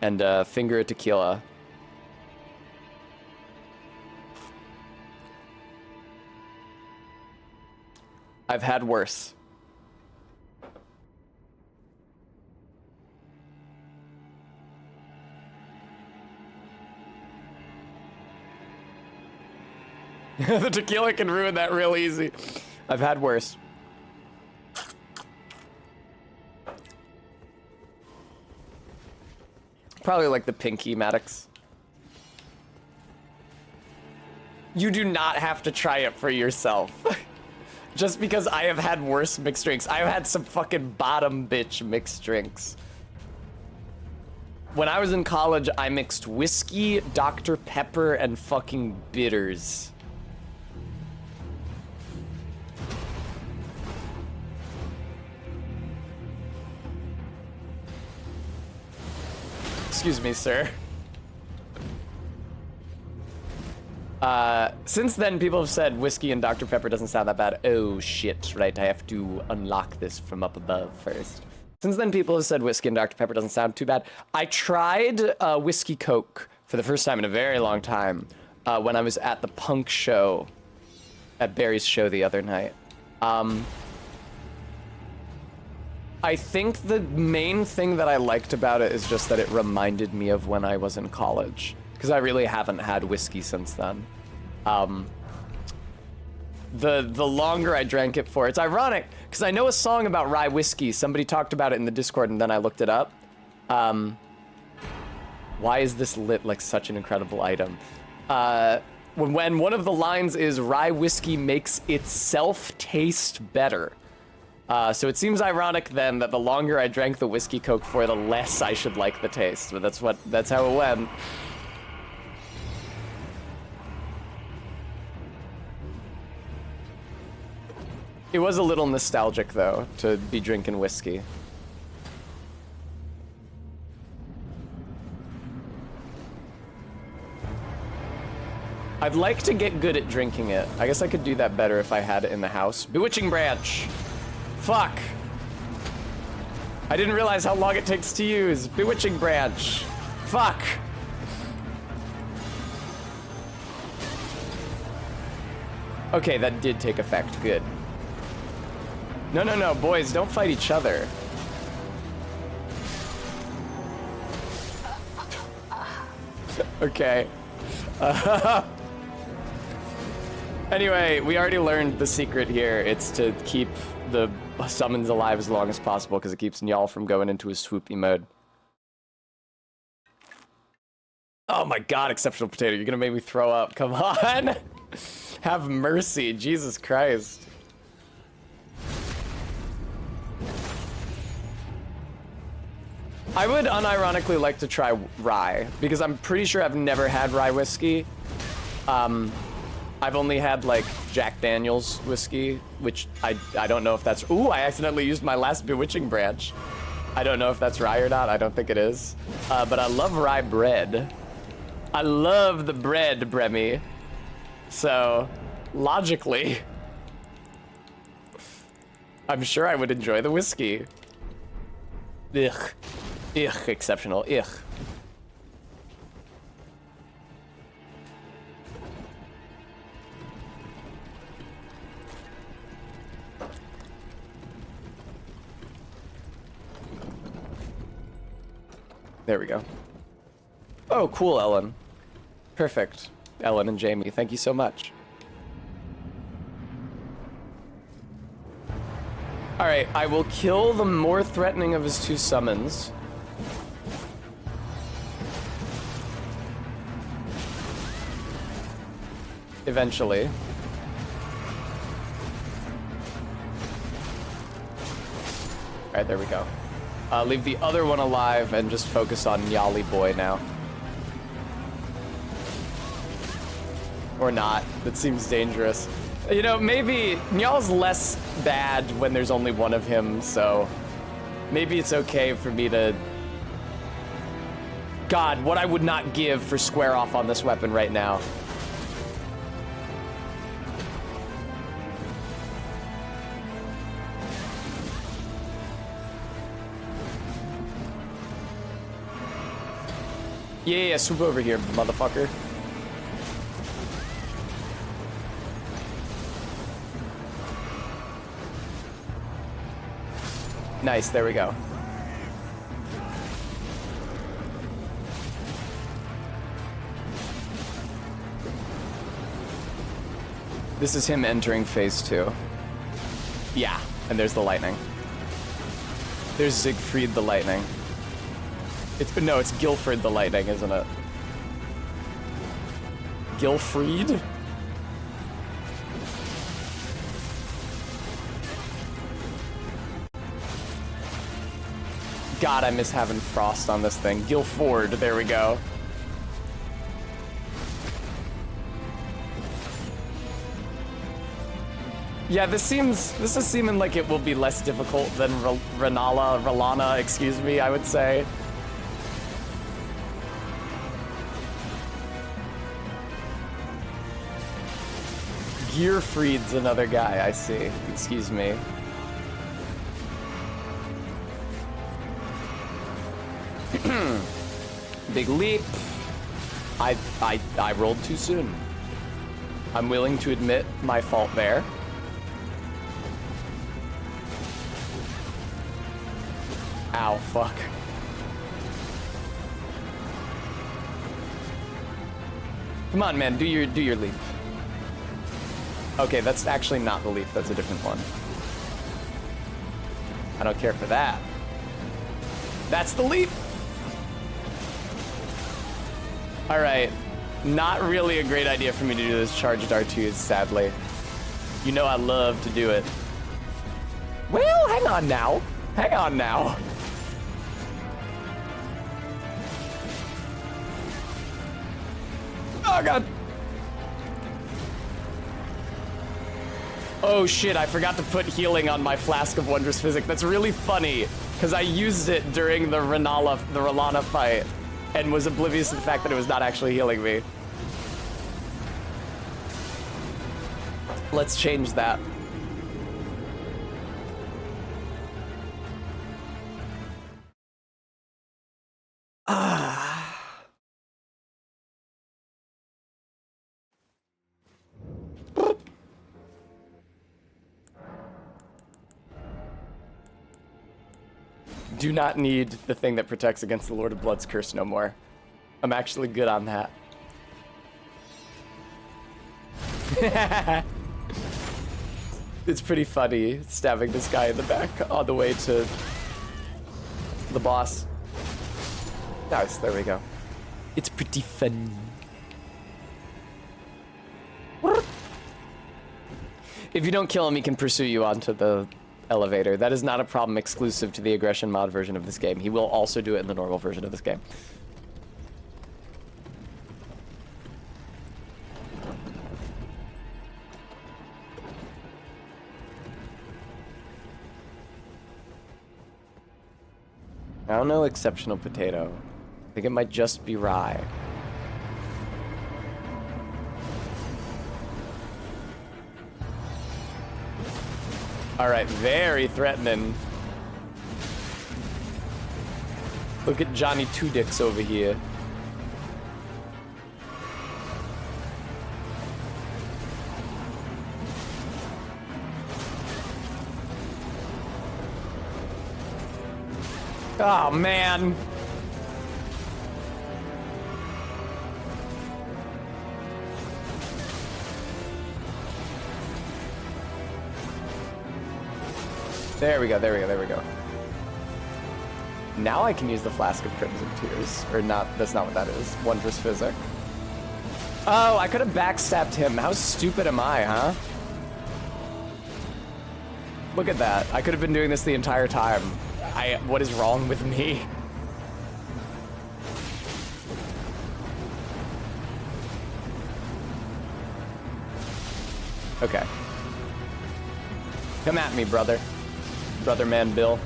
and a finger of tequila. I've had worse. The tequila can ruin that real easy. I've had worse. Probably like the pinky Maddox. You do not have to try it for yourself. Just because I have had worse mixed drinks. I've had some fucking bottom bitch mixed drinks. When I was in college, I mixed whiskey, Dr. Pepper, and fucking bitters. Excuse me, sir. Since then, people have said whiskey and Dr. Pepper doesn't sound that bad. Oh, shit, right, I have to unlock this from up above first. Since then, people have said whiskey and Dr. Pepper doesn't sound too bad. I tried Whiskey Coke for the first time in a very long time when I was at the punk show at Barry's show the other night. I think the main thing that I liked about it is just that it reminded me of when I was in college, because I really haven't had whiskey since then. The longer I drank it for, it's ironic, because I know a song about rye whiskey. Somebody talked about it in the Discord, and then I looked it up. Why is this lit like such an incredible item? When one of the lines is, "Rye whiskey makes itself taste better." So it seems ironic then that the longer I drank the Whiskey Coke for, the less I should like the taste. But that's how it went. It was a little nostalgic though, to be drinking whiskey. I'd like to get good at drinking it. I guess I could do that better if I had it in the house. Bewitching Branch. Fuck. I didn't realize how long it takes to use. Bewitching branch. Fuck. Okay, that did take effect. Good. No, no, no, boys, don't fight each other. Okay. Anyway, we already learned the secret here. It's to keep the summons alive as long as possible because it keeps Njal from going into his swoopy mode. Oh my god, exceptional potato, you're gonna make me throw up. Come on. Have mercy, Jesus Christ. I would unironically like to try rye, because I'm pretty sure I've never had rye whiskey. I've only had, like, Jack Daniel's whiskey, which I don't know if that's... Ooh, I accidentally used my last bewitching branch. I don't know if that's rye or not. I don't think it is. But I love rye bread. I love the bread, Bremy. So, logically, I'm sure I would enjoy the whiskey. Ugh. Ugh, exceptional. Ugh. There we go. Oh, cool, Ellen. Perfect. Ellen and Jamie, thank you so much. Alright, I will kill the more threatening of his two summons. Eventually. Alright, there we go. Leave the other one alive and just focus on Nyali Boy now. Or not. That seems dangerous. You know, maybe Nyal's less bad when there's only one of him, so maybe it's okay for me to... God, what I would not give for square off on this weapon right now. Yeah, swoop over here, motherfucker. Nice, there we go. This is him entering phase 2. Yeah, and there's the lightning. There's Siegfried the lightning. No, it's Guilford the lightning, isn't it? Guilfried? God, I miss having frost on this thing. Guilford, there we go. Yeah, this is seeming like it will be less difficult than Ralana, excuse me, I would say. Gearfried's another guy, I see. Excuse me. Big leap. I rolled too soon. I'm willing to admit my fault there. Ow, fuck. Come on, man, do your leap. Okay, that's actually not the leap, that's a different one. I don't care for that. That's the leap! Alright, not really a great idea for me to do this charged R2s, sadly. You know I love to do it. Well, hang on now. Hang on now. Oh god. Oh shit, I forgot to put healing on my Flask of Wondrous Physic. That's really funny, because I used it during the Ralana fight, and was oblivious to the fact that it was not actually healing me. Let's change that. Do not need the thing that protects against the Lord of Blood's curse no more. I'm actually good on that. It's pretty funny stabbing this guy in the back on the way to the boss. Nice, there we go. It's pretty fun. If you don't kill him, he can pursue you onto the elevator. That is not a problem exclusive to the aggression mod version of this game. He will also do it in the normal version of this game. I don't know exceptional potato. I think it might just be rye. All right, very threatening. Look at Johnny Two Dicks over here. Oh, man. There we go, there we go, there we go. Now I can use the Flask of Crimson Tears. Or not, that's not what that is. Wondrous Physic. Oh, I could have backstabbed him. How stupid am I, huh? Look at that. I could have been doing this the entire time. What is wrong with me? Okay. Come at me, brother. Brother man Bill.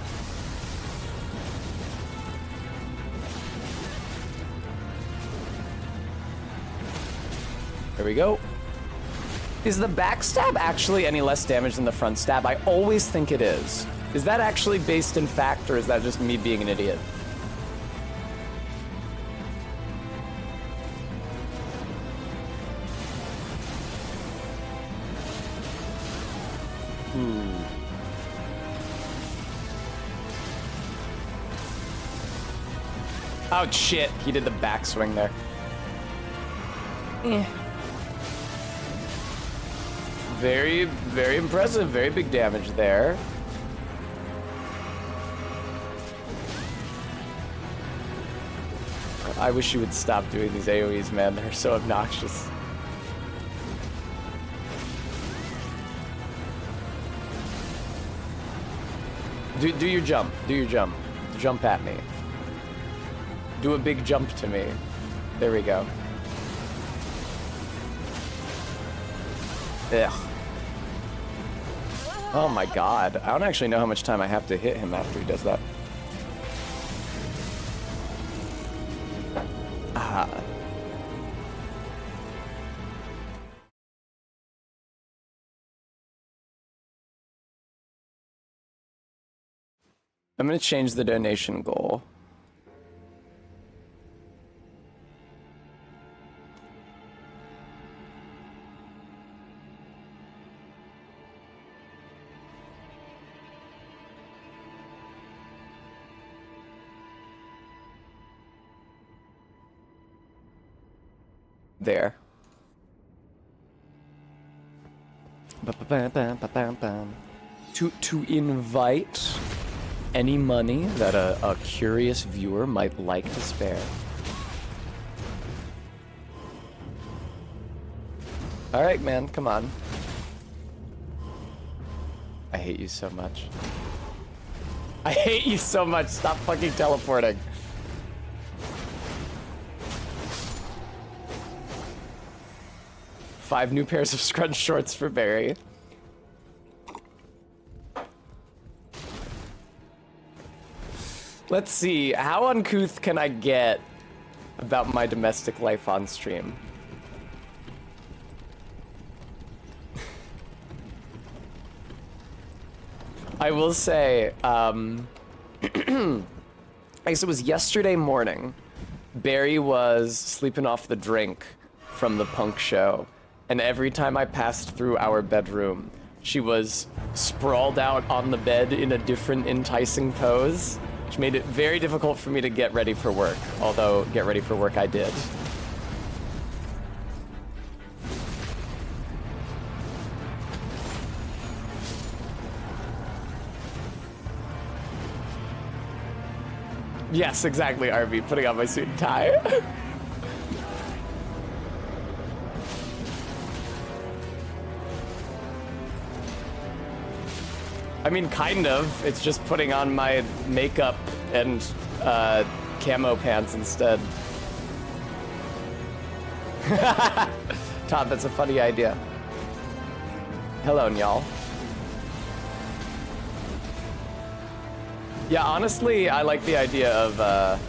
There we go. Is the backstab actually any less damage than the front stab? I always think it is. Is that actually based in fact, or is that just me being an idiot? Oh shit, he did the backswing there. Very, very impressive, very big damage there. I wish you would stop doing these AoEs, man. They're so obnoxious. Do your jump. Do your jump. Jump at me. Do a big jump to me. There we go. Ugh. Oh my god. I don't actually know how much time I have to hit him after he does that. Ah. I'm gonna change the donation goal. There. To invite any money that a curious viewer might like to spare. All right, man, come on. I hate you so much. I hate you so much. Stop fucking teleporting. Five new pairs of scrunch shorts for Barry. Let's see, how uncouth can I get about my domestic life on stream? I will say, I guess it was yesterday morning, Barry was sleeping off the drink from the punk show, and every time I passed through our bedroom, she was sprawled out on the bed in a different enticing pose. which made it very difficult for me to get ready for work. Although, get ready for work I did. Yes, exactly, RB. Putting on my suit and tie. I mean, kind of. It's just putting on my makeup and camo pants instead. Todd, that's a funny idea. Hello, y'all. Yeah, honestly, I like the idea of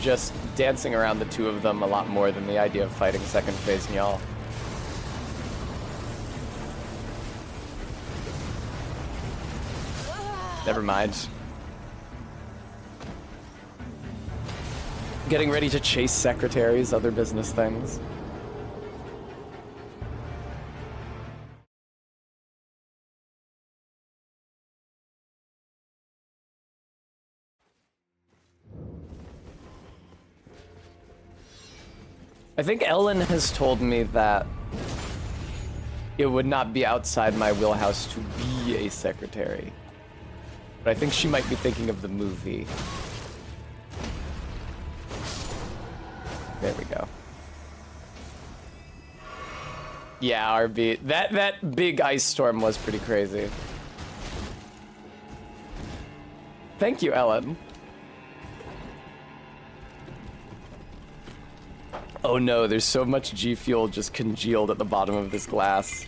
just dancing around the two of them a lot more than the idea of fighting second phase y'all. Never mind. Getting ready to chase secretaries, other business things. I think Ellen has told me that it would not be outside my wheelhouse to be a secretary. But I think she might be thinking of the movie. There we go. Yeah, RB. That big ice storm was pretty crazy. Thank you, Ellen. Oh no, there's so much G Fuel just congealed at the bottom of this glass.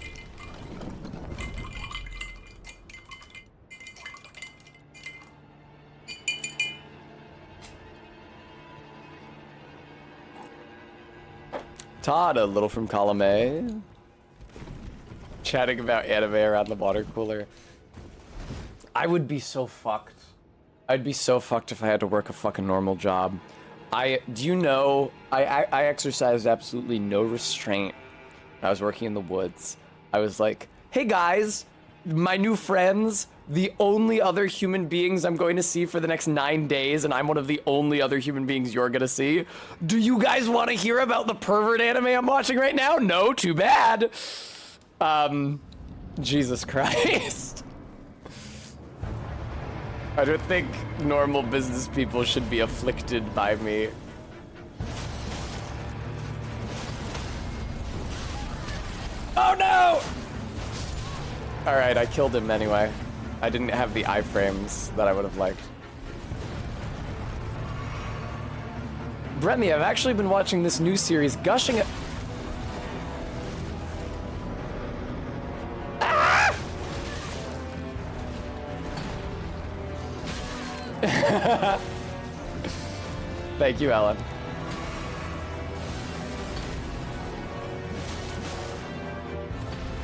Todd, a little from column A. Chatting about anime around the water cooler. I would be so fucked. I'd be so fucked if I had to work a fucking normal job. Do you know, I exercised absolutely no restraint when I was working in the woods. I was like, hey guys, my new friends, the only other human beings I'm going to see for the next 9 days, and I'm one of the only other human beings you're gonna see. Do you guys want to hear about the pervert anime I'm watching right now? No, too bad. Jesus Christ. I don't think normal business people should be afflicted by me. Oh no! Alright, I killed him anyway. I didn't have the iframes that I would have liked. Bremy, I've actually been watching this new series, gushing at... Ah! Thank you, Ellen.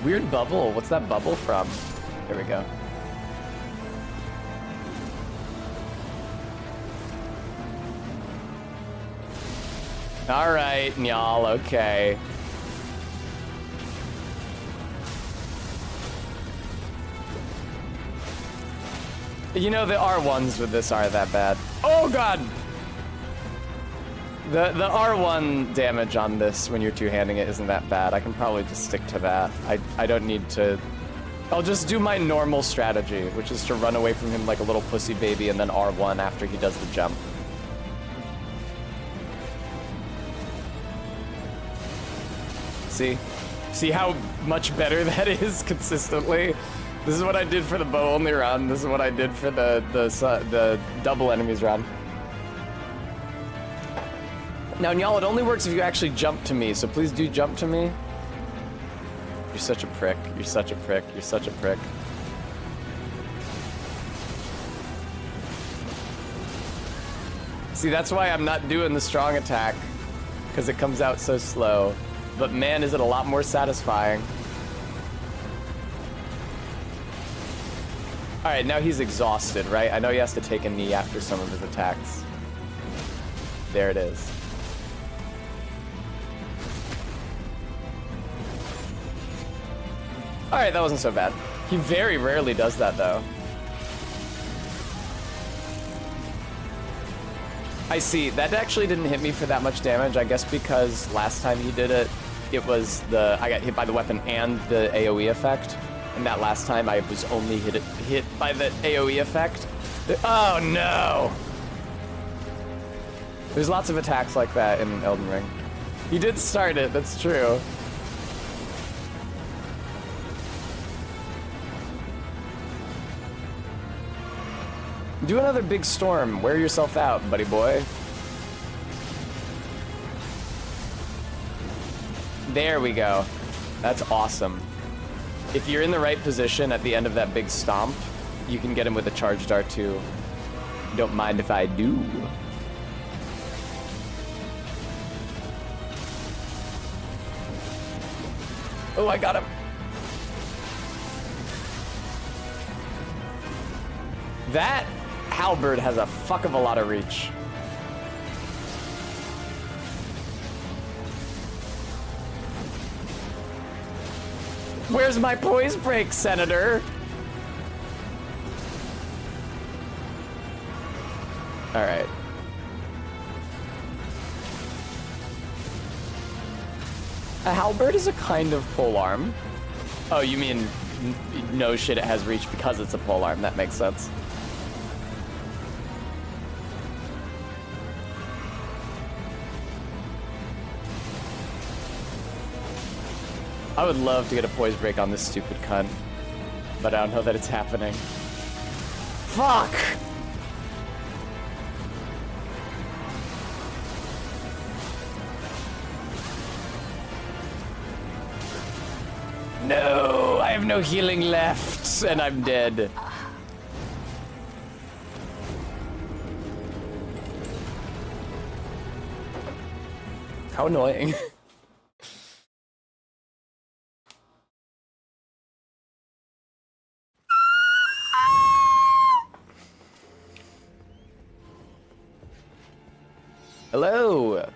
Weird bubble. What's that bubble from? There we go. All right, y'all. Okay. You know, the R1s with this aren't that bad. Oh god! The R1 damage on this when you're two-handing it isn't that bad. I can probably just stick to that. I don't need to... I'll just do my normal strategy, which is to run away from him like a little pussy baby and then R1 after he does the jump. See? See how much better that is consistently? This is what I did for the bow only run. This is what I did for the double enemies run. Now, y'all, it only works if you actually jump to me, so please do jump to me. You're such a prick. You're such a prick. You're such a prick. See, that's why I'm not doing the strong attack, because it comes out so slow. But man, is it a lot more satisfying. All right, now he's exhausted, right? I know he has to take a knee after some of his attacks. There it is. All right, that wasn't so bad. He very rarely does that, though. I see. That actually didn't hit me for that much damage. I guess because last time he did it, it was I got hit by the weapon and the AoE effect. And that last time I was only hit by the AoE effect. Oh no! There's lots of attacks like that in Elden Ring. He did start it, that's true. Do another big storm. Wear yourself out, buddy boy. There we go. That's awesome. If you're in the right position at the end of that big stomp, you can get him with a charge dart too. Don't mind if I do. Oh, I got him. That halberd has a fuck of a lot of reach. Where's my poise break, Senator? All right. A halberd is a kind of polearm. Oh, you mean no shit, it has reach because it's a polearm. That makes sense. I would love to get a poise break on this stupid cunt, but I don't know that it's happening. Fuck! No, I have no healing left, and I'm dead. How annoying. Hello.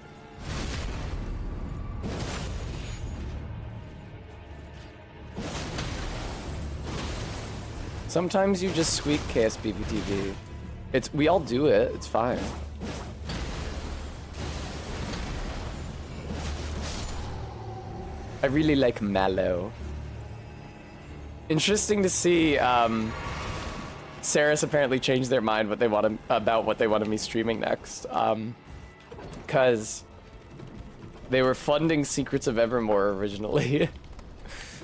Sometimes you just squeak KSBBTV. We all do it, it's fine. I really like Mallow. Interesting to see, Saris apparently changed their mind about what they wanted me streaming next. Because they were funding Secrets of Evermore originally.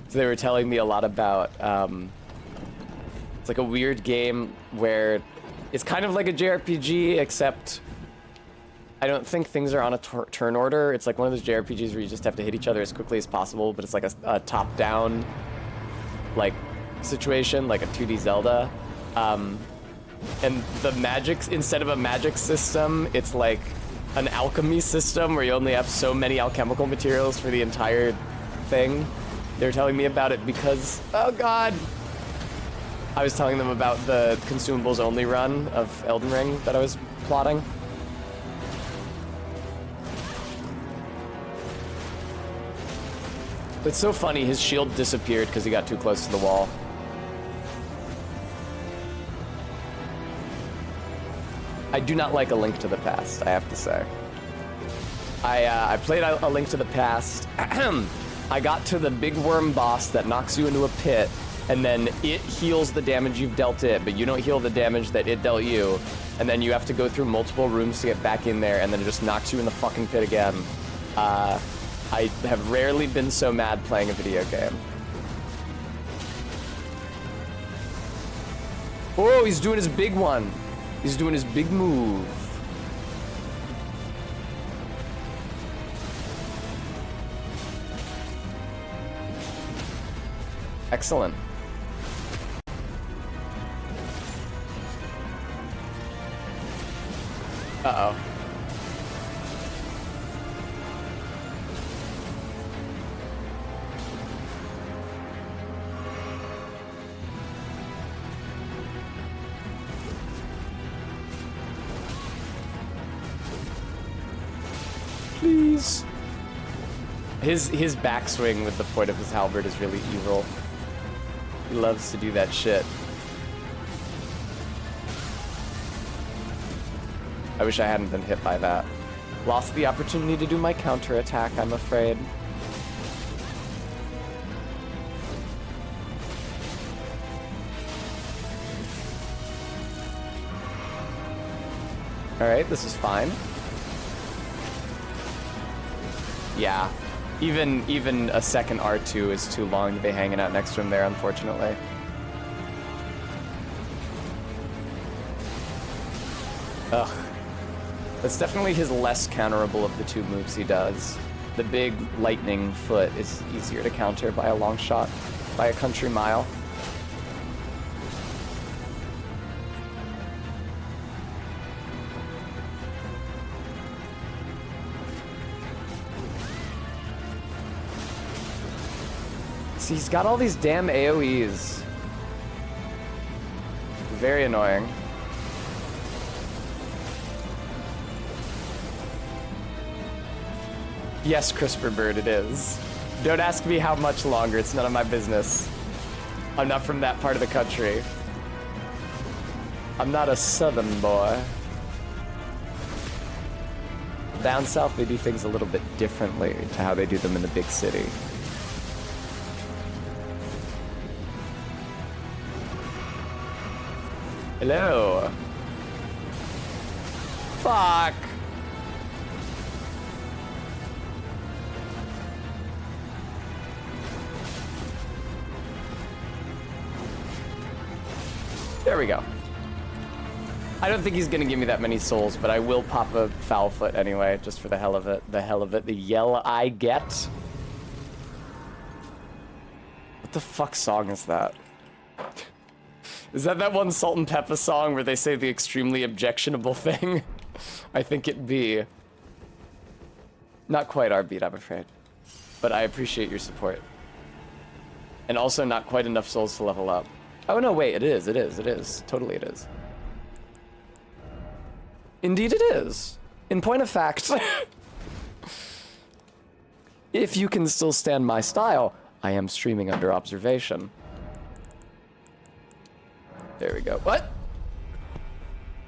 So they were telling me a lot about, it's like a weird game where it's kind of like a JRPG, except I don't think things are on a turn order. It's like one of those JRPGs where you just have to hit each other as quickly as possible, but it's like a top-down, like, situation, like a 2D Zelda. And the magic, instead of a magic system, it's like an alchemy system where you only have so many alchemical materials for the entire thing. They were telling me about it because, oh god, I was telling them about the consumables only run of Elden Ring that I was plotting. It's so funny, his shield disappeared because he got too close to the wall. I do not like A Link to the Past, I have to say. I played A Link to the Past. I got to the big worm boss that knocks you into a pit, and then it heals the damage you've dealt it, but you don't heal the damage that it dealt you. And then you have to go through multiple rooms to get back in there, and then it just knocks you in the fucking pit again. I have rarely been so mad playing a video game. Oh, he's doing his big one. He's doing his big move. Excellent. Uh-oh. Please. His backswing with the point of his halberd is really evil. He loves to do that shit. I wish I hadn't been hit by that. Lost the opportunity to do my counterattack, I'm afraid. Alright, this is fine. Yeah. Even a second R2 is too long to be hanging out next to him there, unfortunately. Ugh. That's definitely his less counterable of the two moves he does. The big lightning foot is easier to counter by a long shot, by a country mile. See, he's got all these damn AoEs. Very annoying. Yes, CRISPR Bird, it is. Don't ask me how much longer, it's none of my business. I'm not from that part of the country. I'm not a southern boy. Down south, they do things a little bit differently to how they do them in the big city. Hello. Fuck. There we go. I don't think he's gonna give me that many souls, but I will pop a foul foot anyway, just for the hell of it. The hell of it. The yell I get. What the fuck song is that? Is that one Salt and Pepper song where they say the extremely objectionable thing? I think it be. Not quite our beat, I'm afraid. But I appreciate your support. And also not quite enough souls to level up. Oh no, wait, it is. Totally it is. Indeed it is. In point of fact, if you can still stand my style, I am streaming under observation. There we go. What?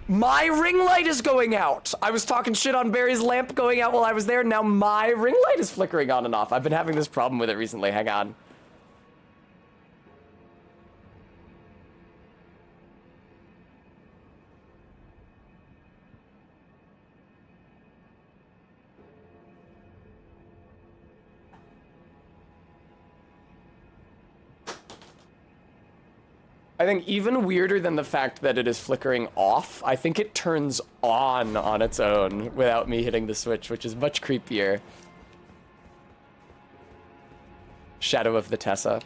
My ring light is going out! I was talking shit on Barry's lamp going out while I was there, now my ring light is flickering on and off. I've been having this problem with it recently, hang on. I think even weirder than the fact that it is flickering off, I think it turns on its own without me hitting the switch, which is much creepier. Shadow of the Tessa.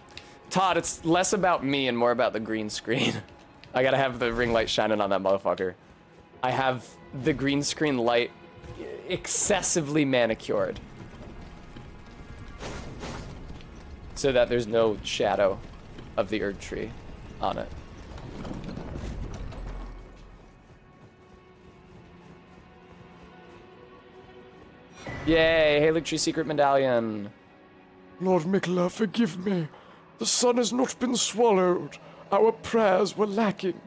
Todd, it's less about me and more about the green screen. I gotta have the ring light shining on that motherfucker. I have the green screen light excessively manicured, so that there's no shadow of the Erdtree on it. Yay, Erdtree secret medallion.
Lord Mikla, forgive me. The sun has not been swallowed. Our prayers were lacking.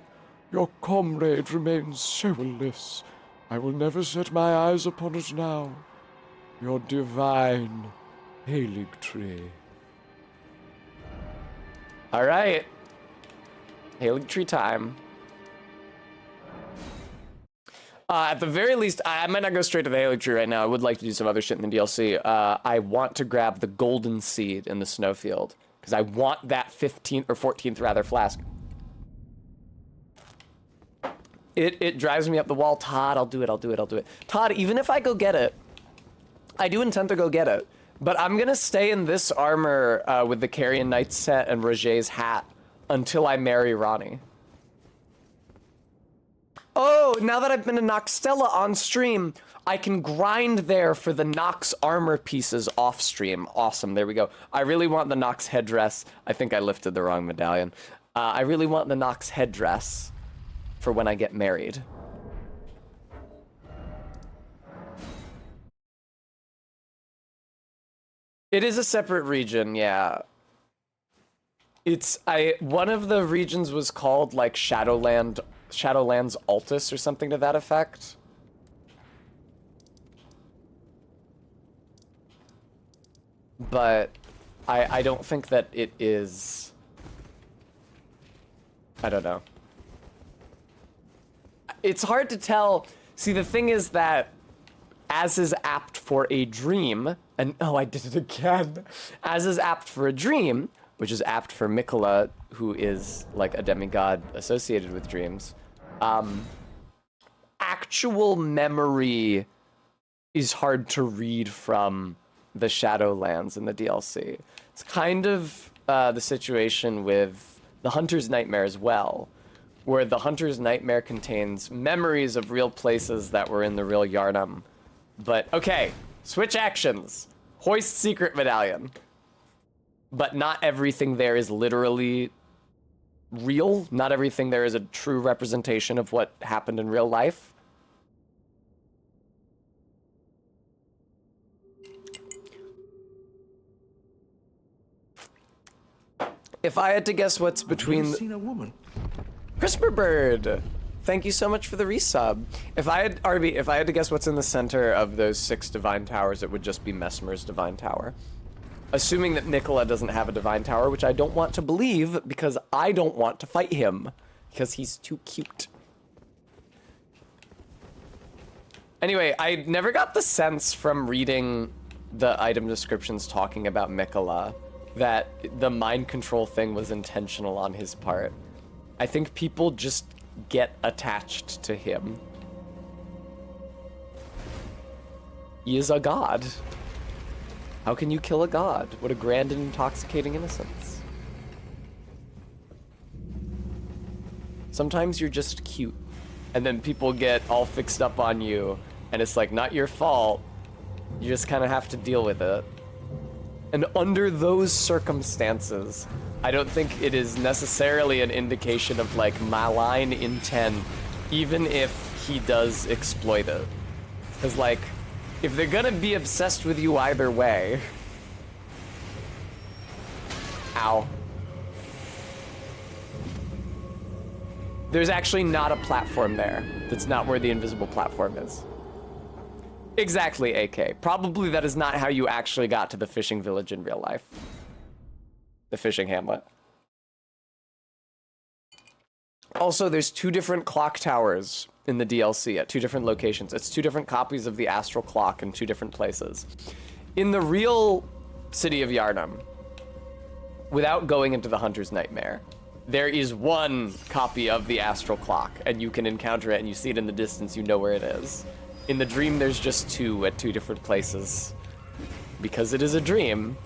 Your comrade remains soulless. I will never set my eyes upon it now. Your divine Erdtree.
All right. Erdtree time. At the very least, I might not go straight to the Erdtree right now. I would like to do some other shit in the DLC. I want to grab the golden seed in the snowfield, because I want that 15th or 14th rather flask. It drives me up the wall. Todd, I'll do it. Todd, even if I go get it, I do intend to go get it, but I'm gonna stay in this armor with the Carrion Knight set and Roger's hat until I marry Ronnie. Oh, now that I've been to Noxtella on stream, I can grind there for the Nox armor pieces off stream. Awesome, there we go. I really want the Nox headdress. I think I lifted the wrong medallion. I really want the Nox headdress for when I get married. It is a separate region, yeah. One of the regions was called like Shadowlands Altus or something to that effect. but I don't think that it is. I don't know. It's hard to tell. See, the thing is that, as is apt for a dream, and oh, I did it again. As is apt for a dream, which is apt for Mikola, who is like a demigod associated with dreams. Actual memory is hard to read from the Shadowlands in the DLC. It's kind of the situation with the Hunter's Nightmare as well, where the Hunter's Nightmare contains memories of real places that were in the real Yharnam. But, okay, switch actions. Hoist Secret Medallion. But not everything there is literally real. Not everything there is a true representation of what happened in real life. If I had to guess what's between...
You've seen a woman.
CRISPR Bird! Thank you so much for the resub. If I had, Arby, if I had to guess what's in the center of those 6 Divine Towers, it would just be Messmer's Divine Tower. Assuming that Mikola doesn't have a Divine Tower, which I don't want to believe, because I don't want to fight him. Because he's too cute. Anyway, I never got the sense from reading the item descriptions talking about Mikola that the mind control thing was intentional on his part. I think people just get attached to him. He is a god. How can you kill a god? What a grand and intoxicating innocence. Sometimes you're just cute, and then people get all fixed up on you, and it's like, not your fault. You just kind of have to deal with it. And under those circumstances, I don't think it is necessarily an indication of like malign intent, even if he does exploit it. Because like, if they're gonna be obsessed with you either way... Ow. There's actually not a platform there. That's not where the invisible platform is. Exactly, AK. Probably that is not how you actually got to the fishing village in real life. The fishing hamlet. Also, there's 2 different clock towers in the DLC at 2 different locations. It's 2 different copies of the astral clock in 2 different places. In the real city of Yharnam, without going into the Hunter's Nightmare, there is 1 copy of the astral clock, and you can encounter it and you see it in the distance, you know where it is. In the dream, there's just 2 at 2 different places. Because it is a dream.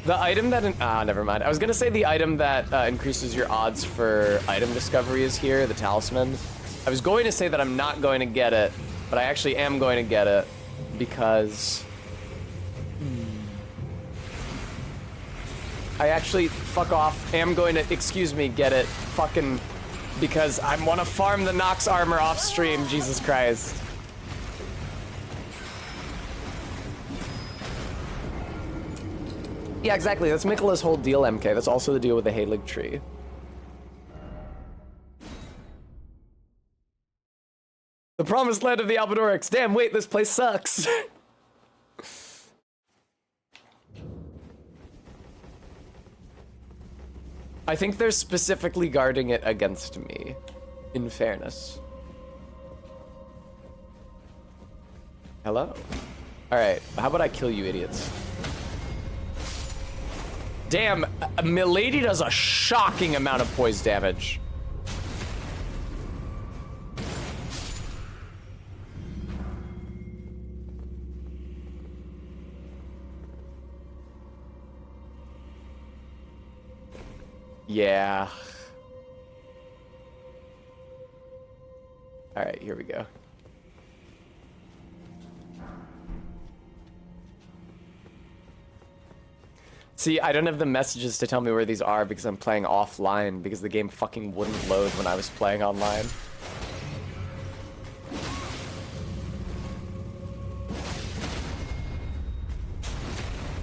The item that... never mind. I was gonna say the item that increases your odds for item discovery is here, the talisman. I was going to say that I'm not going to get it, but I actually am going to get it because... I actually, fuck off, am going to, excuse me, get it. Fucking... Because I want to farm the Nox armor off stream, Jesus Christ. Yeah, exactly. That's Mikola's whole deal, MK. That's also the deal with the Halig tree. The promised land of the Albadorix. Damn, wait, this place sucks. I think they're specifically guarding it against me, in fairness. Hello? Alright, how about I kill you idiots? Damn, Milady does a shocking amount of poise damage. Yeah. All right, here we go. See, I don't have the messages to tell me where these are because I'm playing offline because the game fucking wouldn't load when I was playing online.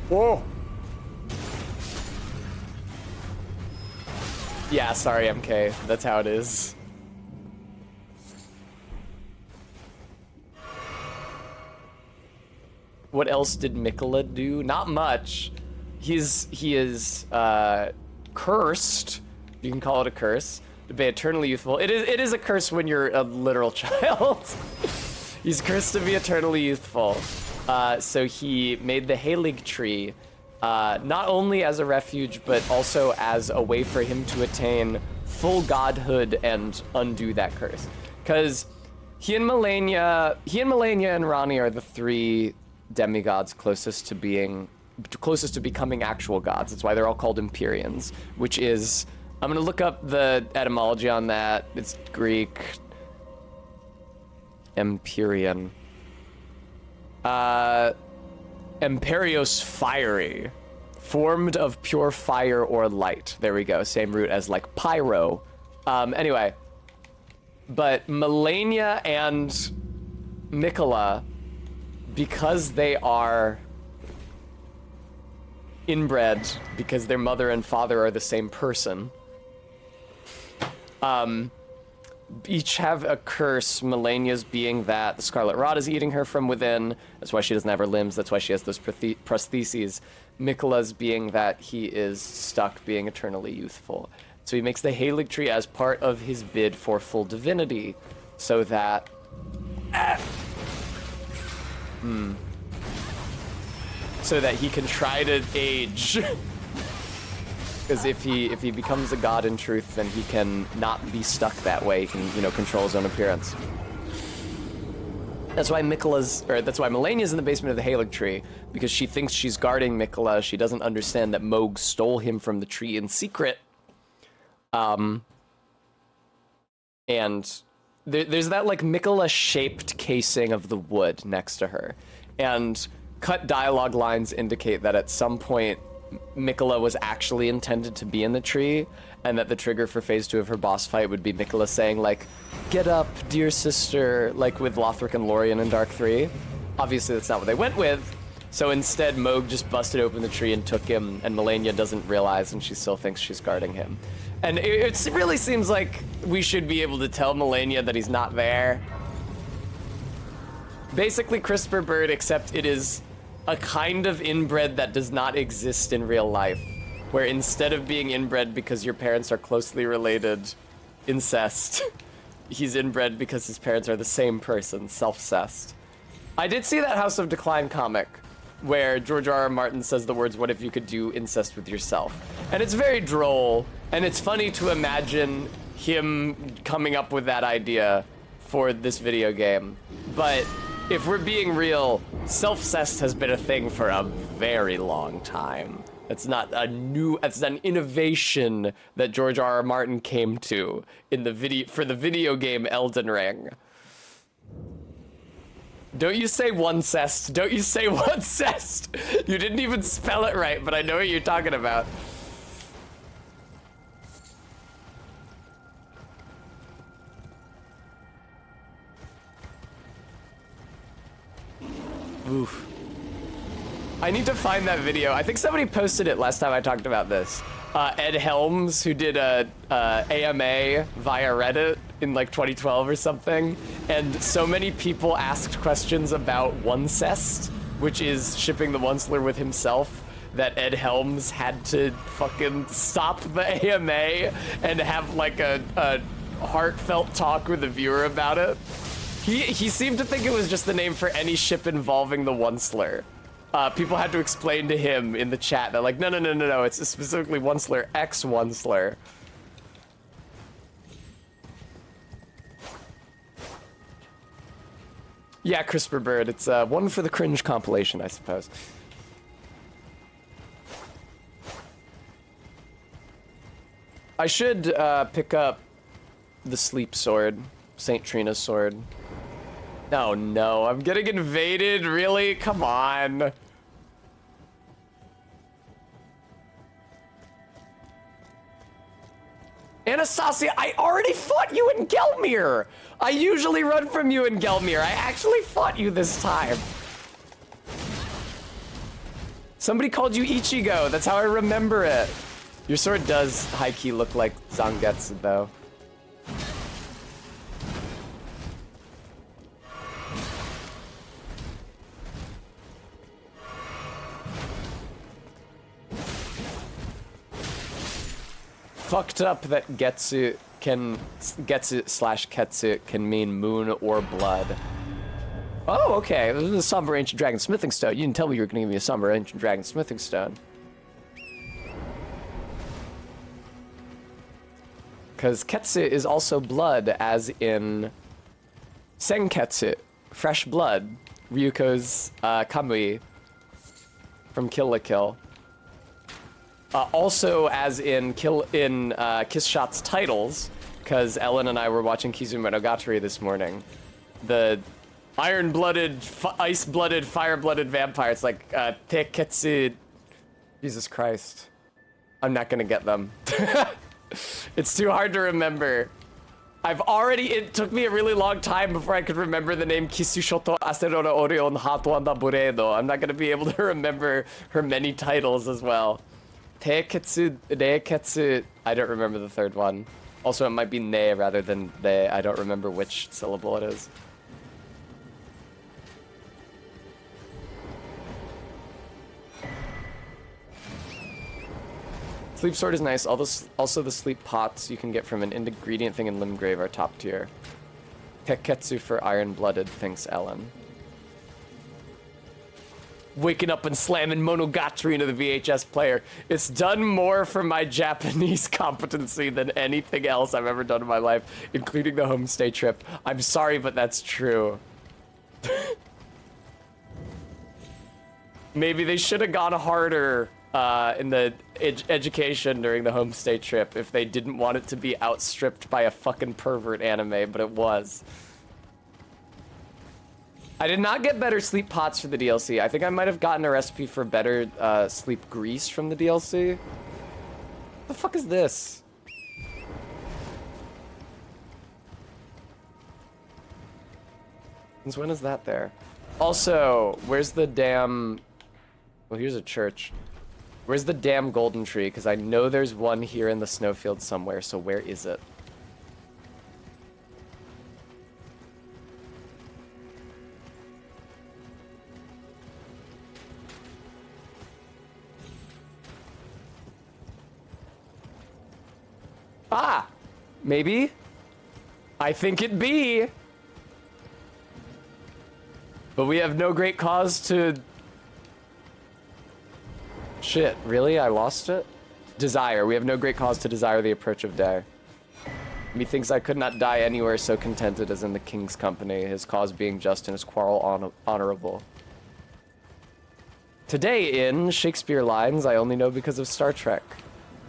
Whoa! Yeah, sorry, MK. That's how it is. What else did Mikola do? Not much. He is cursed. You can call it a curse. To be eternally youthful. It is a curse when you're a literal child. He's cursed to be eternally youthful. So he made the Halig tree not only as a refuge, but also as a way for him to attain full godhood and undo that curse. Because he and Melania and Rani are the three demigods closest to becoming actual gods. That's why they're all called Empyreans, which is, I'm gonna look up the etymology on that. It's Greek. Empyrean. Empyreos, fiery. Formed of pure fire or light. There we go. Same root as like pyro. Anyway. But Melania and Mikola, because they are inbred, because their mother and father are the same person, each have a curse. Melania's being that the Scarlet Rot is eating her from within. That's why she doesn't have her limbs. That's why she has those prostheses. Mikola's being that he is stuck being eternally youthful. So he makes the Halig tree as part of his bid for full divinity, so that so that he can try to age. Because if he becomes a god in truth, then he can not be stuck that way. He can, control his own appearance. That's why Melania's in the basement of the Halig tree, because she thinks she's guarding Mikola. She doesn't understand that Moog stole him from the tree in secret. And there's that like Mikola-shaped casing of the wood next to her, and cut dialogue lines indicate that at some point Mikola was actually intended to be in the tree, and that the trigger for phase 2 of her boss fight would be Mikola saying like, "Get up, dear sister," like with Lothric and Lorien in Dark 3. Obviously that's not what they went with, so instead Moog just busted open the tree and took him, and Melania doesn't realize, and she still thinks she's guarding him. And it really seems like we should be able to tell Melania that he's not there. Basically CRISPR bird, except it is a kind of inbred that does not exist in real life, where instead of being inbred because your parents are closely related, incest, he's inbred because his parents are the same person, self-cessed. I did see that House of Decline comic where George R.R. Martin says the words, "What if you could do incest with yourself?" And it's very droll, and it's funny to imagine him coming up with that idea for this video game. But if we're being real, self-cessed has been a thing for a very long time. It's not an innovation that George R.R. Martin came to for the video game Elden Ring. Don't you say one-cest. Don't you say one-cest. You didn't even spell it right, but I know what you're talking about. Oof. I need to find that video. I think somebody posted it last time I talked about this. Ed Helms, who did a AMA via Reddit in like 2012 or something, and so many people asked questions about Onecest, which is shipping the Onceler with himself, that Ed Helms had to fucking stop the AMA and have like a heartfelt talk with the viewer about it. He seemed to think it was just the name for any ship involving the Onceler. People had to explain to him in the chat that like, no, it's specifically Onceler X Onceler. Yeah, CRISPR bird. It's one for the cringe compilation, I suppose. I should pick up the sleep sword, Saint Trina's sword. Oh no, I'm getting invaded, really? Come on. Anastasia, I already fought you in Gelmir! I usually run from you in Gelmir. I actually fought you this time. Somebody called you Ichigo, that's how I remember it. Your sword does high-key look like Zangetsu, though. fucked up that Getsu slash Ketsu can mean moon or blood. Oh, okay. This is a somber ancient dragon smithing stone. You didn't tell me you were going to give me a somber ancient dragon smithing stone. Because Ketsu is also blood, as in Senketsu, fresh blood, Ryuko's Kamui from Kill la Kill. Also, as in Kiss Shot's titles, because Ellen and I were watching Kizumonogatari this morning. The iron-blooded, ice-blooded, fire-blooded vampire. It's like Teketsu. Jesus Christ. I'm not gonna get them. It's too hard to remember. It took me a really long time before I could remember the name Kisushoto Aserora Orion Hatuanda Buredo. I'm not gonna be able to remember her many titles as well. Teiketsu, Reiketsu, I don't remember the third one. Also, it might be ne rather than they. I don't remember which syllable it is. Sleep sword is nice. Also, the sleep pots you can get from an ingredient thing in Limgrave are top tier. Teketsu for iron-blooded, thinks Ellen. Waking up and slamming Monogatari into the VHS player. It's done more for my Japanese competency than anything else I've ever done in my life, including the homestay trip. I'm sorry, but that's true. Maybe they should have gone harder in the education during the homestay trip if they didn't want it to be outstripped by a fucking pervert anime, but it was. I did not get better sleep pots for the DLC. I think I might have gotten a recipe for better sleep grease from the DLC. What the fuck is this? Since when is that there? Also, where's the damn... Well, here's a church. Where's the damn golden tree? Because I know there's one here in the snowfield somewhere, so where is it? Ah! Maybe? I think it be! But we have no great cause to... Shit, really? I lost it? Desire. We have no great cause to desire the approach of day. Methinks I could not die anywhere so contented as in the king's company, his cause being just and his quarrel honorable. Today in Shakespeare lines I only know because of Star Trek,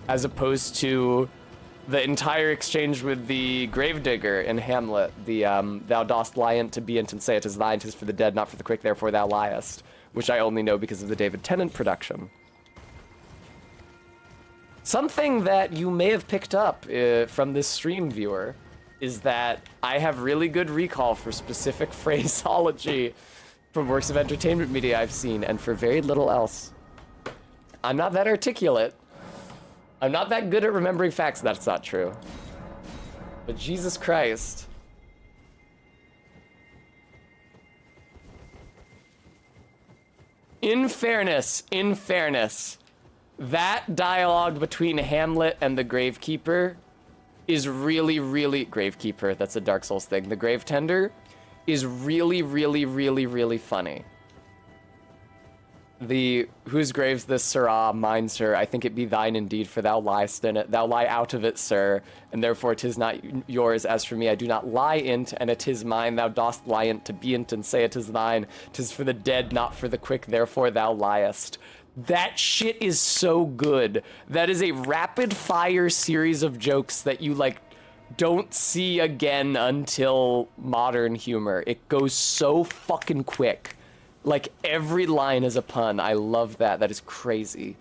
as opposed to the entire exchange with the gravedigger in Hamlet, the thou dost liant to be and say it is thine, 'tis for the dead, not for the quick, therefore thou liest, which I only know because of the David Tennant production. Something that you may have picked up from this stream, viewer, is that I have really good recall for specific phraseology from works of entertainment media I've seen, and for very little else. I'm not that articulate. I'm not that good at remembering facts. That's not true. But Jesus Christ. In fairness, that dialogue between Hamlet and the Gravekeeper is really, really... Gravekeeper, that's a Dark Souls thing. The Grave Tender is really, really, really, really funny. The whose graves this, sirrah, mine, sir, I think it be thine indeed, for thou liest in it. Thou lie out of it, sir, and therefore 'tis not yours. As for me, I do not lie in't, and it is mine. Thou dost lie in't to be in't, and say it is thine. 'Tis for the dead, not for the quick, therefore thou liest. That shit is so good. That is a rapid-fire series of jokes that you, like, don't see again until modern humor. It goes so fucking quick. Like, every line is a pun. I love that. That is crazy.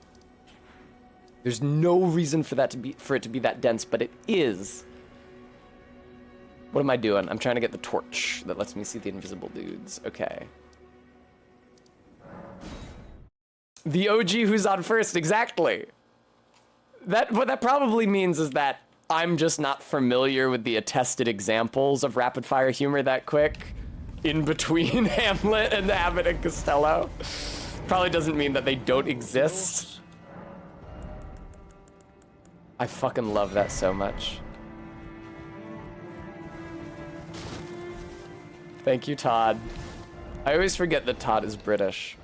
There's no reason for it to be that dense, but it is. What am I doing? I'm trying to get the torch that lets me see the invisible dudes. Okay. The OG who's on first, exactly. What that probably means is that I'm just not familiar with the attested examples of rapid-fire humor that quick. In between Hamlet and Abbott and Costello. Probably doesn't mean that they don't exist. I fucking love that so much. Thank you, Todd. I always forget that Todd is British.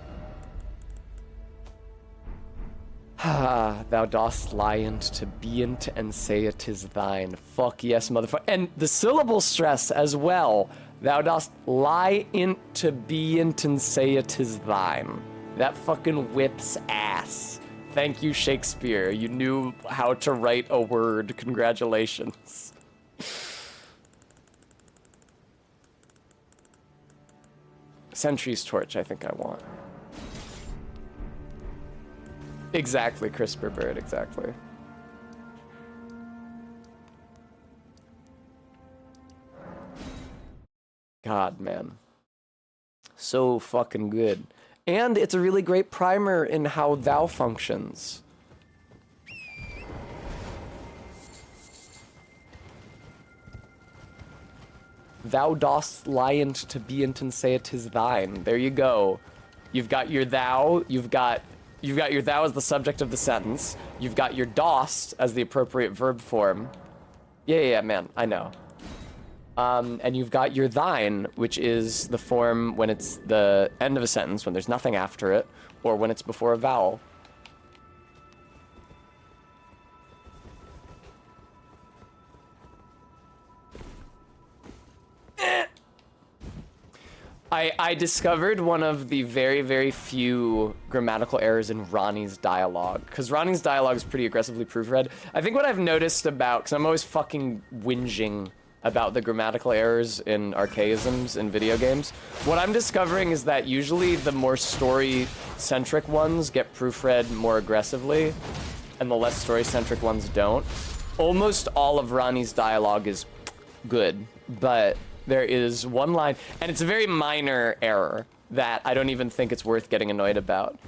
Ah, thou dost lie'nt to be'nt and say it is thine. Fuck yes, motherfucker. And the syllable stress as well. Thou dost lie'nt to be'nt and say it is thine. That fucking whips ass. Thank you, Shakespeare. You knew how to write a word. Congratulations. Sentry's Torch, I think I want. Exactly, CRISPR bird, exactly. God, man. So fucking good. And it's a really great primer in how thou functions. Thou dost lie'nt to be'nt and say it is thine. There you go. You've got your thou, you've got your thou as the subject of the sentence. You've got your dost as the appropriate verb form. Yeah, man, I know. And you've got your thine, which is the form when it's the end of a sentence, when there's nothing after it, or when it's before a vowel. I discovered one of the very, very few grammatical errors in Ronnie's dialogue, because Ronnie's dialogue is pretty aggressively proofread. I think what I've noticed about, because I'm always fucking whinging about the grammatical errors in archaisms in video games, what I'm discovering is that usually the more story-centric ones get proofread more aggressively, and the less story-centric ones don't. Almost all of Ronnie's dialogue is good, but there is one line, and it's a very minor error that I don't even think it's worth getting annoyed about.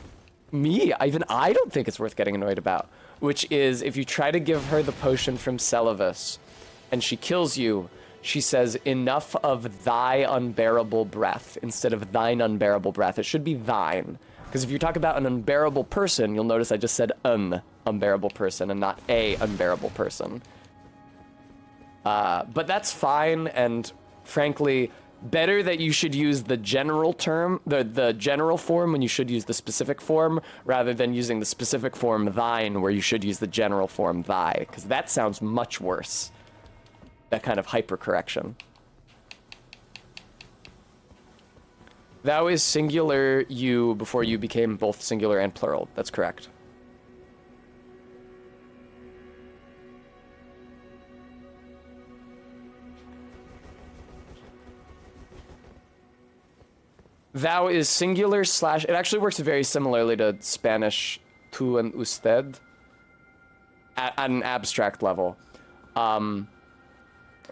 I don't think it's worth getting annoyed about, which is if you try to give her the potion from Celavus and she kills you, she says, "Enough of thy unbearable breath," instead of thine unbearable breath. It should be thine. Because if you talk about an unbearable person, you'll notice I just said an unbearable person and not a unbearable person. But that's fine, and frankly, better that you should use the general term, the general form when you should use the specific form, rather than using the specific form thine where you should use the general form thy, because that sounds much worse. That kind of hypercorrection. Thou is singular you before you became both singular and plural. That's correct. Thou is singular slash... It actually works very similarly to Spanish tú and usted at an abstract level.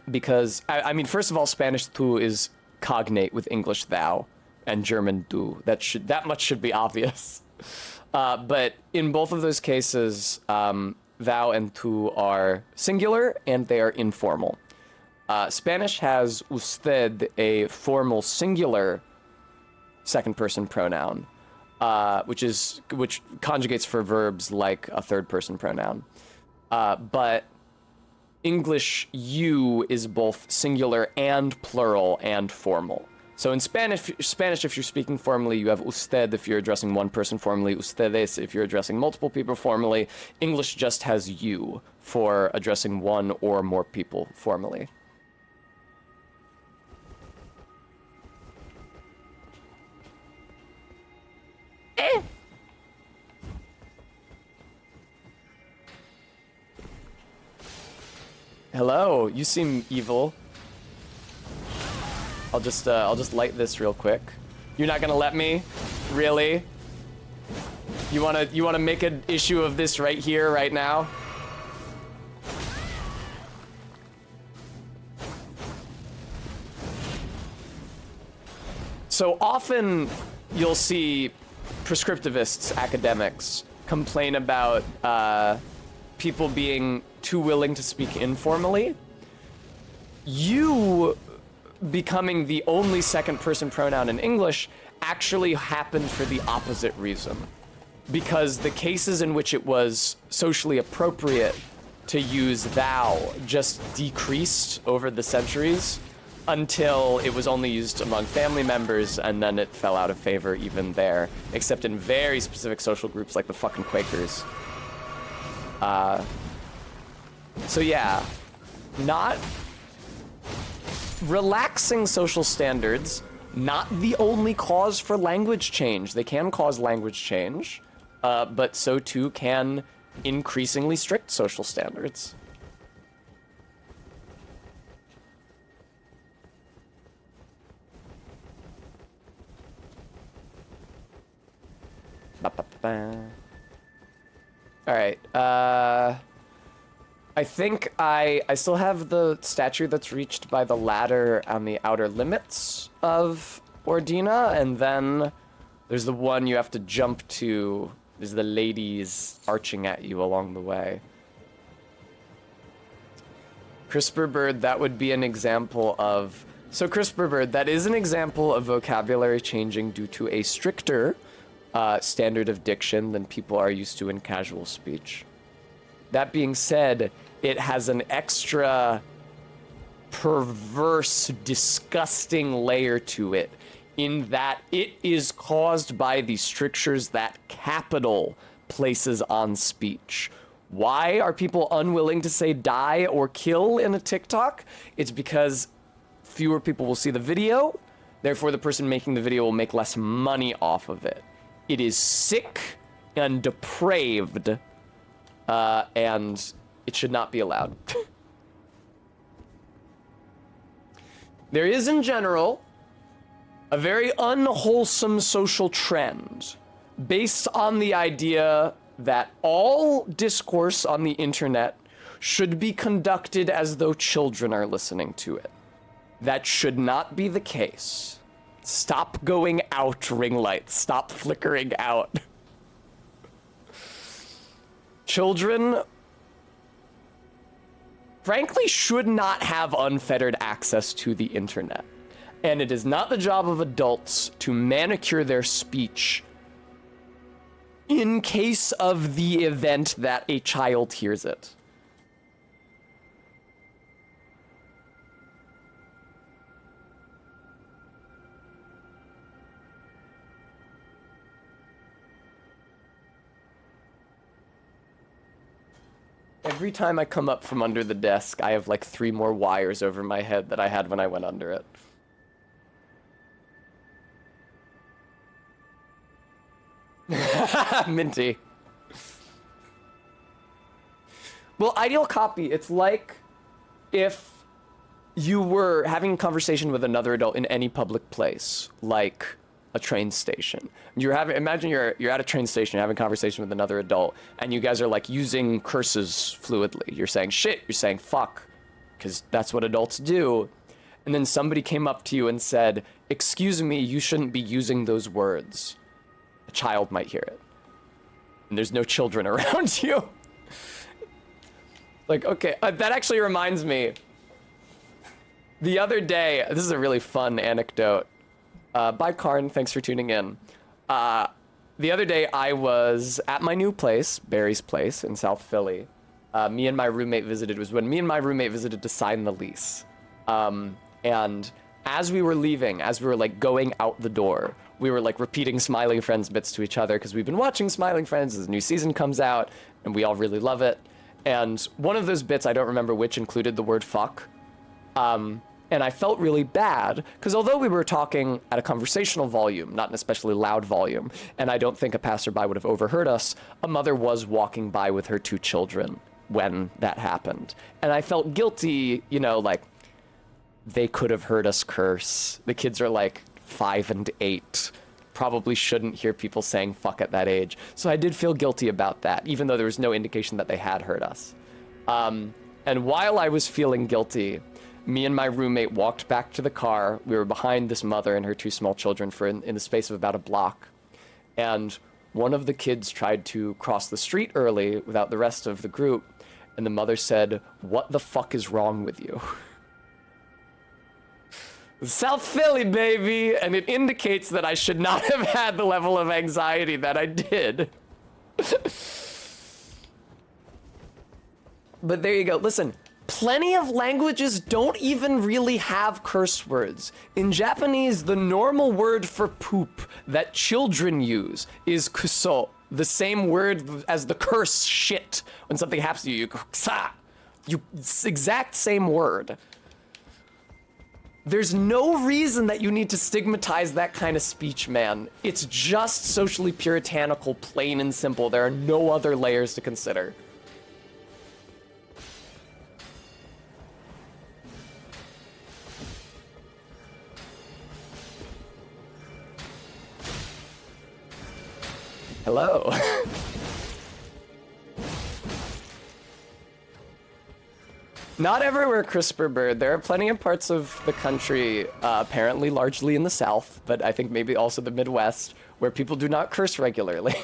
Because, I mean, first of all, Spanish tú is cognate with English thou and German du. That much should be obvious. But in both of those cases, thou and tú are singular and they are informal. Spanish has usted, a formal singular second person pronoun, which conjugates for verbs like a third person pronoun. But English you is both singular and plural and formal. So in Spanish, if you're speaking formally, you have usted if you're addressing one person formally, ustedes if you're addressing multiple people formally. English just has you for addressing one or more people formally. Hello, you seem evil. I'll just light this real quick. You're not gonna let me? Really? You wanna make an issue of this right here, right now? So often you'll see prescriptivists, academics, complain about people being too willing to speak informally. You becoming the only second person pronoun in English actually happened for the opposite reason. Because the cases in which it was socially appropriate to use thou just decreased over the centuries until it was only used among family members, and then it fell out of favor even there, except in very specific social groups like the fucking Quakers. So yeah, not relaxing social standards, not the only cause for language change. They can cause language change, but so too can increasingly strict social standards. All right. I think I still have the statue that's reached by the ladder on the outer limits of Ordina, and then there's the one you have to jump to. There's the ladies arching at you along the way. CRISPR Bird, that would be an example of... So CRISPR Bird, that is an example of vocabulary changing due to a stricter standard of diction than people are used to in casual speech. That being said, it has an extra perverse, disgusting layer to it in that it is caused by the strictures that capital places on speech. Why are people unwilling to say die or kill in a TikTok? It's because fewer people will see the video, therefore the person making the video will make less money off of it. It is sick and depraved, and it should not be allowed. There is, in general, a very unwholesome social trend based on the idea that all discourse on the internet should be conducted as though children are listening to it. That should not be the case. Stop going out, ring lights. Stop flickering out. Children, frankly, should not have unfettered access to the internet. And it is not the job of adults to manicure their speech in case of the event that a child hears it. Every time I come up from under the desk, I have like 3 more wires over my head that I had when I went under it. Minty. Well, ideal copy, it's like if you were having a conversation with another adult in any public place, like a train station. Imagine you're at a train station, you're having a conversation with another adult, and you guys are like using curses fluidly. You're saying shit, you're saying fuck, because that's what adults do. And then somebody came up to you and said, "Excuse me, you shouldn't be using those words." A child might hear it. And there's no children around you. Like, okay, that actually reminds me. The other day, this is a really fun anecdote. Bye, Karn, thanks for tuning in. The other day, I was at my new place, Barry's place in South Philly. Me and my roommate visited. It was when me and my roommate visited to sign the lease. And as we were leaving, as we were like going out the door, we were like repeating Smiling Friends bits to each other because we've been watching Smiling Friends as the new season comes out, and we all really love it. And one of those bits, I don't remember which, included the word fuck. And I felt really bad, because although we were talking at a conversational volume, not an especially loud volume, and I don't think a passerby would have overheard us, a mother was walking by with her 2 children when that happened. And I felt guilty, you know, like, they could have heard us curse. The kids are like 5 and 8. Probably shouldn't hear people saying fuck at that age. So I did feel guilty about that, even though there was no indication that they had heard us. And while I was feeling guilty, me and my roommate walked back to the car. We were behind this mother and her 2 small children for in the space of about a block. And one of the kids tried to cross the street early without the rest of the group. And the mother said, "What the fuck is wrong with you?" South Philly, baby! And it indicates that I should not have had the level of anxiety that I did. But there you go. Listen, plenty of languages don't even really have curse words. In Japanese, the normal word for poop that children use is kuso, the same word as the curse shit. When something happens to you, you go, ksa. It's the exact same word. There's no reason that you need to stigmatize that kind of speech, man. It's just socially puritanical, plain and simple. There are no other layers to consider. Hello. Not everywhere, CRISPR Bird. There are plenty of parts of the country, apparently largely in the South, but I think maybe also the Midwest, where people do not curse regularly.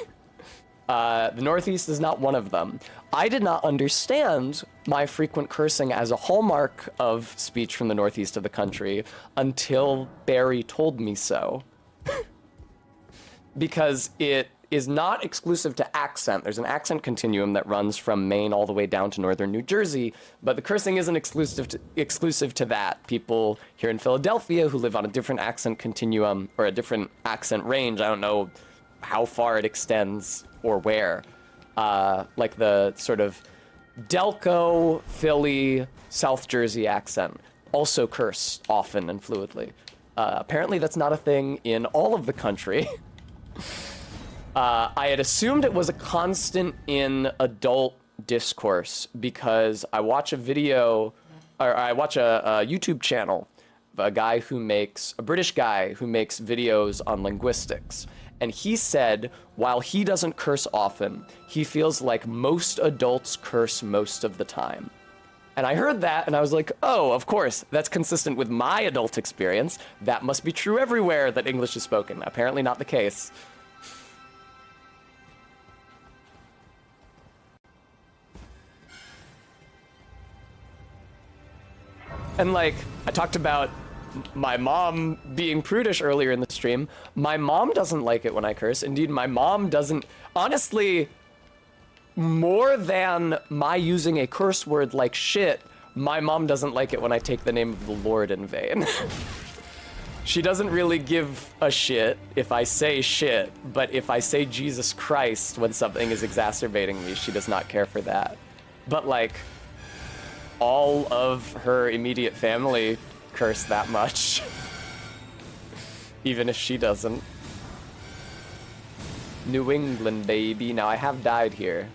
The Northeast is not one of them. I did not understand my frequent cursing as a hallmark of speech from the Northeast of the country until Barry told me so. Because it is not exclusive to accent. There's an accent continuum that runs from Maine all the way down to northern New Jersey, but the cursing isn't exclusive to that. People here in Philadelphia who live on a different accent continuum or a different accent range, I don't know how far it extends or where, like the sort of Delco, Philly, South Jersey accent, also curse often and fluidly. Apparently that's not a thing in all of the country. I had assumed it was a constant in adult discourse because I watch a video, or I watch a YouTube channel of a British guy who makes videos on linguistics. And he said, while he doesn't curse often, he feels like most adults curse most of the time. And I heard that and I was like, oh, of course, that's consistent with my adult experience. That must be true everywhere that English is spoken. Apparently not the case. And like, I talked about my mom being prudish earlier in the stream. My mom doesn't like it when I curse. Indeed, my mom doesn't, honestly, more than my using a curse word like shit, my mom doesn't like it when I take the name of the Lord in vain. She doesn't really give a shit if I say shit, but if I say Jesus Christ when something is exacerbating me, she does not care for that. But like, all of her immediate family curse that much. Even if she doesn't. New England, baby. Now, I have died here.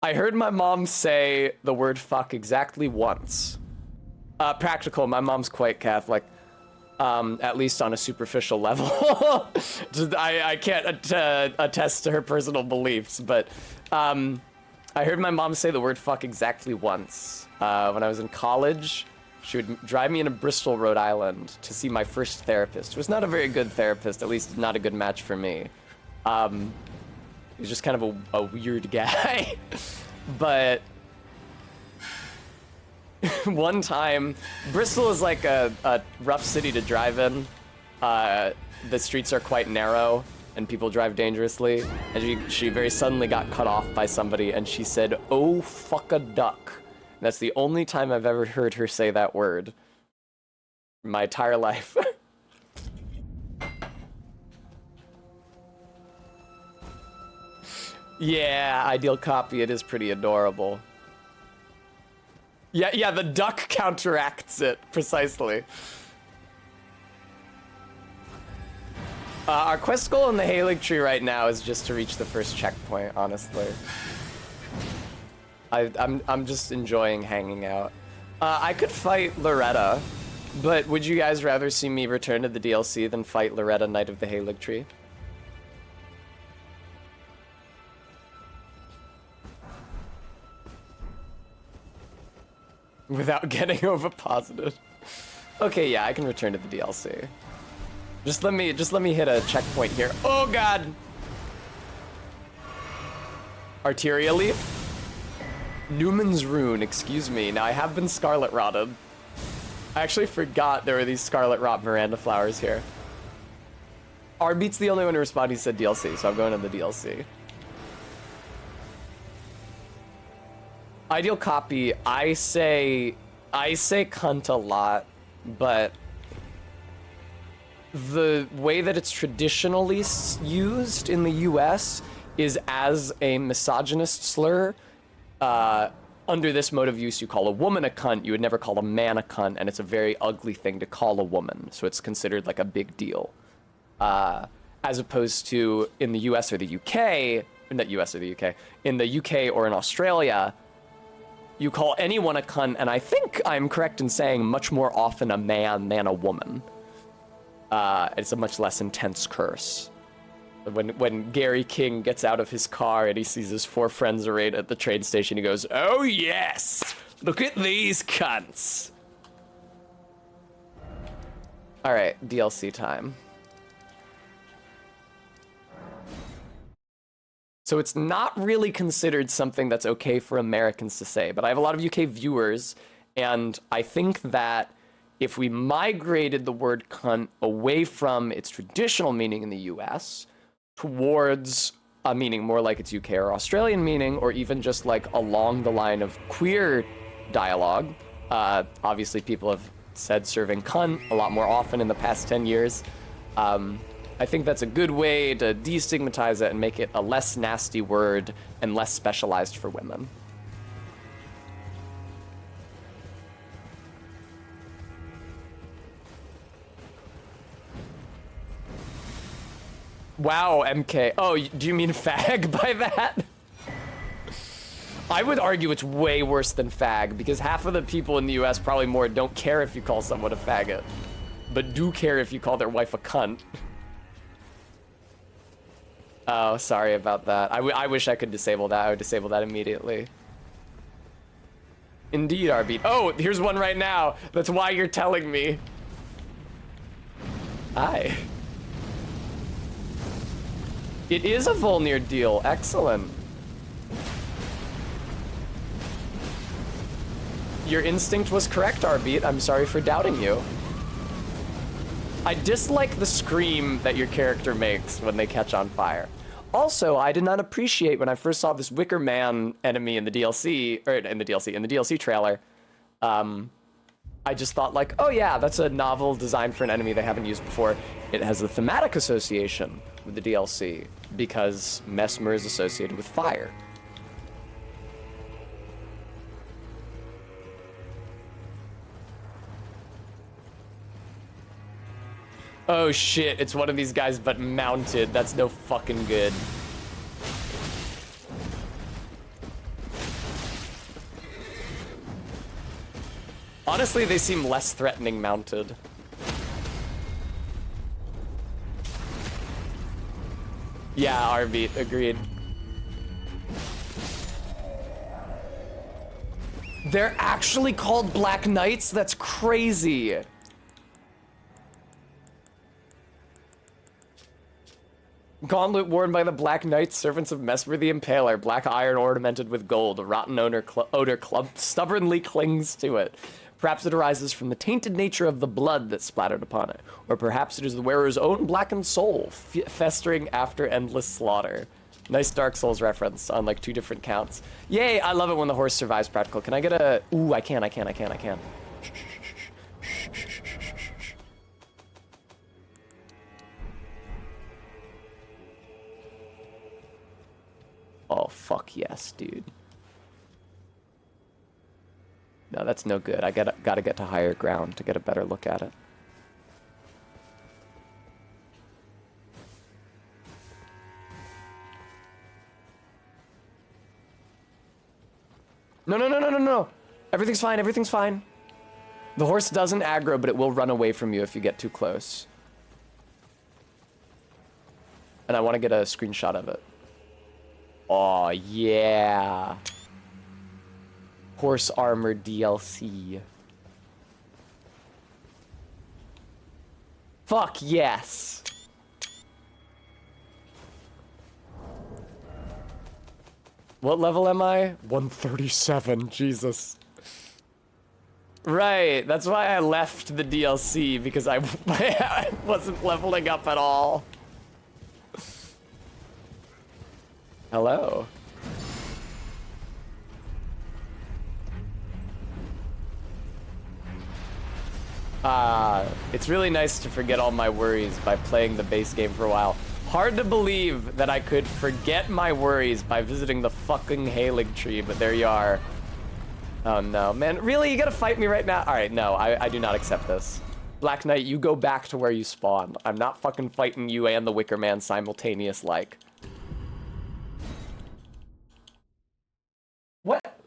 I heard my mom say the word fuck exactly once. Practical, my mom's quite Catholic. At least on a superficial level. I can't attest to her personal beliefs, but I heard my mom say the word fuck exactly once. When I was in college, she would drive me into Bristol, Rhode Island to see my first therapist. It was not a very good therapist, at least not a good match for me. He was just kind of a weird guy. But one time, Bristol is like a rough city to drive in. The streets are quite narrow and people drive dangerously. And she very suddenly got cut off by somebody and she said, "Oh, fuck a duck." And that's the only time I've ever heard her say that word in my entire life. Yeah, ideal copy, it is pretty adorable. Yeah, the duck counteracts it, precisely. Our quest goal in the Erdtree right now is just to reach the first checkpoint, honestly. I'm just enjoying hanging out. I could fight Loretta, but would you guys rather see me return to the DLC than fight Loretta, Knight of the Erdtree? Without getting overposited. Okay, yeah, I can return to the DLC. Just let me hit a checkpoint here. Oh god! Arteria Leaf? Newman's Rune, excuse me. Now I have been Scarlet Rotted. I actually forgot there were these Scarlet Rot Miranda flowers here. Arbeat's the only one who responded. He said DLC, so I'm going to the DLC. Ideal copy, I say cunt a lot, but the way that it's traditionally used in the US is as a misogynist slur. Under this mode of use, you call a woman a cunt, you would never call a man a cunt, and it's a very ugly thing to call a woman, so it's considered like a big deal. As opposed to in the US or the UK, not US or the UK, in the UK or in Australia, you call anyone a cunt, and I think I'm correct in saying much more often a man than a woman. It's a much less intense curse. When Gary King gets out of his car and he sees his 4 friends arrayed at the train station, he goes, "Oh yes, look at these cunts." All right, DLC time. So it's not really considered something that's okay for Americans to say, but I have a lot of UK viewers, and I think that if we migrated the word cunt away from its traditional meaning in the US towards a meaning more like its UK or Australian meaning, or even just like along the line of queer dialogue, obviously people have said serving cunt a lot more often in the past 10 years. I think that's a good way to destigmatize it and make it a less nasty word and less specialized for women. Wow, MK. Oh, do you mean fag by that? I would argue it's way worse than fag, because half of the people in the US, probably more, don't care if you call someone a faggot, but do care if you call their wife a cunt. Oh, sorry about that. I wish I could disable that. I would disable that immediately. Indeed, Arbeat. Oh, here's one right now. That's why you're telling me. Hi. It is a Volnir deal. Excellent. Your instinct was correct, Arbeat. I'm sorry for doubting you. I dislike the scream that your character makes when they catch on fire. Also, I did not appreciate when I first saw this Wicker Man enemy in the DLC, or in the DLC trailer. I just thought like, oh yeah, that's a novel design for an enemy they haven't used before. It has a thematic association with the DLC because Mesmer is associated with fire. Oh shit, it's one of these guys but mounted. That's no fucking good. Honestly, they seem less threatening mounted. Yeah, Arbeat, agreed. They're actually called Black Knights? That's crazy. Gauntlet worn by the Black Knights, servants of Mesmer the Impaler, black iron ornamented with gold. A rotten odor stubbornly clings to it. Perhaps it arises from the tainted nature of the blood that splattered upon it. Or perhaps it is the wearer's own blackened soul, festering after endless slaughter. Nice Dark Souls reference on like 2 different counts. Yay, I love it when the horse survives practical. Can I get a... Ooh, I can. Oh, fuck yes, dude. No, that's no good. I gotta get to higher ground to get a better look at it. No. Everything's fine. The horse doesn't aggro, but it will run away from you if you get too close. And I want to get a screenshot of it. Oh, yeah. Horse armor DLC. Fuck yes. What level am I? 137, Jesus. Right, that's why I left the DLC, because I wasn't leveling up at all. Hello. It's really nice to forget all my worries by playing the base game for a while. Hard to believe that I could forget my worries by visiting the fucking Erdtree, but there you are. Oh no, man, really? You gotta fight me right now? All right, no, I do not accept this. Black Knight, you go back to where you spawned. I'm not fucking fighting you and the Wicker Man simultaneous like. What?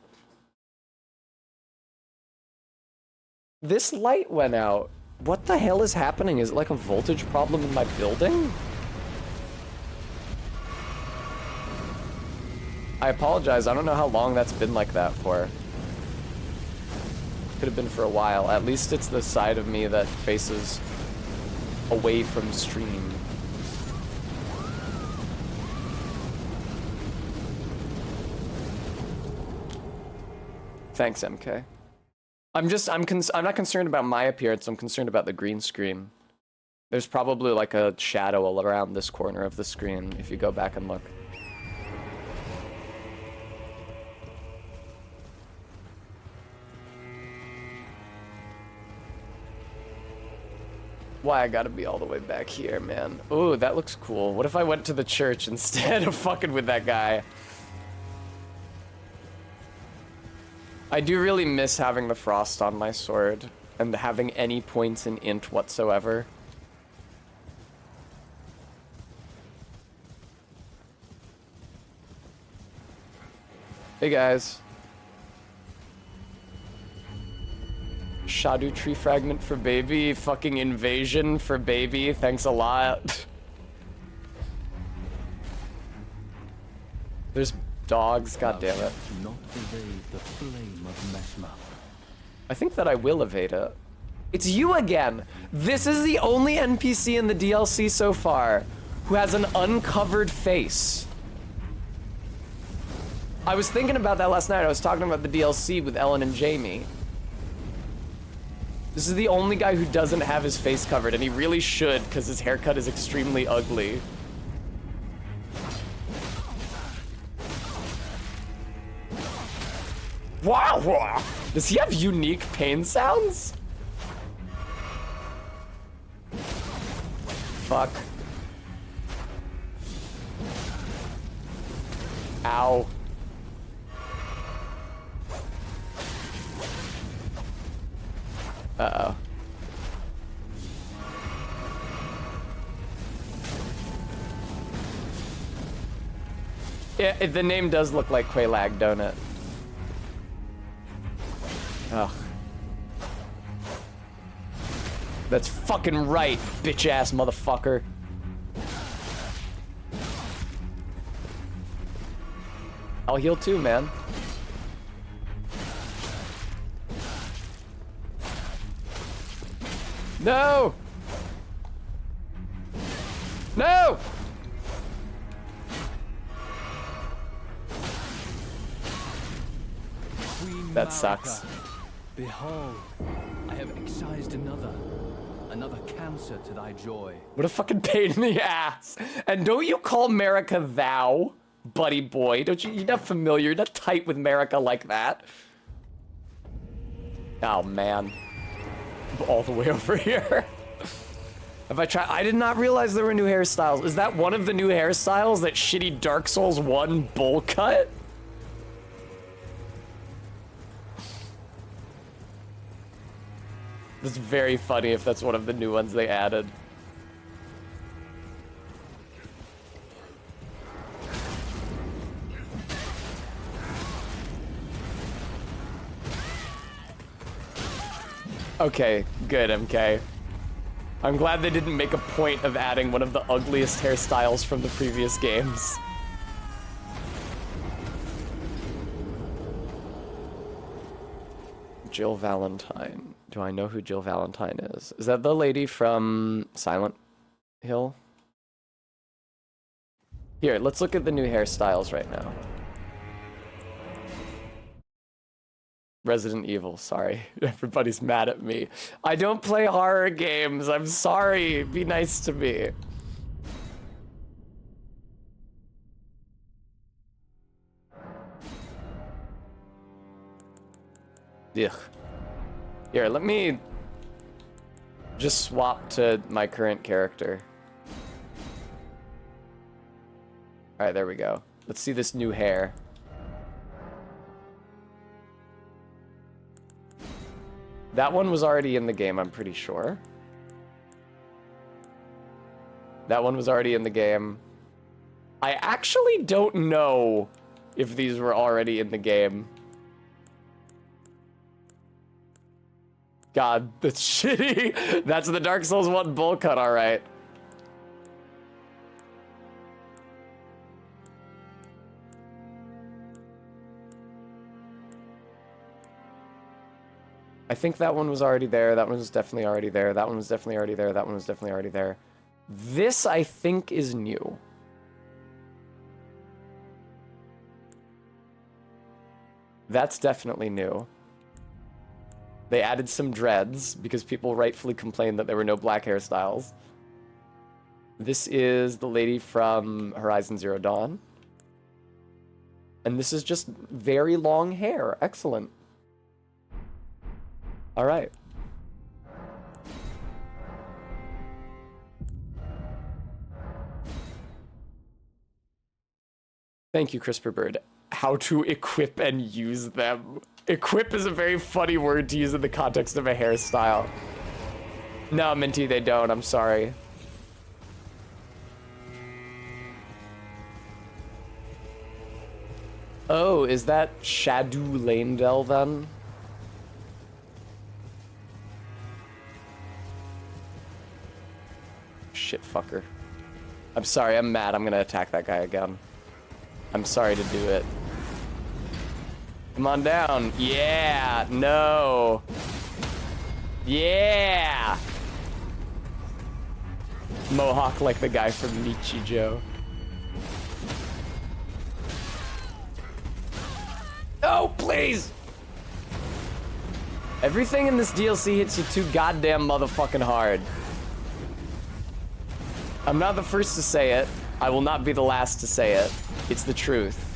This light went out. What the hell is happening? Is it like a voltage problem in my building? I apologize. I don't know how long that's been like that for. Could have been for a while. At least it's the side of me that faces away from stream. Thanks, MK. I'm not concerned about my appearance. I'm concerned about the green screen. There's probably like a shadow all around this corner of the screen if you go back and look. Why I gotta be all the way back here, man? Ooh, that looks cool. What if I went to the church instead of fucking with that guy? I do really miss having the frost on my sword and having any points in int whatsoever. Hey guys. Shadow tree fragment for baby. Fucking invasion for baby. Thanks a lot. There's dogs. God damn it.
Not evade the flame of Meshma.
I think that I will evade it. It's you again. This is the only NPC in the DLC so far who has an uncovered face. I was thinking about that last night. I was talking about the DLC with Ellen and Jamie. This is the only guy who doesn't have his face covered, and he really should, because his haircut is extremely ugly. Wow! Does he have unique pain sounds? Fuck. Ow. Uh-oh. Yeah, the name does look like Quelaag, don't it? Ugh. That's fucking right, bitch-ass motherfucker. I'll heal too, man. No! No!
Queen
That
Marika,
sucks.
Behold, I have excised another cancer to thy joy.
What a fucking pain in the ass. And don't you call Marika thou, buddy boy? Don't you? You're not familiar. You're not tight with Marika like that. Oh man. All the way over here. Have I tried? I did not realize there were new hairstyles. Is that one of the new hairstyles? That shitty Dark Souls 1 bowl cut? It's very funny if that's one of the new ones they added. Okay, good, MK. I'm glad they didn't make a point of adding one of the ugliest hairstyles from the previous games. Jill Valentine. Do I know who Jill Valentine is? Is that the lady from Silent Hill? Here, let's look at the new hairstyles right now. Resident Evil, sorry. Everybody's mad at me. I don't play horror games. I'm sorry. Be nice to me. Ugh. Here, let me just swap to my current character. Alright, there we go. Let's see this new hair. That one was already in the game, I'm pretty sure. That one was already in the game. I actually don't know if these were already in the game. God, that's shitty. That's the Dark Souls 1 bowl cut, alright. I think that one was already there. That one was definitely already there. That one was definitely already there. That one was definitely already there. This, I think, is new. That's definitely new. They added some dreads because people rightfully complained that there were no black hairstyles. This is the lady from Horizon Zero Dawn. And this is just very long hair. Excellent. All right. Thank you, CRISPR Bird. How to equip and use them. Equip is a very funny word to use in the context of a hairstyle. No, Minty, they don't. I'm sorry. Oh, is that Shadu Lanedell then? Shit fucker. I'm sorry, I'm mad. I'm gonna attack that guy again. I'm sorry to do it. Come on down. Yeah, no. Yeah. Mohawk like the guy from Nichijou. Oh, please! Everything in this DLC hits you too goddamn motherfucking hard. I'm not the first to say it. I will not be the last to say it. It's the truth.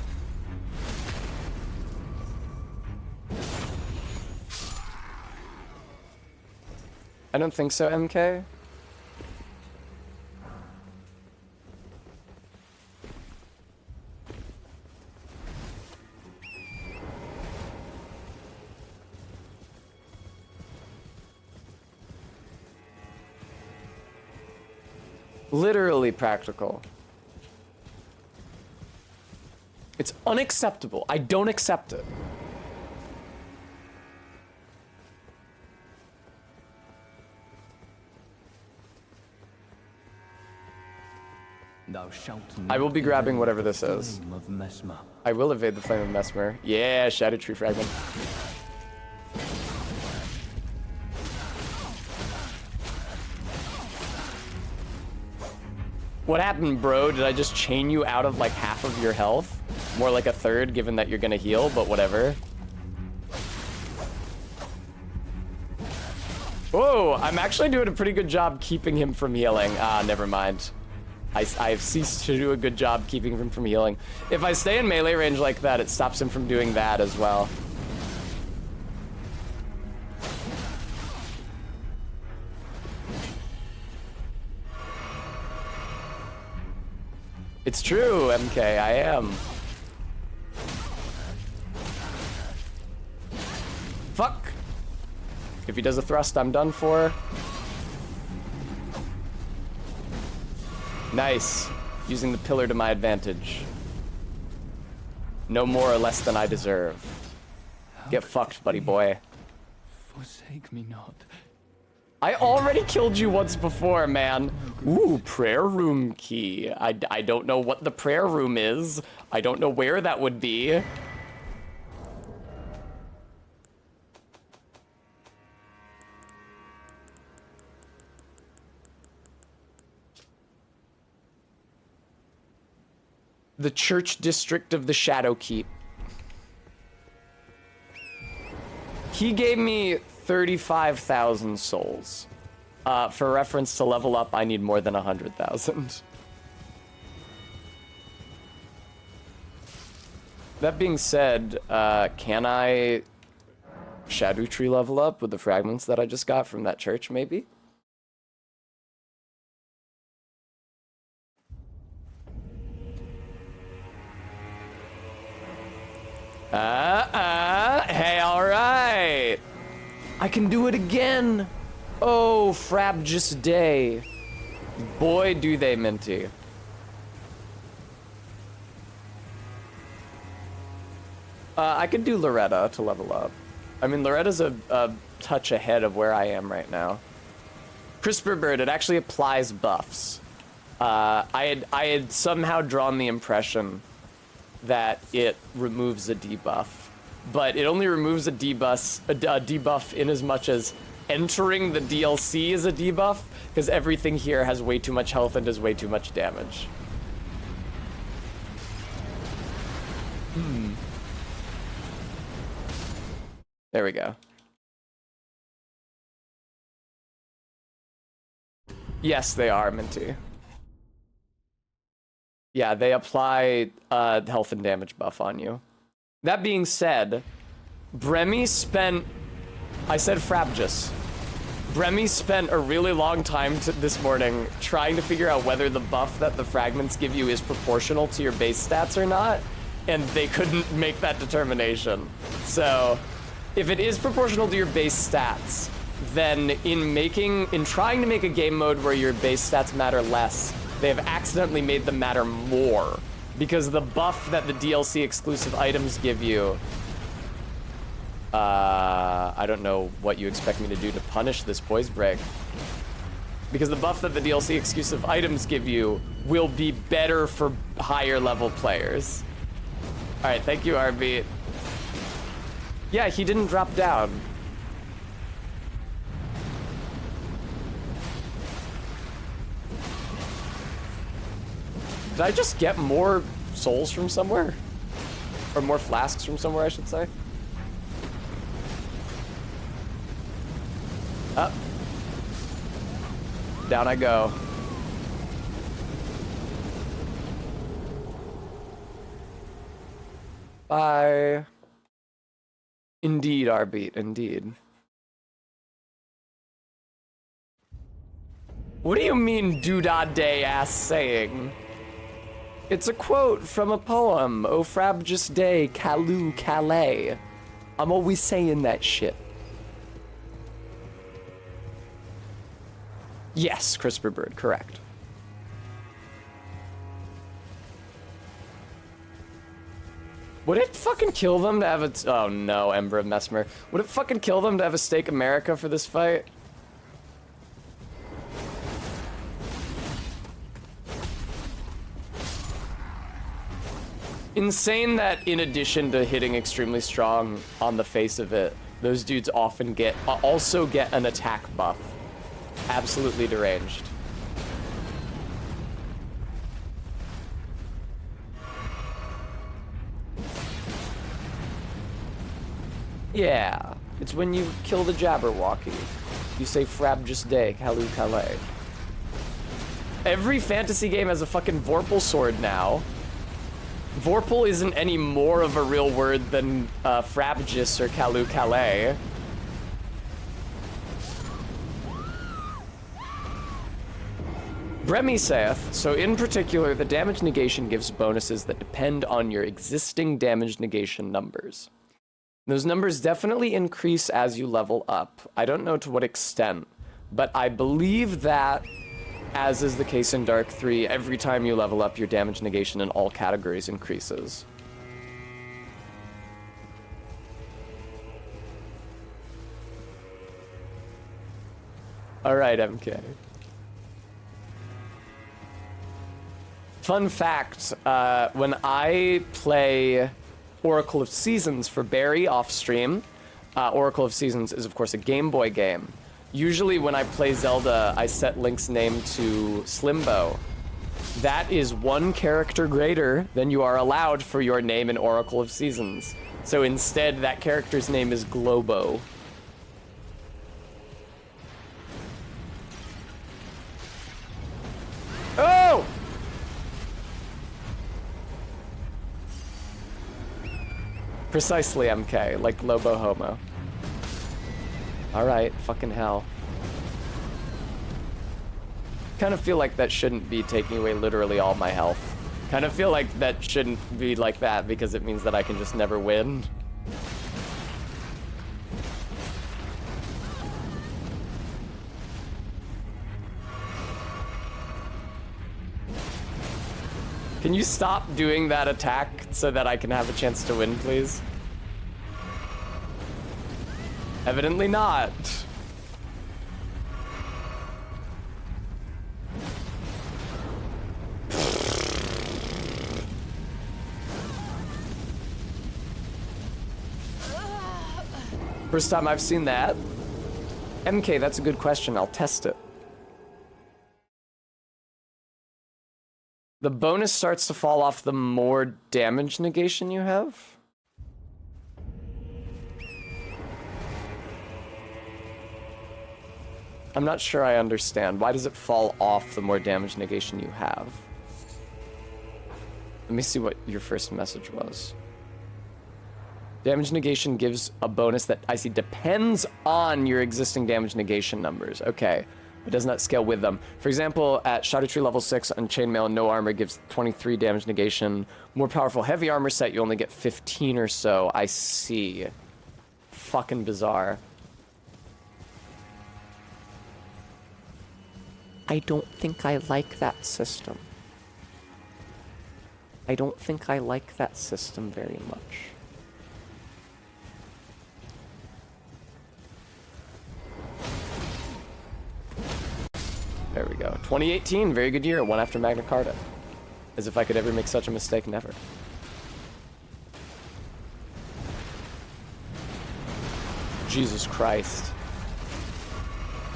I don't think so, MK. Literally practical. It's unacceptable. I don't accept it.
Thou shalt
I will be
not
grabbing
evade
whatever
the
this is.
flame of Mesmer.
I will evade the flame of Mesmer. Yeah, Shadow Tree Fragment. What happened, bro? Did I just chain you out of like half of your health? More like a third, given that you're gonna heal, but whatever. Whoa, I'm actually doing a pretty good job keeping him from healing. Ah, never mind. I've ceased to do a good job keeping him from healing. If I stay in melee range like that, it stops him from doing that as well. It's true, MK, I am. Fuck! If he does a thrust, I'm done for. Nice. Using the pillar to my advantage. No more or less than I deserve. Get fucked, buddy boy.
Forsake me not.
I already killed you once before, man. Ooh, prayer room key. I don't know what the prayer room is. I don't know where that would be. The church district of the Shadow Keep. He gave me 35,000 souls. For reference, to level up, I need more than 100,000. That being said, can I Erdtree level up with the fragments that I just got from that church, maybe? Hey, alright! I can do it again! Oh, Frabjous Day. Boy, do they minty. I could do Loretta to level up. I mean, Loretta's a touch ahead of where I am right now. Crisper Bird, it actually applies buffs. I had somehow drawn the impression that it removes a debuff, but it only removes a debuff in as much as entering the DLC is a debuff, because everything here has way too much health and does way too much damage. There we go. Yes, they are, Minty. Yeah, they apply health and damage buff on you. That being said, Bremy spent... I said Frabjous. Bremy spent a really long time this morning trying to figure out whether the buff that the fragments give you is proportional to your base stats or not, and they couldn't make that determination. So, if it is proportional to your base stats, then in trying to make a game mode where your base stats matter less, they have accidentally made them matter more, because the buff that the DLC exclusive items give you, I don't know what you expect me to do to punish this poise break. Because the buff that the DLC exclusive items give you will be better for higher level players. Alright, thank you, RB. Yeah, he didn't drop down. Did I just get more souls from somewhere? Or more flasks from somewhere, I should say? Up. Down I go. Bye. Indeed, Arbeat, indeed. What do you mean, doodah day ass saying? It's a quote from a poem, O Frabjous Day, Caloo Calais. I'm always saying that shit. Yes, Crisper Bird, correct. Would it fucking kill them to have a... Oh no, Ember of Mesmer. Would it fucking kill them to have a Stake America for this fight? Insane that in addition to hitting extremely strong on the face of it, those dudes often also get an attack buff. Absolutely deranged. Yeah, it's when you kill the Jabberwocky. You say Frabjous Day, Caloo Calais. Every fantasy game has a fucking Vorpal sword now. Vorpal isn't any more of a real word than Frabjous or Caloo Calais. Bremy saith, so in particular, the damage negation gives bonuses that depend on your existing damage negation numbers. Those numbers definitely increase as you level up. I don't know to what extent, but I believe that, as is the case in Dark 3, every time you level up, your damage negation in all categories increases. Alright, MK. Fun fact, when I play Oracle of Seasons for Barry off stream, Oracle of Seasons is of course a Game Boy game. Usually when I play Zelda, I set Link's name to Slimbo. That is one character greater than you are allowed for your name in Oracle of Seasons. So instead, that character's name is Globo. Oh! Precisely, MK, like Lobo Homo. Alright, fucking hell. Kind of feel like that shouldn't be taking away literally all my health. Kind of feel like that shouldn't be like that because it means that I can just never win. Can you stop doing that attack so that I can have a chance to win, please? Evidently not. First time I've seen that. MK, that's a good question. I'll test it. The bonus starts to fall off the more damage negation you have? I'm not sure I understand. Why does it fall off the more damage negation you have? Let me see what your first message was. Damage negation gives a bonus that I see depends on your existing damage negation numbers. Okay. It does not scale with them. For example, at Erdtree level 6 on chainmail, no armor gives 23 damage negation. More powerful heavy armor set, you only get 15 or so. I see. Fucking bizarre. I don't think I like that system. I don't think I like that system very much. There we go. 2018, very good year. One after Magna Carta. As if I could ever make such a mistake, never. Jesus Christ.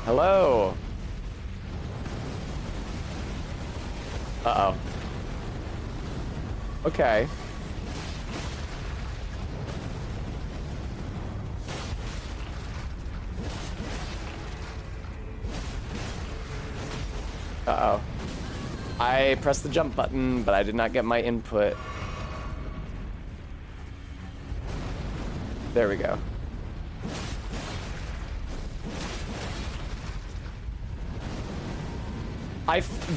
Hello. Uh-oh. Okay. Uh-oh. I pressed the jump button, but I did not get my input. There we go.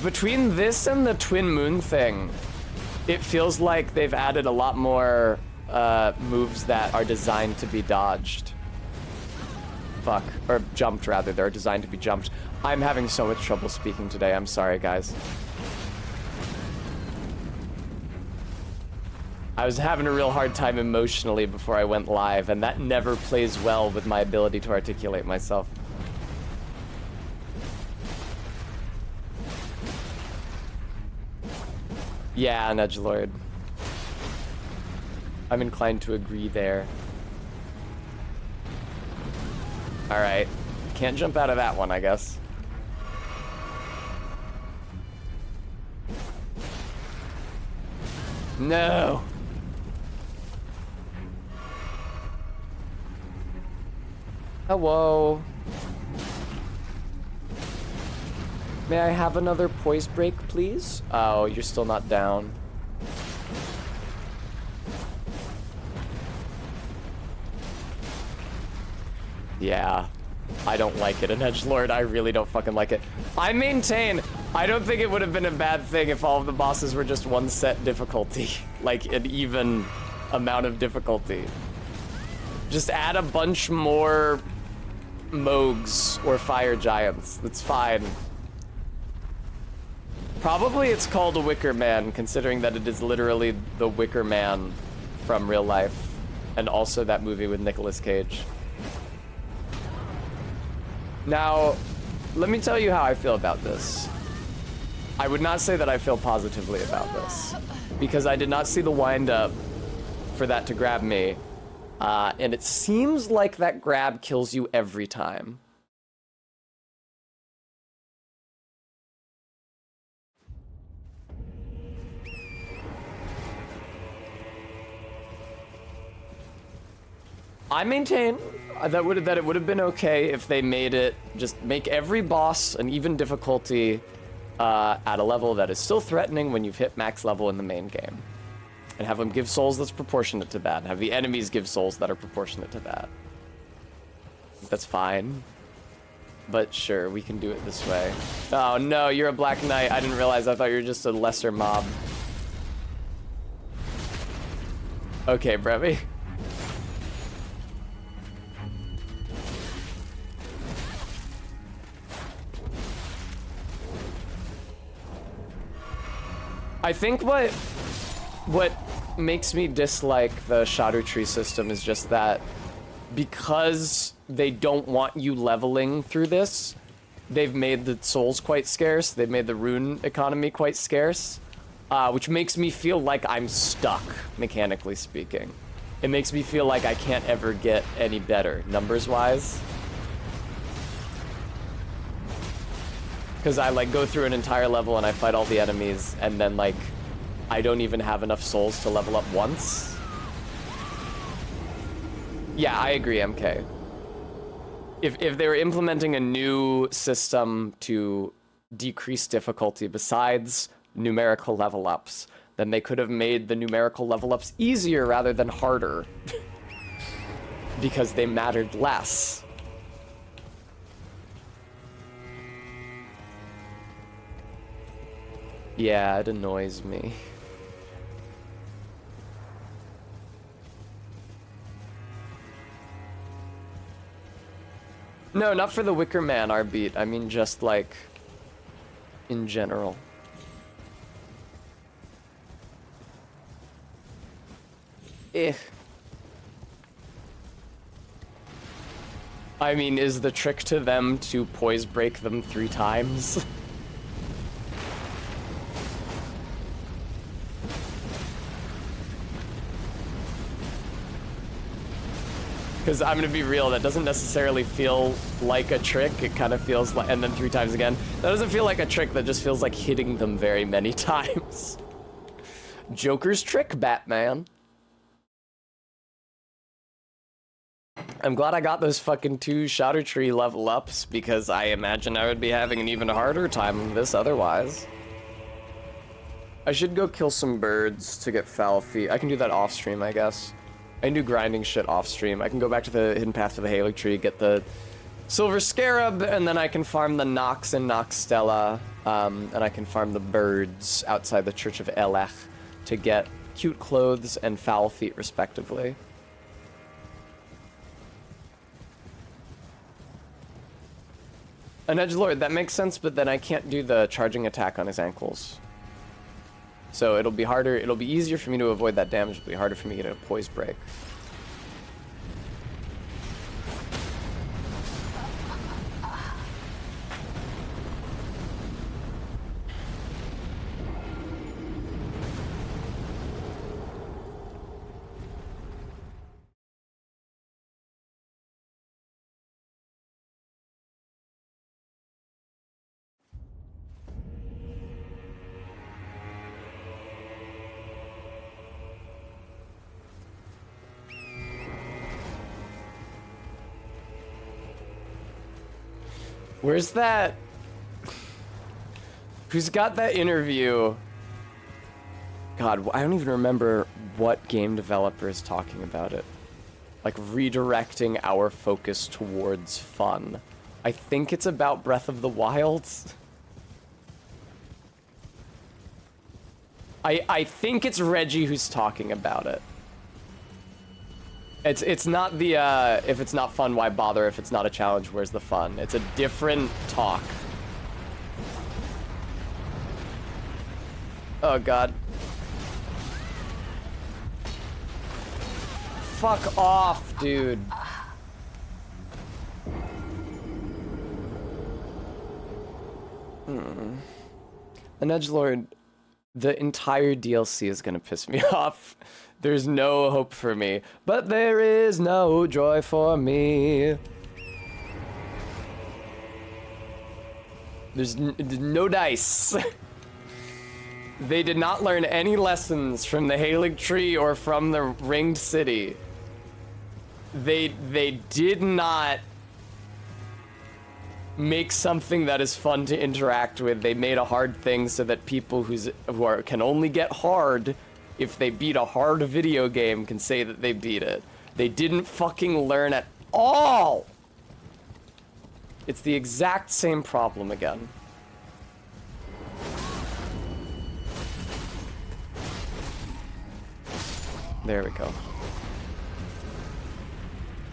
Between this and the Twin Moon thing, it feels like they've added a lot more moves that are designed to be dodged. Fuck. Or jumped, rather. They're designed to be jumped. I'm having so much trouble speaking today. I'm sorry, guys. I was having a real hard time emotionally before I went live, and that never plays well with my ability to articulate myself. Yeah, Nedgelord. I'm inclined to agree there. Alright. Can't jump out of that one, I guess. No! Hello. May I have another poise break, please? Oh, you're still not down. Yeah. I don't like it. An edgelord, I really don't fucking like it. I maintain, I don't think it would have been a bad thing if all of the bosses were just one set difficulty. Like, an even amount of difficulty. Just add a bunch more Moogs or fire giants. That's fine. Probably it's called a Wicker Man, considering that it is literally the Wicker Man from real life. And also that movie with Nicolas Cage. Now, let me tell you how I feel about this. I would not say that I feel positively about this, because I did not see the wind-up for that to grab me, and it seems like that grab kills you every time. I maintain that it would have been okay if they made it, just make every boss an even difficulty at a level that is still threatening when you've hit max level in the main game. And have them give souls that's proportionate to that. And have the enemies give souls that are proportionate to that. That's fine. But sure, we can do it this way. Oh no, you're a Black Knight. I didn't realize. I thought you were just a lesser mob. Okay, Brevi. I think what makes me dislike the Erdtree system is just that because they don't want you leveling through this, they've made the souls quite scarce. They've made the rune economy quite scarce, which makes me feel like I'm stuck, mechanically speaking. It makes me feel like I can't ever get any better, numbers-wise. Because I, like, go through an entire level and I fight all the enemies, and then, like, I don't even have enough souls to level up once. Yeah, I agree, MK. If they were implementing a new system to decrease difficulty besides numerical level ups, then they could have made the numerical level ups easier rather than harder. Because they mattered less. Yeah, it annoys me. No, not for the Wicker Man R-beat. I mean just, like, in general. I mean, is the trick to them to poise break them 3 times? Because I'm gonna be real, that doesn't necessarily feel like a trick. It kind of feels like, and then 3 times again. That doesn't feel like a trick, that just feels like hitting them very many times. Joker's trick, Batman. I'm glad I got those fucking 2 Erdtree level ups, because I imagine I would be having an even harder time with this otherwise. I should go kill some birds to get foul feet. I can do that off stream, I guess. I can do grinding shit off stream. I can go back to the hidden path to the Erdtree, get the silver scarab, and then I can farm the Nox and Noxstella, and I can farm the birds outside the Church of Elech to get cute clothes and foul feet, respectively. An edgelord, that makes sense, but then I can't do the charging attack on his ankles. So it'll be harder, it'll be easier for me to avoid that damage, it'll be harder for me to get a poise break. Where's that? Who's got that interview? God, I don't even remember what game developer is talking about it. Like, redirecting our focus towards fun. I think it's about Breath of the Wild. I think it's Reggie who's talking about it. It's not the, if it's not fun, why bother? If it's not a challenge, where's the fun? It's a different talk. Oh, God. Fuck off, dude. An edgelord, the entire DLC is gonna piss me off. There's no hope for me, but there is no joy for me. There's no dice. They did not learn any lessons from the Erdtree or from the Ringed City. They did not make something that is fun to interact with. They made a hard thing so that people can only get hard if they beat a hard video game can say that they beat it. They didn't fucking learn at all It's the exact same problem again. There we go.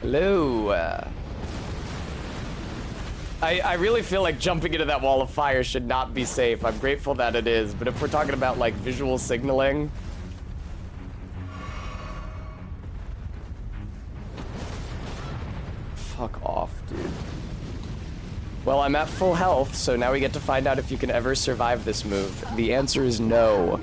Hello. I really feel like jumping into that wall of fire should not be safe. I'm grateful that it is, but if we're talking about like visual signaling. Fuck off, dude. Well, I'm at full health, so now we get to find out if you can ever survive this move. The answer is no.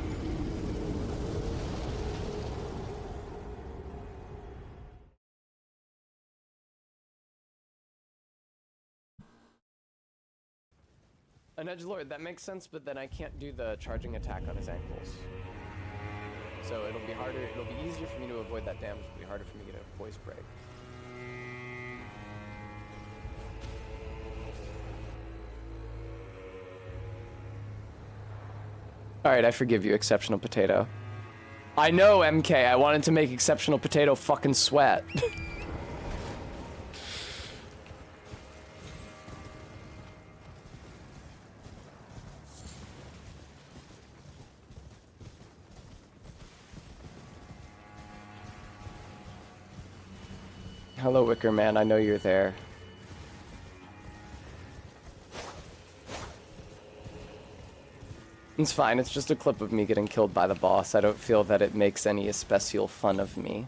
An edgelord, that makes sense, but then I can't do the charging attack on his ankles. So it'll be harder, it'll be easier for me to avoid that damage, it'll be harder for me to get a voice break. Alright, I forgive you, Exceptional Potato. I know, MK, I wanted to make Exceptional Potato fucking sweat. Hello, Wicker Man, I know you're there. It's fine, it's just a clip of me getting killed by the boss. I don't feel that it makes any especial fun of me.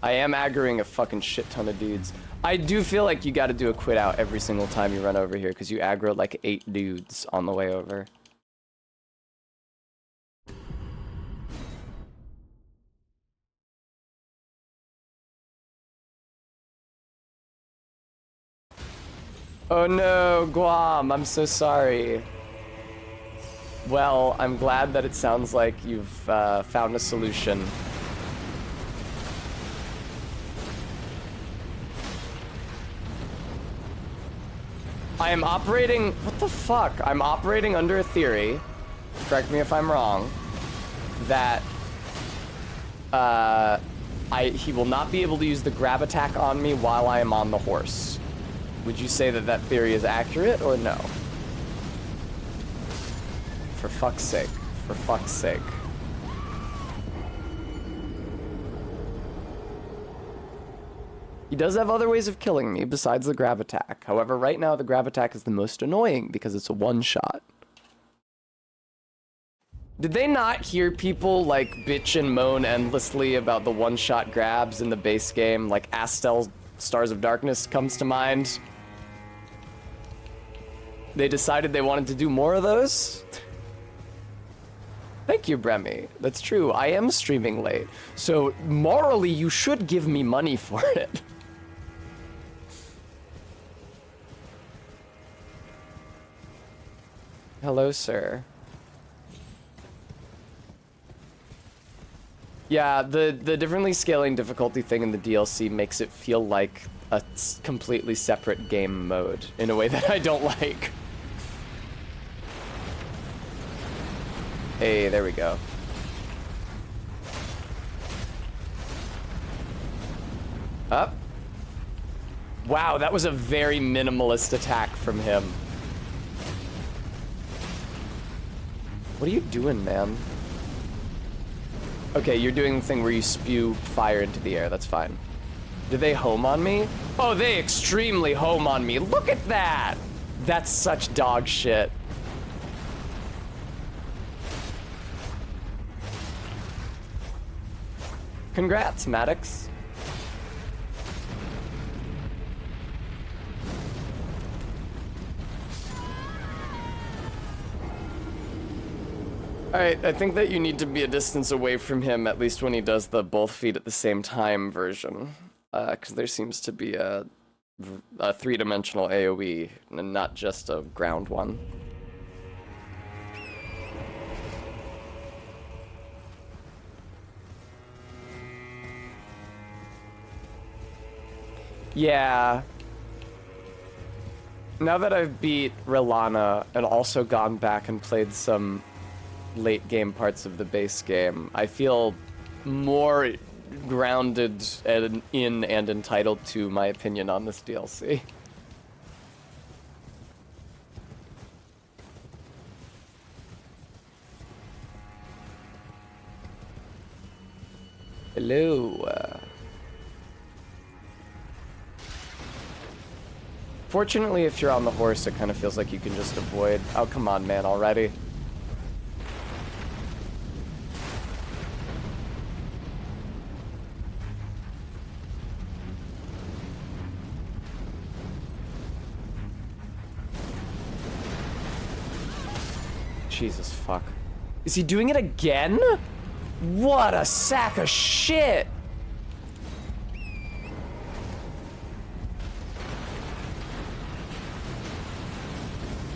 I am aggroing a fucking shit ton of dudes. I do feel like you gotta do a quit out every single time you run over here, because you aggro like 8 dudes on the way over. Oh no, Guam, I'm so sorry. Well, I'm glad that it sounds like you've found a solution. I am operating, what the fuck? I'm operating under a theory, correct me if I'm wrong, that he will not be able to use the grab attack on me while I am on the horse. Would you say that that theory is accurate or no? For fuck's sake. For fuck's sake. He does have other ways of killing me besides the grab attack. However, right now the grab attack is the most annoying because it's a one-shot. Did they not hear people like bitch and moan endlessly about the one-shot grabs in the base game? Like Astel Stars of Darkness comes to mind. They decided they wanted to do more of those? Thank you, Bremy. That's true. I am streaming late. So, morally, you should give me money for it. Hello, sir. Yeah, the differently scaling difficulty thing in the DLC makes it feel like a completely separate game mode in a way that I don't like. Hey, there we go. Up. Wow, that was a very minimalist attack from him. What are you doing, man? Okay, you're doing the thing where you spew fire into the air. That's fine. Did they home on me? Oh, they extremely home on me. Look at that! That's such dog shit. Congrats, Maddox. Alright, I think that you need to be a distance away from him, at least when he does the both feet at the same time version. Because there seems to be a three-dimensional AoE, and not just a ground one. Yeah. Now that I've beat Relana and also gone back and played some late game parts of the base game, I feel more grounded and in and entitled to my opinion on this DLC. Hello. Fortunately, if you're on the horse, it kind of feels like you can just avoid. Oh, come on, man, already. Jesus fuck. Is he doing it again? What a sack of shit!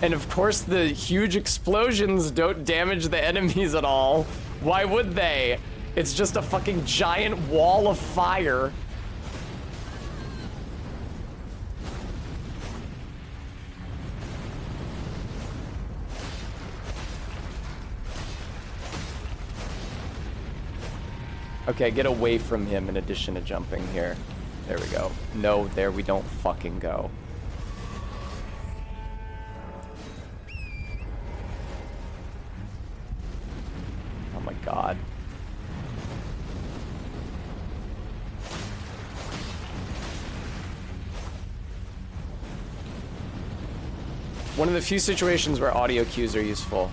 And of course the huge explosions don't damage the enemies at all. Why would they? It's just a fucking giant wall of fire. Okay, get away from him in addition to jumping here. There we go. No, there we don't fucking go. Oh my god. One of the few situations where audio cues are useful.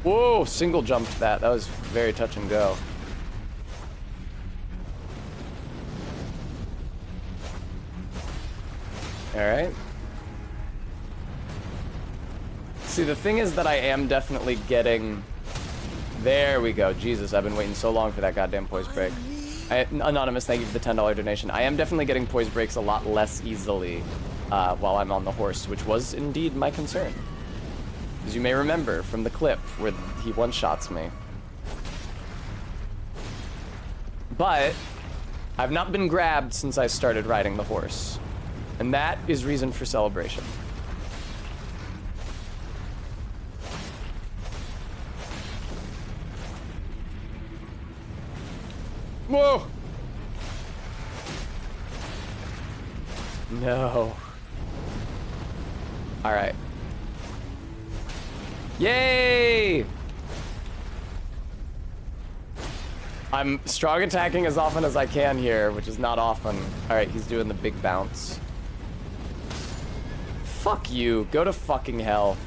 Whoa, single jumped that. That was very touch and go. Alright. See, the thing is that I am definitely getting... There we go. Jesus, I've been waiting so long for that goddamn poise break. Anonymous, thank you for the $10 donation. I am definitely getting poise breaks a lot less easily while I'm on the horse, which was indeed my concern. As you may remember from the clip where he one-shots me. But I've not been grabbed since I started riding the horse. And that is reason for celebration. Whoa! No. All right. Yay! I'm strong attacking as often as I can here, which is not often. All right, he's doing the big bounce. Fuck you. Go to fucking hell.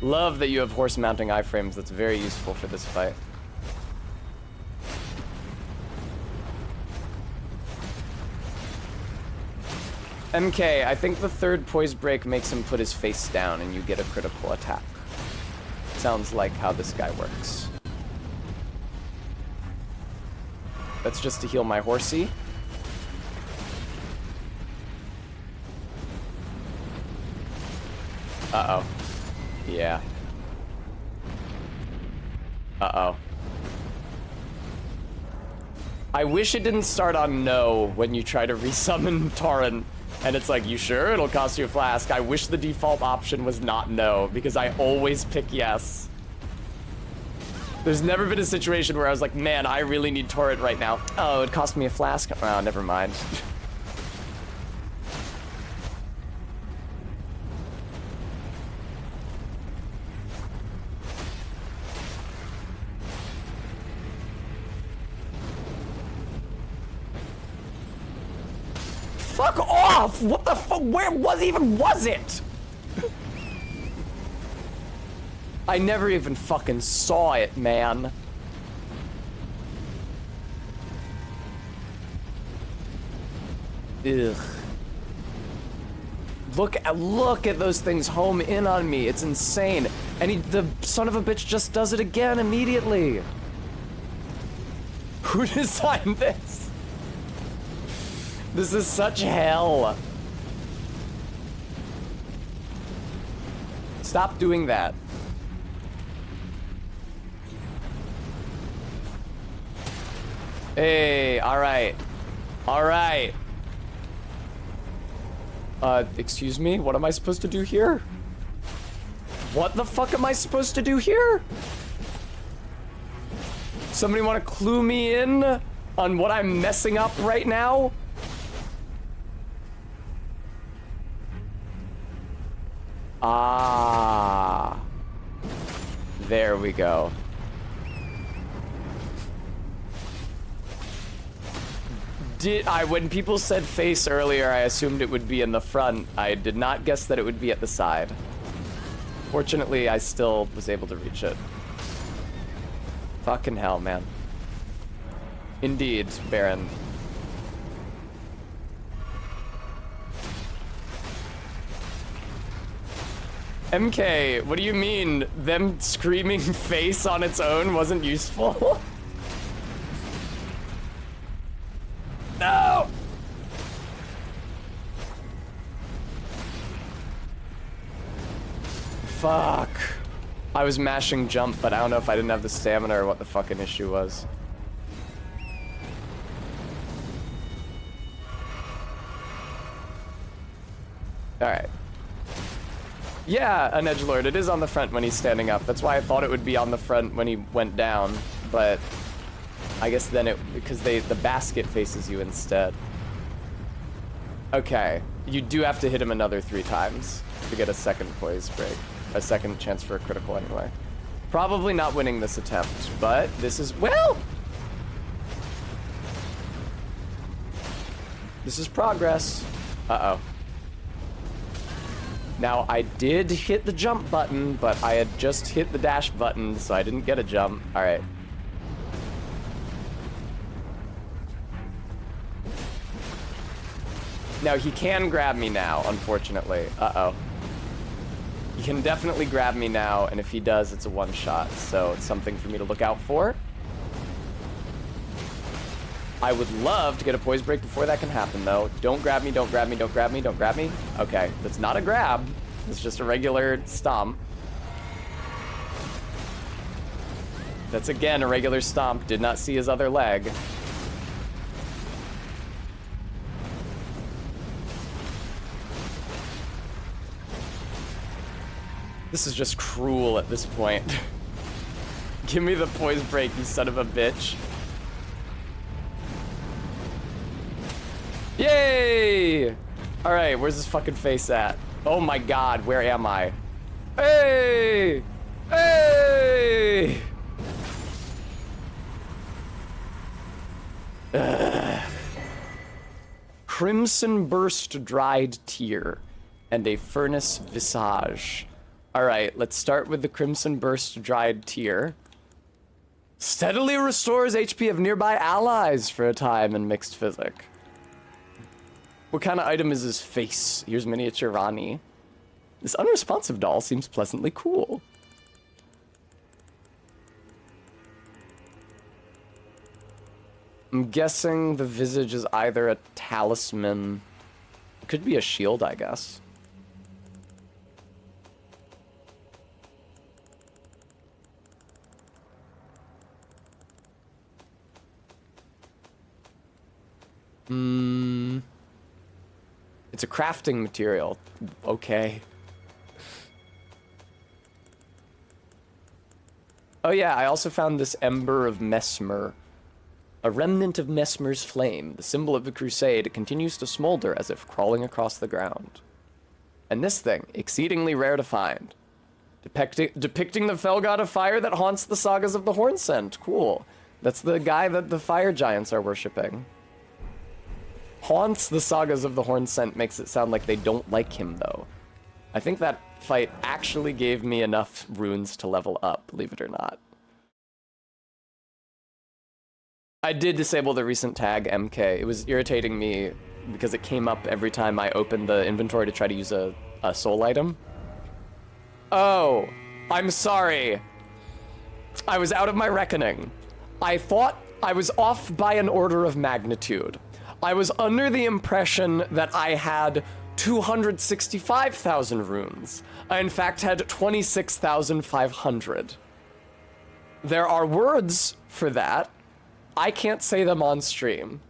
Love that you have horse mounting iframes. That's very useful for this fight. MK, I think the third poise break makes him put his face down and you get a critical attack. Sounds like how this guy works. That's just to heal my horsey. Uh-oh. Yeah. Uh-oh. I wish it didn't start on no when you try to resummon Torrent. And it's like, you sure? It'll cost you a flask. I wish the default option was not no, because I always pick yes. There's never been a situation where I was like, man, I really need Torrent right now. Oh, it cost me a flask? Oh, never mind. Fuck off! What the fuck? Where was it? I never even fucking saw it, man. Ugh. Look at those things home in on me. It's insane. And the son of a bitch just does it again immediately. Who designed this? This is such hell. Stop doing that. Hey, all right. All right. Excuse me? What am I supposed to do here? What the fuck am I supposed to do here? Somebody want to clue me in on what I'm messing up right now? Ah. There we go. When people said face earlier, I assumed it would be in the front. I did not guess that it would be at the side. Fortunately, I still was able to reach it. Fucking hell, man. Indeed, Baron. MK, what do you mean them screaming face on its own wasn't useful? No! Fuck. I was mashing jump, but I don't know if I didn't have the stamina or what the fucking issue was. Alright. Yeah, an edgelord. It is on the front when he's standing up. That's why I thought it would be on the front when he went down, but I guess then because the basket faces you instead. Okay, you do have to hit him another 3 times to get a second poise break. A second chance for a critical anyway. Probably not winning this attempt, but this is, well! This is progress. Uh-oh. Now, I did hit the jump button, but I had just hit the dash button, so I didn't get a jump. All right. Now, he can grab me now, unfortunately. Uh-oh. He can definitely grab me now, and if he does, it's a one-shot, so it's something for me to look out for. I would love to get a poise break before that can happen, though. Don't grab me, don't grab me, don't grab me, don't grab me. Okay, that's not a grab. It's just a regular stomp. That's, again, a regular stomp. Did not see his other leg. This is just cruel at this point. Give me the poise break, you son of a bitch. Yay! Alright, where's this fucking face at? Oh my god, where am I? Hey! Hey! Ugh. Crimson Burst Dried Tear and a Furnace Visage. Alright, let's start with the Crimson Burst Dried Tear. Steadily restores HP of nearby allies for a time in mixed physic. What kind of item is his face? Here's miniature Rani. This unresponsive doll seems pleasantly cool. I'm guessing the visage is either a talisman. It could be a shield, I guess. It's a crafting material. Okay. Oh yeah, I also found this Ember of Mesmer. A remnant of Mesmer's flame, the symbol of the crusade, continues to smolder as if crawling across the ground. And this thing, exceedingly rare to find. Depicting the fell god of fire that haunts the sagas of the Hornsent. Cool. That's the guy that the fire giants are worshipping. Haunts the sagas of the Hornsent makes it sound like they don't like him, though. I think that fight actually gave me enough runes to level up, believe it or not. I did disable the recent tag MK. It was irritating me because it came up every time I opened the inventory to try to use a soul item. Oh, I'm sorry. I was out of my reckoning. I thought I was off by an order of magnitude. I was under the impression that I had 265,000 runes. I in fact had 26,500. There are words for that. I can't say them on stream.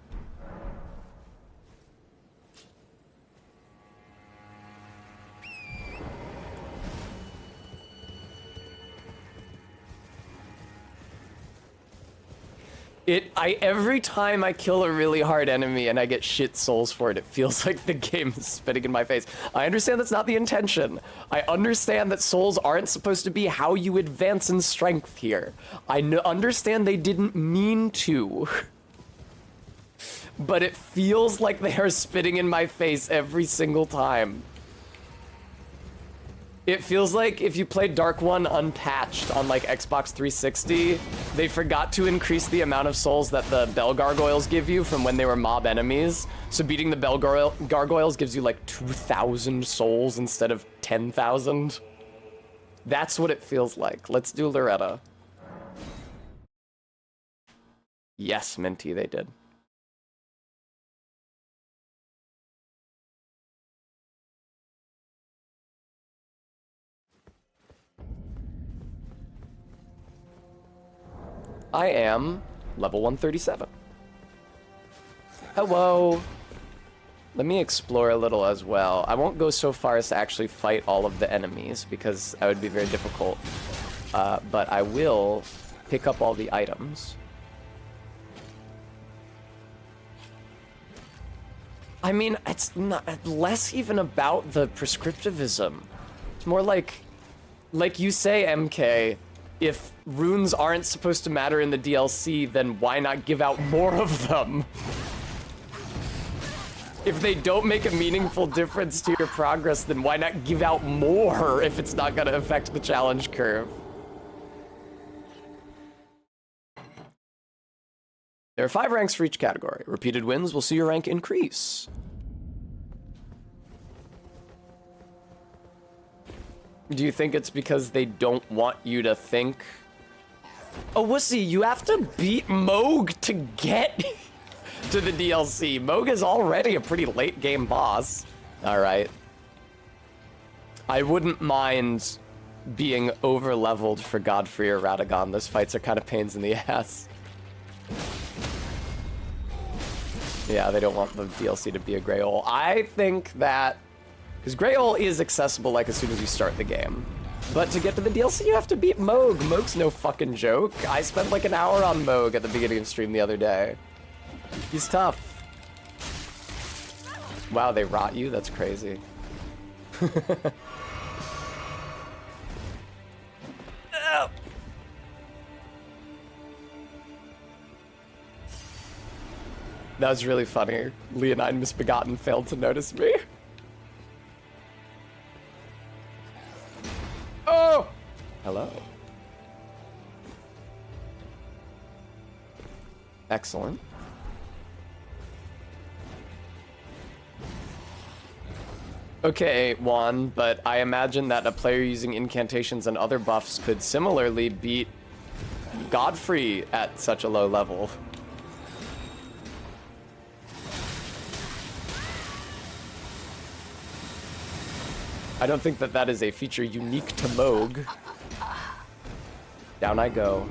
Every time I kill a really hard enemy and I get shit souls for it, it feels like the game is spitting in my face. I understand that's not the intention. I understand that souls aren't supposed to be how you advance in strength here. I understand they didn't mean to. But it feels like they are spitting in my face every single time. It feels like if you play Dark One unpatched on like Xbox 360, they forgot to increase the amount of souls that the Bell Gargoyles give you from when they were mob enemies. So beating the Bell Gargoyles gives you like 2,000 souls instead of 10,000. That's what it feels like. Let's do Loretta. Yes, Minty, they did. I am level 137. Hello. Let me explore a little as well. I won't go so far as to actually fight all of the enemies because that would be very difficult. But I will pick up all the items. I mean, it's not less even about the prescriptivism. It's more like you say, MK, if runes aren't supposed to matter in the DLC, then why not give out more of them? If they don't make a meaningful difference to your progress, then why not give out more if it's not gonna affect the challenge curve? There are 5 ranks for each category. Repeated wins will see your rank increase. Do you think it's because they don't want you to think? Oh, wussy, you have to beat Moog to get to the DLC. Moog is already a pretty late game boss. All right. I wouldn't mind being over leveled for Godfrey or Radagon. Those fights are kind of pains in the ass. Yeah, they don't want the DLC to be a gray hole. I think that because Grey Hole is accessible like as soon as you start the game. But to get to the DLC, you have to beat Moog. Moog's no fucking joke. I spent like an hour on Moog at the beginning of stream the other day. He's tough. Wow, they rot you? That's crazy. That was really funny. Leonine Misbegotten failed to notice me. Oh! Hello. Excellent. Okay, Juan, but I imagine that a player using incantations and other buffs could similarly beat Godfrey at such a low level. I don't think that that is a feature unique to Moog. Down I go.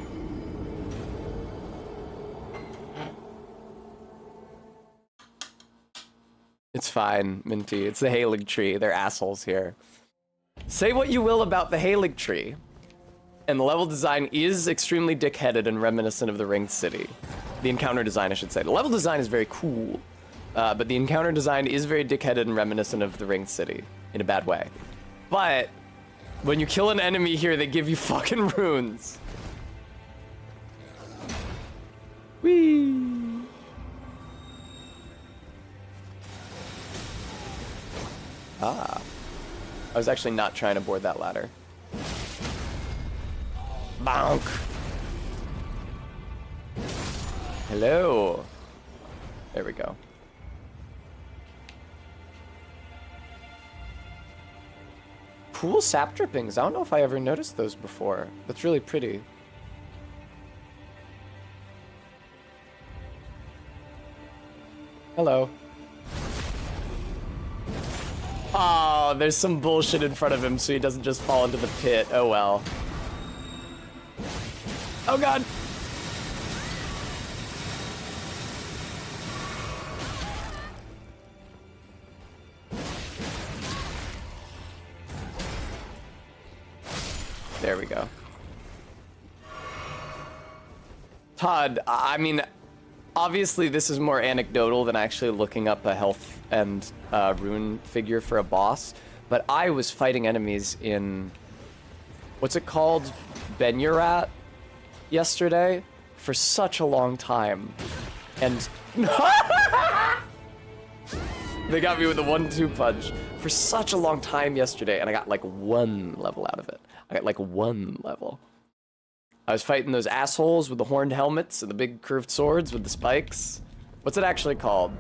It's fine, Minty. It's the Erdtree. They're assholes here. Say what you will about the Erdtree, and the level design is extremely dick-headed and reminiscent of the Ringed City. The encounter design, I should say. The level design is very cool, but the encounter design is very dick-headed and reminiscent of the Ringed City. In a bad way. But when you kill an enemy here, they give you fucking runes. Whee! Ah. I was actually not trying to board that ladder. Bonk! Hello. There we go. Cool sap drippings. I don't know if I ever noticed those before. That's really pretty. Hello. Oh, there's some bullshit in front of him so he doesn't just fall into the pit. Oh well. Oh god. There we go. Todd, I mean, obviously this is more anecdotal than actually looking up a health and rune figure for a boss, but I was fighting enemies in, what's it called, Benyurat yesterday for such a long time, and they got me with a 1-2 punch for such a long time yesterday, and I got like 1 level out of it. I got like 1 level. I was fighting those assholes with the horned helmets and the big curved swords with the spikes. What's it actually called?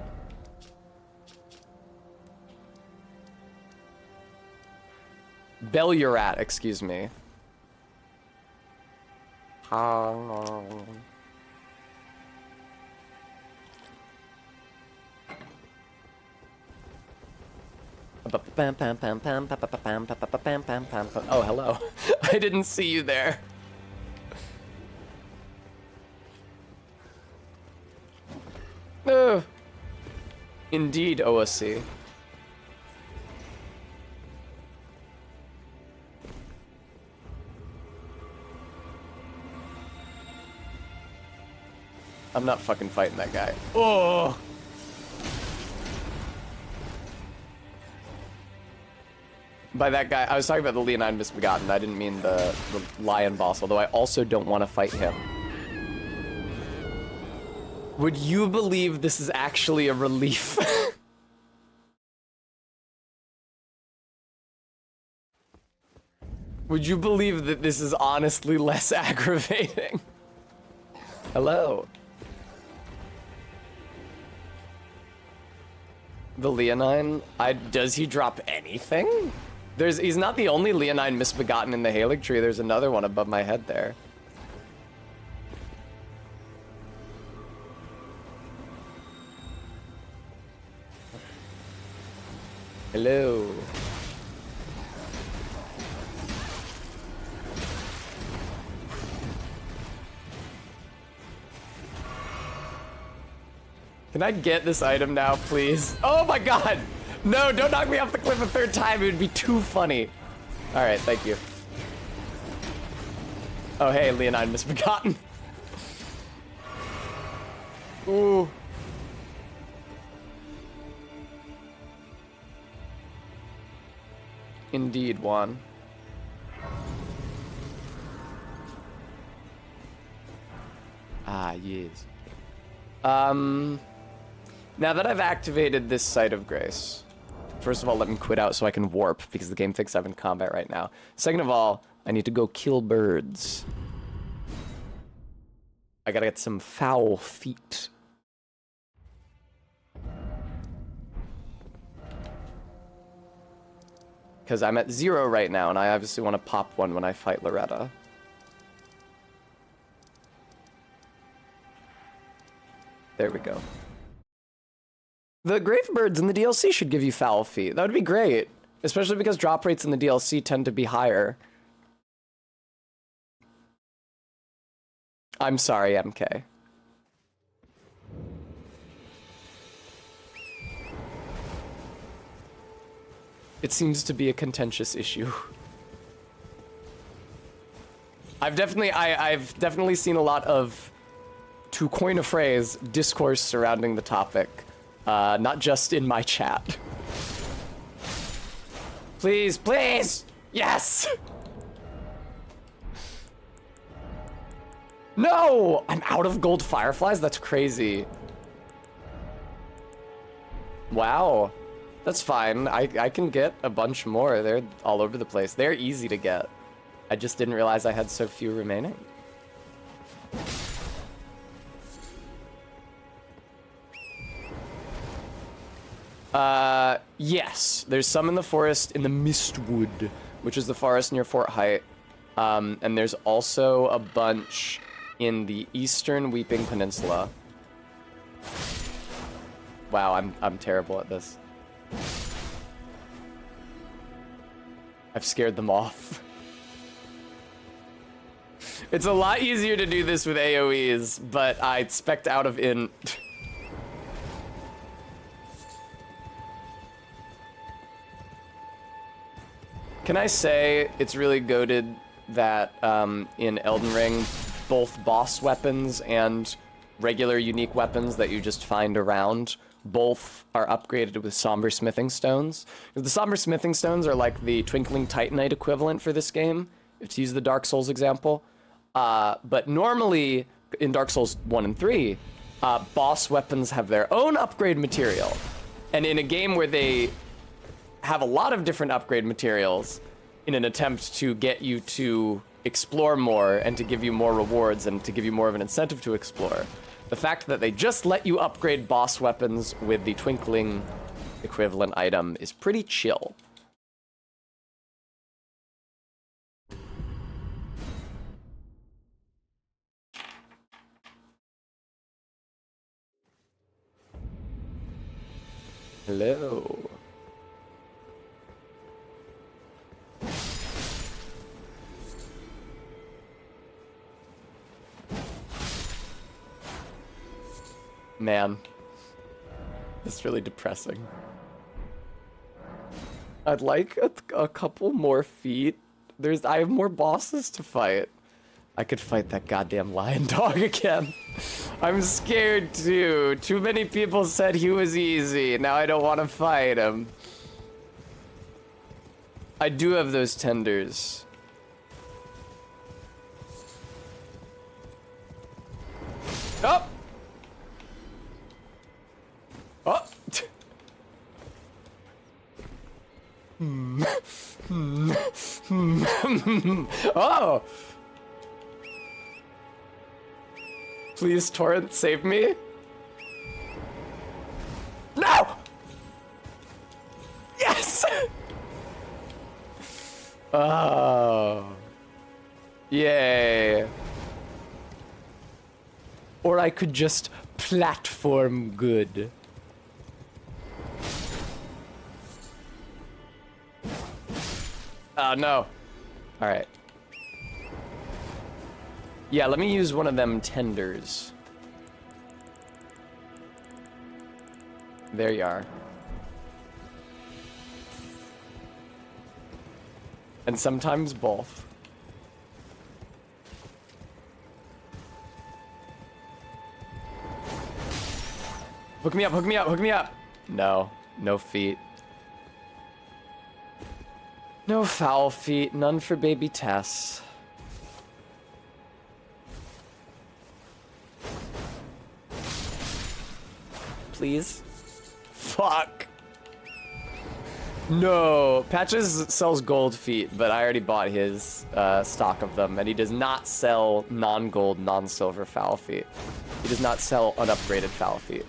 Belurat, excuse me. Oh, hello. I didn't see you there. Indeed, OSC. I'm not fucking fighting that guy. Oh! By that guy, I was talking about the Leonine Misbegotten. I didn't mean the lion boss, although I also don't want to fight him. Would you believe this is actually a relief? Would you believe that this is honestly less aggravating? Hello. The Leonine? Does he drop anything? He's not the only Leonine Misbegotten in the Erdtree. There's another one above my head there. Hello. Can I get this item now, please? Oh my god! No, don't knock me off the cliff a 3rd time. It would be too funny. Alright, thank you. Oh, hey, Leonine Misbegotten. Ooh. Indeed, Juan. Ah, yes. Now that I've activated this Site of Grace, first of all, let me quit out so I can warp, because the game thinks I'm in combat right now. Second of all, I need to go kill birds. I gotta get some foul feet. Because I'm at 0 right now, and I obviously want to pop one when I fight Loretta. There we go. The Grave Birds in the DLC should give you foul feet. That would be great. Especially because drop rates in the DLC tend to be higher. I'm sorry, MK. It seems to be a contentious issue. I've definitely seen a lot of, to coin a phrase, discourse surrounding the topic. Not just in my chat. Please, please! Yes! No! I'm out of gold fireflies? That's crazy. Wow. That's fine. I can get a bunch more. They're all over the place. They're easy to get. I just didn't realize I had so few remaining. Yes. There's some in the forest in the Mistwood, which is the forest near Fort Height. And there's also a bunch in the eastern Weeping Peninsula. Wow, I'm terrible at this. I've scared them off. It's a lot easier to do this with AoEs, but I spec'd out of int. Can I say it's really goated that in Elden Ring, both boss weapons and regular unique weapons that you just find around, both are upgraded with somber smithing stones. The somber smithing stones are like the twinkling titanite equivalent for this game, to use the Dark Souls example. But normally in Dark Souls 1 and 3, boss weapons have their own upgrade material. And in a game where they have a lot of different upgrade materials in an attempt to get you to explore more and to give you more rewards and to give you more of an incentive to explore, the fact that they just let you upgrade boss weapons with the twinkling equivalent item is pretty chill. Hello. Man, it's really depressing. I'd like a couple more feet. I have more bosses to fight. I could fight that goddamn lion dog again. I'm scared too. Too many people said he was easy. Now I don't want to fight him. I do have those tenders. Oh! Oh! Oh! Please, Torrent, save me. No! Yes! Oh. Yay. Or I could just platform good. Oh, no. All right. Yeah, let me use one of them tenders. There you are. And sometimes both. Hook me up, hook me up, hook me up! No, no feet. No foul feet, none for baby Tess. Please? Fuck. No. Patches sells gold feet, but I already bought his stock of them, and he does not sell non-gold, non-silver foul feet. He does not sell unupgraded foul feet.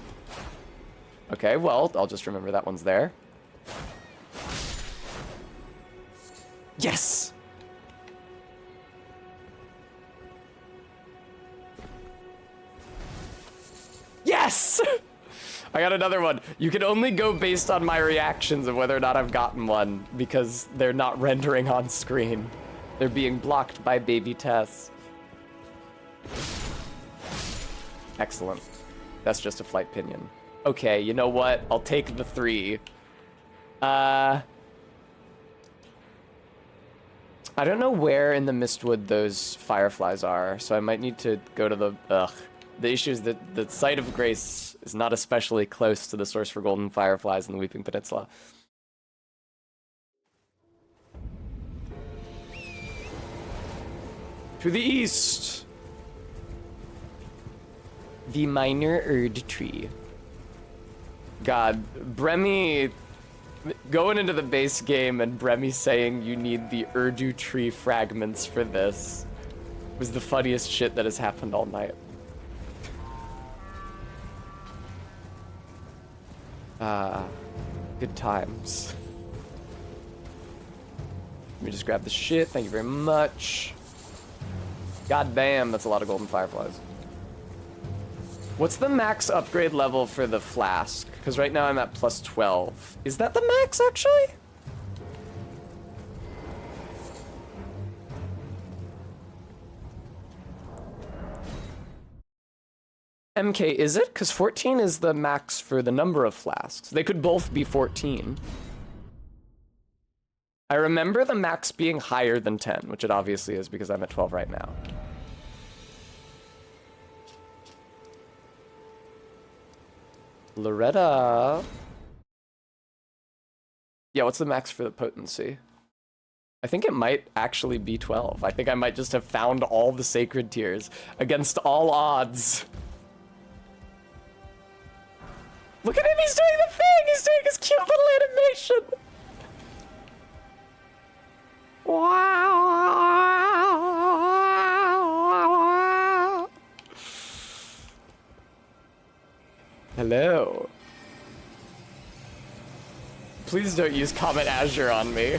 Okay, well, I'll just remember that one's there. Yes! Yes! I got another one. You can only go based on my reactions of whether or not I've gotten one, because they're not rendering on screen. They're being blocked by baby Tess. Excellent. That's just a flight pinion. Okay, you know what? I'll take the 3. I don't know where in the Mistwood those fireflies are, so I might need to go to the... The issue is that the site of Grace is not especially close to the source for golden fireflies in the Weeping Peninsula. To the east! The minor Erdtree. God, Bremy... Going into the base game and Bremy saying you need the Erdtree fragments for this was the funniest shit that has happened all night. Good times. Let me just grab the shit, thank you very much. God damn, that's a lot of golden fireflies. What's the max upgrade level for the flask? Because right now I'm at plus 12. Is that the max, actually? MK, is it? Because 14 is the max for the number of flasks. They could both be 14. I remember the max being higher than 10, which it obviously is because I'm at 12 right now. Loretta. Yeah, what's the max for the potency? I think it might actually be 12. I think I might just have found all the sacred tiers against all odds. Look at him, he's doing the thing! He's doing his cute little animation! Wow! Hello. Please don't use Comet Azure on me.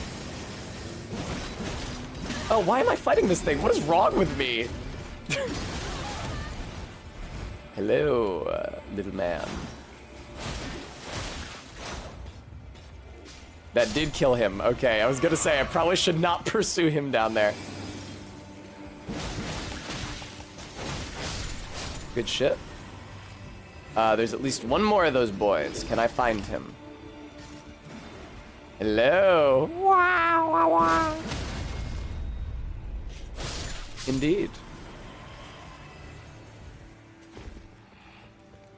Oh, why am I fighting this thing? What is wrong with me? Hello, little man. That did kill him. Okay, I was gonna say I probably should not pursue him down there. Good shit. There's at least one more of those boys. Can I find him? Hello. Wow, wow, wow. Indeed.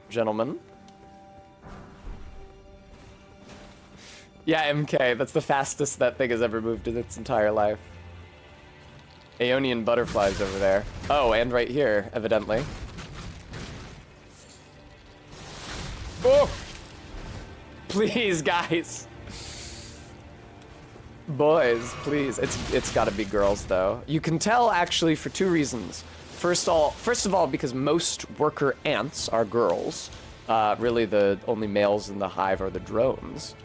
Gentlemen. Yeah, MK, that's the fastest that thing has ever moved in its entire life. Aeonian butterflies over there. Oh, and right here, evidently. Oh! Please, guys. Boys, please. It's gotta be girls, though. You can tell, actually, for two reasons. First of all, because most worker ants are girls. Really, the only males in the hive are the drones.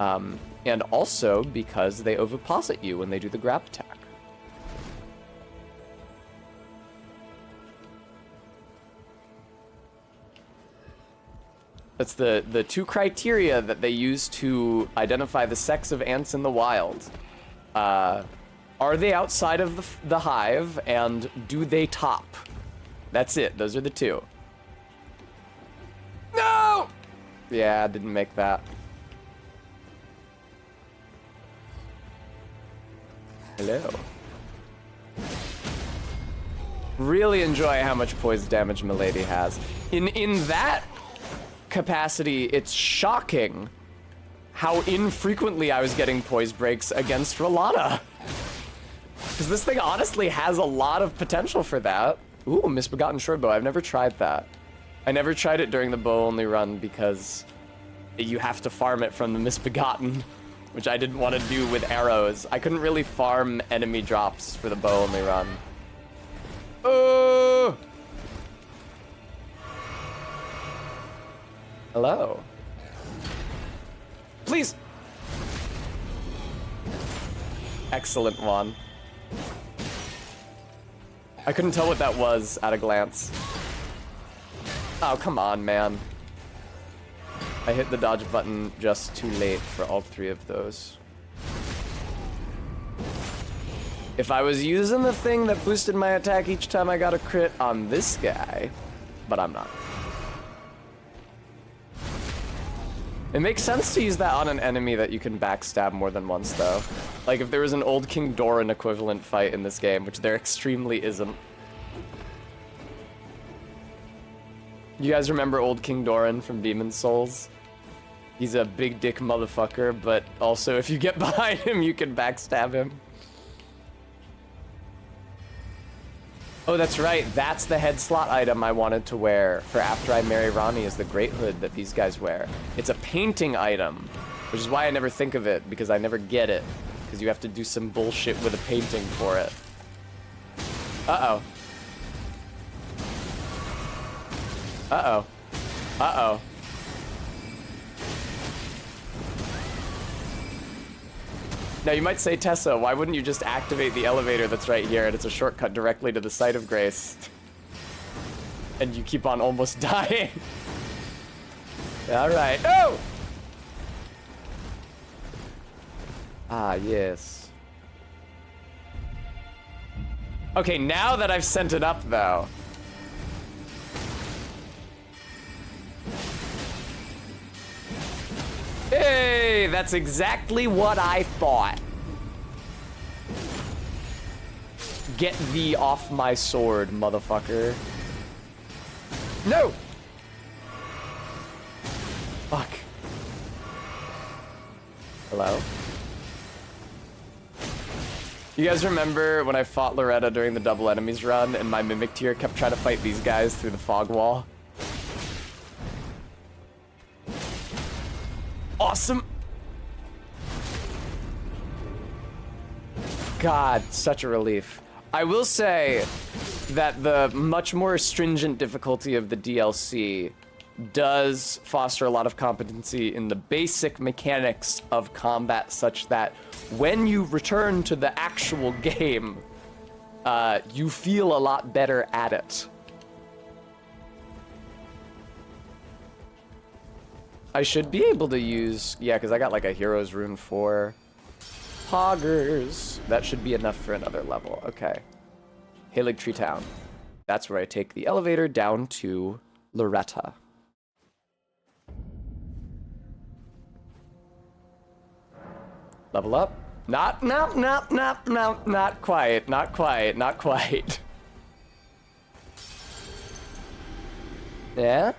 And also because they oviposit you when they do the grab attack. That's the two criteria that they use to identify the sex of ants in the wild. Are they outside of the hive, and do they top? That's it. Those are the two. No! Yeah, I didn't make that. Hello. Really enjoy how much poison damage Milady has. In that capacity, it's shocking how infrequently I was getting poise breaks against Rolana. Because this thing honestly has a lot of potential for that. Ooh, Misbegotten Shortbow. I've never tried that. I never tried it during the bow-only run because you have to farm it from the Misbegotten, which I didn't want to do with arrows. I couldn't really farm enemy drops for the bow-only run. Hello. Please! Excellent one. I couldn't tell what that was at a glance. Oh, come on, man. I hit the dodge button just too late for all three of those. If I was using the thing that boosted my attack each time I got a crit on this guy, but I'm not. It makes sense to use that on an enemy that you can backstab more than once, though. Like if there was an old King Doran equivalent fight in this game, which there extremely isn't. You guys remember old King Doran from Demon's Souls? He's a big dick motherfucker, but also if you get behind him, you can backstab him. Oh, that's right. That's the head slot item I wanted to wear for after I marry Ronnie, is the great hood that these guys wear. It's a painting item, which is why I never think of it, because I never get it. Because you have to do some bullshit with a painting for it. Uh-oh. Uh-oh. Uh-oh. Now you might say, Tessa, why wouldn't you just activate the elevator that's right here and it's a shortcut directly to the site of grace? And you keep on almost dying. Alright. Oh! Ah, yes. Okay, now that I've sent it up, though. Hey, that's exactly what I thought. Get thee off my sword, motherfucker. No! Hello? You guys remember when I fought Loretta during the double enemies run and my Mimic tier kept trying to fight these guys through the fog wall? Awesome! God, such a relief. I will say that the much more stringent difficulty of the DLC does foster a lot of competency in the basic mechanics of combat, such that when you return to the actual game, you feel a lot better at it. I should be able to use, yeah, because I got like a Hero's Rune 4. Poggers. That should be enough for another level. Okay. Erdtree Town. That's where I take the elevator down to Loretta. Level up. Not quite. Not quite. Yeah?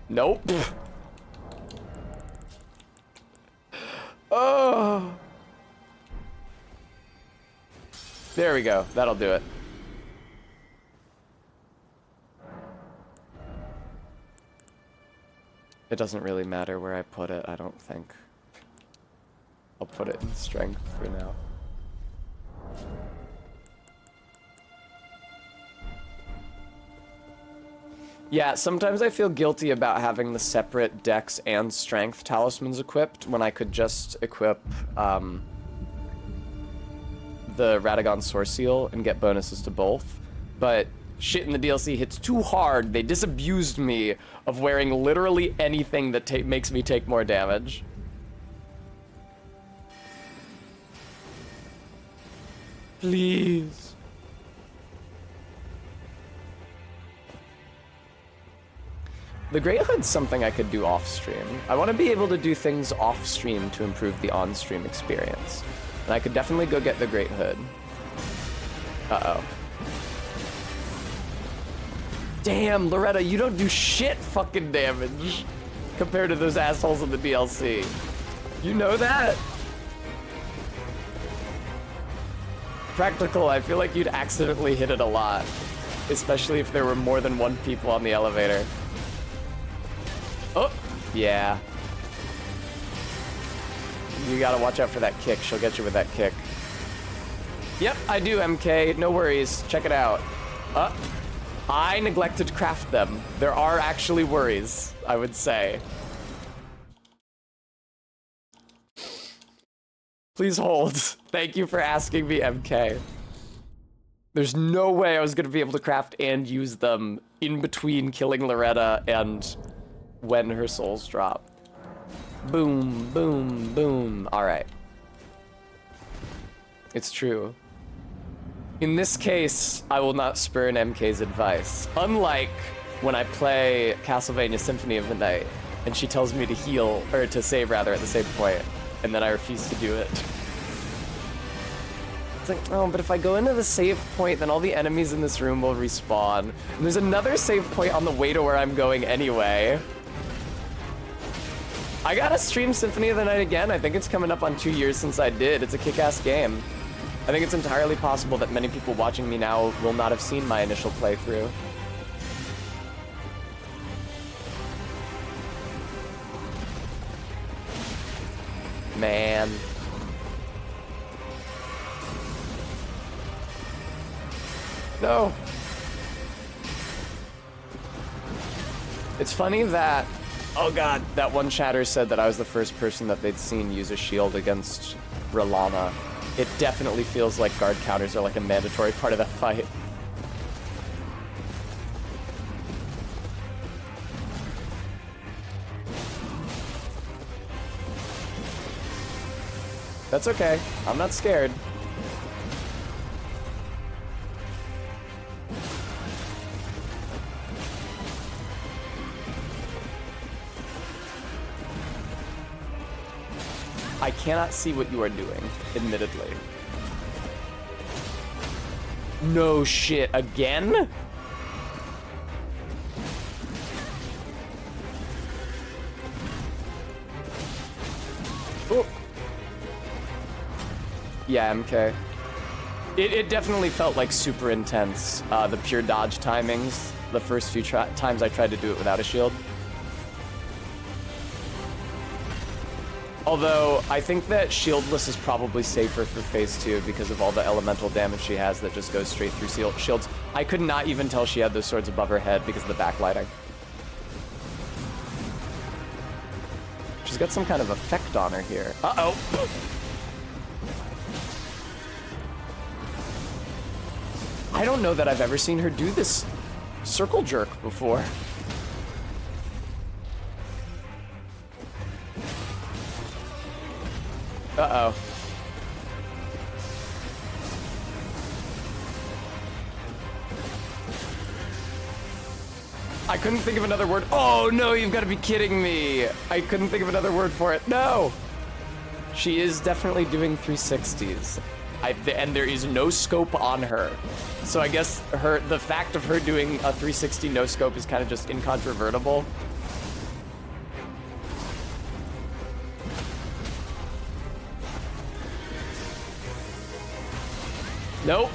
Nope. Oh. There we go. That'll do it. It doesn't really matter where I put it, I don't think. I'll put it in strength for now. Yeah, sometimes I feel guilty about having the separate dex and strength talismans equipped when I could just equip the Radagon Source Seal and get bonuses to both. But shit in the DLC hits too hard. They disabused me of wearing literally anything that makes me take more damage. Please. The Great Hood's something I could do off-stream. I want to be able to do things off-stream to improve the on-stream experience. And I could definitely go get the Great Hood. Uh-oh. Damn, Loretta, you don't do shit fucking damage compared to those assholes in the DLC. You know that? Practical, I feel like you'd accidentally hit it a lot. Especially if there were more than one people on the elevator. Oh, yeah. You gotta watch out for that kick. She'll get you with that kick. Yep, I do, MK. No worries. Check it out. I neglected to craft them. There are actually worries, I would say. Please hold. Thank you for asking me, MK. There's no way I was gonna be able to craft and use them in between killing Loretta and when her souls drop. Boom, boom, boom. All right. It's true. In this case, I will not spurn MK's advice. Unlike when I play Castlevania Symphony of the Night, and she tells me to heal, or to save rather, at the same point, and then I refuse to do it. It's like, oh, but if I go into the save point, then all the enemies in this room will respawn. And there's another save point on the way to where I'm going anyway. I gotta stream Symphony of the Night again. I think it's coming up on 2 years since I did. It's a kick-ass game. I think it's entirely possible that many people watching me now will not have seen my initial playthrough. Man. No. It's funny that, oh god, that one chatter said that I was the first person that they'd seen use a shield against R'Lana. It definitely feels like guard counters are like a mandatory part of that fight. That's okay. I'm not scared. I cannot see what you are doing, admittedly. No shit, again? Oh. Yeah, MK. It definitely felt like super intense, the pure dodge timings, the first few times I tried to do it without a shield. Although, I think that shieldless is probably safer for phase 2 because of all the elemental damage she has that just goes straight through shields. I could not even tell she had those swords above her head because of the backlighting. She's got some kind of effect on her here. Uh-oh! I don't know that I've ever seen her do this circle jerk before. Uh-oh. I couldn't think of another word. Oh, no, you've got to be kidding me. I couldn't think of another word for it. No! She is definitely doing 360s. And there is no scope on her. So I guess the fact of her doing a 360 no scope is kind of just incontrovertible. Nope.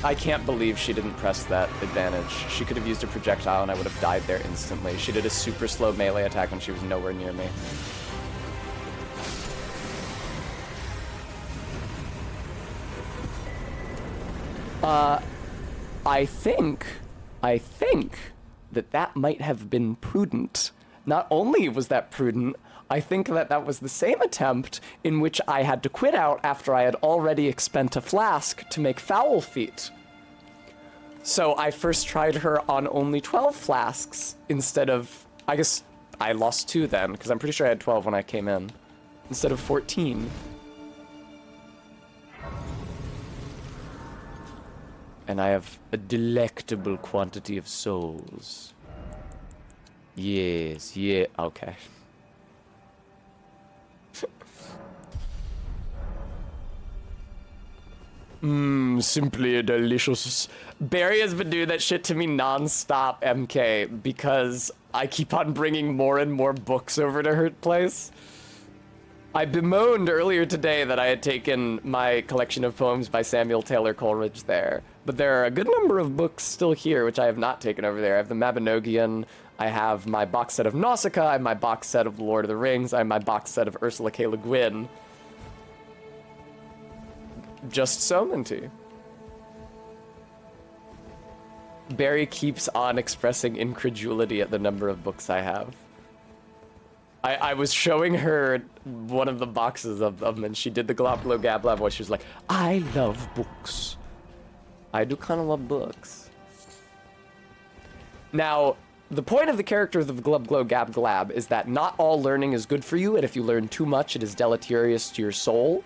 I can't believe she didn't press that advantage. She could have used a projectile and I would have died there instantly. She did a super slow melee attack when she was nowhere near me. I think that might have been prudent. Not only was that prudent, I think that was the same attempt in which I had to quit out after I had already expended a flask to make foul feet. So I first tried her on only 12 flasks instead of, I guess I lost 2 then, because I'm pretty sure I had 12 when I came in, instead of 14. And I have a delectable quantity of souls. Yes, yeah, okay. Simply a delicious. Barry has been doing that shit to me non-stop, MK, because I keep on bringing more and more books over to her place. I bemoaned earlier today that I had taken my collection of poems by Samuel Taylor Coleridge there, but there are a good number of books still here which I have not taken over there. I have the Mabinogion, I have my box set of Nausicaa, I have my box set of Lord of the Rings, I have my box set of Ursula K. Le Guin. Just Somanty. Barry keeps on expressing incredulity at the number of books I have. I was showing her one of the boxes of them, and she did the glop glow gab lab where she was like, I love books. I do kind of love books. Now, the point of the character of the glub glow gab glab is that not all learning is good for you, and if you learn too much, it is deleterious to your soul.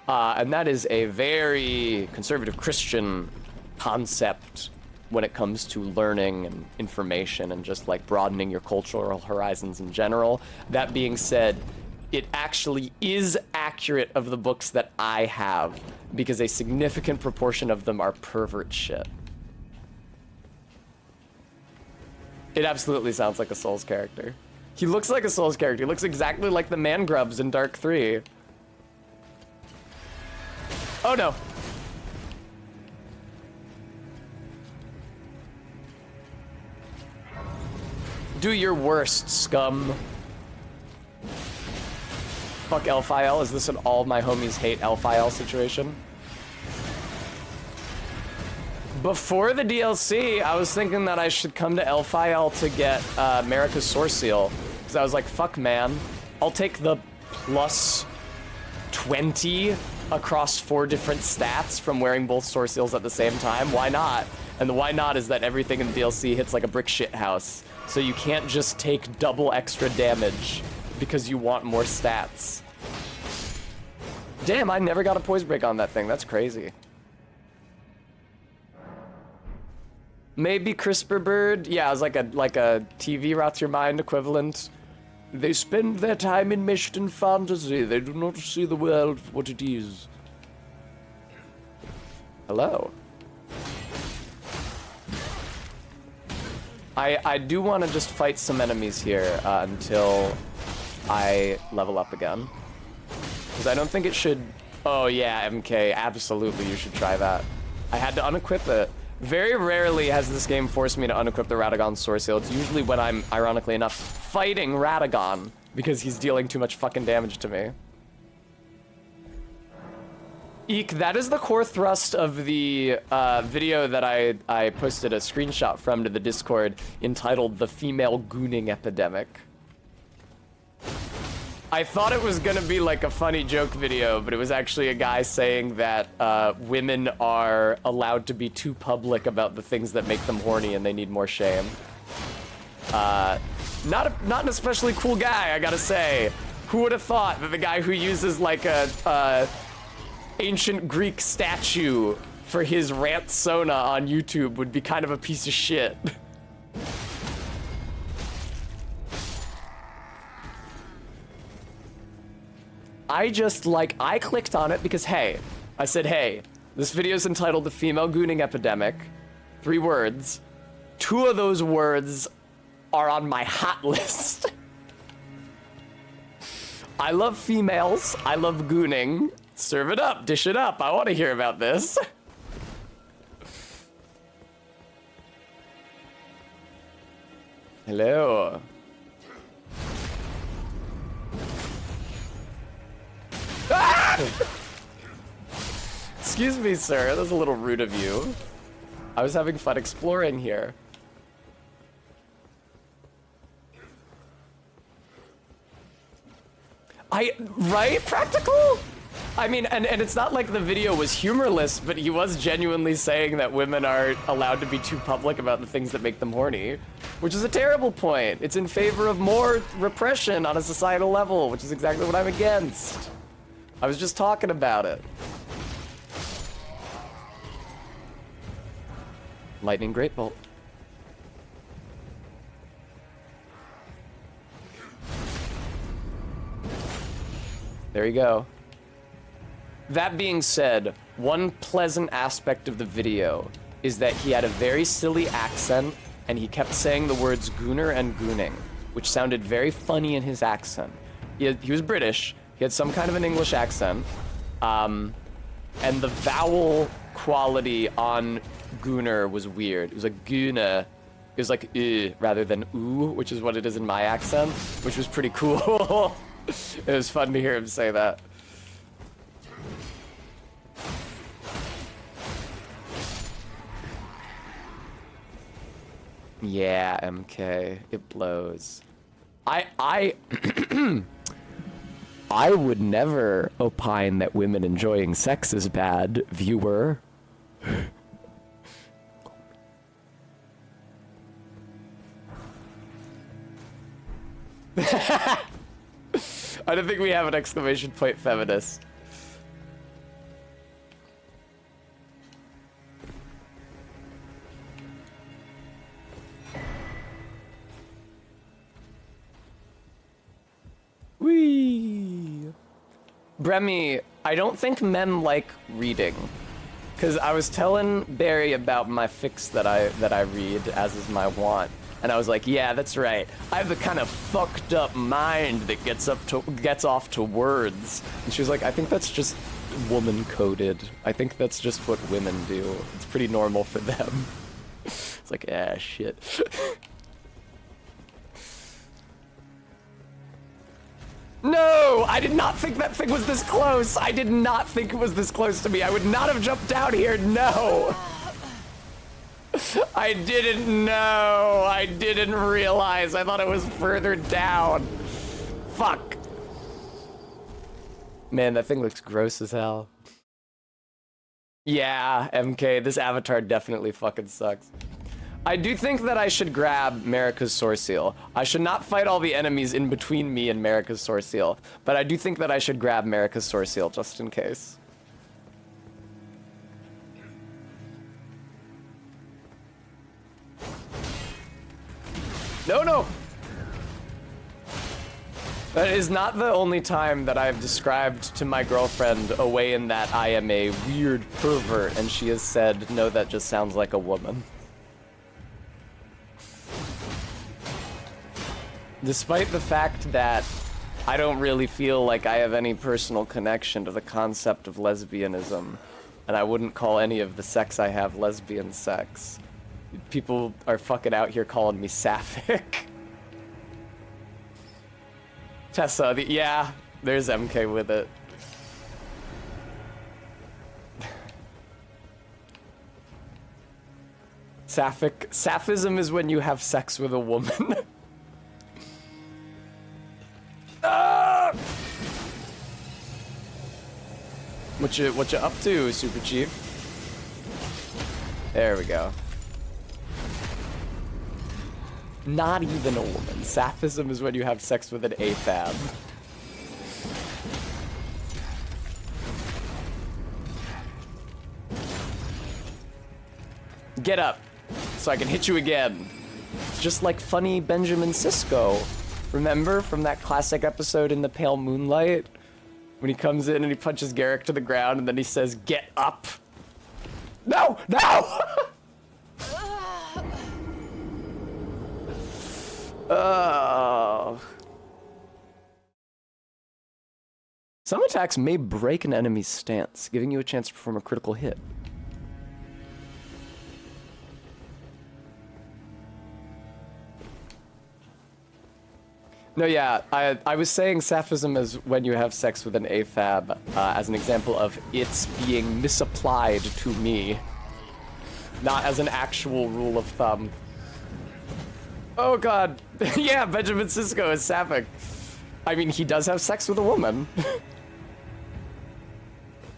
And that is a very conservative Christian concept when it comes to learning and information and just like broadening your cultural horizons in general. That being said, it actually is accurate of the books that I have, because a significant proportion of them are pervert shit. It absolutely sounds like a Souls character. He looks like a Souls character. He looks exactly like the man grubs in Dark 3. Oh no. Do your worst, scum. Fuck Elphiel. Is this an all my homies hate Elphiel situation? Before the DLC, I was thinking that I should come to Elphiel to get Marika's Source Seal. Because I was like, fuck man. I'll take the plus 20 across 4 different stats from wearing both Source Seals at the same time. Why not? And the why not is that everything in the DLC hits like a brick shit house. So you can't just take double extra damage because you want more stats. Damn, I never got a poise break on that thing. That's crazy. Maybe CRISPR Bird? Yeah, it's like a TV rots your mind equivalent. They spend their time enmeshed in fantasy. They do not see the world for what it is. Hello. I do want to just fight some enemies here until I level up again. Because I don't think it should... Oh yeah, MK, absolutely you should try that. I had to unequip it. Very rarely has this game forced me to unequip the Radagon Source Seal. It's usually when I'm, ironically enough, fighting Radagon because he's dealing too much fucking damage to me. Eek, that is the core thrust of the video that I posted a screenshot from to the Discord entitled The Female Gooning Epidemic. I thought it was gonna be like a funny joke video, but it was actually a guy saying that women are allowed to be too public about the things that make them horny and they need more shame. Not an especially cool guy, I gotta say. Who would have thought that the guy who uses like a ancient Greek statue for his rant sona on YouTube would be kind of a piece of shit? I clicked on it because, hey, I said, hey, this video's entitled The Female Gooning Epidemic. 3 words. 2 of those words are on my hot list. I love females. I love gooning. Serve it up. Dish it up. I want to hear about this. Hello. Ah! Excuse me, sir. That was a little rude of you. I was having fun exploring here. Right? Practical? I mean, and it's not like the video was humorless, but he was genuinely saying that women are allowed to be too public about the things that make them horny, which is a terrible point. It's in favor of more repression on a societal level, which is exactly what I'm against. I was just talking about it. Lightning Great Bolt. There you go. That being said, one pleasant aspect of the video is that he had a very silly accent and he kept saying the words gooner and gooning, which sounded very funny in his accent. He was British. He had some kind of an English accent. And the vowel quality on gooner was weird. It was like gooner. It was like rather than ooh, which is what it is in my accent, which was pretty cool. It was fun to hear him say that. Yeah, MK, it blows. I would never opine that women enjoying sex is bad, viewer. I don't think we have an exclamation point feminist. Whee! Bremy, I don't think men like reading. Cause I was telling Barry about my fix that I read, as is my wont. And I was like, yeah, that's right. I have the kind of fucked up mind that gets off to words. And she was like, I think that's just woman coded. I think that's just what women do. It's pretty normal for them. It's like, ah, shit. No, I did not think that thing was this close. I did not think it was this close to me. I would not have jumped down here, no. I didn't know. I didn't realize. I thought it was further down. Fuck. Man, that thing looks gross as hell. Yeah, MK, this avatar definitely fucking sucks. I do think that I should grab Marika's Source Seal. I should not fight all the enemies in between me and Marika's Source Seal, but I do think that I should grab Marika's Source Seal just in case. No! That is not the only time that I've described to my girlfriend a way in that I am a weird pervert, and she has said, no, that just sounds like a woman. Despite the fact that I don't really feel like I have any personal connection to the concept of lesbianism, and I wouldn't call any of the sex I have lesbian sex. People are fucking out here calling me sapphic. Tessa, yeah, there's MK with it. Sapphic. Sapphism is when you have sex with a woman. Ah! What you up to, Super Chief? There we go. Not even a woman. Sapphism is when you have sex with an AFAB. Get up, so I can hit you again. Just like funny Benjamin Sisko. Remember from that classic episode in The Pale Moonlight? When he comes in and he punches Garrick to the ground and then he says, "Get up." No, no! Oh. Some attacks may break an enemy's stance, giving you a chance to perform a critical hit. No, yeah, I was saying sapphism is when you have sex with an AFAB as an example of it's being misapplied to me, not as an actual rule of thumb. Oh god, yeah, Benjamin Sisko is sapphic. I mean, he does have sex with a woman.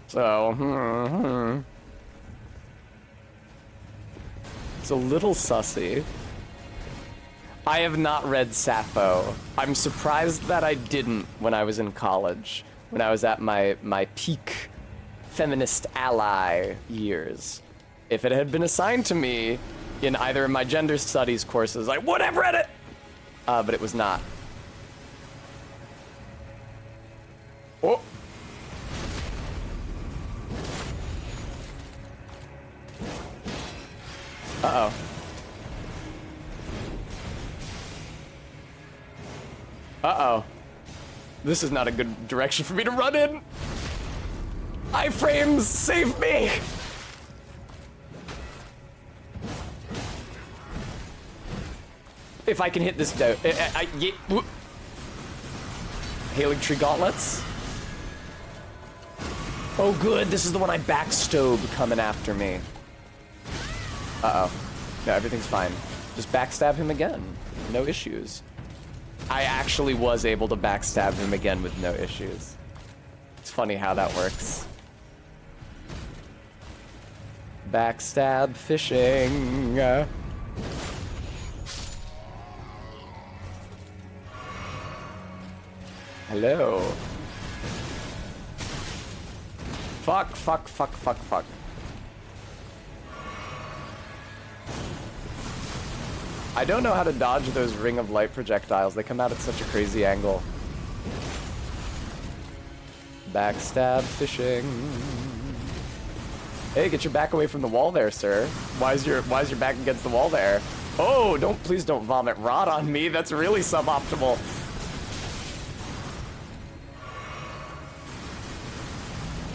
So, it's a little sussy. I have not read Sappho. I'm surprised that I didn't when I was in college, when I was at my peak feminist ally years. If it had been assigned to me in either of my gender studies courses, I would have read it! But it was not. Oh! Uh-oh. Uh-oh. This is not a good direction for me to run in. Iframes, save me! If I can hit this down. Hailing Tree Gauntlets. Oh good, this is the one I backstobe coming after me. Uh-oh. No, everything's fine. Just backstab him again. No issues. I actually was able to backstab him again with no issues. It's funny how that works. Backstab fishing. Hello. Fuck, fuck, fuck, fuck, fuck. I don't know how to dodge those ring of light projectiles. They come out at such a crazy angle. Backstab fishing. Hey, get your back away from the wall there, sir. Why is your back against the wall there? Oh, please don't vomit rot on me. That's really suboptimal.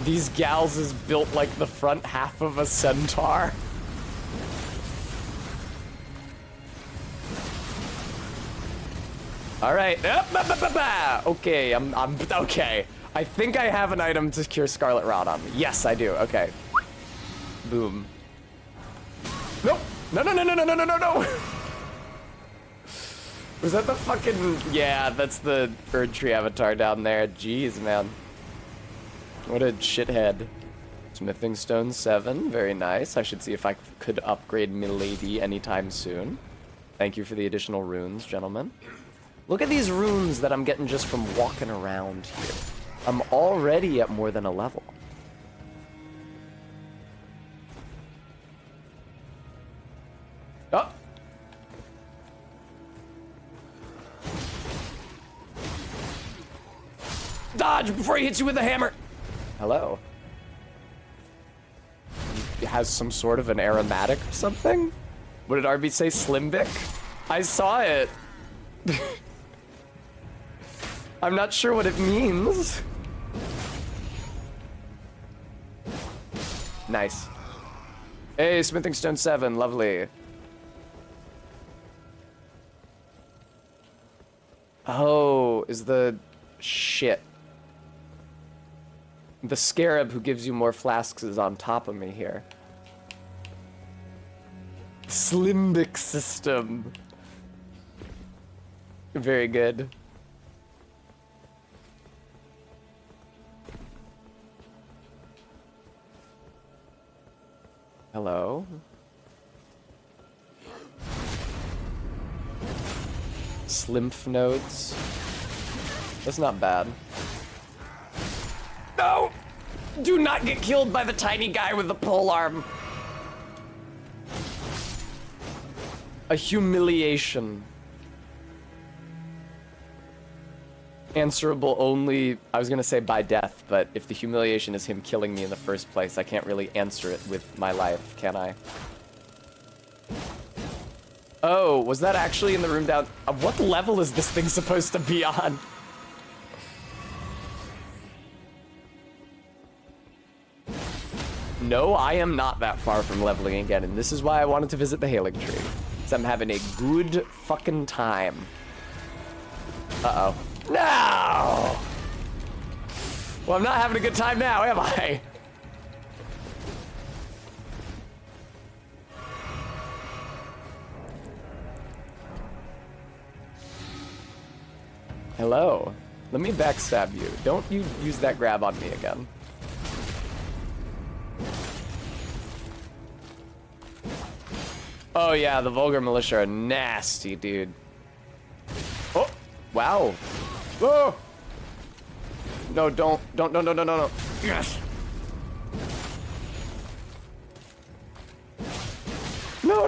These gals is built like the front half of a centaur. All right. Okay, I'm okay. I think I have an item to cure Scarlet Rot on me. Yes, I do. Okay. Boom. Nope. No, no, no, no, no, no, no, no, no. Was that the fucking... Yeah, that's the Erdtree avatar down there. Jeez, man. What a shithead. Smithing Stone 7. Very nice. I should see if I could upgrade Milady anytime soon. Thank you for the additional runes, gentlemen. Look at these runes that I'm getting just from walking around here. I'm already at more than a level. Oh! Dodge before he hits you with a hammer! Hello. It has some sort of an aromatic or something? What did RB say? Slimbic? I saw it. I'm not sure what it means. Nice. Hey, Smithing Stone 7, lovely. Oh, is the shit. The scarab who gives you more flasks is on top of me here. Slimbic system. Very good. Hello? Slymph nodes. That's not bad. No! Do not get killed by the tiny guy with the pole arm. A humiliation. Answerable only, I was gonna say by death, but if the humiliation is him killing me in the first place, I can't really answer it with my life, can I? Oh, was that actually in the room down? What level is this thing supposed to be on? No, I am not that far from leveling again, and this is why I wanted to visit the Erdtree. Because I'm having a good fucking time. Uh-oh. No! Well, I'm not having a good time now, am I? Hello. Let me backstab you. Don't you use that grab on me again. Oh yeah, the Vulgar Militia are nasty, dude. Oh, wow. Whoa! No, don't, no. Yes! No.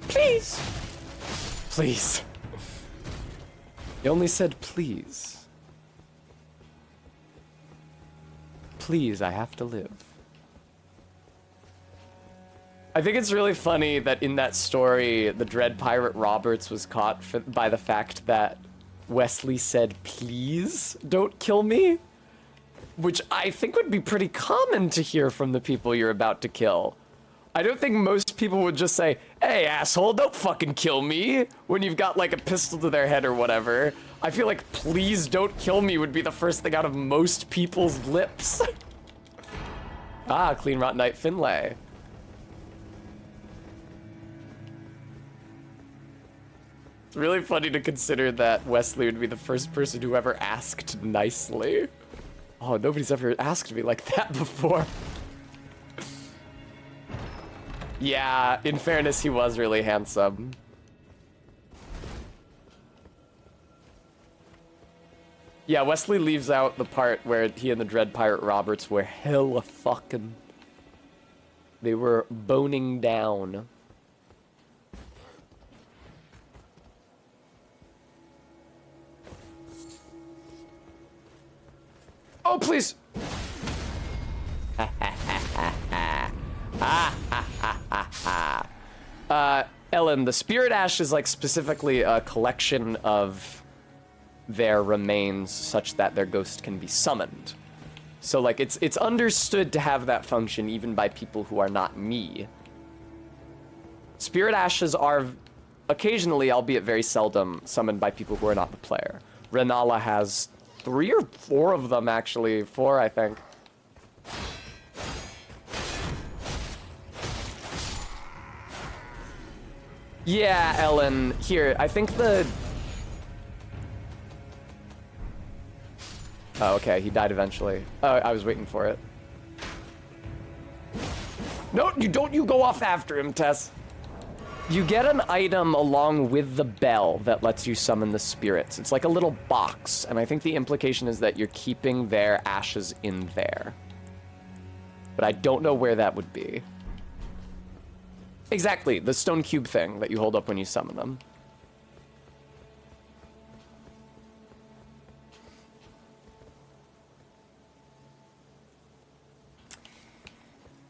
Please! Please. You only said please. Please, I have to live. I think it's really funny that in that story, the Dread Pirate Roberts was caught by the fact that Wesley said, please don't kill me. Which I think would be pretty common to hear from the people you're about to kill. I don't think most people would just say, hey, asshole, don't fucking kill me, when you've got like a pistol to their head or whatever. I feel like please don't kill me would be the first thing out of most people's lips. Ah, Clean Rotten Knight Finlay. It's really funny to consider that Wesley would be the first person who ever asked nicely. Oh, nobody's ever asked me like that before. Yeah, in fairness, he was really handsome. Yeah, Wesley leaves out the part where he and the Dread Pirate Roberts were hella fucking. They were boning down. Oh, please! Ellen, the Spirit Ash is like specifically a collection of their remains such that their ghost can be summoned. So like it's understood to have that function even by people who are not me. Spirit Ashes are occasionally, albeit very seldom, summoned by people who are not the player. Renala has 3 or 4 of them actually, 4 I think. Yeah, Ellen, here, I think the... Oh, okay, he died eventually. Oh, I was waiting for it. No, you go off after him, Tess. You get an item along with the bell that lets you summon the spirits. It's like a little box, and I think the implication is that you're keeping their ashes in there. But I don't know where that would be. Exactly, the stone cube thing that you hold up when you summon them.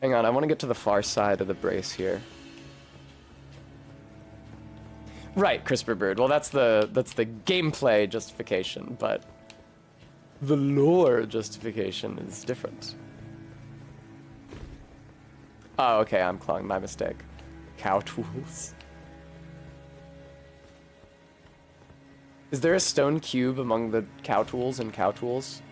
Hang on, I want to get to the far side of the brace here. Right, CRISPR Bird. Well, that's the gameplay justification, but the lore justification is different. Oh, okay, I'm clawing. My mistake. Cow tools. Is there a stone cube among the cow tools and cow tools?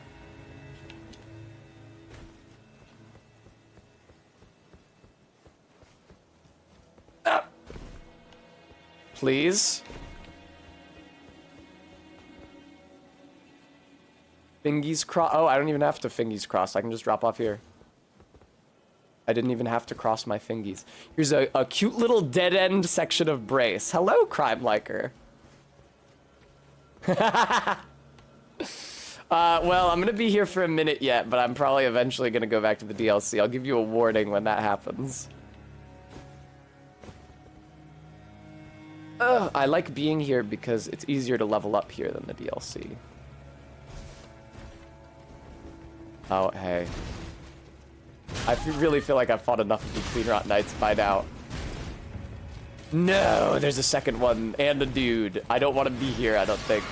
Ah! Please? Fingies cross. Oh, I don't even have to fingies cross. I can just drop off here. I didn't even have to cross my fingies. Here's a cute little dead-end section of brace. Hello, crime liker. Well, I'm gonna be here for a minute yet, but I'm probably eventually gonna go back to the DLC. I'll give you a warning when that happens. I like being here because it's easier to level up here than the DLC. Oh, hey. Really feel like I've fought enough of the Clean Rot Knights by now. No, there's a second one and a dude. I don't want to be here, I don't think.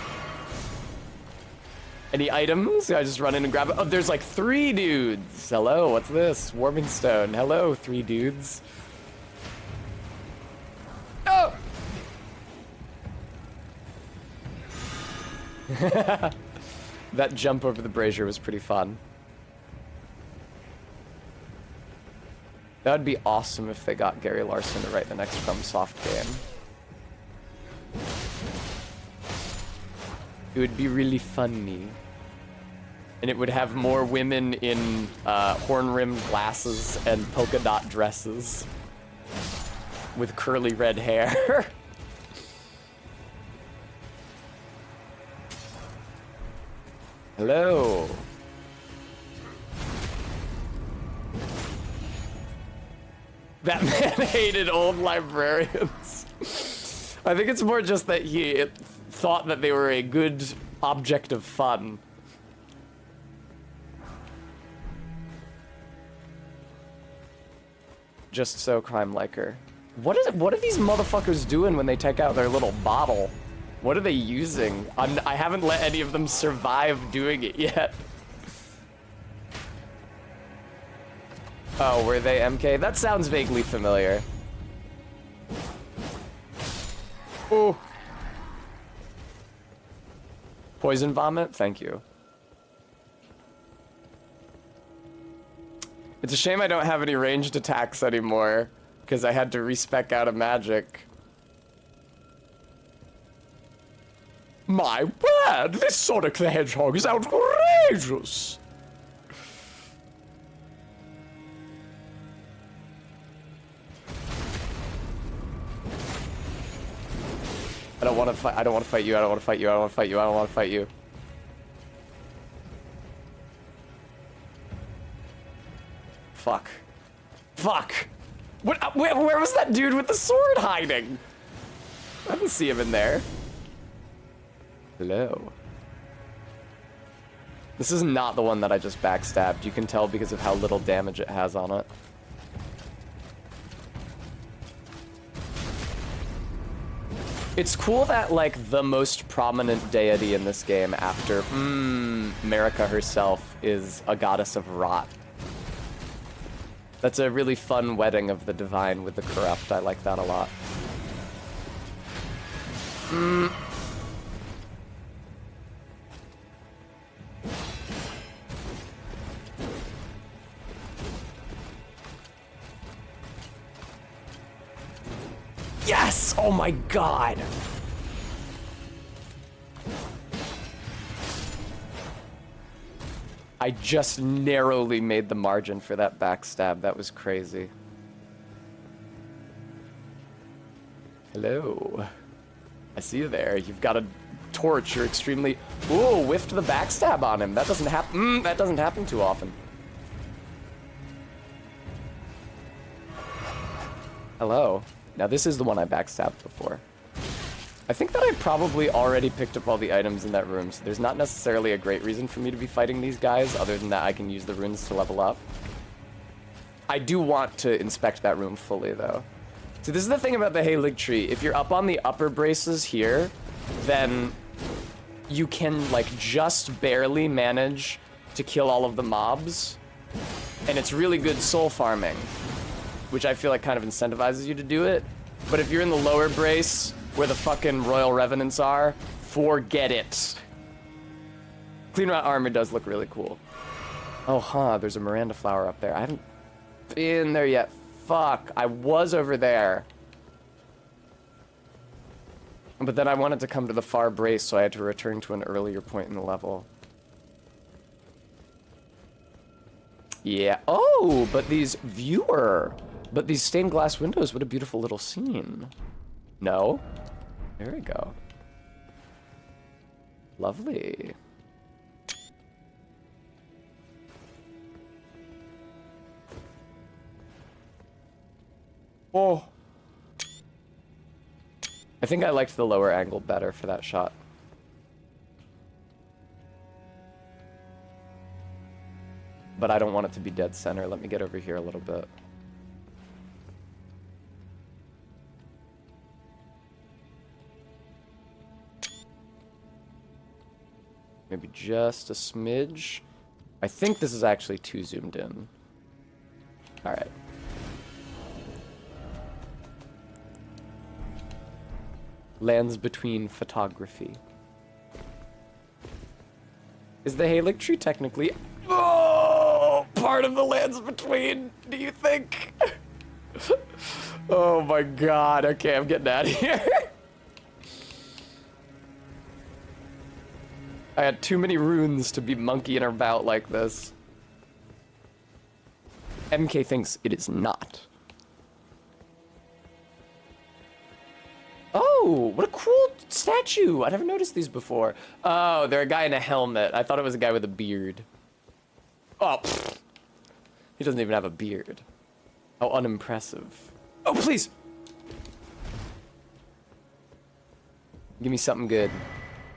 Any items? I just run in and grab it. Oh, there's like 3 dudes. Hello, what's this? Warming stone. Hello, 3 dudes. Oh! That jump over the brazier was pretty fun. That would be awesome if they got Gary Larson to write the next FromSoft game. It would be really funny. And it would have more women in horn-rimmed glasses and polka dot dresses with curly red hair. Hello. That man hated old librarians. I think it's more just that he thought that they were a good object of fun. Just so crime liker. What are these motherfuckers doing when they take out their little bottle? What are they using? I haven't let any of them survive doing it yet. Oh, were they MK? That sounds vaguely familiar. Oh. Poison vomit? Thank you. It's a shame I don't have any ranged attacks anymore, because I had to respec out of magic. My word, this Sonic the Hedgehog is outrageous! I don't want to fight. I don't want to fight you. I don't want to fight you. I don't want to fight you. I don't want to fight you. Fuck. Fuck. What? Where was that dude with the sword hiding? I didn't see him in there. Hello. This is not the one that I just backstabbed. You can tell because of how little damage it has on it. It's cool that, like, the most prominent deity in this game after, Marika herself is a goddess of rot. That's a really fun wedding of the divine with the corrupt. I like that a lot. Yes! Oh my god! I just narrowly made the margin for that backstab. That was crazy. Hello. I see you there. You've got a torch. You're extremely... Ooh, whiffed the backstab on him. That doesn't happen. That doesn't happen too often. Hello. Now this is the one I backstabbed before. I think that I probably already picked up all the items in that room, so there's not necessarily a great reason for me to be fighting these guys, other than that I can use the runes to level up. I do want to inspect that room fully, though. So this is the thing about the Erdtree. If you're up on the upper braces here, then you can, like, just barely manage to kill all of the mobs. And it's really good soul farming, which I feel like kind of incentivizes you to do it. But if you're in the lower brace, where the fucking Royal Revenants are, forget it. Clean Rot armor does look really cool. Oh, huh, there's a Miranda flower up there. I haven't been there yet. Fuck, I was over there. But then I wanted to come to the far brace, so I had to return to an earlier point in the level. Yeah. Oh, but these stained glass windows, what a beautiful little scene. No? There we go. Lovely. Oh. I think I liked the lower angle better for that shot. But I don't want it to be dead center. Let me get over here a little bit. Maybe just a smidge. I think this is actually too zoomed in. All right. Lands between photography. Is the Erdtree technically part of the lands between, do you think? Oh my god, okay, I'm getting out of here. I had too many runes to be monkeying about like this. MK thinks it is not. Oh, what a cool statue! I never noticed these before. Oh, they're a guy in a helmet. I thought it was a guy with a beard. Oh, pfft. He doesn't even have a beard. How unimpressive. Oh, please! Give me something good.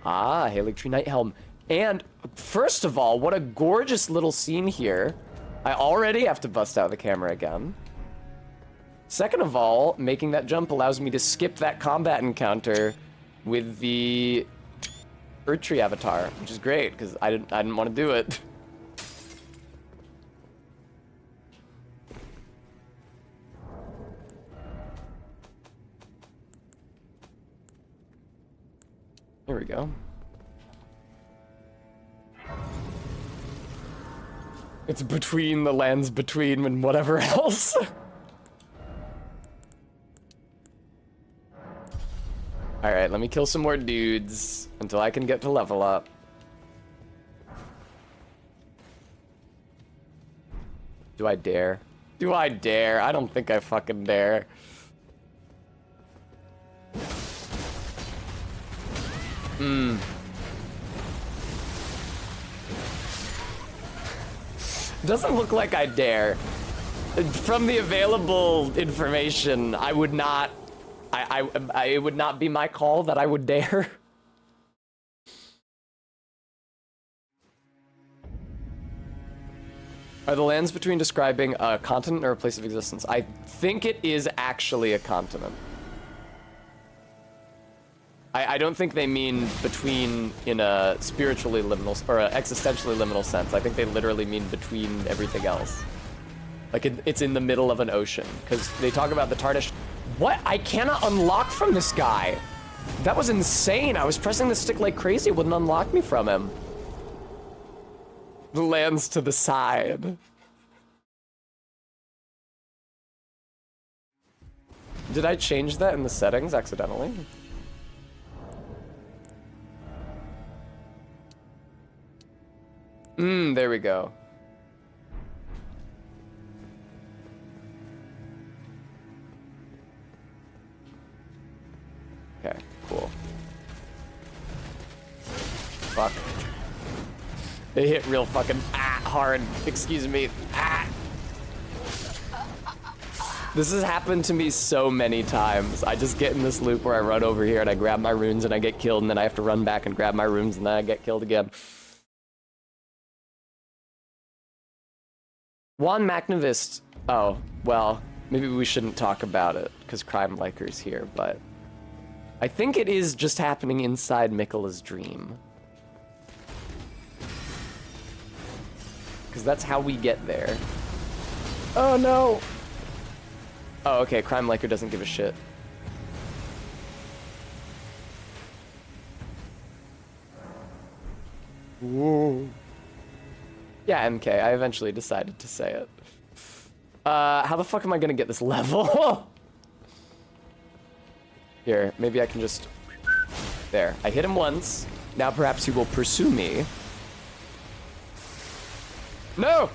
Ah, Erdtree Night Helm. And, first of all, what a gorgeous little scene here. I already have to bust out the camera again. Second of all, making that jump allows me to skip that combat encounter with the Erdtree avatar, which is great, because I didn't want to do it. There we go. It's between the lands between and whatever else. Alright, let me kill some more dudes until I can get to level up. Do I dare? Do I dare? I don't think I fucking dare. Doesn't look like I dare. From the available information, I would not... it would not be my call that I would dare. Are the lands between describing a continent or a place of existence? I think it is actually a continent. I don't think they mean between in a spiritually liminal or an existentially liminal sense. I think they literally mean between everything else. Like it's in the middle of an ocean, because they talk about the Tardish. What? I cannot unlock from this guy. That was insane. I was pressing the stick like crazy. It wouldn't unlock me from him. The lands to the side. Did I change that in the settings accidentally? There we go. Okay, cool. Fuck. It hit real fucking hard. Excuse me. This has happened to me so many times. I just get in this loop where I run over here and I grab my runes and I get killed, and then I have to run back and grab my runes and then I get killed again. Juan Macnavist Oh, well, maybe we shouldn't talk about it, because Crime Liker's here, but I think it is just happening inside Miquella's dream. Because that's how we get there. Oh, no! Oh, okay, Crime Liker doesn't give a shit.
Whoa.
Yeah, MK, I eventually decided to say it. How the fuck am I gonna get this level? Here, maybe I can just... There, I hit him once. Now perhaps he will pursue me. No!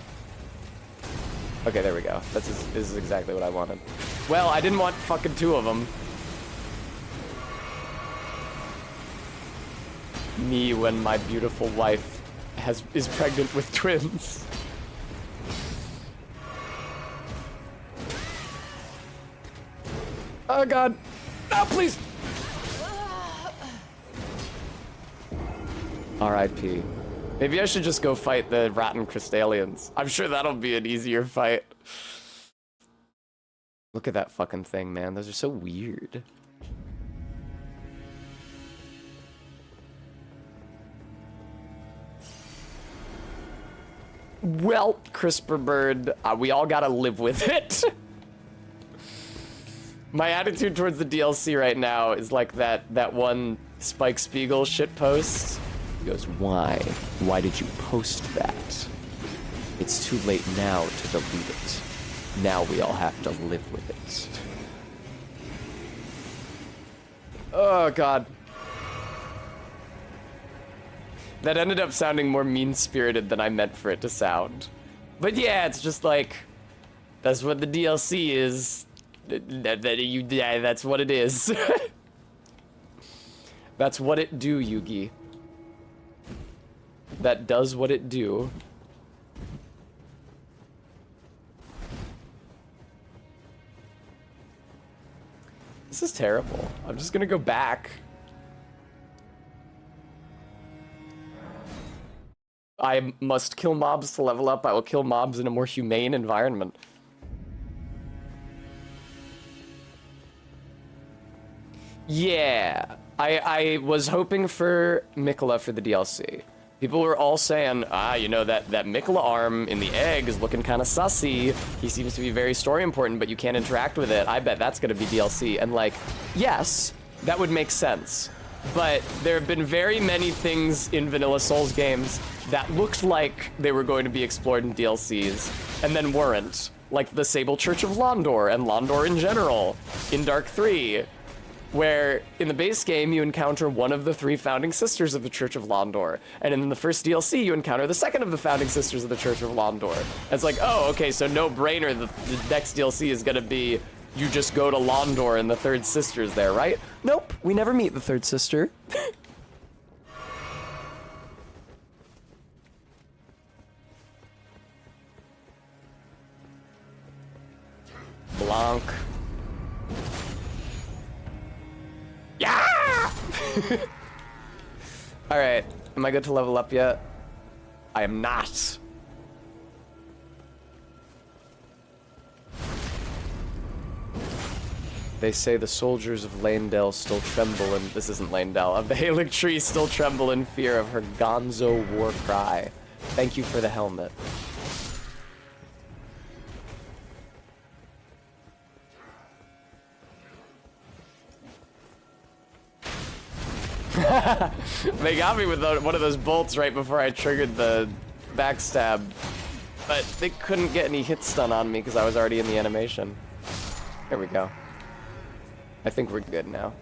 Okay, there we go. This is exactly what I wanted. Well, I didn't want fucking two of them. Me when my beautiful wife is pregnant with twins. Oh god. No, please. R.I.P. Maybe I should just go fight the rotten Crystalians. I'm sure that'll be an easier fight. Look at that fucking thing, man. Those are so weird. Well, CRISPR bird, we all gotta live with it. My attitude towards the DLC right now is like that one Spike Spiegel shitpost. He goes, why? Why did you post that? It's too late now to delete it. Now we all have to live with it. Oh, God. That ended up sounding more mean-spirited than I meant for it to sound. But yeah, it's just like, that's what the DLC is. That's what it is. That's what it do, Yugi. That does what it do. This is terrible. I'm just gonna go back. I must kill mobs to level up. I will kill mobs in a more humane environment. Yeah, I was hoping for Miquella for the DLC. People were all saying, you know, that Miquella arm in the egg is looking kind of sussy. He seems to be very story important, but you can't interact with it. I bet that's gonna be DLC. And like, yes, that would make sense. But there have been very many things in Vanilla Souls games that looked like they were going to be explored in DLCs, and then weren't. Like the Sable Church of Londor, and Londor in general, in Dark 3. Where in the base game you encounter one of the 3 founding sisters of the Church of Londor, and in the first DLC you encounter the second of the founding sisters of the Church of Londor. And it's like, oh, okay, so no brainer. The next DLC is gonna be you just go to Londor and the third sister's there, right? Nope, we never meet the third sister. Blanc. Yeah! Alright, am I good to level up yet? I am not. They say the soldiers of Lanedale still tremble and this isn't Lanedale, of the Erdtree still tremble in fear of her Gonzo war cry. Thank you for the helmet. They got me with one of those bolts right before I triggered the backstab, but they couldn't get any hit stun on me because I was already in the animation. There we go. I think we're good now.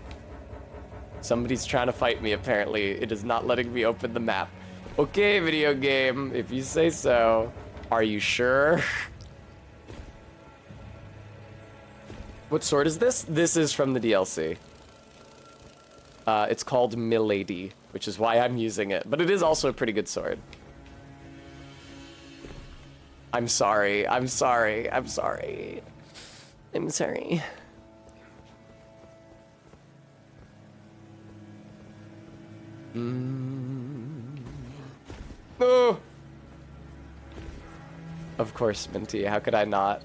Somebody's trying to fight me, apparently. It is not letting me open the map. Okay, video game, if you say so. Are you sure? What sword is this? This is from the DLC. It's called Milady, which is why I'm using it. But it is also a pretty good sword. I'm sorry. I'm sorry. I'm sorry. I'm sorry. Oh! Of course, Minty. How could I not?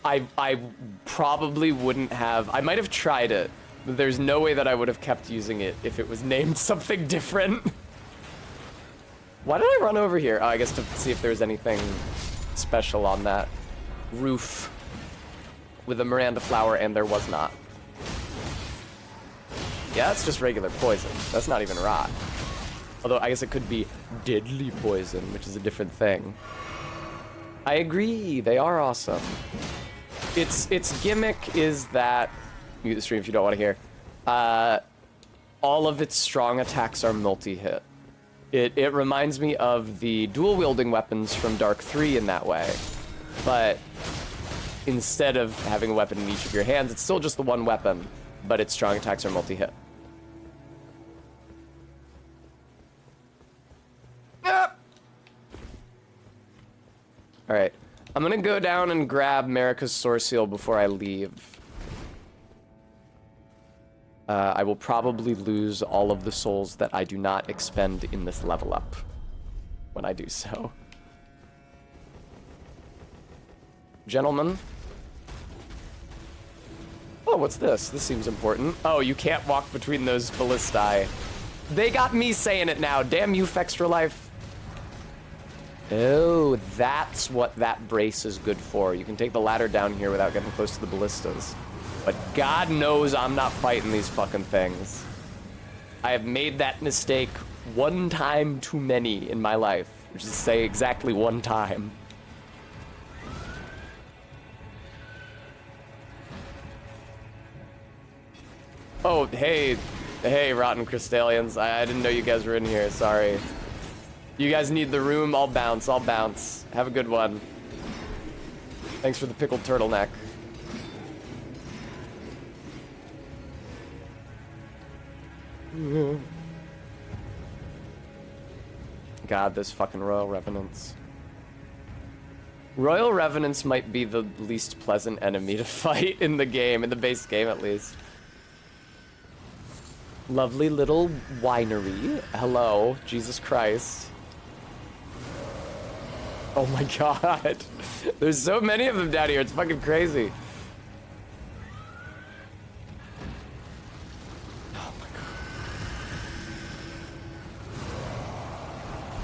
I probably wouldn't have. I might have tried it, but there's no way that I would have kept using it if it was named something different. Why did I run over here? Oh, I guess to see if there's anything special on that roof with a Miranda flower, and there was not. Yeah, it's just regular poison. That's not even rot. Although I guess it could be deadly poison, which is a different thing. I agree, they are awesome. Its gimmick is that, mute the stream if you don't want to hear, all of its strong attacks are multi-hit. It reminds me of the dual-wielding weapons from Dark 3 in that way, but instead of having a weapon in each of your hands, it's still just the one weapon, but its strong attacks are multi-hit. Yep. Alright, I'm gonna go down and grab Marika's Source Seal before I leave. I will probably lose all of the souls that I do not expend in this level up when I do so. Gentlemen. Oh, what's this? This seems important. Oh, you can't walk between those ballistae. They got me saying it now. Damn you, Fextra Life. Oh, that's what that brace is good for. You can take the ladder down here without getting close to the ballistas. But God knows I'm not fighting these fucking things. I have made that mistake one time too many in my life, which is to say exactly one time. Oh, hey, Rotten Crystallians. I didn't know you guys were in here, sorry. You guys need the room, I'll bounce. Have a good one. Thanks for the pickled turtleneck. God, those fucking Royal Revenants. Royal Revenants might be the least pleasant enemy to fight in the game, in the base game at least. Lovely little winery. Hello, Jesus Christ. Oh my god. There's so many of them down here, it's fucking crazy. Oh my god.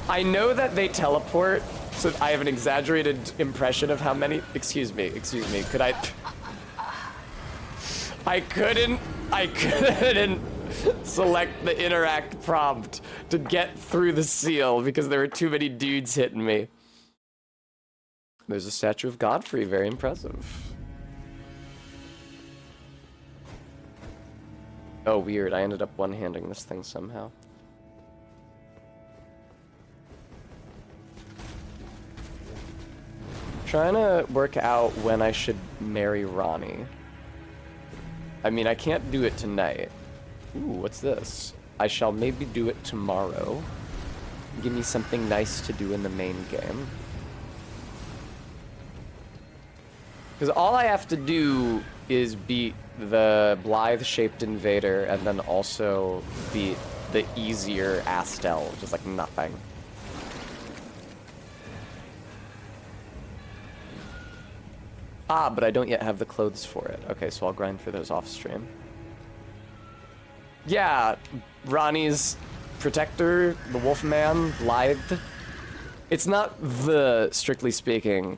I know that they teleport, so I have an exaggerated impression of how many. Excuse me, could I couldn't select the interact prompt to get through the seal because there were too many dudes hitting me. There's a statue of Godfrey, very impressive. Oh, weird, I ended up one-handing this thing somehow. Trying to work out when I should marry Ronnie. I mean, I can't do it tonight. Ooh, what's this? I shall maybe do it tomorrow. Give me something nice to do in the main game. Because all I have to do is beat the Blythe-shaped invader and then also beat the easier Astel, which is like nothing. Ah, but I don't yet have the clothes for it. Okay, so I'll grind for those off stream. Yeah, Ronnie's protector, the Wolfman, Blythe. It's not the, strictly speaking,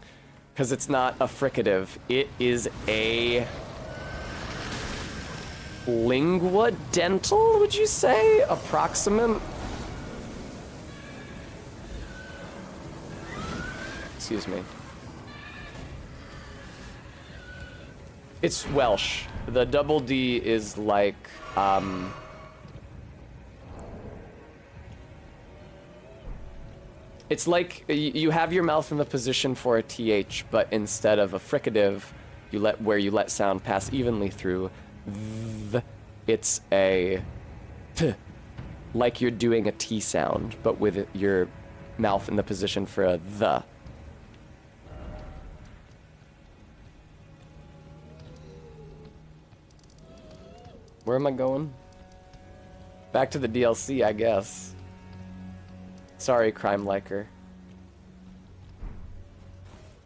because it's not a fricative. It is a lingua dental, would you say? Approximate? Excuse me. It's Welsh. The double D is like, it's like you have your mouth in the position for a TH, but instead of a fricative, you let sound pass evenly through. It's a T, like you're doing a T sound, but with your mouth in the position for a the. Where am I going? Back to the DLC, I guess. Sorry, crime liker.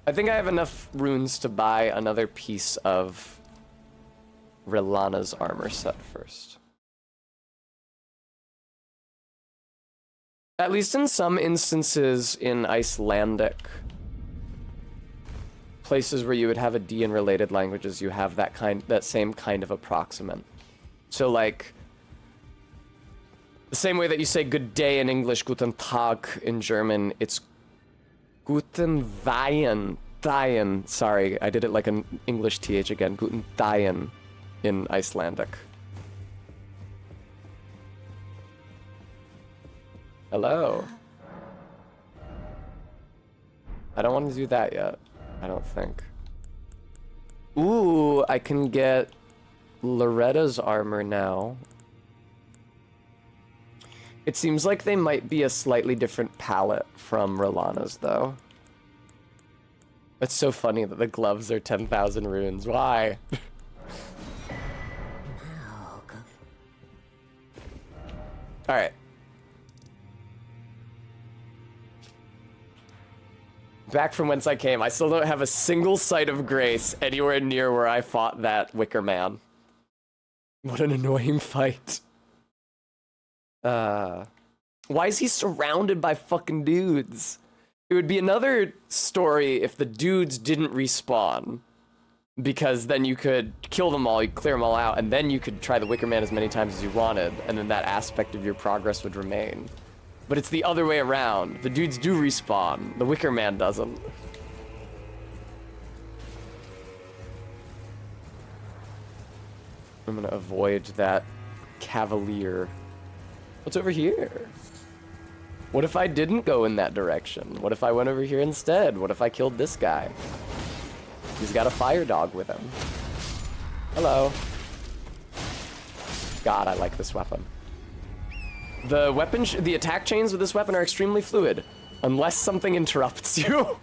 I think I have enough runes to buy another piece of Rilana's armor set first. At least in some instances in Icelandic places where you would have a D in related languages, you have that same kind of approximant. So like the same way that you say good day in English, guten Tag in German, it's guten Dayen. Sorry, I did it like an English TH again. Guten Dayen in Icelandic. Hello. I don't want to do that yet. I don't think. Ooh, I can get Loretta's armor now. It seems like they might be a slightly different palette from Rilana's, though. It's so funny that the gloves are 10,000 runes. Why? Alright. Back from whence I came. I still don't have a single sight of grace anywhere near where I fought that Wicker Man. What an annoying fight. Why is he surrounded by fucking dudes? It would be another story if the dudes didn't respawn. Because then you could kill them all, you clear them all out, and then you could try the Wicker Man as many times as you wanted, and then that aspect of your progress would remain. But it's the other way around. The dudes do respawn, the Wicker Man doesn't. I'm gonna avoid that cavalier. What's over here? What if I didn't go in that direction? What if I went over here instead? What if I killed this guy? He's got a fire dog with him. Hello. God, I like this weapon. The attack chains with this weapon are extremely fluid, unless something interrupts you.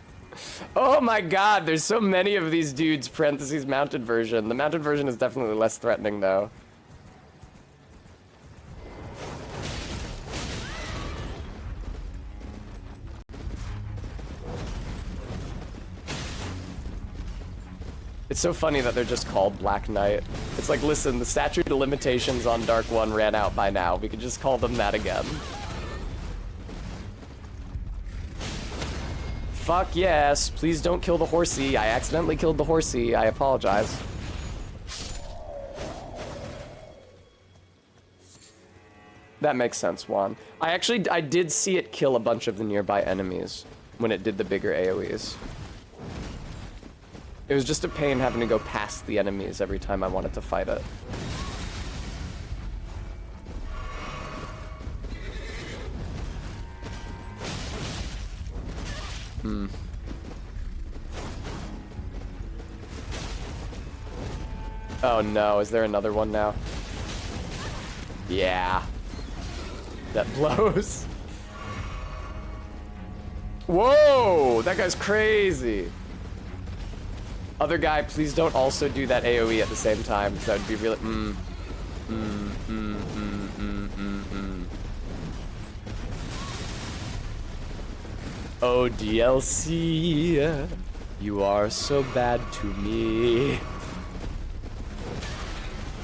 Oh my god, there's so many of these dudes, parentheses mounted version. The mounted version is definitely less threatening though. It's so funny that they're just called Black Knight. It's like, listen, the statute of limitations on Dark 1 ran out by now. We could just call them that again. Fuck yes, please don't kill the horsey. I accidentally killed the horsey. I apologize. That makes sense, Juan. I did see it kill a bunch of the nearby enemies when it did the bigger AoEs. It was just a pain having to go past the enemies every time I wanted to fight it. Oh no, is there another one now? Yeah. That blows. Whoa! That guy's crazy. Other guy, please don't also do that AoE at the same time, because that would be really. Oh, DLC, you are so bad to me.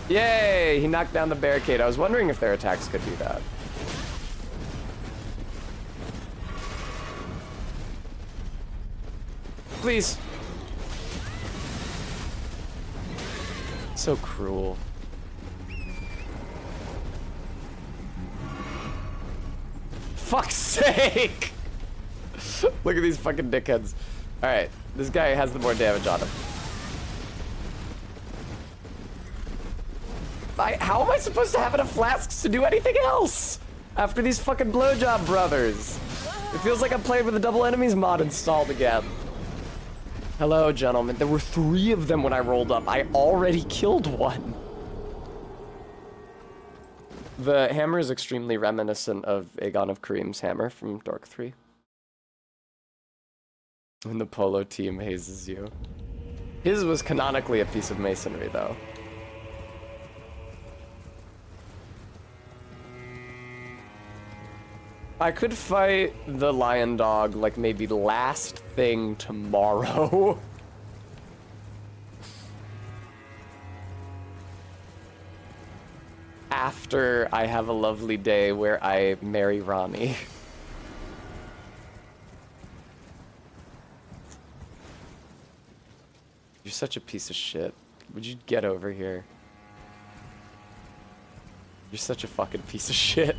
Yay! He knocked down the barricade. I was wondering if their attacks could do that. Please. So cruel. Fuck's sake! Look at these fucking dickheads. Alright, this guy has the more damage on him. How am I supposed to have enough flasks to do anything else? After these fucking blowjob brothers. It feels like I'm playing with the double enemies mod installed again. Hello, gentlemen. There were 3 of them when I rolled up. I already killed one. The hammer is extremely reminiscent of Aegon of Kareem's hammer from Dark 3. When the polo team hazes you. His was canonically a piece of masonry, though. I could fight the lion dog, like, maybe last thing tomorrow. After I have a lovely day where I marry Ronnie. You're such a piece of shit. Would you get over here? You're such a fucking piece of shit.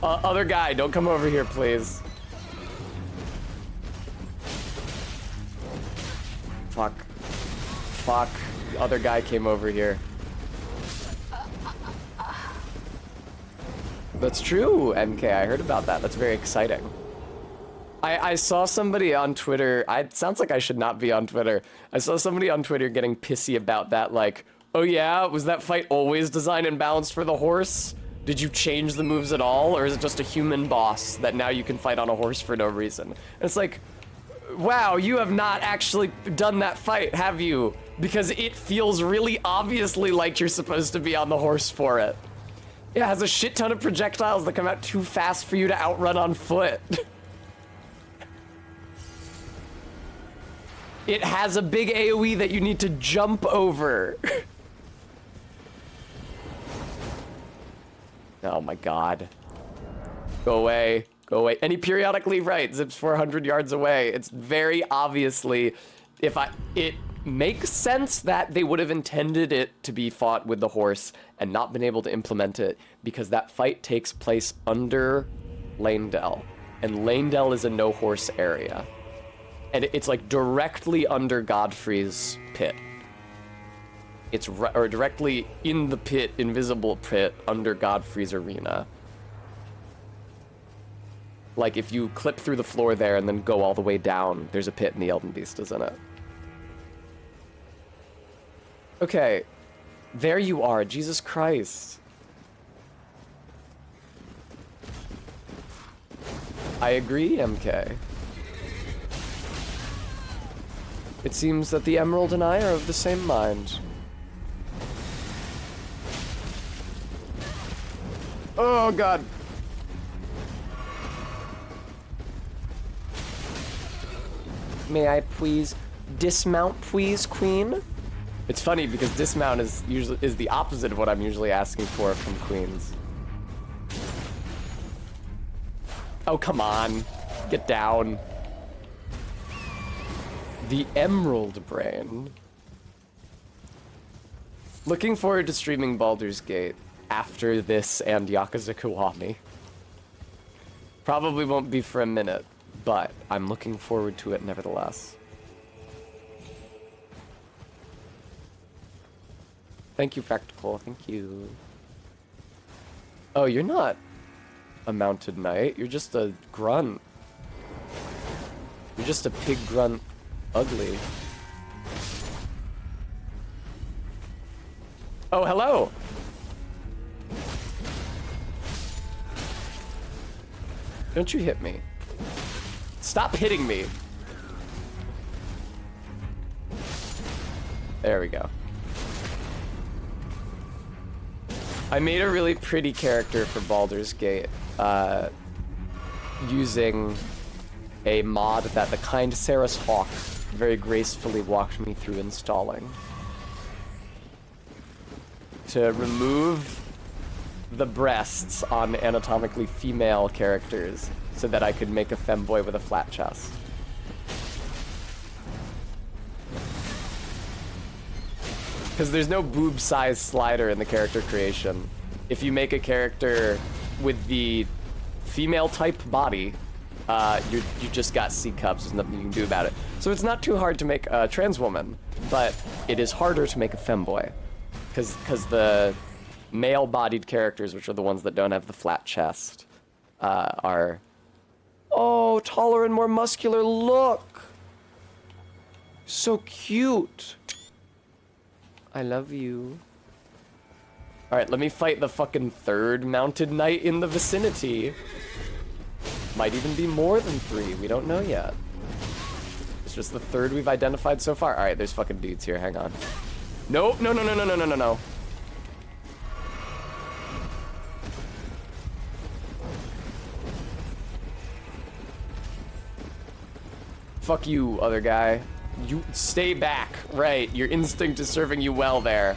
Other guy, don't come over here, please. Fuck. Fuck. The other guy came over here. That's true, MK. I heard about that. That's very exciting. I saw somebody on Twitter. It sounds like I should not be on Twitter. I saw somebody on Twitter getting pissy about that, like, oh yeah, was that fight always designed and balanced for the horse? Did you change the moves at all, or is it just a human boss that now you can fight on a horse for no reason? And it's like, wow, you have not actually done that fight, have you? Because it feels really obviously like you're supposed to be on the horse for it. It has a shit ton of projectiles that come out too fast for you to outrun on foot. It has a big AoE that you need to jump over. Oh my god. Go away. Go away. And he periodically writes, zips 400 yards away. It's very obviously, it makes sense that they would have intended it to be fought with the horse and not been able to implement it because that fight takes place under Lanedell. And Lanedell is a no horse area. And it's like directly under Godfrey's pit. It's or directly in the pit, invisible pit, under Godfrey's arena. Like, if you clip through the floor there and then go all the way down, there's a pit and the Elden Beast is in it. Okay. There you are, Jesus Christ. I agree, MK. It seems that the Emerald and I are of the same mind. Oh god. May I please dismount, please, queen? It's funny because dismount is the opposite of what I'm usually asking for from queens. Oh, come on. Get down. The Emerald Brain. Looking forward to streaming Baldur's Gate after this and Yakuza Kiwami. Probably won't be for a minute, but I'm looking forward to it nevertheless. Thank you, Practical. Thank you. Oh, you're not a mounted knight. You're just a grunt. You're just a pig grunt ugly. Oh, hello! Don't you hit me. Stop hitting me. There we go. I made a really pretty character for Baldur's Gate, using a mod that the kind Sarah's Hawk very gracefully walked me through installing. To remove the breasts on anatomically female characters so that I could make a femboy with a flat chest. Because there's no boob size slider in the character creation. If you make a character with the female type body, you just got C cups. There's nothing you can do about it. So it's not too hard to make a trans woman, but it is harder to make a femboy. Because the male-bodied characters, which are the ones that don't have the flat chest, are... Oh, taller and more muscular, look! So cute! I love you. Alright, let me fight the fucking third mounted knight in the vicinity. Might even be more than 3. We don't know yet. It's just the 3rd we've identified so far. All right, there's fucking dudes here. Hang on. Nope. No, no, no, no, no, no, no, no. Fuck you, other guy. You stay back. Right, your instinct is serving you well there.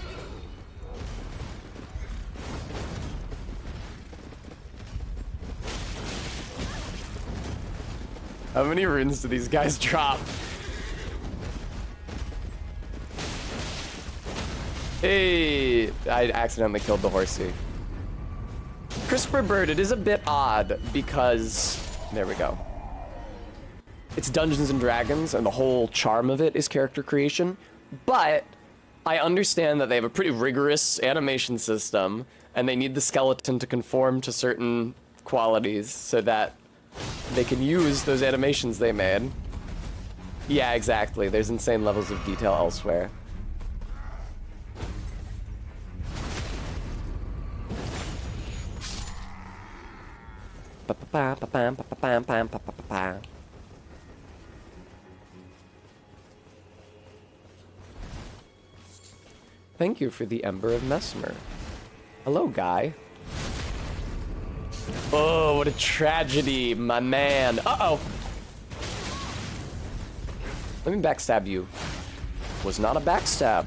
How many runes do these guys drop? Hey, I accidentally killed the horsey. CRISPR bird, it is a bit odd because, there we go. It's Dungeons and Dragons, and the whole charm of it is character creation. But I understand that they have a pretty rigorous animation system, and they need the skeleton to conform to certain qualities so that they can use those animations they made. Yeah, exactly. There's insane levels of detail elsewhere. Thank you for the Ember of Mesmer. Hello, guy. Oh, what a tragedy, my man. Uh-oh. Let me backstab you. Was not a backstab.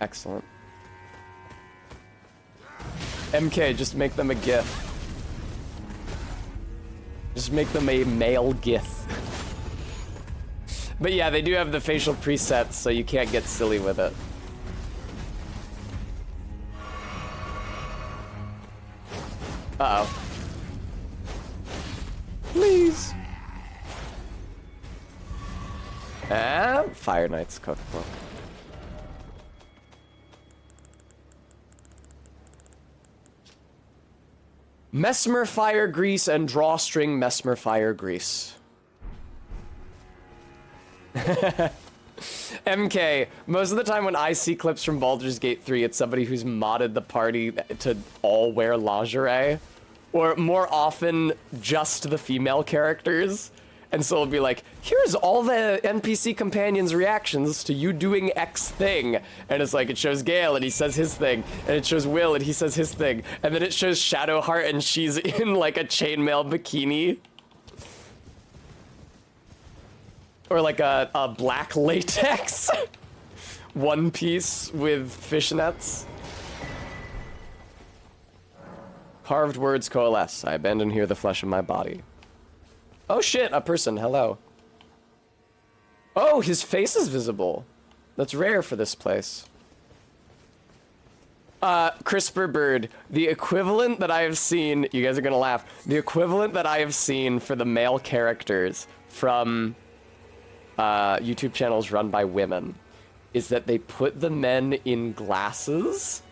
Excellent. MK, just make them a GIF. Just make them a male GIF. But yeah, they do have the facial presets, so you can't get silly with it. Uh-oh. Please. Ah, Fire Knight's cookbook. Mesmer Fire Grease and Drawstring Mesmer Fire Grease. MK, most of the time when I see clips from Baldur's Gate 3, it's somebody who's modded the party to all wear lingerie, or more often, just the female characters. And so it'll be like, here's all the NPC companions' reactions to you doing X thing. And it's like, it shows Gale and he says his thing, and it shows Will and he says his thing, and then it shows Shadowheart and she's in like a chainmail bikini. Or like a black latex one piece with fishnets. Carved words coalesce. I abandon here the flesh of my body. Oh shit, a person, hello. Oh, his face is visible. That's rare for this place. CRISPR bird, the equivalent that I have seen, you guys are gonna laugh, the equivalent that I have seen for the male characters from YouTube channels run by women is that they put the men in glasses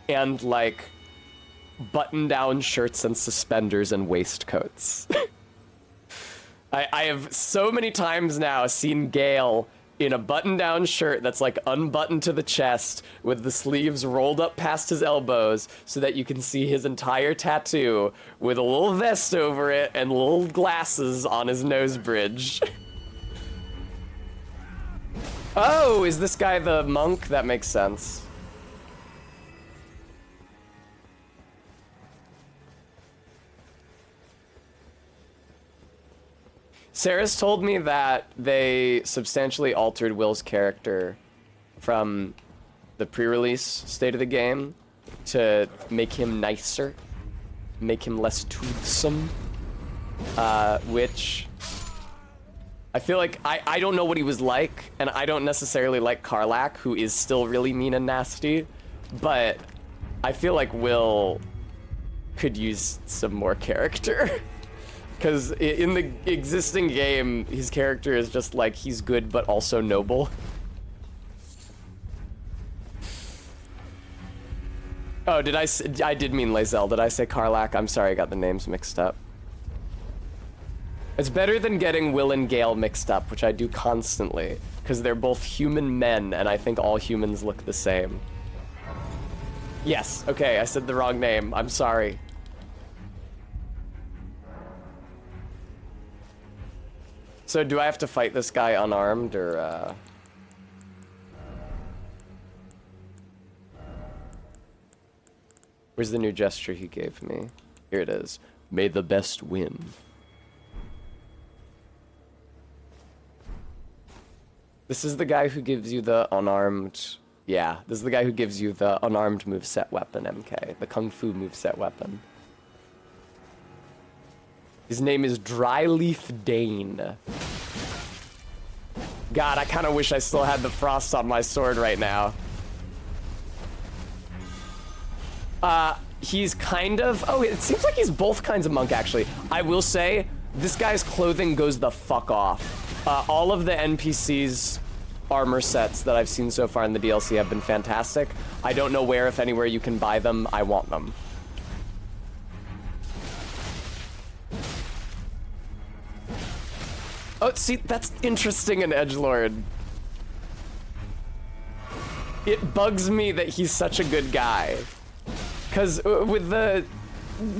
and like button-down shirts and suspenders and waistcoats. I have so many times now seen Gale in a button-down shirt that's like unbuttoned to the chest with the sleeves rolled up past his elbows so that you can see his entire tattoo with a little vest over it and little glasses on his nose bridge. Oh, is this guy the monk? That makes sense. Sarah's told me that they substantially altered Will's character from the pre-release state of the game to make him nicer, make him less toothsome, which I feel like I don't know what he was like, and I don't necessarily like Karlach, who is still really mean and nasty, but I feel like Will could use some more character. Because in the existing game, his character is just like, he's good but also noble. Oh, I did mean Lae'zel. Did I say Karlach? I'm sorry, I got the names mixed up. It's better than getting Will and Gale mixed up, which I do constantly, because they're both human men, and I think all humans look the same. Yes, okay, I said the wrong name. I'm sorry. So do I have to fight this guy unarmed, or, Where's the new gesture he gave me? Here it is. May the best win. This is the guy who gives you the unarmed... Yeah, this is the guy who gives you the unarmed moveset weapon, MK. The Kung Fu moveset weapon. His name is Dryleaf Dane. God, I kind of wish I still had the frost on my sword right now. He's kind of... Oh, it seems like he's both kinds of monk, actually. I will say, this guy's clothing goes the fuck off. All of the NPCs' armor sets that I've seen so far in the DLC have been fantastic. I don't know where, if anywhere, you can buy them. I want them. Oh, see, that's interesting in Edgelord. It bugs me that he's such a good guy. Because with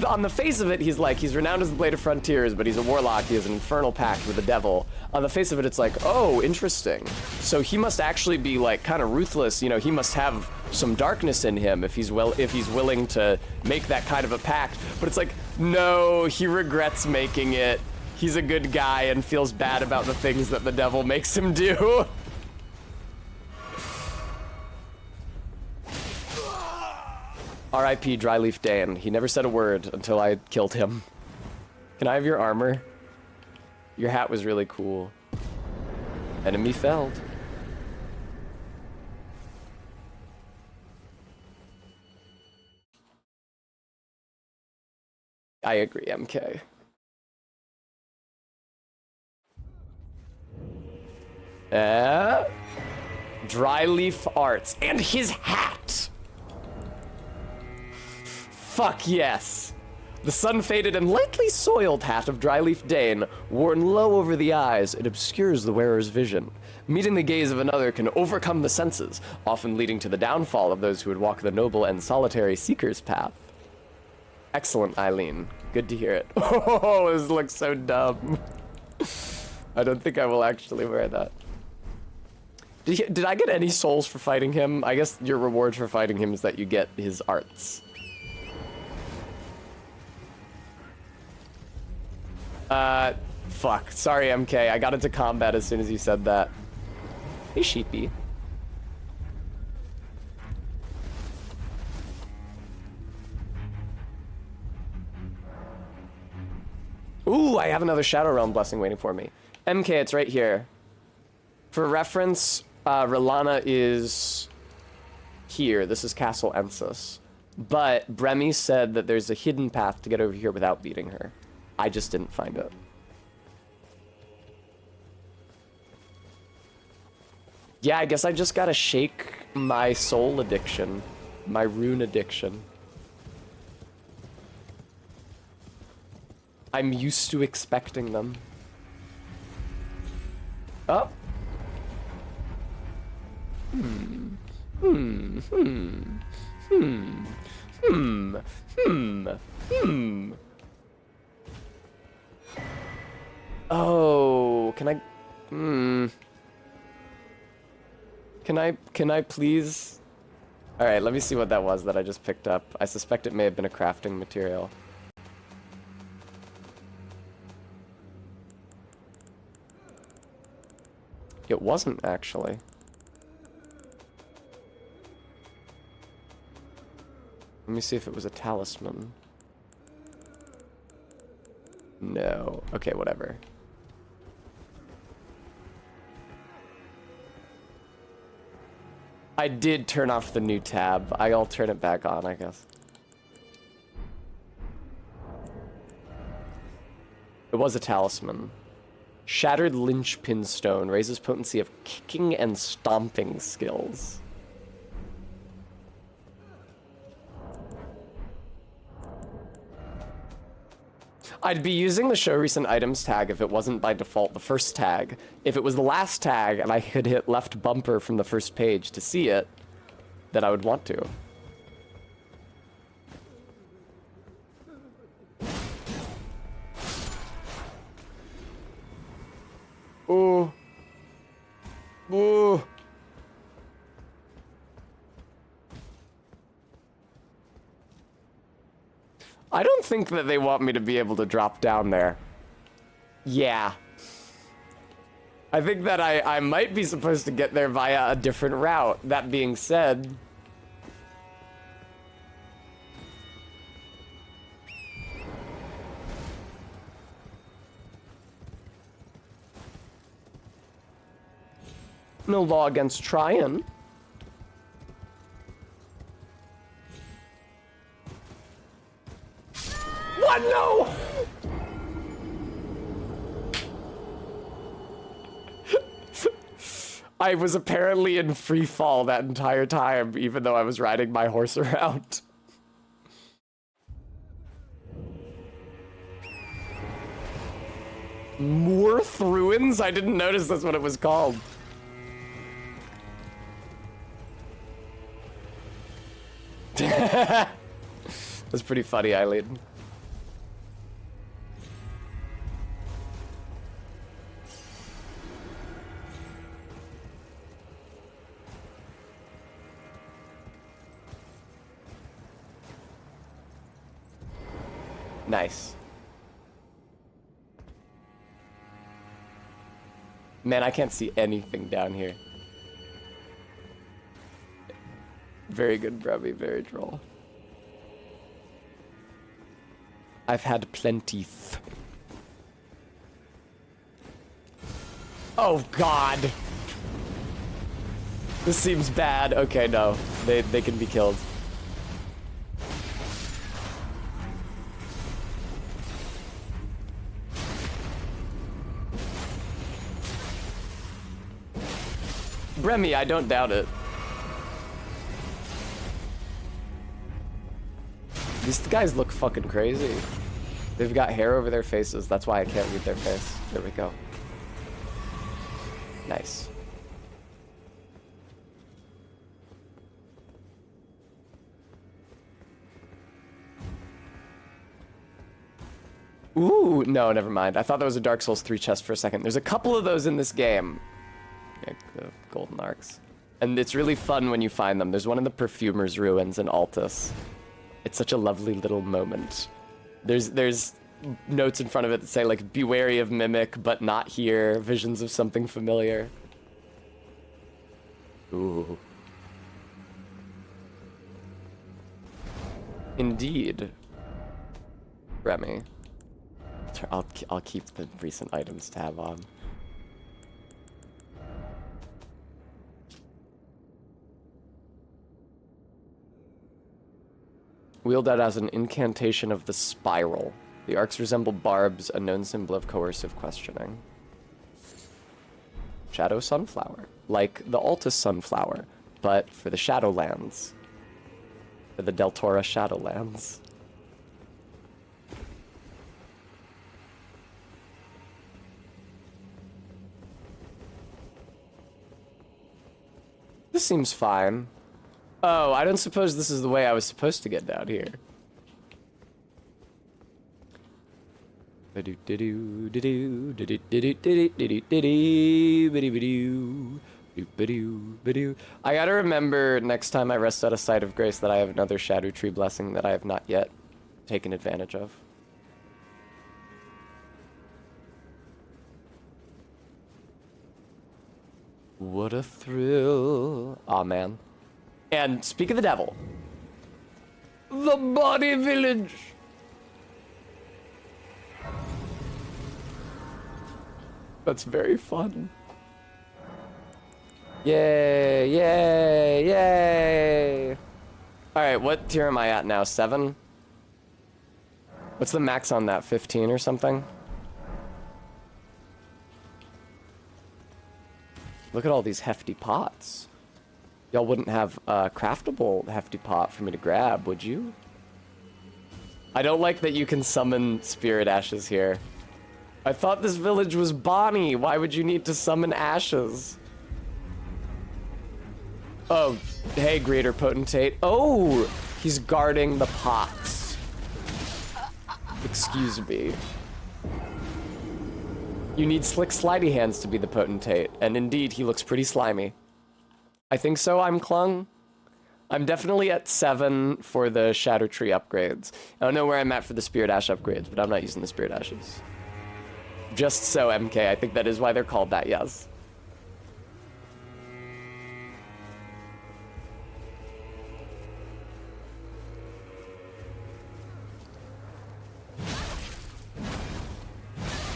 on the face of it, he's renowned as the Blade of Frontiers, but he's a warlock. He has an infernal pact with the devil. On the face of it, it's like, oh, interesting. So he must actually be like kind of ruthless. You know, he must have some darkness in him if he's willing to make that kind of a pact. But it's like, no, he regrets making it. He's a good guy and feels bad about the things that the devil makes him do. R.I.P. Dryleaf Dane. He never said a word until I killed him. Can I have your armor? Your hat was really cool. Enemy felled. I agree, MK. Dryleaf Arts. And his hat! Fuck yes! The sun-faded and lightly soiled hat of Dryleaf Dane, worn low over the eyes, it obscures the wearer's vision. Meeting the gaze of another can overcome the senses, often leading to the downfall of those who would walk the noble and solitary seeker's path. Excellent, Eileen. Good to hear it. Oh, this looks so dumb. I don't think I will actually wear that. Did I get any souls for fighting him? I guess your reward for fighting him is that you get his arts. Fuck. Sorry, MK. I got into combat as soon as you said that. Hey, sheepy. Ooh, I have another Shadow Realm blessing waiting for me. MK, it's right here. For reference, Rilana is here. This is Castle Ensis. But Bremy said that there's a hidden path to get over here without beating her. I just didn't find it. Yeah, I guess I just gotta shake my soul addiction. My rune addiction. I'm used to expecting them. Oh. Oh, can I... Can I please... Alright, let me see what that was that I just picked up. I suspect it may have been a crafting material. It wasn't, actually. Let me see if it was a talisman. No. Okay, whatever. I did turn off the new tab. I'll turn it back on, I guess. It was a talisman. Shattered linchpin stone raises potency of kicking and stomping skills. I'd be using the show recent items tag if it wasn't by default the first tag. If it was the last tag and I could hit left bumper from the first page to see it, then I would want to.
Ooh.
I don't think that they want me to be able to drop down there. Yeah. I think that I might be supposed to get there via a different route. That being said... no law against trying. What? No! I was apparently in free fall that entire time, even though I was riding my horse around. Moorth Ruins? I didn't notice that's what it was called. That's pretty funny, Eileen. Nice. Man, I can't see anything down here. Very good, Brubby. Very droll. I've had plenty. Oh, God. This seems bad. Okay, no. They can be killed. Bremy, I don't doubt it. These guys look fucking crazy. They've got hair over their faces. That's why I can't read their face. There we go. Nice. Ooh, no, never mind. I thought that was a Dark Souls 3 chest for a second. There's a couple of those in this game. Like the golden arcs. And it's really fun when you find them. There's one in the Perfumer's Ruins in Altus. It's such a lovely little moment. There's notes in front of it that say, like, be wary of Mimic, but not here. Visions of something familiar. Ooh. Indeed. Remy. I'll keep the recent items tab on. Wielded as an incantation of the spiral. The arcs resemble barbs, a known symbol of coercive questioning. Shadow Sunflower. Like the Altus Sunflower, but for the Shadowlands. For the Deltora Shadowlands. This seems fine. Oh, I don't suppose this is the way I was supposed to get down here. I gotta remember next time I rest out a Site of Grace that I have another Shadow Tree blessing that I have not yet taken advantage of. What a thrill. Aw, man. And speak of the devil. The Body Village. That's very fun. Yay, yay, yay. All right, what tier am I at now? 7? What's the max on that? 15 or something? Look at all these hefty pots. Y'all wouldn't have a craftable hefty pot for me to grab, would you? I don't like that you can summon spirit ashes here. I thought this village was Bonnie. Why would you need to summon ashes? Oh, hey, Greater Potentate. Oh, he's guarding the pots. Excuse me. You need slick slidey hands to be the potentate, and indeed, he looks pretty slimy. I think so, I'm Clung. I'm definitely at 7 for the Erdtree upgrades. I don't know where I'm at for the Spirit Ash upgrades, but I'm not using the Spirit Ashes. Just so, MK, I think that is why they're called that, yes.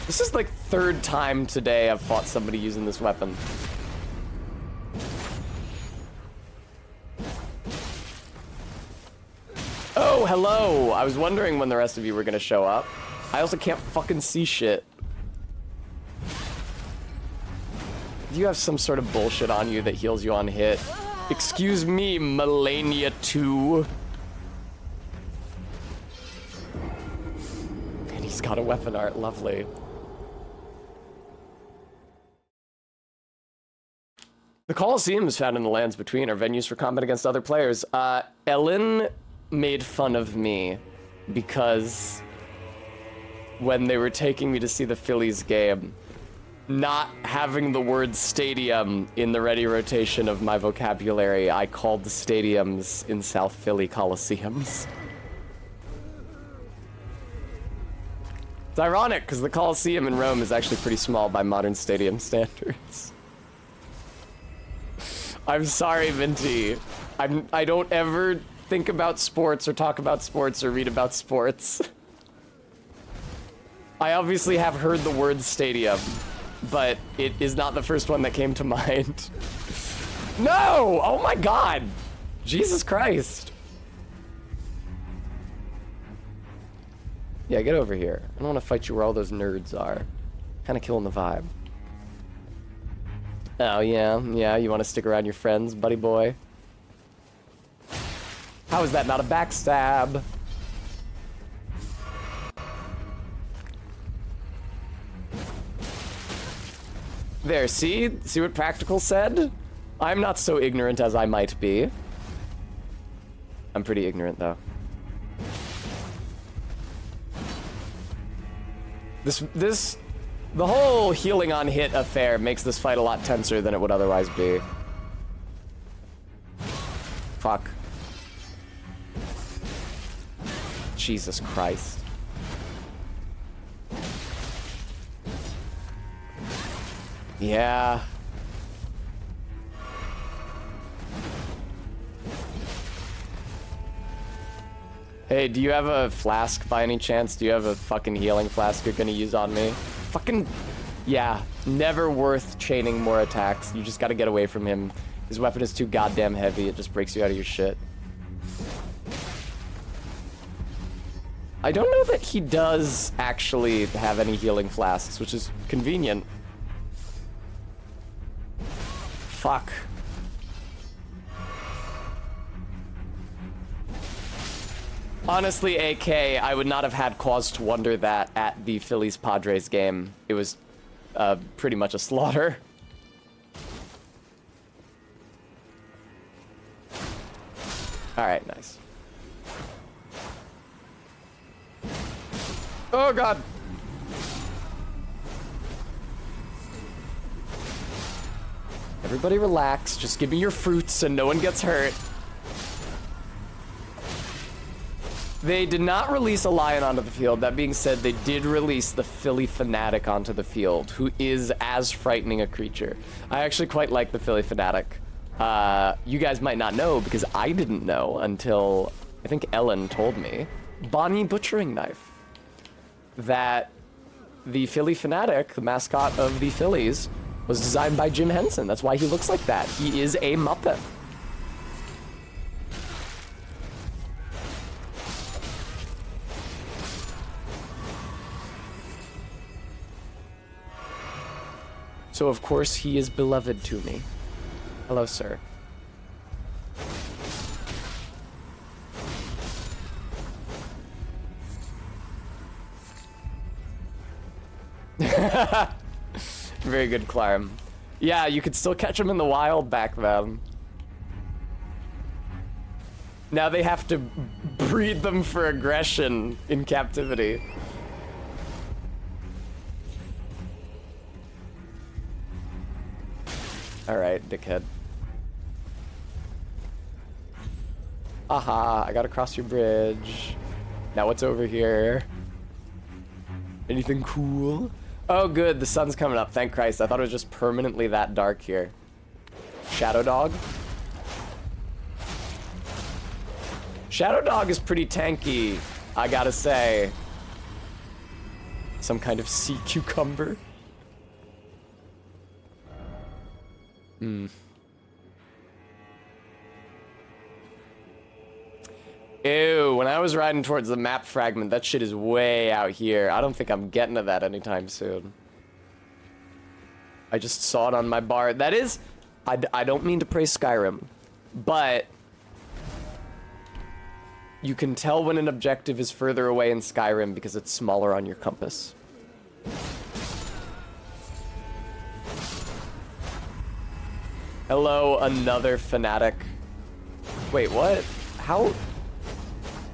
This is like 3rd time today I've fought somebody using this weapon. Oh, hello! I was wondering when the rest of you were gonna show up. I also can't fucking see shit. Do you have some sort of bullshit on you that heals you on hit? Excuse me, Melania 2. And he's got a weapon art, lovely. The Colosseums found in the lands between are venues for combat against other players. Ellen made fun of me because when they were taking me to see the Phillies game, not having the word stadium in the ready rotation of my vocabulary, I called the stadiums in South Philly Coliseums. It's ironic because the Coliseum in Rome is actually pretty small by modern stadium standards. I'm sorry, Minty. I don't ever think about sports or talk about sports or read about sports. I obviously have heard the word stadium, but it is not the first one that came to mind. No! Oh my god! Jesus Christ. Yeah, get over here. I don't want to fight you where all those nerds are. Kind of killing the vibe. Oh, yeah, you want to stick around your friends, buddy boy? How is that not a backstab? There, see? See what Practical said? I'm not so ignorant as I might be. I'm pretty ignorant, though. The whole healing on hit affair makes this fight a lot tenser than it would otherwise be. Fuck. Jesus Christ. Yeah. Hey, do you have a flask by any chance? Do you have a fucking healing flask you're gonna use on me? Fucking, yeah, never worth chaining more attacks. You just gotta get away from him. His weapon is too goddamn heavy, it just breaks you out of your shit. I don't know that he does actually have any healing flasks, which is convenient. Fuck. Honestly, AK, I would not have had cause to wonder that at the Phillies-Padres game. It was pretty much a slaughter. Alright, nice. Oh god! Everybody relax, just give me your fruits and no one gets hurt. They did not release a lion onto the field. That being said, they did release the Philly Fanatic onto the field, who is as frightening a creature. I actually quite like the Philly Fanatic. You guys might not know, because I didn't know until, I think Ellen told me, Bonnie Butchering Knife, that the Philly Fanatic, the mascot of the Phillies, was designed by Jim Henson. That's why he looks like that. He is a Muppet. So of course he is beloved to me. Hello, sir. Very good, Clarm. Yeah, you could still catch them in the wild back then. Now they have to breed them for aggression in captivity. Alright, dickhead. Aha, I gotta cross your bridge. Now what's over here? Anything cool? Oh good, the sun's coming up, thank Christ. I thought it was just permanently that dark here. Shadow Dog? Shadow Dog is pretty tanky, I gotta say. Some kind of sea cucumber? Hmm. Ew, when I was riding towards the map fragment, that shit is way out here. I don't think I'm getting to that anytime soon. I just saw it on my bar. That is, I don't mean to praise Skyrim, but you can tell when an objective is further away in Skyrim because it's smaller on your compass. Hello, another fanatic. Wait, what? How?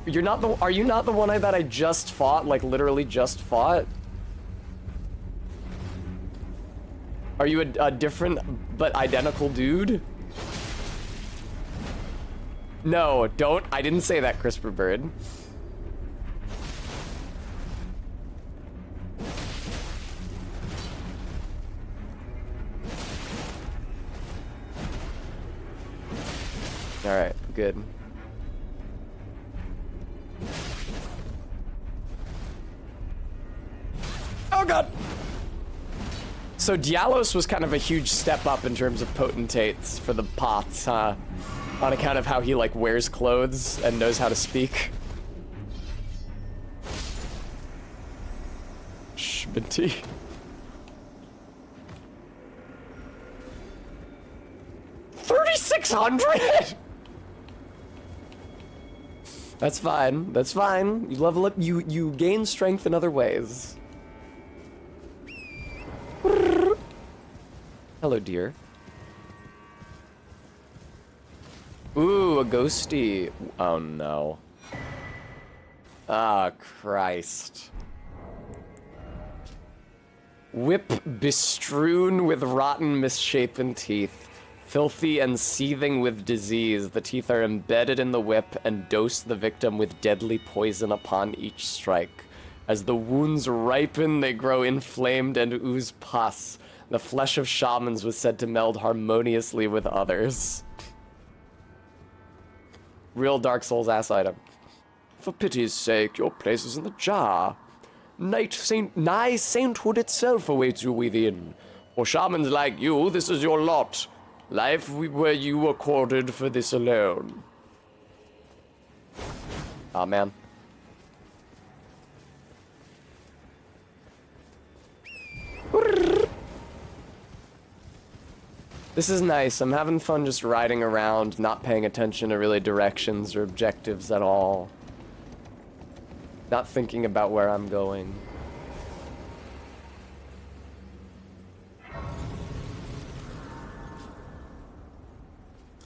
You're not the. Are you not the one that I just fought? Like literally just fought? Are you a different but identical dude? No, don't. I didn't say that, CRISPR Bird. All right, good. Oh god! So Dialos was kind of a huge step up in terms of potentates for the pots, huh? On account of how he like wears clothes and knows how to speak. Schminty. $3,600? That's fine. That's fine. You level up. You gain strength in other ways. Hello, dear. Ooh, a ghosty. Oh no. Ah, Christ. Whip bestrewn with rotten, misshapen teeth. Filthy and seething with disease, the teeth are embedded in the whip and dose the victim with deadly poison upon each strike. As the wounds ripen, they grow inflamed and ooze pus. The flesh of shamans was said to meld harmoniously with others. Real Dark Souls ass item. For pity's sake, your place is in the jar. Nigh sainthood itself awaits you within. For shamans like you, this is your lot. Life were you accorded for this alone. Aw, man. This is nice. I'm having fun just riding around, not paying attention to really directions or objectives at all. Not thinking about where I'm going.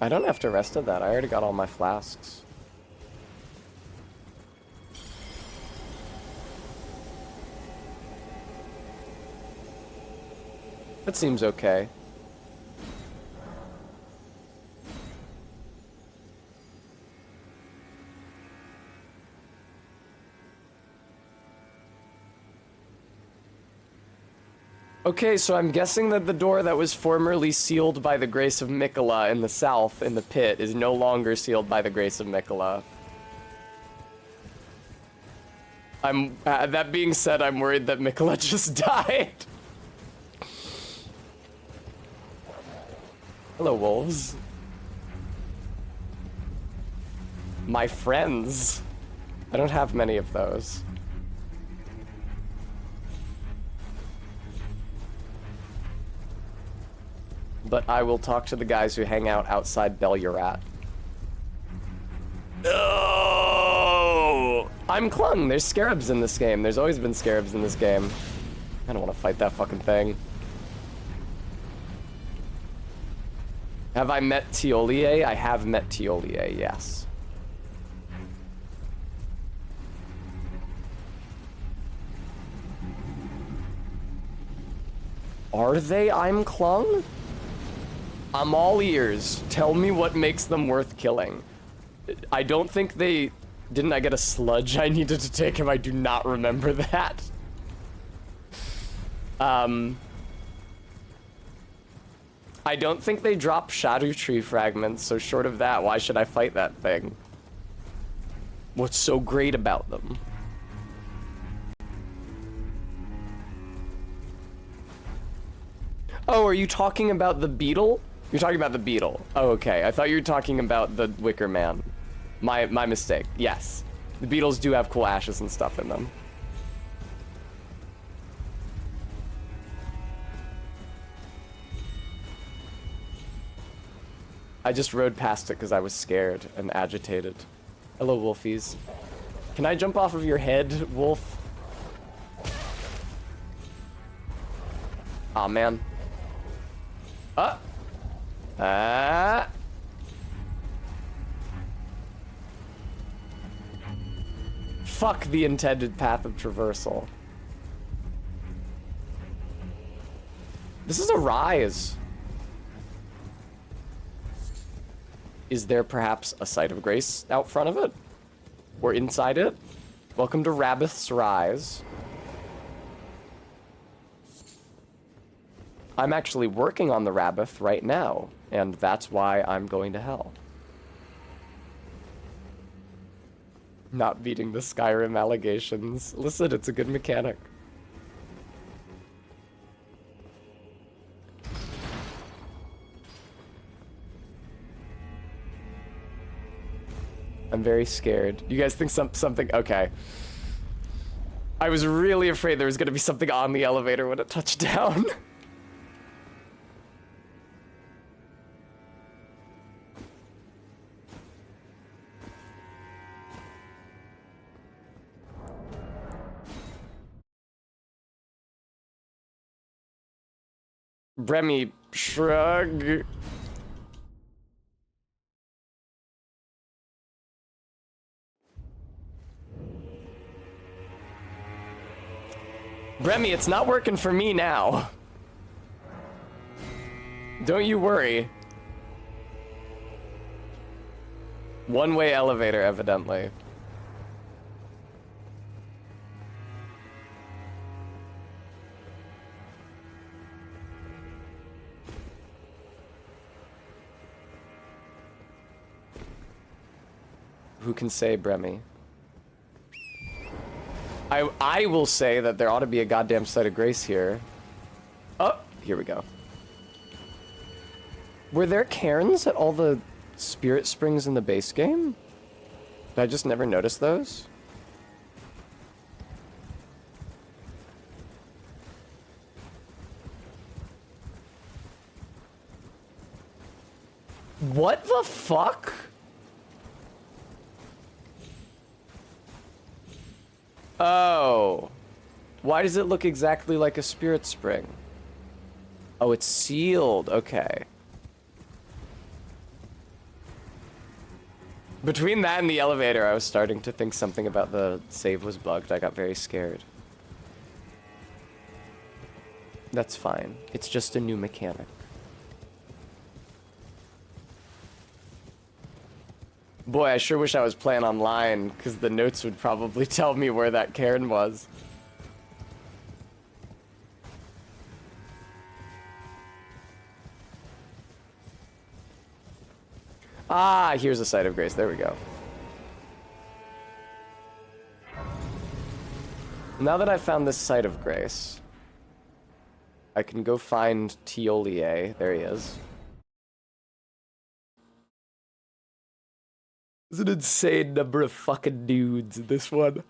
I don't have to rest of that. I already got all my flasks. That seems okay. Okay, so I'm guessing that the door that was formerly sealed by the grace of Mikola in the south, in the pit, is no longer sealed by the grace of Mikola. That being said, I'm worried that Mikola just died. Hello, wolves. My friends. I don't have many of those. But I will talk to the guys who hang out outside Bellurat. No! I'm Clung. There's scarabs in this game. There's always been scarabs in this game. I don't want to fight that fucking thing. Have I met Tiolier? I have met Tiolier, yes. Are they I'm Clung? I'm all ears. Tell me what makes them worth killing. I don't think they... Didn't I get a sludge I needed to take him? I do not remember that. I don't think they drop Erdtree fragments, so short of that, why should I fight that thing? What's so great about them? Oh, are you talking about the beetle? You're talking about the beetle. Oh, okay. I thought you were talking about the Wicker Man. My mistake. Yes. The beetles do have cool ashes and stuff in them. I just rode past it because I was scared and agitated. Hello, wolfies. Can I jump off of your head, wolf? Aw, man. Fuck the intended path of traversal. This is a rise. Is there perhaps a site of grace out front of it? Or inside it? Welcome to Rabith's Rise. I'm actually working on the Rabith right now, and that's why I'm going to hell. Not beating the Skyrim allegations. Listen, it's a good mechanic. I'm very scared. You guys think something... Okay. I was really afraid there was going to be something on the elevator when it touched down. Bremy, shrug. Bremy, it's not working for me now. Don't you worry. One-way elevator, evidently. Who can say, Bremy? I will say that there ought to be a goddamn site of grace here. Oh, here we go. Were there cairns at all the spirit springs in the base game? Did I just never notice those? What the fuck? Oh. Why does it look exactly like a spirit spring? Oh, it's sealed. Okay. Between that and the elevator, I was starting to think something about the save was bugged. I got very scared. That's fine. It's just a new mechanic. Boy, I sure wish I was playing online, because the notes would probably tell me where that cairn was. Ah, here's a site of grace. There we go. Now that I've found this site of grace, I can go find Tiolier. There he is. There's an insane number of fucking dudes in this one.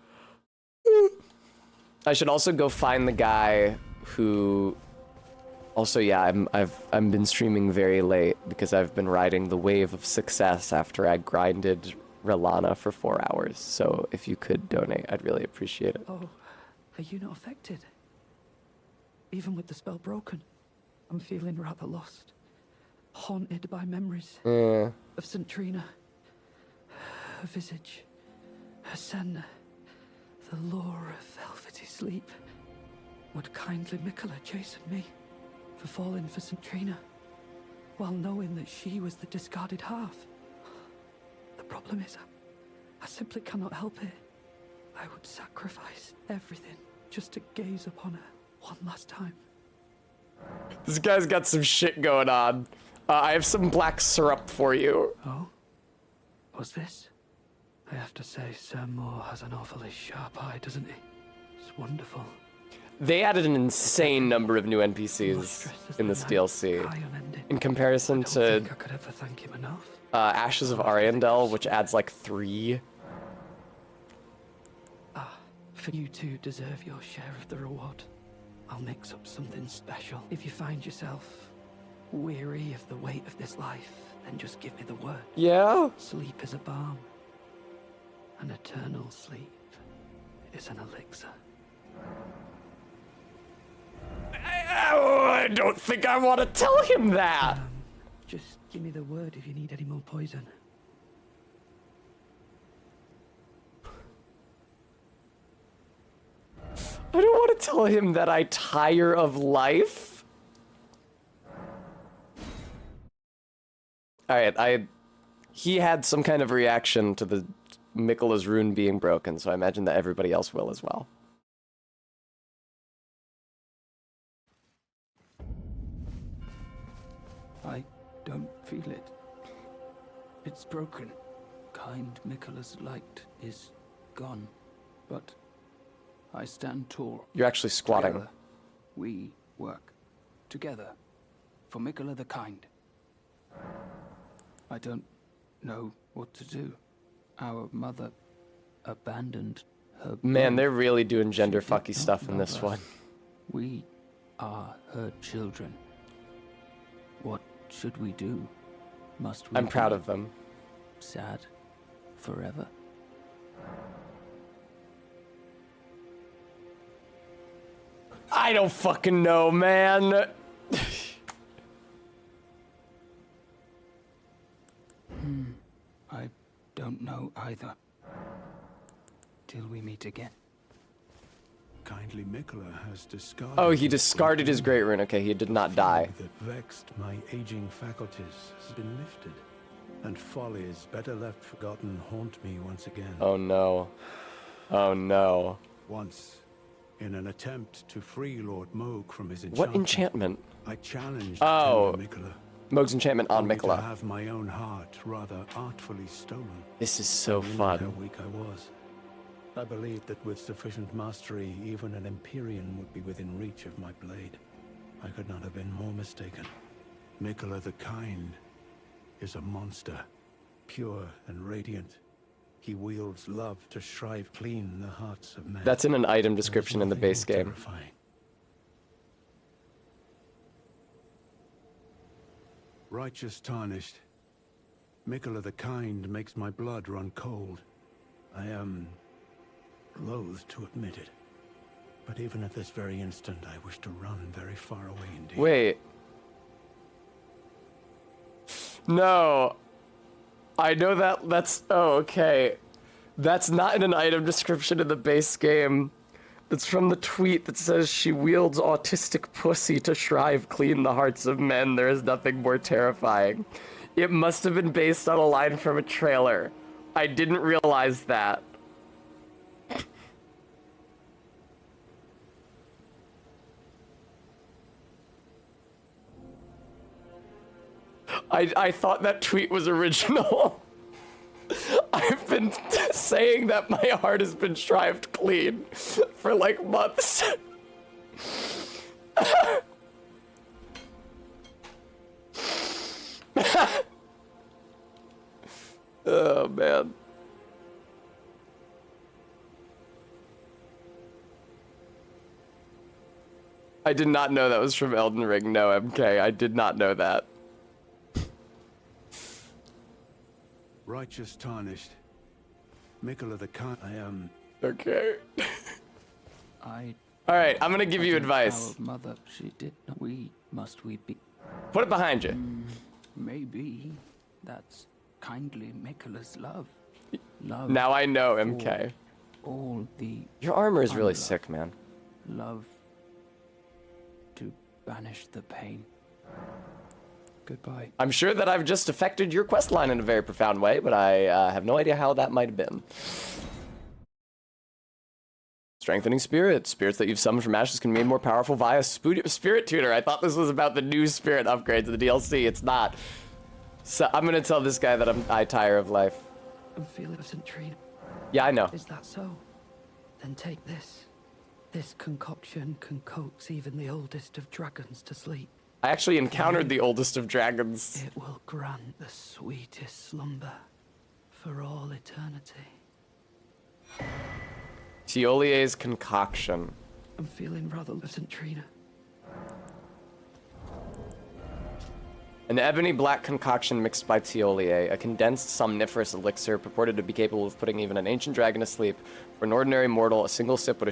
I should also go find the guy who... Also, yeah, I've been streaming very late because I've been riding the wave of success after I grinded Relana for 4 hours. So if you could donate, I'd really appreciate it.
Oh, are you not affected? Even with the spell broken, I'm feeling rather lost. Haunted by memories of St. Trina. Her visage, her senna, the lure of velvety sleep. Would kindly Mikola chasten me for falling for St. Trina? while knowing that she was the discarded half. The problem is, I simply cannot help it. I would sacrifice everything just to gaze upon her one last time.
This guy's got some shit going on. I have some black syrup for you.
Oh? What's this? I have to say, Sir Moore has an awfully sharp eye, doesn't he? It's wonderful.
They added an insane number of new NPCs in this DLC. In comparison to
I could ever thank him enough.
Ashes of Ariandel, which adds like 3.
For you two deserve your share of the reward. I'll mix up something special. If you find yourself weary of the weight of this life, then just give me the word.
Yeah?
Sleep is a balm. An eternal sleep is an elixir.
I don't think I want to tell him that.
Just give me the word if you need any more poison.
I don't want to tell him that I tire of life. Alright, he had some kind of reaction to the Miquella's rune being broken, so I imagine that everybody else will as well.
I don't feel it. It's broken. Kind Miquella's light is gone. But I stand tall.
You're actually squatting.
Together, we work. Together. For Miquella the Kind. I don't know what to do. Our mother abandoned her.
Man,
blood.
they're really doing gender
She did
fucky
not
stuff in
love
this
us.
one.
We are her children. What should we do? Must we
I'm proud
be
of them.
sad forever?
I don't fucking know, man.
I don't know either. Till we meet again.
Kindly Miquella has discarded.
Oh, he discarded his great rune. Okay, he did not die.
That vexed my aging faculties has been lifted, and follies better left forgotten haunt me once again.
Oh no. Oh no.
Once, in an attempt to free Lord Moog from his enchantment,
What enchantment?
I challenged
Oh.
tender Miquella.
Moog's enchantment on
only to
Miquella.
have my own heart rather artfully stolen.
This is so
Knowing
fun.
How weak I was. I believed that with sufficient mastery, even an Empyrean would be within reach of my blade. I could not have been more mistaken. Miquella the Kind is a monster, pure and radiant. He wields love to shrive clean the hearts of men.
That's in an item
There is
description in the
nothing
base
more
game.
terrifying. Righteous tarnished. Miquella the Kind makes my blood run cold. I am loath to admit it. But even at this very instant, I wish to run very far away indeed.
Wait. No. I know that's... Oh, okay. That's not in an item description in the base game. That's from the tweet that says she wields autistic pussy to shrive clean the hearts of men. There is nothing more terrifying. It must have been based on a line from a trailer. I didn't realize that. I thought that tweet was original. I've been saying that my heart has been shrived clean for like months. Oh man. I did not know that was from Elden Ring. No, MK, I did not know that.
Righteous tarnished. Miquella the Kind. I am.
Okay.
I.
All right, I'm gonna give you
Our
advice.
mother, she did not. We be.
Put it behind you.
Maybe that's kindly Miquella's love. Love.
Now I know,
for
MK.
All the
Your armor is really
unloved.
sick, man.
Love to banish the pain. Goodbye.
I'm sure that I've just affected your quest line in a very profound way, but I have no idea how that might have been. Strengthening spirits. Spirits that you've summoned from ashes can be made more powerful via Spirit Tutor. I thought this was about the new spirit upgrades of the DLC. It's not. So I'm gonna tell this guy that I tire of life.
I'm feeling of St. Trina.
Yeah, I know.
Is that so? Then take this. This concoction can coax even the oldest of dragons to sleep.
I actually encountered the oldest of dragons.
It will grant the sweetest slumber for all eternity.
Tiolier's concoction.
I'm feeling rather of St. Trina.
An ebony black concoction mixed by Tiolier, a condensed somniferous elixir purported to be capable of putting even an ancient dragon to sleep. For an ordinary mortal, a single sip would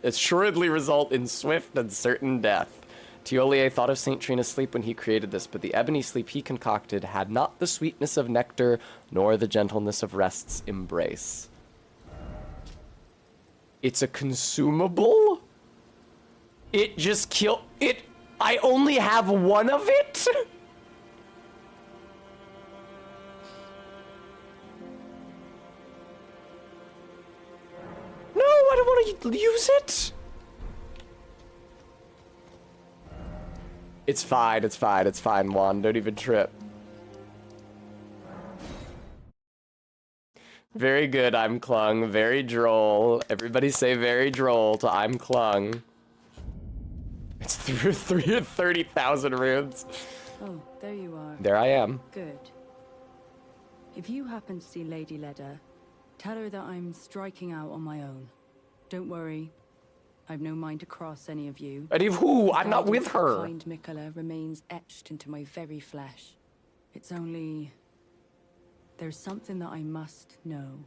assuredly result in swift and certain death. Tiolier thought of St. Trina's sleep when he created this, but the ebony sleep he concocted had not the sweetness of nectar, nor the gentleness of rest's embrace. It's a consumable? It just kill it. I only have one of it? No, I don't want to use it. It's fine, it's fine, it's fine, Juan. Don't even trip. Very good, I'm clung. Very droll. Everybody say very droll to I'm clung. It's through 30,000 runes.
Oh, there you are.
There I am.
Good. If you happen to see Lady Leda, tell her that I'm striking out on my own. Don't worry. I've no mind to cross any of you.
Any of who? I'm not with her.
Kind Mikola remains etched into my very flesh. It's only... there's something that I must know.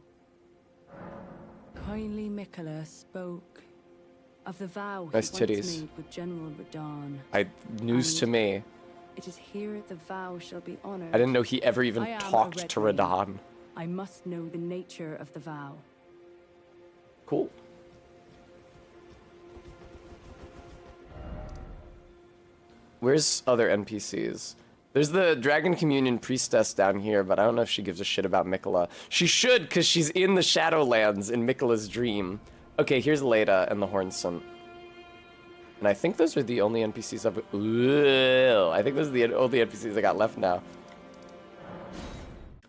Kindly Mikola spoke of the vow
Nice
he once
titties.
made with General Radahn.
News to me.
It is here the vow shall be honored.
I didn't know he ever even
I am a
talked
Red
to
Wing.
Radahn.
I must know the nature of the vow.
Cool. Where's other NPCs? There's the Dragon Communion Priestess down here, but I don't know if she gives a shit about Mikola. She should, because she's in the Shadowlands in Mikola's dream. Okay, here's Leda and the Hornson. And I think those are the only NPCs I've... Ooh, I think those are the only NPCs I got left now.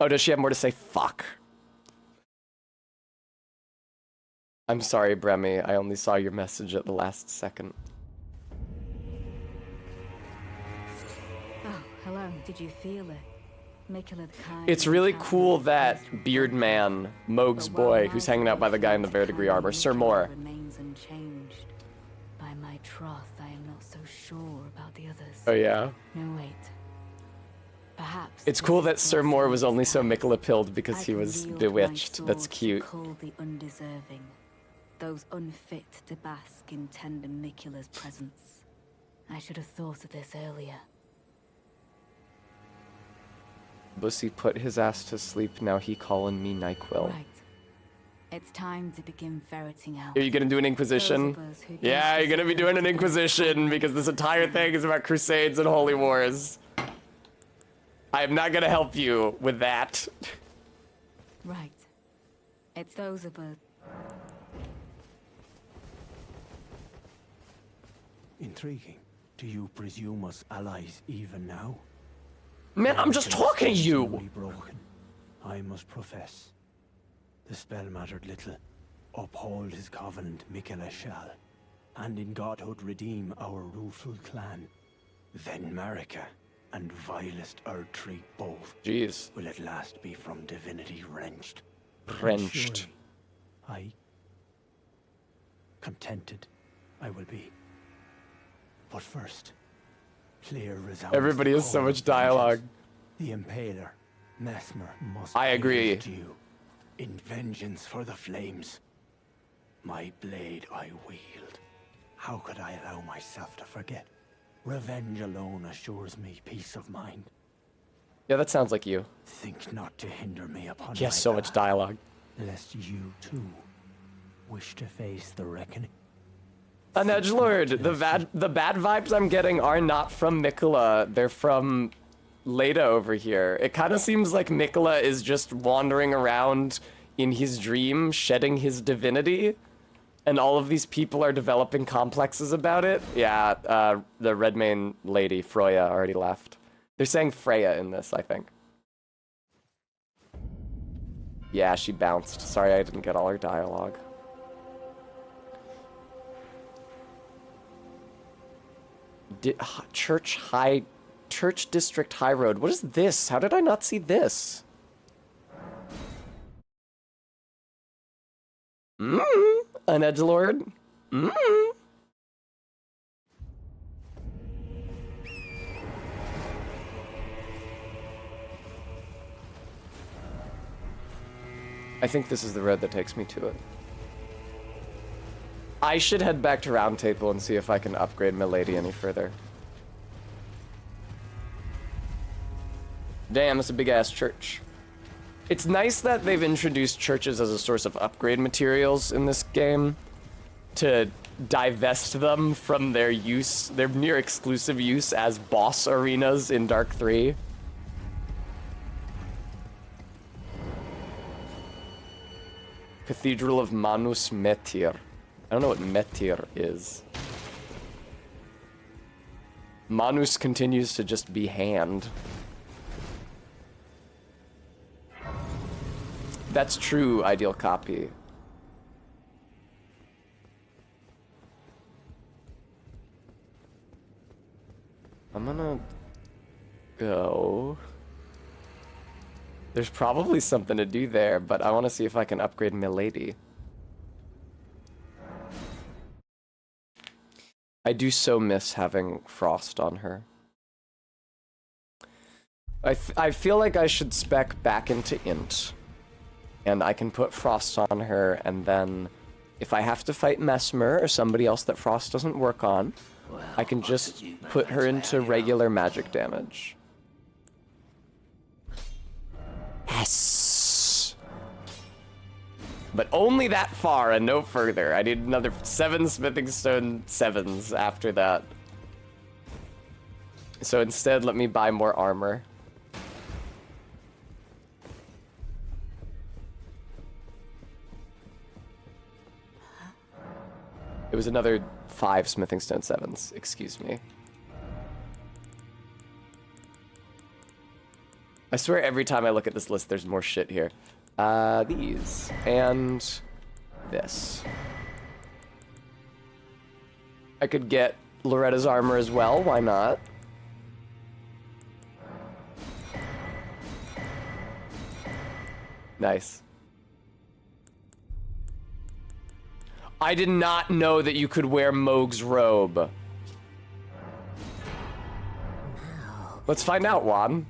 Oh, does she have more to say? Fuck. I'm sorry, Bremy. I only saw your message at the last second.
Oh, hello. Did you feel it? Mikola the kind.
It's really cool that Beard Man, Moog's boy, who's hanging out by the guy in the verdigris armor, Sir Moore.
Remains unchanged. By my troth, I am not so sure about the others.
Oh yeah.
No, wait. Perhaps
It's cool that Sir Moore was only so Mikola pilled because he was bewitched. That's cute.
Call the undeserving, those unfit to bask in tender Mikola's presence. I should have thought of this earlier.
Bussy put his ass to sleep, now he calling me NyQuil.
Right. It's time to begin ferreting out.
Are you gonna do an Inquisition? Yeah, you're gonna be doing an Inquisition because this entire thing is about Crusades and Holy Wars. I am not gonna help you with that.
Right. It's those of us.
Intriguing. Do you presume us allies even now?
Man, I'm just talking to you!
Broken. I must profess. The spell mattered little. Uphold his covenant, Mikola shall, and in godhood redeem our rueful clan. Then Marika and vilest Erdtree both
Jeez.
will at last be from divinity wrenched.
Wrenched.
I contented I will be. But first, clear resounds.
Everybody has so much dialogue.
The Impaler, Mesmer, must
I agree.
pay due. In vengeance for the flames, my blade I wield. How could I allow myself to forget? Revenge alone assures me peace of mind.
Yeah, that sounds like you.
Think not to hinder me upon
He has
my
so much
path,
dialogue.
lest you too wish to face the reckoning.
An edgelord. The bad vibes I'm getting are not from Mikola. They're from Leda over here. It kind of seems like Mikola is just wandering around in his dream, shedding his divinity, and all of these people are developing complexes about it. Yeah, the Redmane lady, Freya, already left. They're saying Freya in this, I think. Yeah, she bounced. Sorry I didn't get all her dialogue. Church District High Road. What is this? How did I not see this? An edgelord. I think this is the road that takes me to it. I should head back to Round Table and see if I can upgrade Milady any further. Damn, that's a big-ass church. It's nice that they've introduced churches as a source of upgrade materials in this game to divest them from their use, their near exclusive use as boss arenas in Dark 3. Cathedral of Manus Metir. I don't know what Metir is. Manus continues to just be hand. That's true, ideal copy. I'm gonna go. There's probably something to do there, but I want to see if I can upgrade Milady. I do so miss having Frost on her. I feel like I should spec back into Int. And I can put Frost on her, and then if I have to fight Mesmer or somebody else that Frost doesn't work on, I can just put her into regular magic damage. Yes! But only that far and no further. I need another 7 Smithing Stone 7s after that. So instead, let me buy more armor. It was another 5 Smithing Stone 7s, excuse me. I swear every time I look at this list, there's more shit here. These. And this. I could get Loretta's armor as well, why not? Nice. I did not know that you could wear Moog's robe. Let's find out, Juan.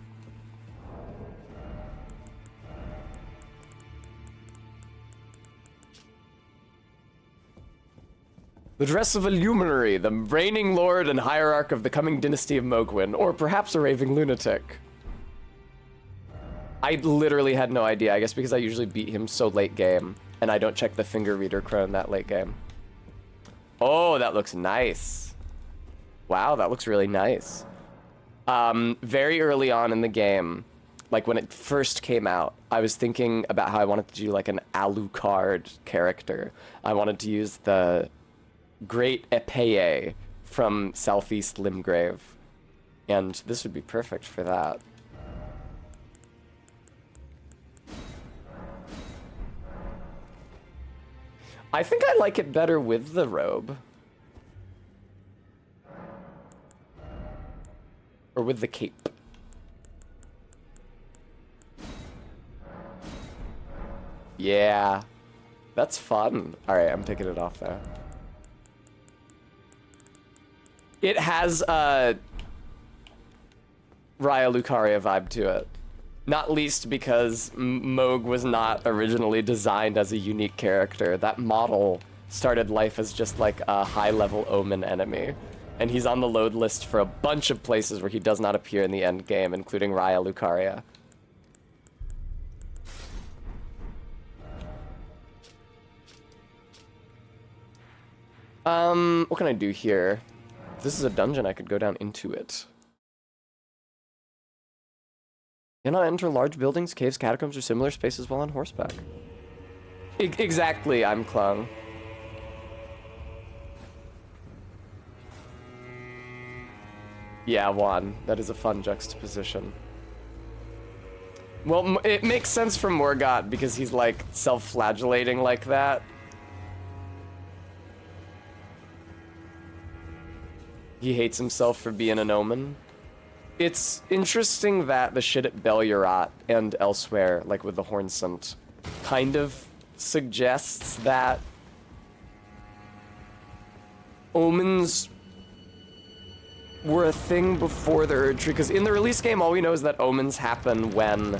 The dress of a luminary, the reigning lord and hierarch of the coming dynasty of Mogwin, or perhaps a raving lunatic. I literally had no idea, I guess because I usually beat him so late game. And I don't check the finger reader crone that late game. Oh, that looks nice. Wow, that looks really nice. Very early on in the game, like when it first came out, I was thinking about how I wanted to do like an Alucard character. I wanted to use the Great Epee from Southeast Limgrave. And this would be perfect for that. I think I like it better with the robe. Or with the cape. Yeah. That's fun. Alright, I'm taking it off there. It has a Raya Lucaria vibe to it. Not least because Moog was not originally designed as a unique character. That model started life as just like a high-level Omen enemy. And he's on the load list for a bunch of places where he does not appear in the end game, including Raya Lucaria. What can I do here? If this is a dungeon, I could go down into it. Cannot enter large buildings, caves, catacombs, or similar spaces while on horseback. Exactly, I'm Klung. Yeah, Juan. That is a fun juxtaposition. Well, it makes sense for Morgott because he's, like, self-flagellating like that. He hates himself for being an omen. It's interesting that the shit at Bellurat and elsewhere, like with the Hornsent, kind of suggests that omens were a thing before the Erdtree, because in the release game, all we know is that omens happen when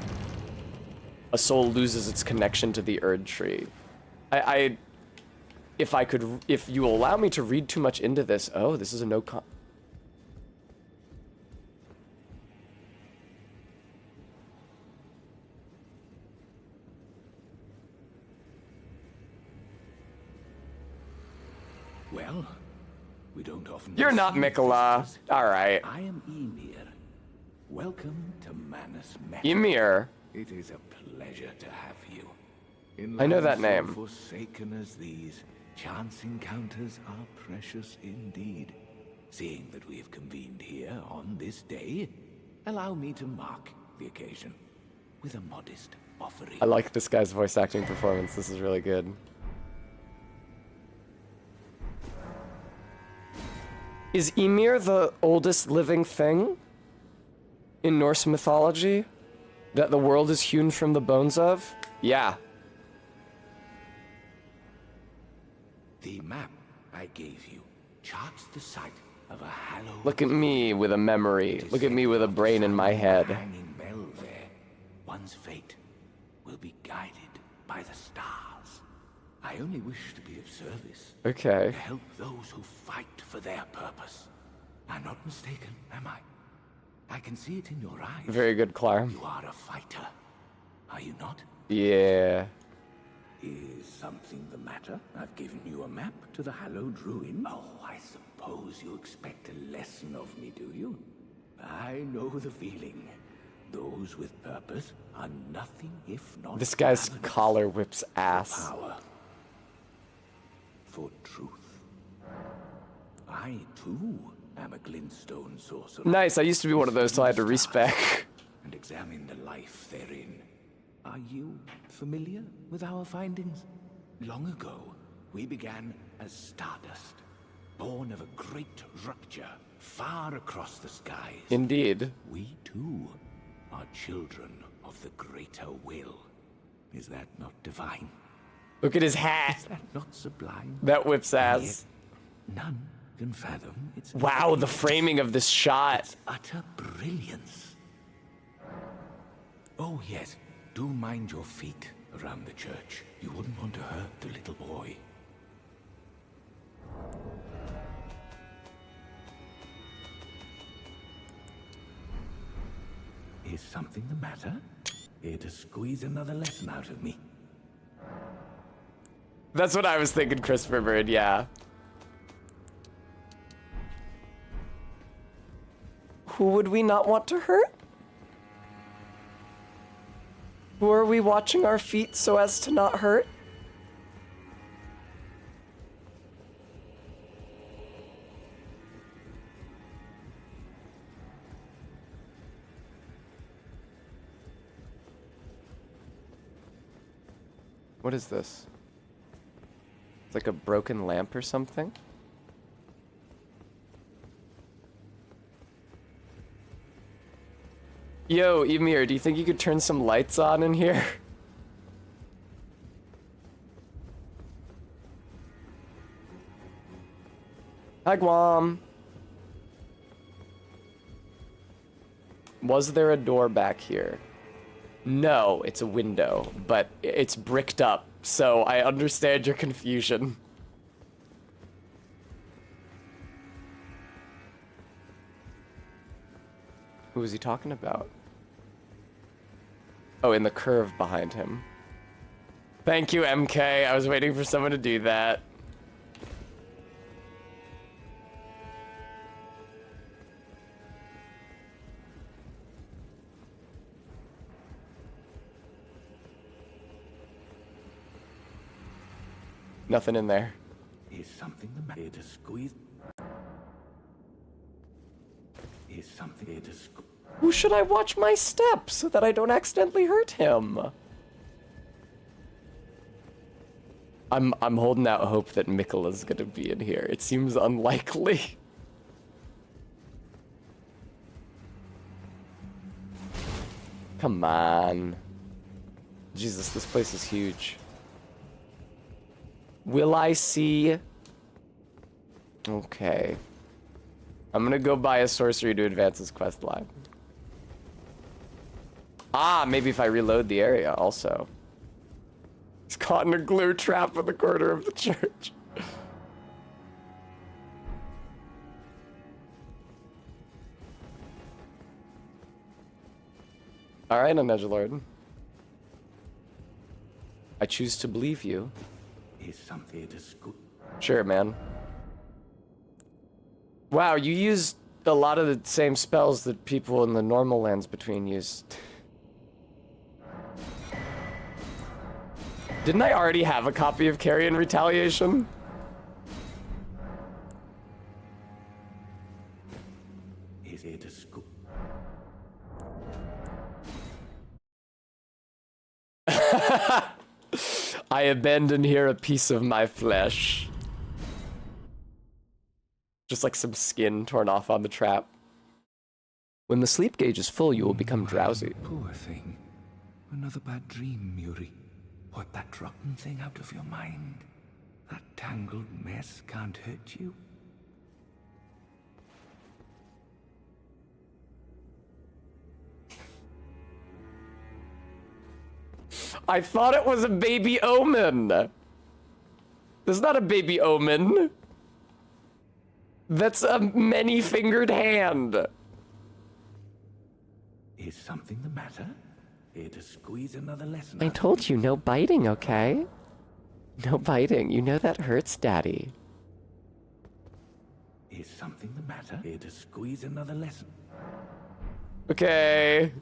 a soul loses its connection to the Erdtree. If you allow me to read too much into this, oh, this is a no con.
Well, we don't often...
You're not Mikola. Alright.
I am Ymir. Welcome to Manus Metal.
Ymir.
It is a pleasure to have you.
I know that
lands
name.
so forsaken as these, chance encounters are precious indeed. Seeing that we have convened here on this day, allow me to mark the occasion with a modest offering.
I like this guy's voice acting performance. This is really good. Is Ymir the oldest living thing in Norse mythology that the world is hewn from the bones of? Yeah.
The map I gave you charts the site of a hallowed...
Look at me with a memory. Look at me with a brain in my head.
Hanging bell there. One's fate will be guided by the stars. I only wish to be of service.
Okay.
To help those who fight for their purpose. I'm not mistaken, am I? I can see it in your eyes.
Very good, Clar.
You are a fighter. Are you not?
Yeah.
Is something the matter? I've given you a map to the hallowed ruin. Oh, I suppose you expect a lesson of me, do you? I know the feeling. Those with purpose are nothing if not...
This guy's
ravenous
collar whips
for
ass.
power. For truth. I, too, am a glintstone sorcerer.
Nice, I used to be one of those till I had to respec.
And examine the life therein. Are you familiar with our findings? Long ago, we began as stardust, born of a great rupture far across the skies.
Indeed.
We, too, are children of the greater will. Is that not divine?
Look at his hat.
Is that not sublime?
That whips
And
ass.
yet none can fathom its...
Wow, the framing of this shot.
Its utter brilliance. Oh, yes. Do mind your feet around the church. You wouldn't want to hurt the little boy. Is something the matter? Here to squeeze another lesson out of me.
That's what I was thinking, Christopher Bird, yeah. Who would we not want to hurt? Who are we watching our feet so as to not hurt? What is this? It's like a broken lamp or something? Yo, Ymir, do you think you could turn some lights on in here? Hi, Guam. Was there a door back here? No, it's a window, but it's bricked up, so I understand your confusion. Who was he talking about? Oh, in the curve behind him. Thank you, MK. I was waiting for someone to do that. Nothing in there.
Is something the matter to squeeze? Is something here to squeeze?
Who should I watch my steps so that I don't accidentally hurt him? I'm holding out hope that Mikkela's gonna be in here. It seems unlikely. Come on. Jesus, this place is huge. Will I see? Okay. I'm gonna go buy a sorcery to advance this quest line. Ah, maybe if I reload the area also. He's caught in a glue trap in the corner of the church. Alright, Nedgelord. I choose to believe you.
Is something to squeeze?
Sure, man. Wow, you used a lot of the same spells that people in the normal lands between used. Didn't I already have a copy of Carrion Retaliation?
Is it a squeeze?
I abandon here a piece of my flesh. Just like some skin torn off on the trap. When the sleep gauge is full, you will become drowsy.
Poor thing. Another bad dream, Yuri. Wipe that rotten thing out of your mind. That tangled mess can't hurt you.
I thought it was a baby omen. There's not a baby omen. That's a many-fingered hand.
Is something the matter? Here to squeeze another lesson.
I told you, no biting, okay? No biting. You know that hurts, Daddy.
Is something the matter? Here to squeeze another lesson.
Okay.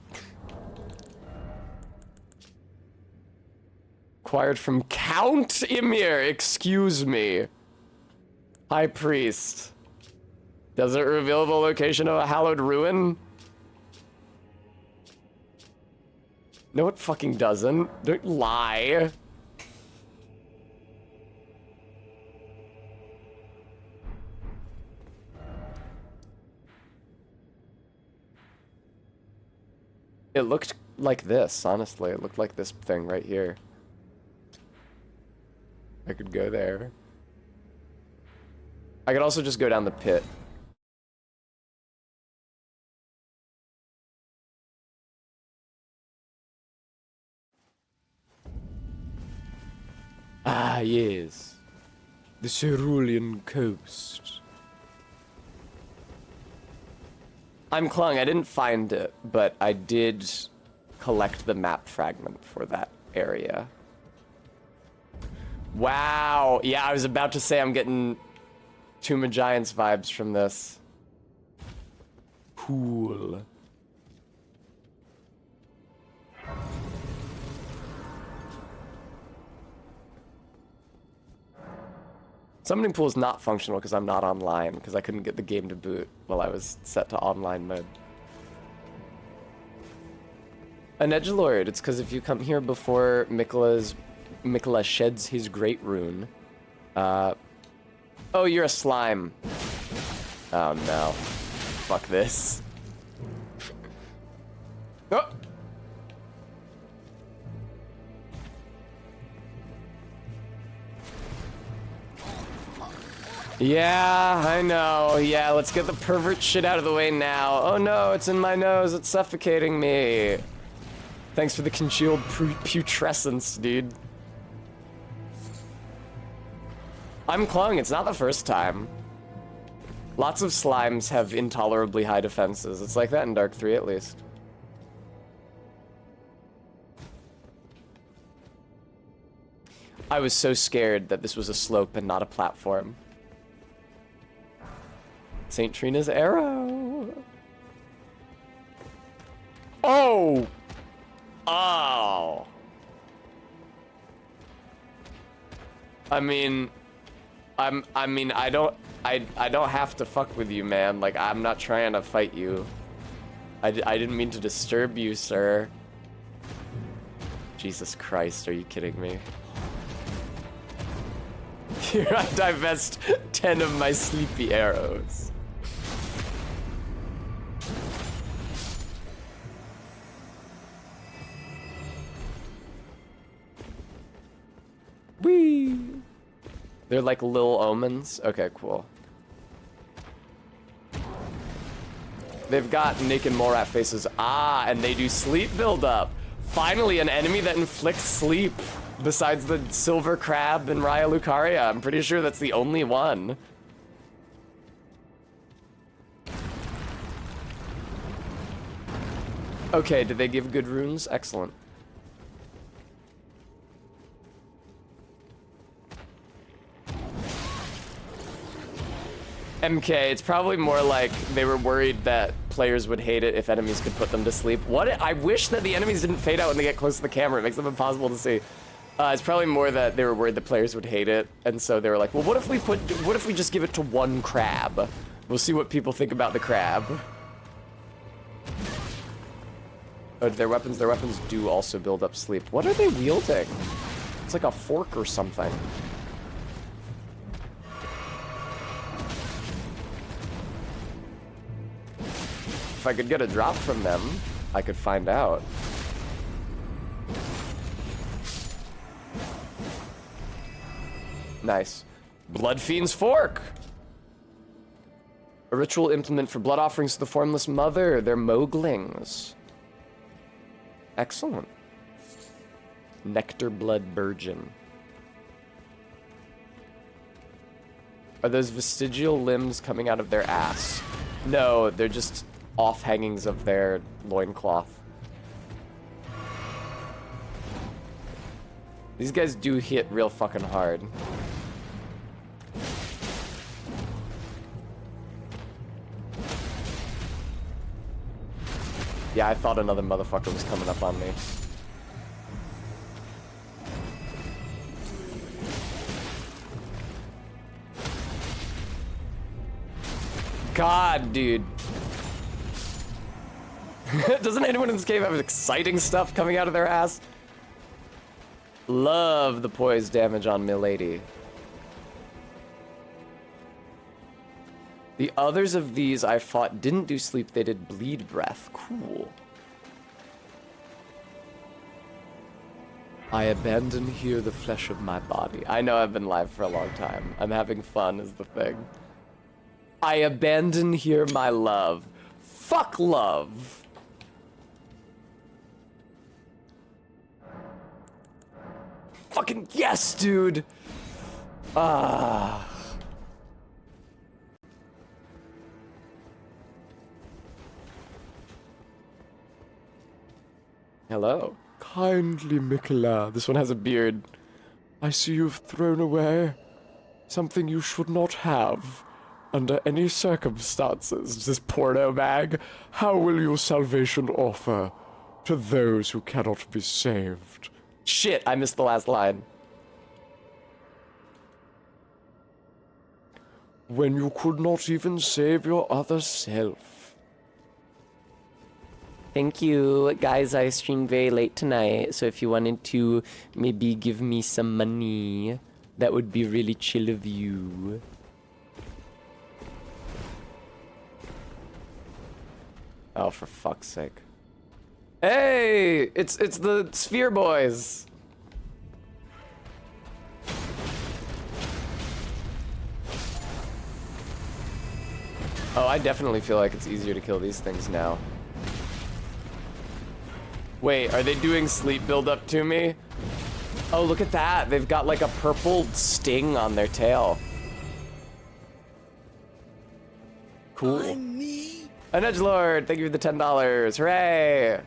Acquired from Count Ymir, excuse me. High Priest. Does it reveal the location of a hallowed ruin? No, it fucking doesn't. Don't lie. It looked like this, honestly. It looked like this thing right here. I could go there. I could also just go down the pit. Ah, yes. The Cerulean coast. I'm Klung. I didn't find it, but I did collect the map fragment for that area. Wow. Yeah, I was about to say I'm getting Tomb of Giants vibes from this. Cool. Summoning pool is not functional because I'm not online, because I couldn't get the game to boot while I was set to online mode. An edgelord, it's because if you come here before Mikkela sheds his great rune. Oh, you're a slime. Oh no. Fuck this. Oh! Yeah, I know. Yeah, let's get the pervert shit out of the way now. Oh no, it's in my nose. It's suffocating me. Thanks for the congealed putrescence, dude. I'm Klung. It's not the first time. Lots of slimes have intolerably high defenses. It's like that in Dark 3 at least. I was so scared that this was a slope and not a platform. St. Trina's arrow. Oh! Oh! I mean, I don't have to fuck with you, man. Like, I'm not trying to fight you. I didn't mean to disturb you, sir. Jesus Christ, are you kidding me? Here I divest 10 of my sleepy arrows. Whee! They're like little omens? Okay, cool. They've got Nick and Morat faces. Ah, and they do sleep buildup. Finally, an enemy that inflicts sleep. Besides the silver crab and Raya Lucaria. I'm pretty sure that's the only one. Okay, did they give good runes? Excellent. MK, it's probably more like they were worried that players would hate it if enemies could put them to sleep. What? I wish that the enemies didn't fade out when they get close to the camera. It makes them impossible to see. It's probably more that they were worried that players would hate it, and so they were like, well, what if we just give it to one crab? We'll see what people think about the crab. Oh, their weapons do also build up sleep. What are they wielding? It's like a fork or something. If I could get a drop from them, I could find out. Nice. Blood Fiend's Fork! A ritual implement for blood offerings to the Formless Mother. They're Moglings. Excellent. Nectar Blood Burgeon. Are those vestigial limbs coming out of their ass? No, they're just off-hangings of their loincloth. These guys do hit real fucking hard. Yeah, I thought another motherfucker was coming up on me. God, dude. Doesn't anyone in this game have exciting stuff coming out of their ass? Love the poise damage on Milady. The others of these I fought didn't do sleep, they did bleed breath. Cool. I abandon here the flesh of my body. I know I've been live for a long time. I'm having fun is the thing. I abandon here my love. Fuck love. Fucking yes, dude. Ah. Hello.
Kindly, Mikola.
This one has a beard.
I see you've thrown away something you should not have under any circumstances.
This porno bag.
How will your salvation offer to those who cannot be saved?
Shit, I missed the last line.
When you could not even save your other self.
Thank you, guys. I streamed very late tonight, so if you wanted to maybe give me some money, that would be really chill of you. Oh, for fuck's sake. Hey! It's the Sphere Boys! Oh, I definitely feel like it's easier to kill these things now. Wait, are they doing sleep buildup to me? Oh, look at that. They've got like a purple sting on their tail. Cool. An edgelord, thank you for the $10. Hooray!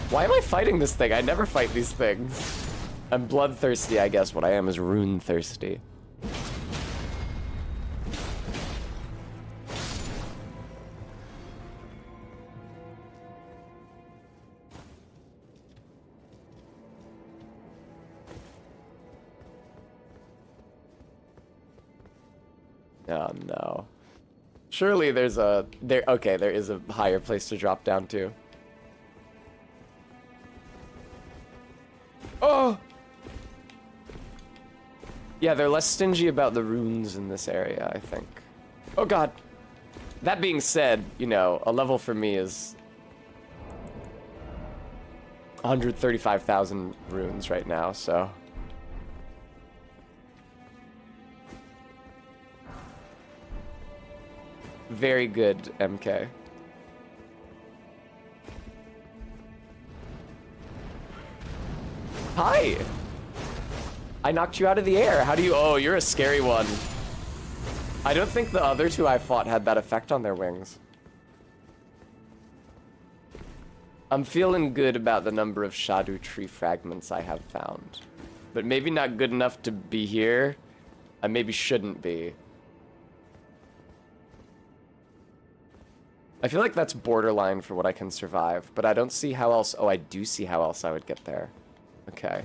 Why am I fighting this thing? I never fight these things. I'm bloodthirsty, I guess. What I am is rune thirsty. Oh no. Surely there's a okay, there is a higher place to drop down to. Oh! Yeah, they're less stingy about the runes in this area, I think. Oh god. That being said, you know, a level for me is 135,000 runes right now, so. Very good, MK. Hi! I knocked you out of the air. How do you... Oh, you're a scary one. I don't think the other two I fought had that effect on their wings. I'm feeling good about the number of Erdtree fragments I have found. But maybe not good enough to be here. I maybe shouldn't be. I feel like that's borderline for what I can survive, but I don't see how else... Oh, I do see how else I would get there. Okay.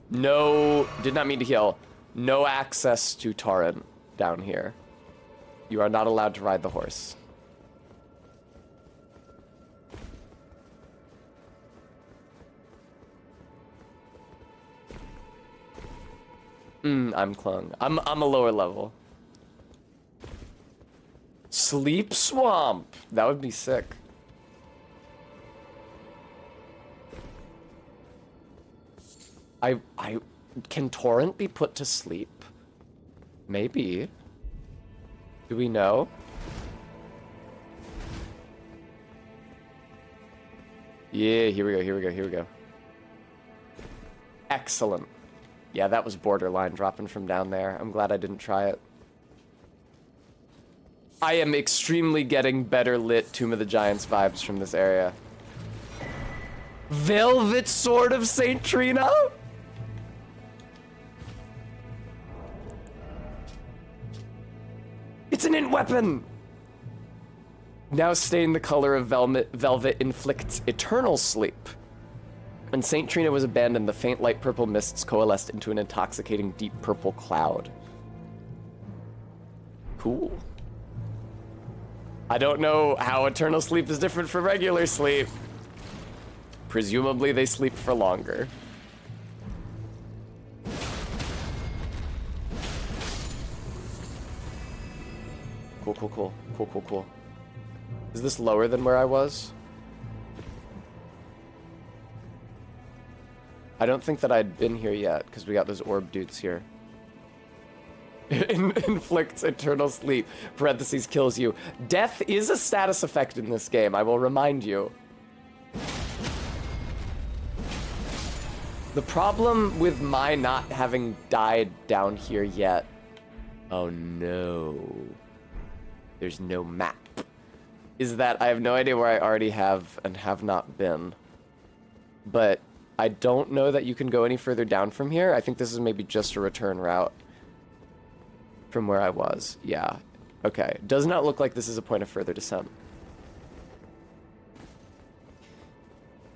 No, did not mean to heal. No access to Torrent down here. You are not allowed to ride the horse. I'm clung. I'm a lower level. Sleep Swamp. That would be sick. Can Torrent be put to sleep? Maybe. Do we know? Yeah, here we go, here we go, here we go. Excellent. Yeah, that was borderline dropping from down there. I'm glad I didn't try it. I am extremely getting better lit Tomb of the Giants vibes from this area. Velvet Sword of St. Trina? It's an int weapon! Now stain the color of velvet inflicts eternal sleep. When St. Trina was abandoned, the faint light purple mists coalesced into an intoxicating deep purple cloud. Cool. I don't know how eternal sleep is different from regular sleep. Presumably they sleep for longer. Cool, cool, cool. Cool, cool, cool. Is this lower than where I was? I don't think that I'd been here yet, because we got those orb dudes here. Inflicts eternal sleep, parentheses, kills you. Death is a status effect in this game, I will remind you. The problem with my not having died down here yet... Oh no. There's no map. Is that I have no idea where I already have and have not been. But I don't know that you can go any further down from here. I think this is maybe just a return route from where I was. Yeah. Okay. Does not look like this is a point of further descent.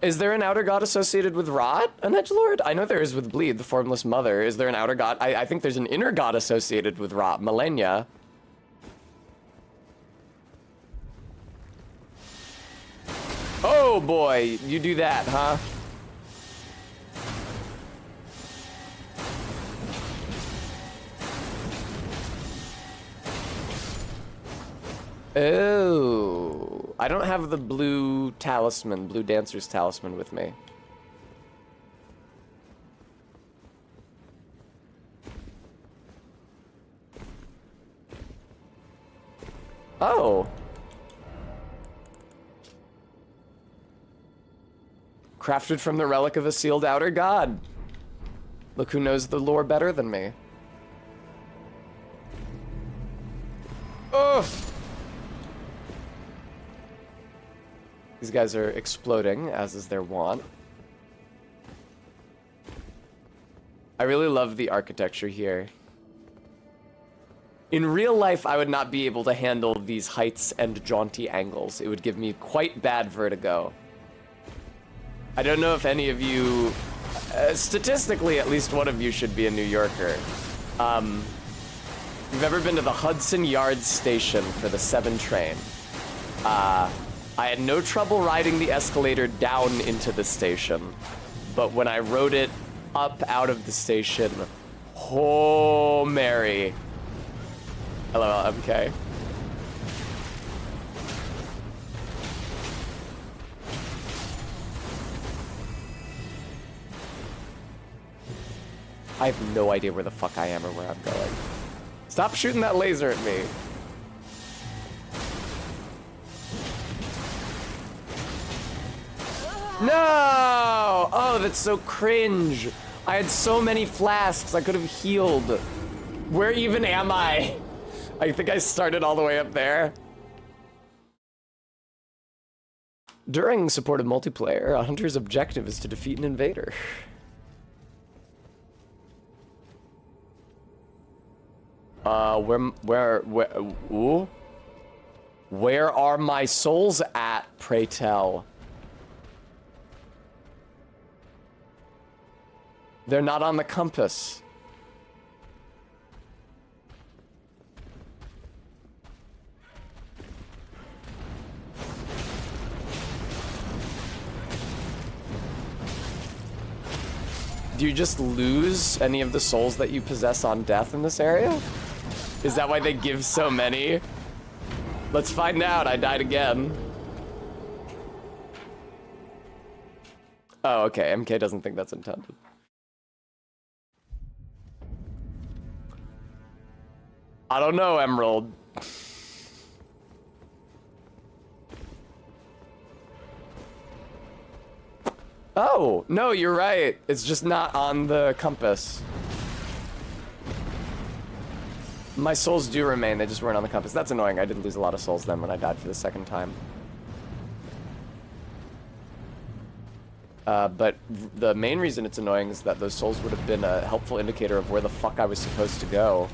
Is there an outer god associated with Rot, an edgelord? I know there is with Bleed, the formless mother. Is there an outer god? I think there's an inner god associated with Rot, Malenia. Oh boy, you do that, huh? Oh, I don't have the blue talisman, blue dancer's talisman with me. Oh. Crafted from the relic of a sealed outer god. Look who knows the lore better than me. Oh! These guys are exploding, as is their wont. I really love the architecture here. In real life, I would not be able to handle these heights and jaunty angles. It would give me quite bad vertigo. I don't know if any of you Statistically, at least one of you should be a New Yorker. You've ever been to the Hudson Yards station for the 7 train? I had no trouble riding the escalator down into the station, but when I rode it up out of the station, oh, Mary. Hello, MK. I have no idea where the fuck I am or where I'm going. Stop shooting that laser at me. No! Oh, that's so cringe. I had so many flasks. I could have healed. Where even am I? I think I started all the way up there. During supported multiplayer, a hunter's objective is to defeat an invader. Ooh? Where are my souls at, pray tell? They're not on the compass. Do you just lose any of the souls that you possess on death in this area? Is that why they give so many? Let's find out. I died again. Oh, okay. MK doesn't think that's intended. I don't know, Emerald. Oh, no, you're right. It's just not on the compass. My souls do remain, they just weren't on the compass. That's annoying. I did lose a lot of souls then when I died for the second time. But the main reason it's annoying is that those souls would have been a helpful indicator of where the fuck I was supposed to go.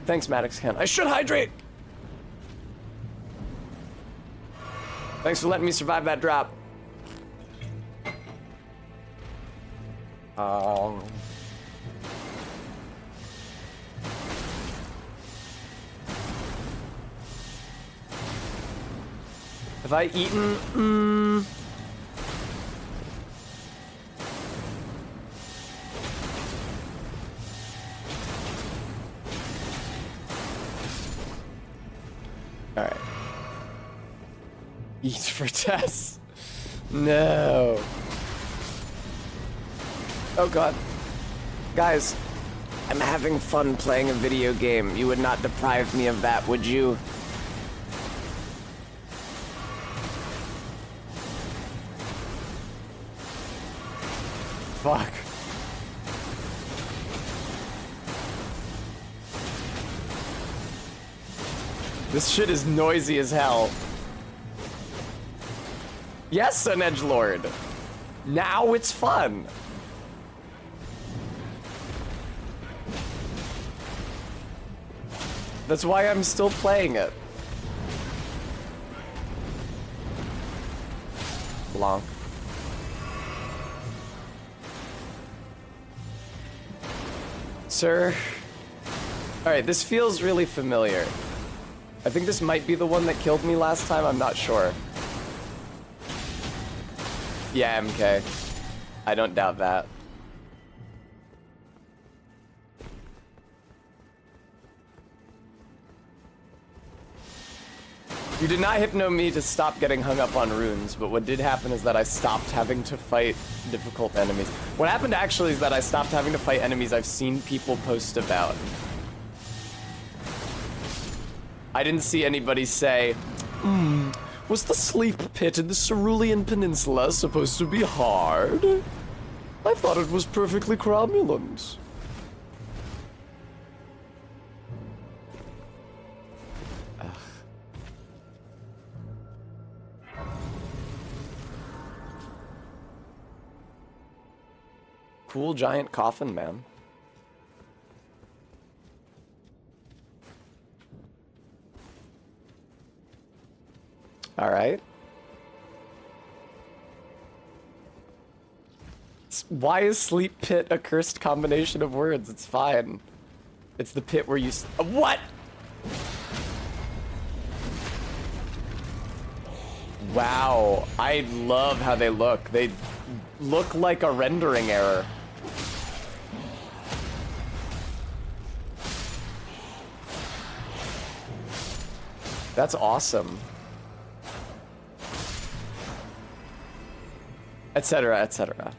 Thanks, Maddox Ken. I should hydrate! Thanks for letting me survive that drop. Have I eaten? All right. Eat for Tess. No. Oh god. Guys, I'm having fun playing a video game. You would not deprive me of that, would you? Fuck. This shit is noisy as hell. Yes, an edgelord. Now it's fun. That's why I'm still playing it. Long. Sir? Alright, this feels really familiar. I think this might be the one that killed me last time, I'm not sure. Yeah, MK. I don't doubt that. You did not hypno me to stop getting hung up on runes, but what did happen is that I stopped having to fight difficult enemies. What happened actually is that I stopped having to fight enemies I've seen people post about. I didn't see anybody say, was the sleep pit in the Cerulean Peninsula supposed to be hard? I thought it was perfectly cromulent. Cool giant coffin, man. All right. Why is sleep pit a cursed combination of words? It's fine. It's the pit where you what? Wow, I love how they look. They look like a rendering error. That's awesome. Etc., etc.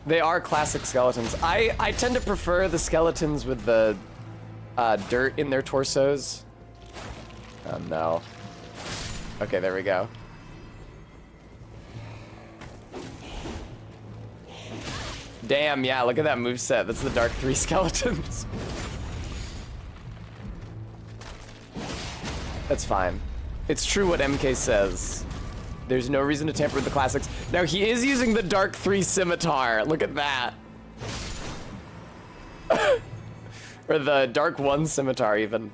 They are classic skeletons. I tend to prefer the skeletons with the dirt in their torsos. Oh no. Okay, there we go. Damn, yeah, look at that moveset. That's the Dark 3 skeletons. That's fine. It's true what MK says. There's no reason to tamper with the classics. Now, he is using the Dark 3 scimitar. Look at that. Or the Dark 1 scimitar, even.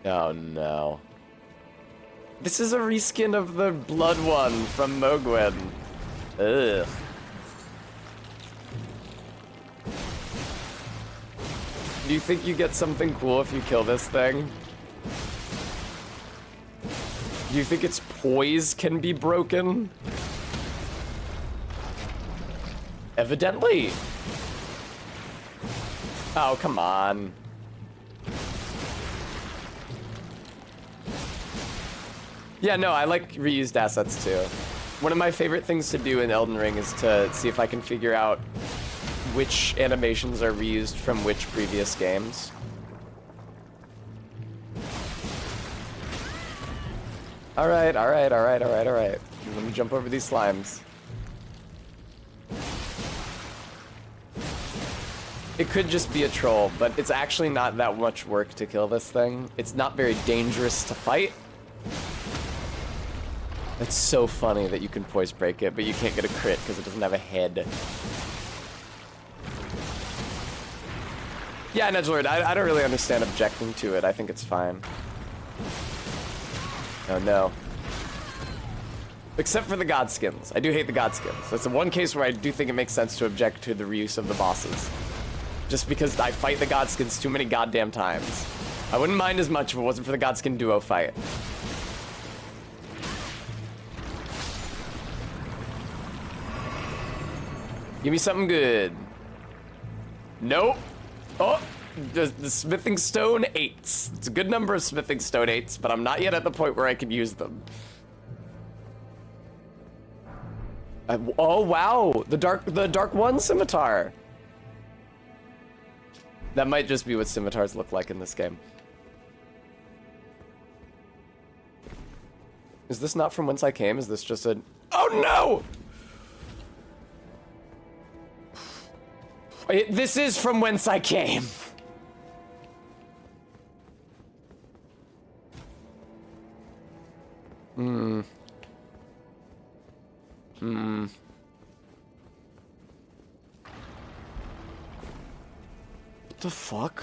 Oh, no. This is a reskin of the Blood one from Mogwin. Ugh. Do you think you get something cool if you kill this thing? Do you think its poise can be broken? Evidently. Oh, come on. Yeah, no, I like reused assets too. One of my favorite things to do in Elden Ring is to see if I can figure out which animations are reused from which previous games. Alright. Let me jump over these slimes. It could just be a troll, but it's actually not that much work to kill this thing. It's not very dangerous to fight. It's so funny that you can poise break it, but you can't get a crit because it doesn't have a head. Yeah, Nedgelord, I don't really understand objecting to it. I think it's fine. Oh no. Except for the Godskins. I do hate the Godskins. That's the one case where I do think it makes sense to object to the reuse of the bosses. Just because I fight the Godskins too many goddamn times. I wouldn't mind as much if it wasn't for the Godskin duo fight. Give me something good. Nope. Oh, the smithing stone 8s. It's a good number of smithing stone 8s, but I'm not yet at the point where I can use them. Oh wow, the dark 1 scimitar. That might just be what scimitars look like in this game. Is this not from whence I came? Is this just a... Oh no! This is from whence I came. What the fuck?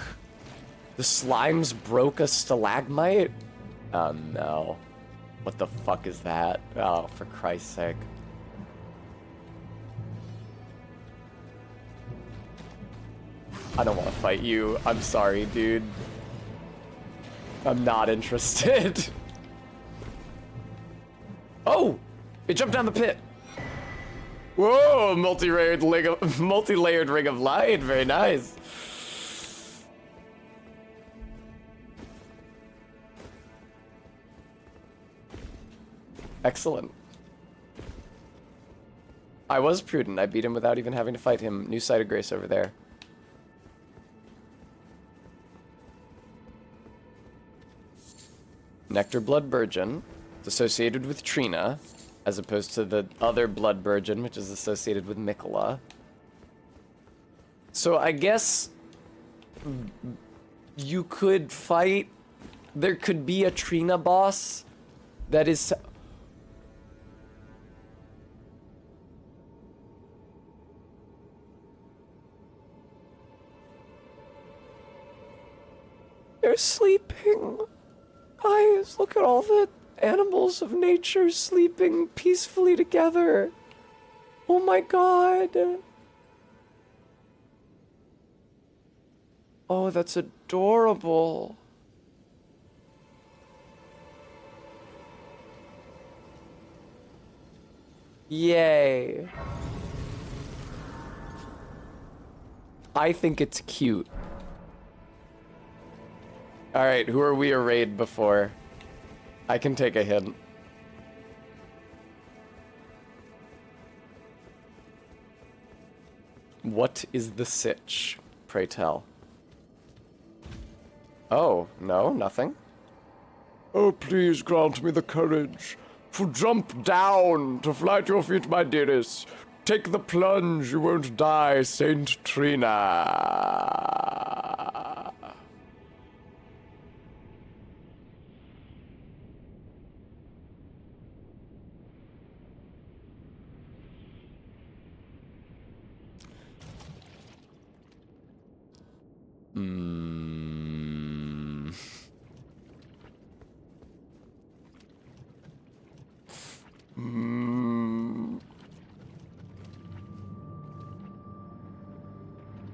The slimes broke a stalagmite? Oh no. What the fuck is that? Oh, for Christ's sake. I don't want to fight you. I'm sorry, dude. I'm not interested. Oh! It jumped down the pit. Whoa! Multi-layered ring of light. Very nice. Excellent. I was prudent. I beat him without even having to fight him. New Sight of Grace over there. Nectar Blood Burgeon. It's associated with Trina, as opposed to the other Blood Burgeon, which is associated with Mikola. So I guess you could fight... There could be a Trina boss that is... they're sleeping. Guys, look at all the animals of nature sleeping peacefully together. Oh my god. Oh, that's adorable. Yay. I think it's cute. Alright, who are we arrayed before? I can take a hint. What is the sitch, pray tell? Oh, no, nothing.
Oh, please grant me the courage to jump down, to fly to your feet, my dearest. Take the plunge, you won't die, Saint Trina.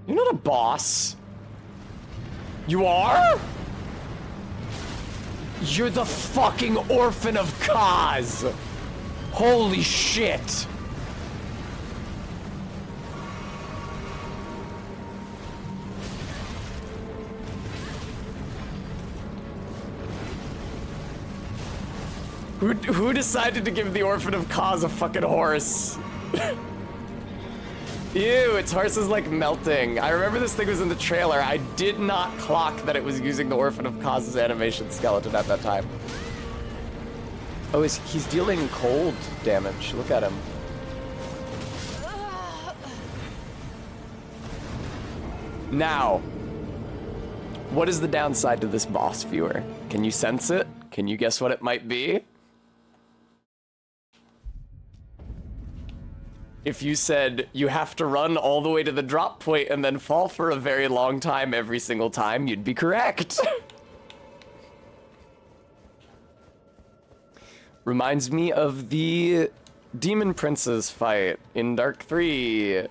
You're not a boss. You are? You're the fucking orphan of Kaz. Holy shit. Who decided to give the orphan of Kaz a fucking horse? Ew, its horse is like melting. I remember this thing was in the trailer. I did not clock that it was using the Orphan of Kaz's animation skeleton at that time. Oh, he's dealing cold damage. Look at him. Now, what is the downside to this boss, viewer? Can you sense it? Can you guess what it might be? If you said you have to run all the way to the drop point and then fall for a very long time every single time, you'd be correct. Reminds me of the Demon Prince's fight in Dark 3.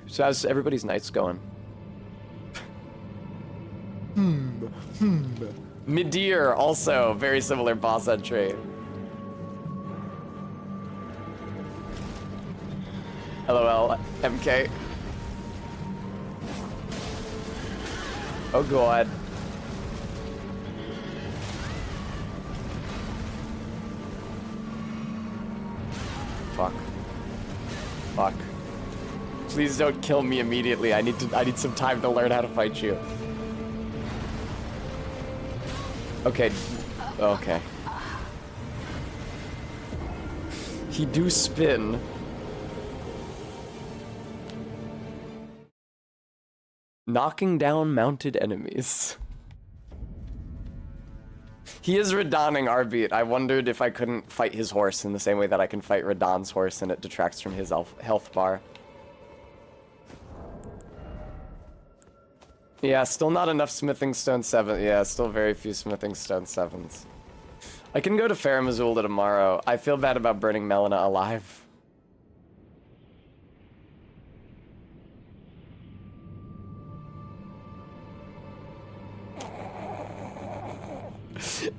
So how's everybody's nights going? Midir, also very similar boss entry. LOL, MK. Oh god. Fuck. Fuck. Please don't kill me immediately. I need some time to learn how to fight you. Okay. Okay. He do spin. Knocking down mounted enemies. He is Radaning Arbeat. I wondered if I couldn't fight his horse in the same way that I can fight Radan's horse and it detracts from his health bar. Yeah, still not enough smithing stone 7. Yeah, still very few smithing stone 7s. I can go to Farum Azula tomorrow. I feel bad about burning Melina alive.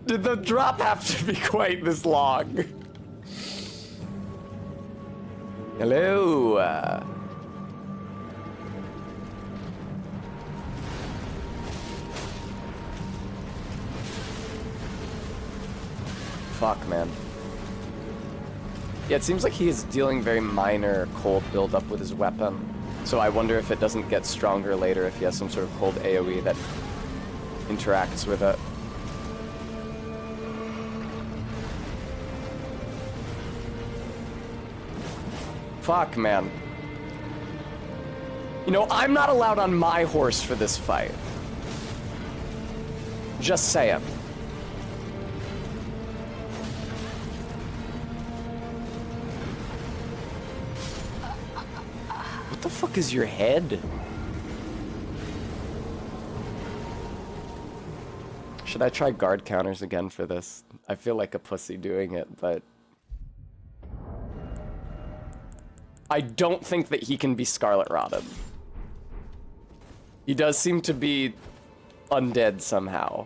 Did the drop have to be quite this long? Hello. Fuck, man. Yeah, it seems like he is dealing very minor cold buildup with his weapon. So I wonder if it doesn't get stronger later if he has some sort of cold AoE that interacts with it. Fuck, man. You know, I'm not allowed on my horse for this fight. Just saying. fuck is your head? Should I try guard counters again for this? I feel like a pussy doing it, but... I don't think that he can be Scarlet Rotted. He does seem to be undead somehow.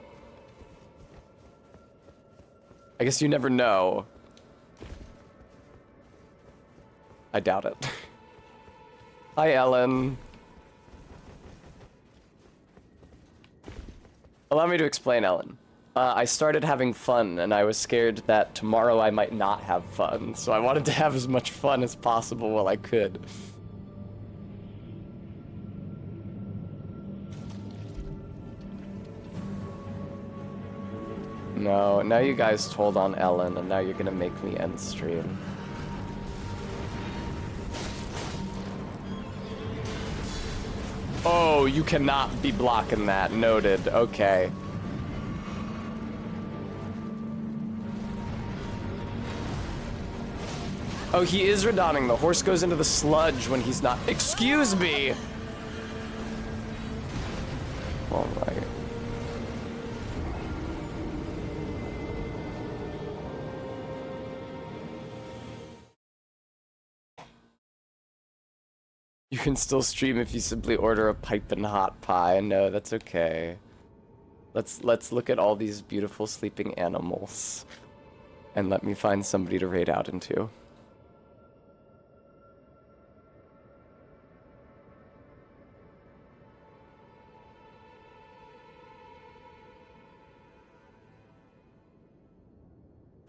I guess you never know. I doubt it. Hi, Ellen. Allow me to explain, Ellen. I started having fun, and I was scared that tomorrow I might not have fun, so I wanted to have as much fun as possible while I could. No, now you guys told on Ellen, and now you're gonna make me end stream. Oh, you cannot be blocking that. Noted. Okay. Oh, he is redawning. The horse goes into the sludge when he's not. Excuse me! All right. You can still stream if you simply order a piping hot pie. No, that's okay. Let's look at all these beautiful sleeping animals. And let me find somebody to raid out into.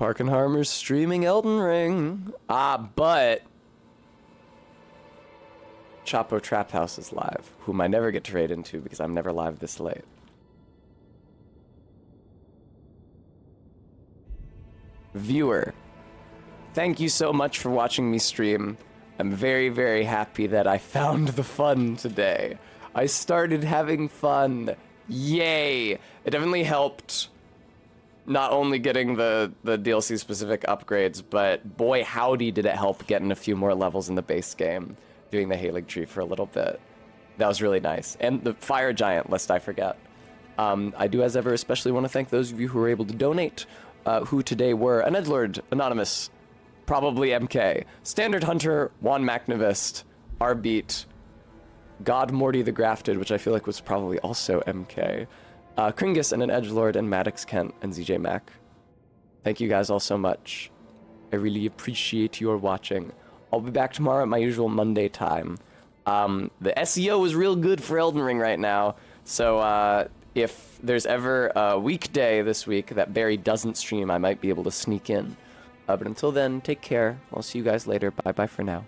Parkenharmer's streaming Elden Ring. But Chapo Trap House is live, whom I never get to raid into because I'm never live this late. Viewer, thank you so much for watching me stream. I'm very, very happy that I found the fun today. I started having fun. Yay! It definitely helped not only getting the DLC specific upgrades, but boy howdy did it help getting a few more levels in the base game. Doing the Erdtree for a little bit. That was really nice. And the Fire Giant, lest I forget. I do, as ever, especially want to thank those of you who were able to donate, who today were an Edgelord, Anonymous, probably MK, Standard Hunter, Juan Macnavist, Arbeat, God Morty the Grafted, which I feel like was probably also MK, Kringus and an Edgelord, and Maddox Kent and ZJ Mac. Thank you guys all so much. I really appreciate your watching. I'll be back tomorrow at my usual Monday time. The SEO is real good for Elden Ring right now, so if there's ever a weekday this week that Barry doesn't stream, I might be able to sneak in. But until then, take care. I'll see you guys later. Bye-bye for now.